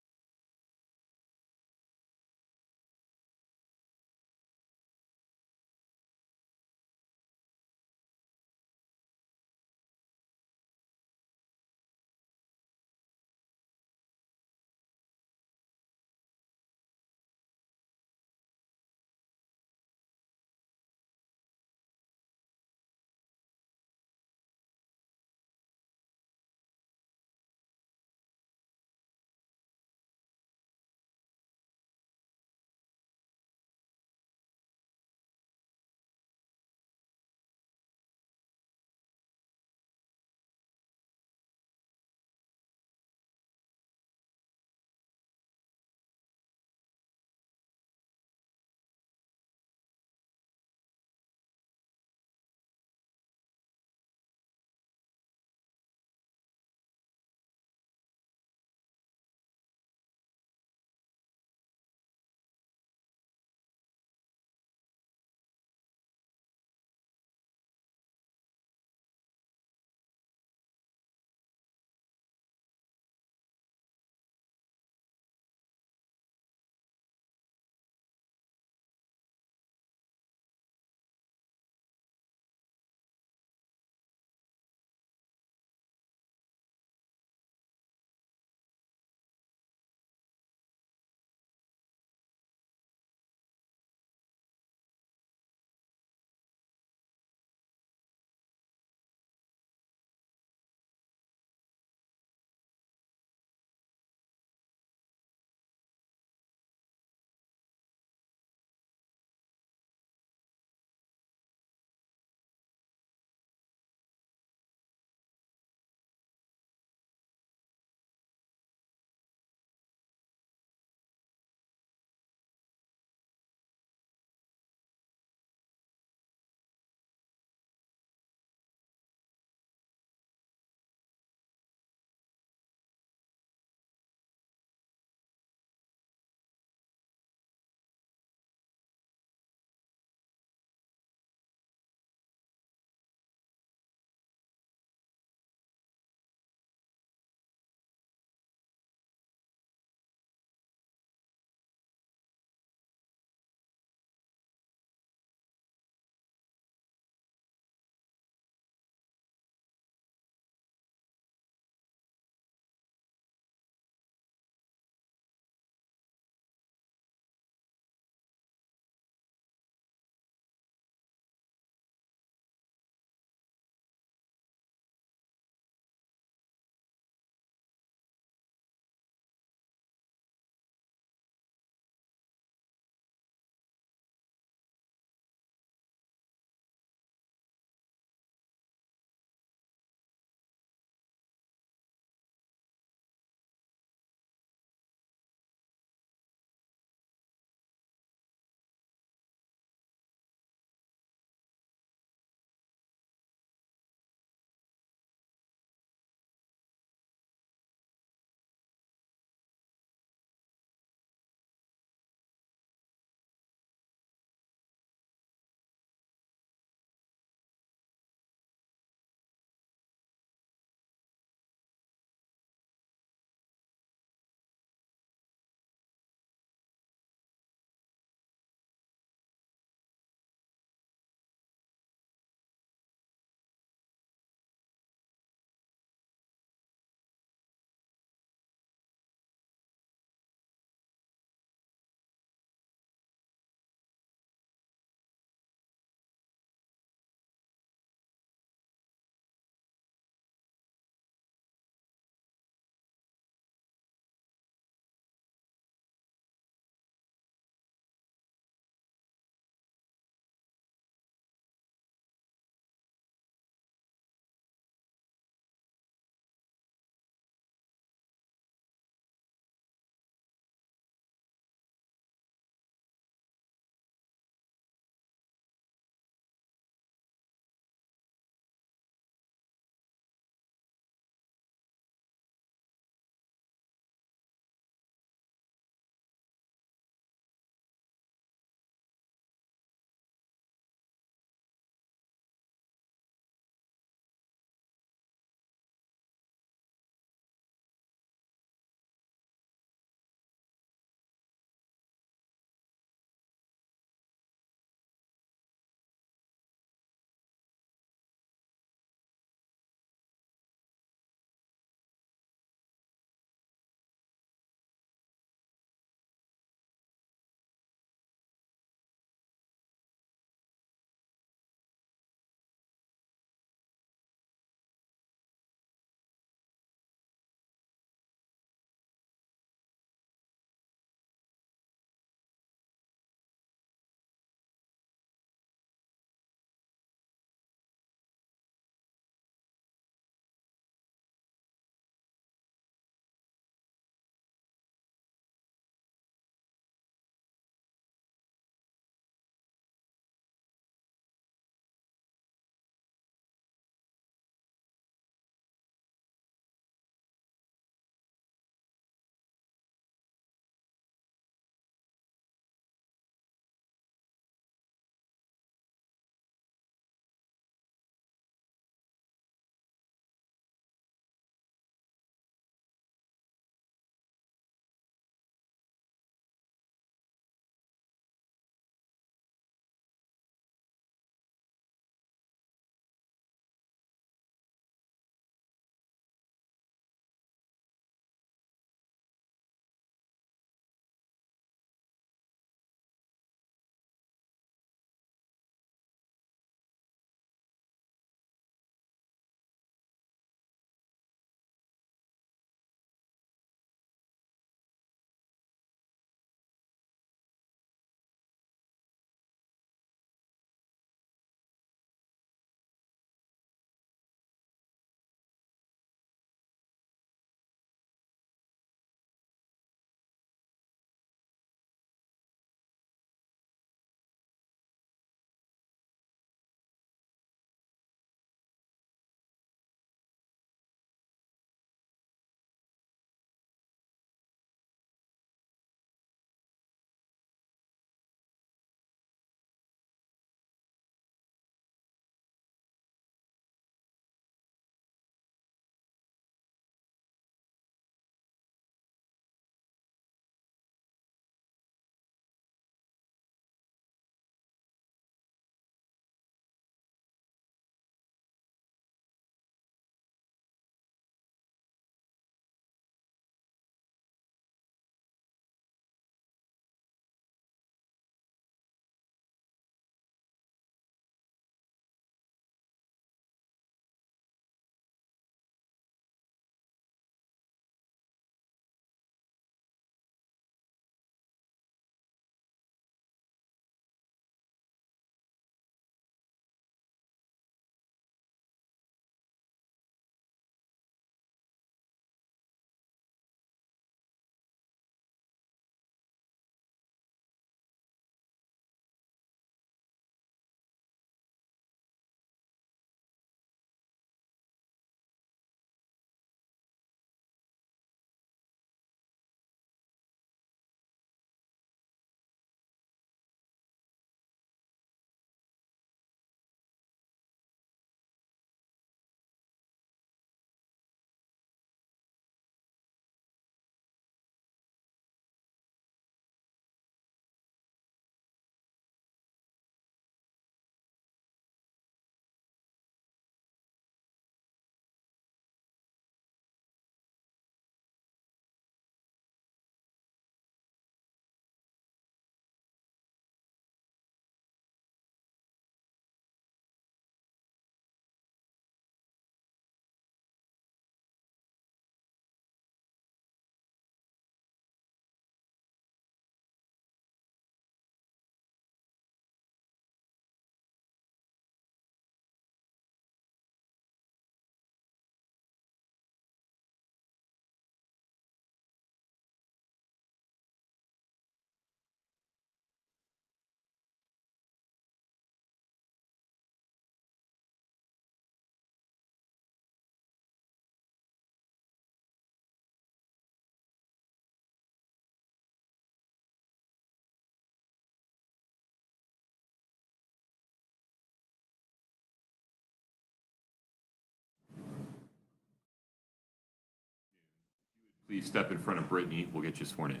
Please step in front of Brittany. We'll get you sworn in.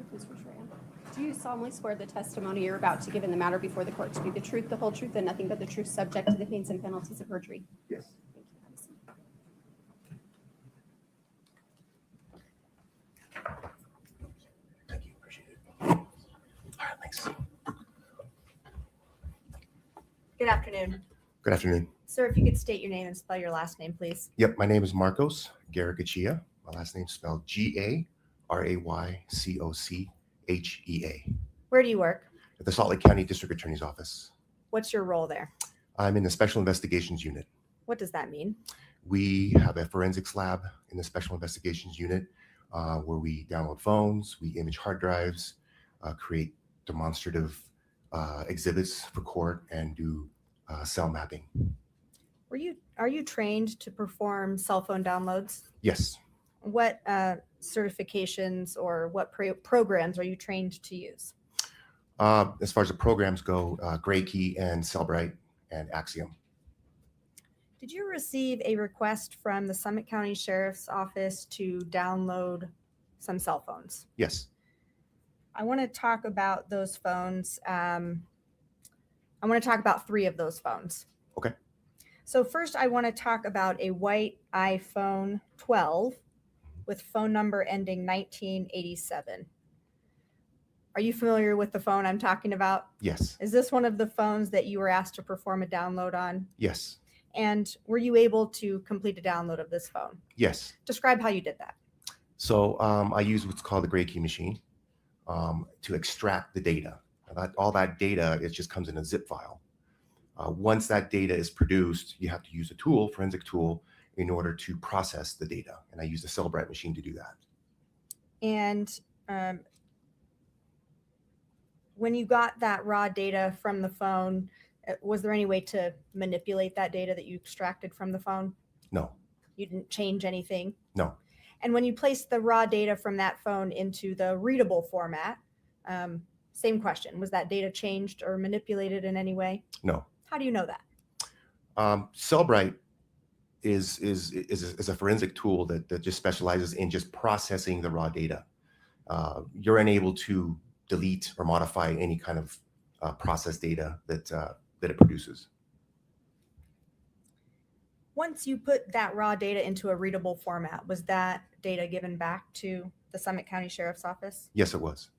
Please raise your hand. Do you solemnly swear the testimony you're about to give in the matter before the court to be the truth, the whole truth, and nothing but the truth, subject to the pains and penalties of perjury? Yes. Thank you. Have a seat. Thank you. Appreciate it. All right, thanks. Good afternoon. Good afternoon. Sir, if you could state your name and spell your last name, please. Yep, my name is Marcos Garagachia. My last name is spelled Garaycochea Where do you work? at the Salt Lake County District Attorney's Office. What's your role there? I'm in the Special Investigations Unit. What does that mean? We have a forensics lab in the Special Investigations Unit where we download phones, we image hard drives, create demonstrative exhibits for court, and do cell mapping. Are you trained to perform cell phone downloads? Yes. What certifications or what programs are you trained to use? As far as the programs go, Graykey and Cellbrite and Axiom. Did you receive a request from the Summit County Sheriff's Office to download some cell phones? Yes. I want to talk about those phones. I want to talk about 3 of those phones. Okay. So first, I want to talk about a white iPhone 12 with phone number ending 1987. Are you familiar with the phone I'm talking about? Yes. Is this one of the phones that you were asked to perform a download on? Yes. And were you able to complete a download of this phone? Yes. Describe how you did that. So I use what's called the Graykey machine to extract the data. All that data, it just comes in a zip file. Once that data is produced, you have to use a tool, forensic tool, in order to process the data. And I use the Cellbrite machine to do that. And when you got that raw data from the phone, was there any way to manipulate that data that you extracted from the phone? No. You didn't change anything? No. And when you placed the raw data from that phone into the readable format, same question. Was that data changed or manipulated in any way? No. How do you know that? Cellbrite is a forensic tool that just specializes in just processing the raw data. You're unable to delete or modify any kind of process data that it produces. Once you put that raw data into a readable format, was that data given back to the Summit County Sheriff's Office? Yes, it was.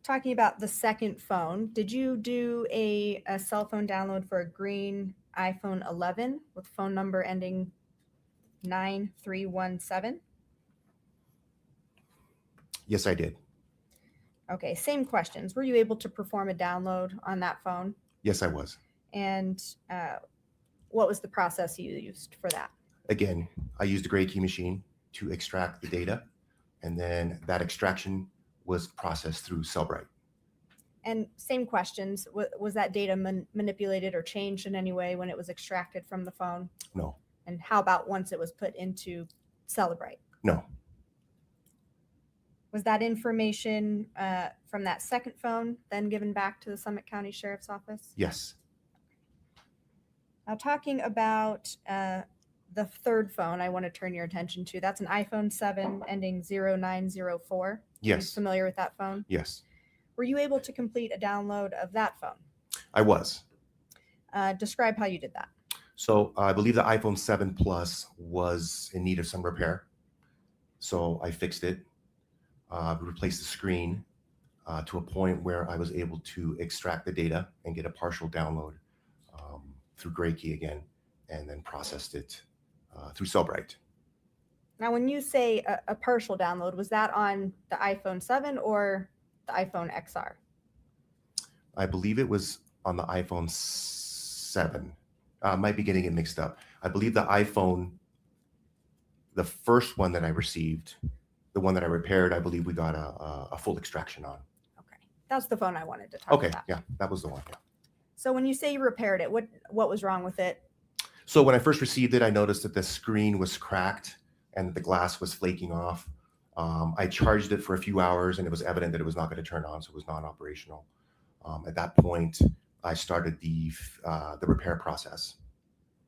Talking about the second phone, did you do a cell phone download for a green iPhone 11 with phone number ending 9317? Yes, I did. Okay, same questions. Were you able to perform a download on that phone? Yes, I was. And what was the process you used for that? Again, I used the Graykey machine to extract the data, and then that extraction was processed through Cellbrite. And same questions. Was that data manipulated or changed in any way when it was extracted from the phone? No. And how about once it was put into Cellbrite? No. Was that information from that second phone then given back to the Summit County Sheriff's Office? Yes. Now, talking about the third phone I want to turn your attention to, that's an iPhone 7 ending 0904. Yes. Are you familiar with that phone? Yes. Were you able to complete a download of that phone? I was. Describe how you did that. So I believe the iPhone 7 Plus was in need of some repair. So I fixed it, replaced the screen to a point where I was able to extract the data and get a partial download through Graykey again, and then processed it through Cellbrite. Now, when you say a partial download, was that on the iPhone 7 or the iPhone XR? I believe it was on the iPhone 7. Might be getting it mixed up. I believe the iPhone, the first one that I received, the one that I repaired, I believe we got a full extraction on. Okay, that's the phone I wanted to talk Okay, about. yeah, that was the one. Yeah. So when you say you repaired it, what was wrong with it? So when I first received it, I noticed that the screen was cracked and that the glass was flaking off. I charged it for a few hours, and it was evident that it was not going to turn on, so it was non-operational. At that point, I started the repair process.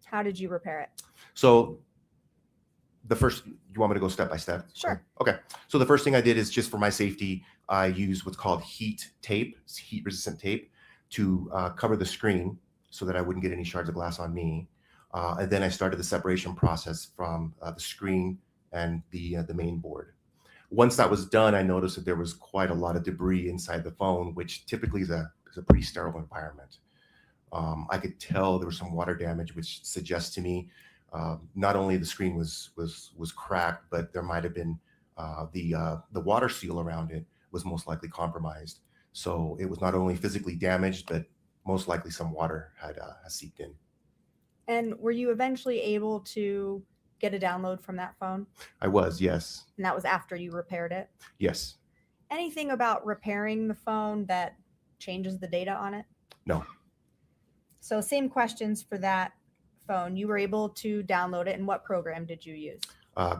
How did you repair it? So the first, you want me to go step by step? Sure. Okay. So the first thing I did is, just for my safety, I used what's called heat tape, heat resistant tape, to cover the screen so that I wouldn't get any shards of glass on me. And then I started the separation process from the screen and the main board. Once that was done, I noticed that there was quite a lot of debris inside the phone, which typically is a pretty sterile environment. I could tell there was some water damage, which suggests to me not only the screen was cracked, but there might have been the water seal around it was most likely compromised. So it was not only physically damaged, but most likely some water had seeped in. And were you eventually able to get a download from that phone? I was, yes. And that was after you repaired it? Yes. Anything about repairing the phone that changes the data on it? No. So same questions for that phone. You were able to download it, and what program did you use?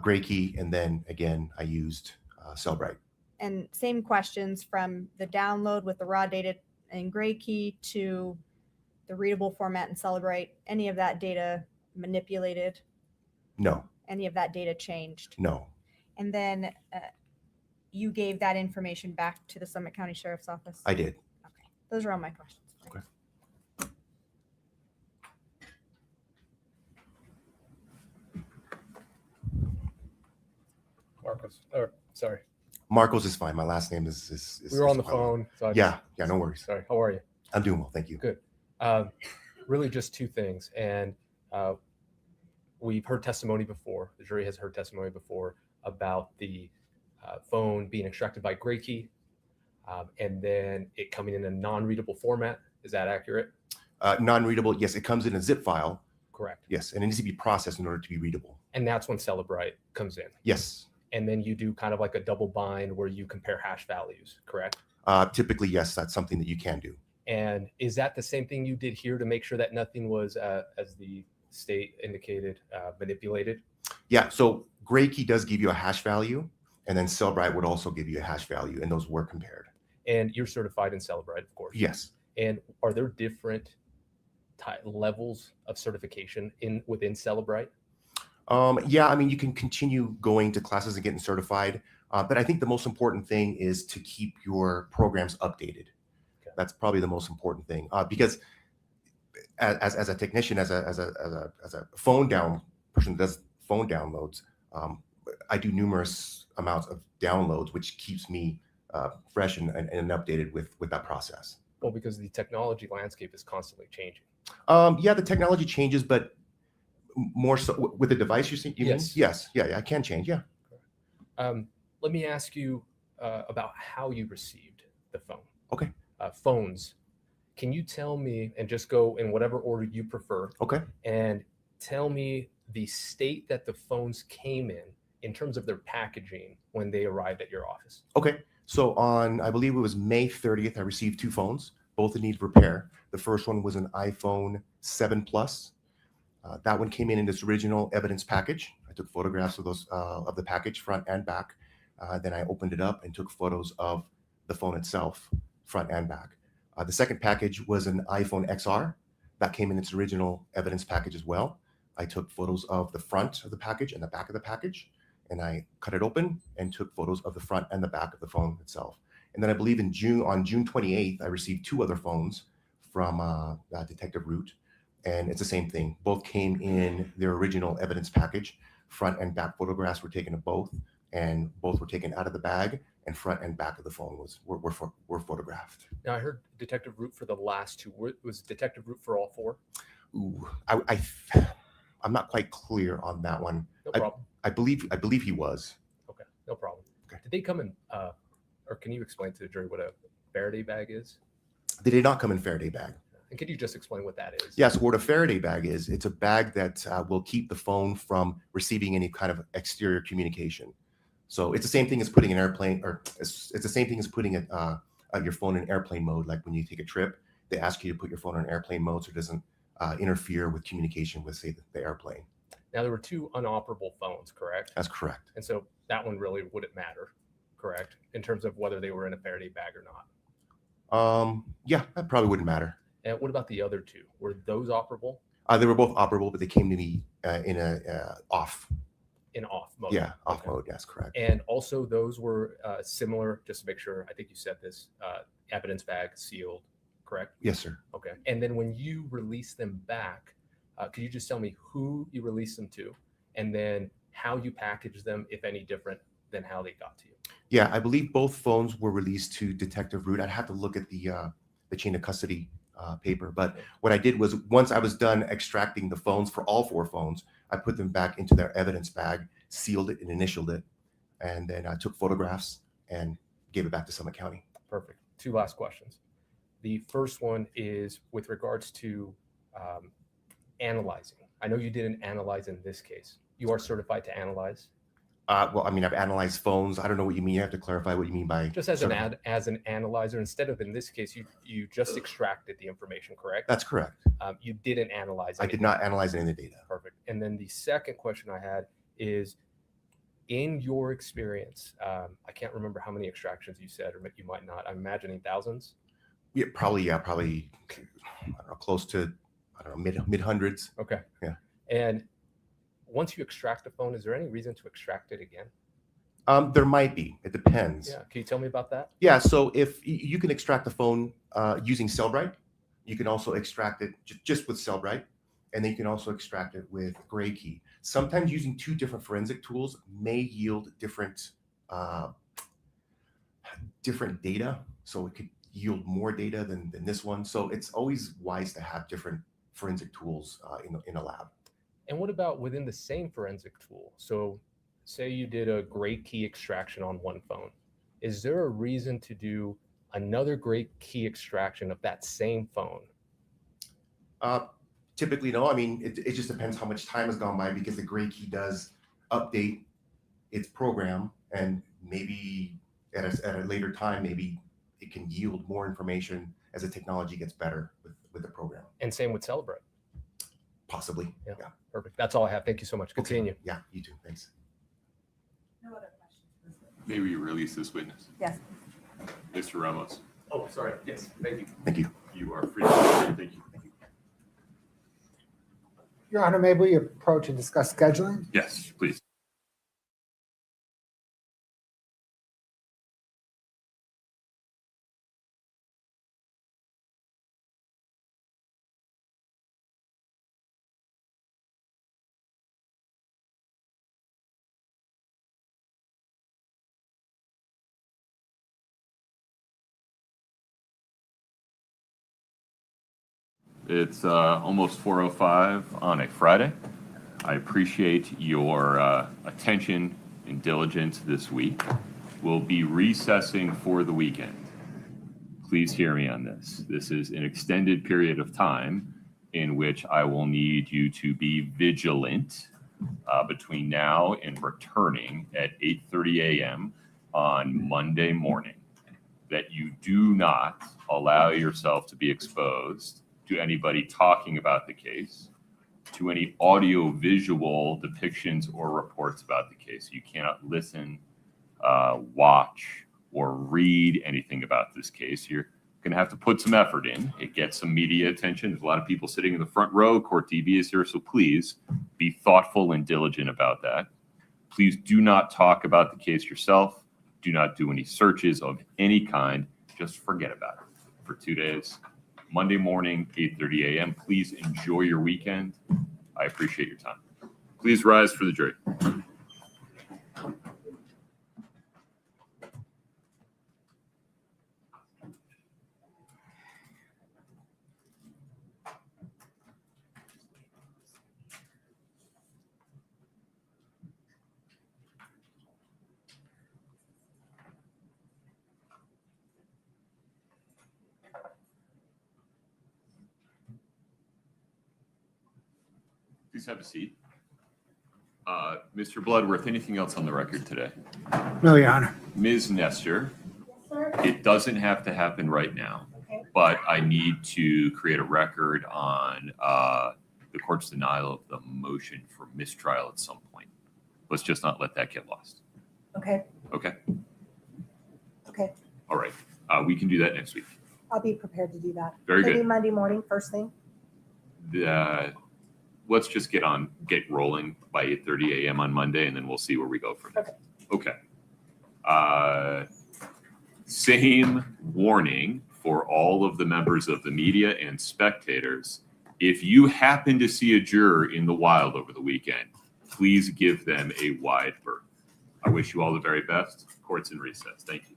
Gray Key, and then again, I used Cellbrite. And same questions from the download with the raw data in Gray Key to the readable format in Cellbrite. Any of that data manipulated? No. Any of that data changed? No. And then you gave that information back to the Summit County Sheriff's Office? I did. Okay. Those are all my questions. Okay. Marcos, or sorry. Marcos is fine. My last name is We were on the Vallow. phone. So Yeah, no worries. Sorry. How are you? I'm doing well, thank you. Good. Really just two things. And we've heard testimony before. The jury has heard testimony before about the phone being extracted by Gray Key and then it coming in a non-readable format. Is that accurate? Non-readable, yes, it comes in a zip file. Correct. Yes, and it needs to be processed in order to be readable. And that's when Cellbrite comes in. Yes. And then you do kind of like a double bind where you compare hash values, correct? Typically, yes, that's something that you can do. And is that the same thing you did here to make sure that nothing was, as the state indicated, manipulated? Yeah, so Gray Key does give you a hash value, and then Cellbrite would also give you a hash value, and those were compared. And you're certified in Cellbrite, of course. Yes. And are there different levels of certification within Cellbrite? Yeah, I mean, you can continue going to classes and getting certified, but I think the most important thing is to keep your programs updated. Okay. That's probably the most important thing, because as a technician, as a phone down person that does phone downloads, I do numerous amounts of downloads, which keeps me fresh and updated with that process. Well, because the technology landscape is constantly changing. Yeah, the technology changes, but more so with the device you Yes. mean? Yes. Yeah, I can change. Yeah. Let me ask you about how you received the phone. Okay. Phones. Can you tell me, and just go in whatever order you prefer. Okay. And tell me the state that the phones came in terms of their packaging when they arrived at your office. Okay. So on, I believe it was May 30th, I received two phones, both in need of repair. The first one was an iPhone 7 Plus. That one came in its original evidence package. I took photographs of those of the package, front and back. Then I opened it up and took photos of the phone itself, front and back. The second package was an iPhone XR. That came in its original evidence package as well. I took photos of the front of the package and the back of the package, and I cut it open and took photos of the front and the back of the phone itself. And then I believe on June 28th, I received two other phones from Detective Root. And it's the same thing. Both came in their original evidence package. Front and back photographs were taken of both, and both were taken out of the bag, and front and back of the phone were photographed. Now I heard Detective Root for the last two. Was Detective Root for all four? Ooh, I'm not quite clear on that one. No problem. I believe he was. Okay, no problem. Okay. Did they come in, or can you explain to the jury what a Faraday bag is? They did not come in Faraday bag. And could you just explain what that is? Yes, what a Faraday bag is, it's a bag that will keep the phone from receiving any kind of exterior communication. So it's the same thing as putting an airplane, or it's the same thing as putting your phone in airplane mode. Like when you take a trip, they ask you to put your phone in airplane mode so it doesn't interfere with communication with, say, the airplane. Now there were two unoperable phones, correct? That's correct. And so that one really wouldn't matter, correct? In terms of whether they were in a Faraday bag or not. Yeah, that probably wouldn't matter. And what about the other two? Were those operable? They were both operable, but they came to me in a off. In off mode. Yeah, off mode. That's correct. And also those were similar, just to make sure, I think you said this, evidence bag sealed, correct? Yes, sir. Okay. And then when you release them back, could you just tell me who you released them to and then how you package them, if any different than how they got to you? Yeah, I believe both phones were released to Detective Root. I'd have to look at the chain of custody paper. But what I did was once I was done extracting the phones for all 4 phones, I put them back into their evidence bag, sealed it and initialed it, and then I took photographs and gave it back to Summit County. Perfect. 2 last questions. The first one is with regards to analyzing. I know you didn't analyze in this case. You are certified to analyze? Well, I mean, I've analyzed phones. I don't know what you mean. You have to clarify what you mean by just as an analyzer. Instead of in this case, you just extracted the information, correct? That's correct. You didn't analyze. I did not analyze any of the data. Perfect. And then the second question I had is, in your experience, I can't remember how many extractions you said, or you might not. I'm imagining thousands. Yeah, probably. I don't know, close to, I don't know, mid hundreds. Okay. Yeah. And once you extract a phone, is there any reason to extract it again? There might be. It depends. Yeah. Can you tell me about that? Yeah. So if you can extract the phone using Cellbrite, you can also extract it just with Cellbrite, and then you can also extract it with Gray Key. Sometimes using 2 different forensic tools may yield different data. So it could yield more data than this one. So it's always wise to have different forensic tools in a lab. And what about within the same forensic tool? So say you did a Gray Key extraction on one phone. Is there a reason to do another Gray Key extraction of that same phone? Typically, no. I mean, it just depends how much time has gone by, because the Gray Key does update its program, and maybe at a later time, maybe it can yield more information as the technology gets better with the program. And same with Cellbrite. Possibly. Yeah. Perfect. That's all I have. Thank you so much. Good seeing you. Yeah, you too. Thanks. No other questions. May we release this witness? Yes. Mr. Ramos. Oh, sorry. Yes. Thank you. Thank you. You are free to proceed. Thank you. Your Honor, may we approach and discuss scheduling? Yes, please. It's almost 4:05 on a Friday. I appreciate your attention and diligence this week. We'll be recessing for the weekend. Please hear me on this. This is an extended period of time in which I will need you to be vigilant between now and returning at 8:30 a.m. on Monday morning, that you do not allow yourself to be exposed to anybody talking about the case, to any audio visual depictions or reports about the case. You cannot listen, watch, or read anything about this case. You're going to have to put some effort in. It gets some media attention. There's a lot of people sitting in the front row. Court TV is here, so please be thoughtful and diligent about that. Please do not talk about the case yourself. Do not do any searches of any kind. Just forget about it for 2 days. Monday morning, 8:30 a.m. Please enjoy your weekend. I appreciate your time. Please rise for the jury. Please have a seat. Mr. Bloodworth, anything else on the record today? No, Your Honor. Ms. Nestor, it doesn't have to happen right now, but I need to create a record on the court's denial of the motion for mistrial at some point. Let's just not let that get lost. Okay. Okay? Okay. All right. We can do that next week. I'll be prepared to do that. Very Maybe good. Monday morning, first thing. Let's just get rolling by 8:30 a.m. on Monday, and then we'll see where we go from there. Okay. Same warning for all of the members of the media and spectators. If you happen to see a juror in the wild over the weekend, please give them a wide berth. I wish you all the very best. Court's in recess. Thank you.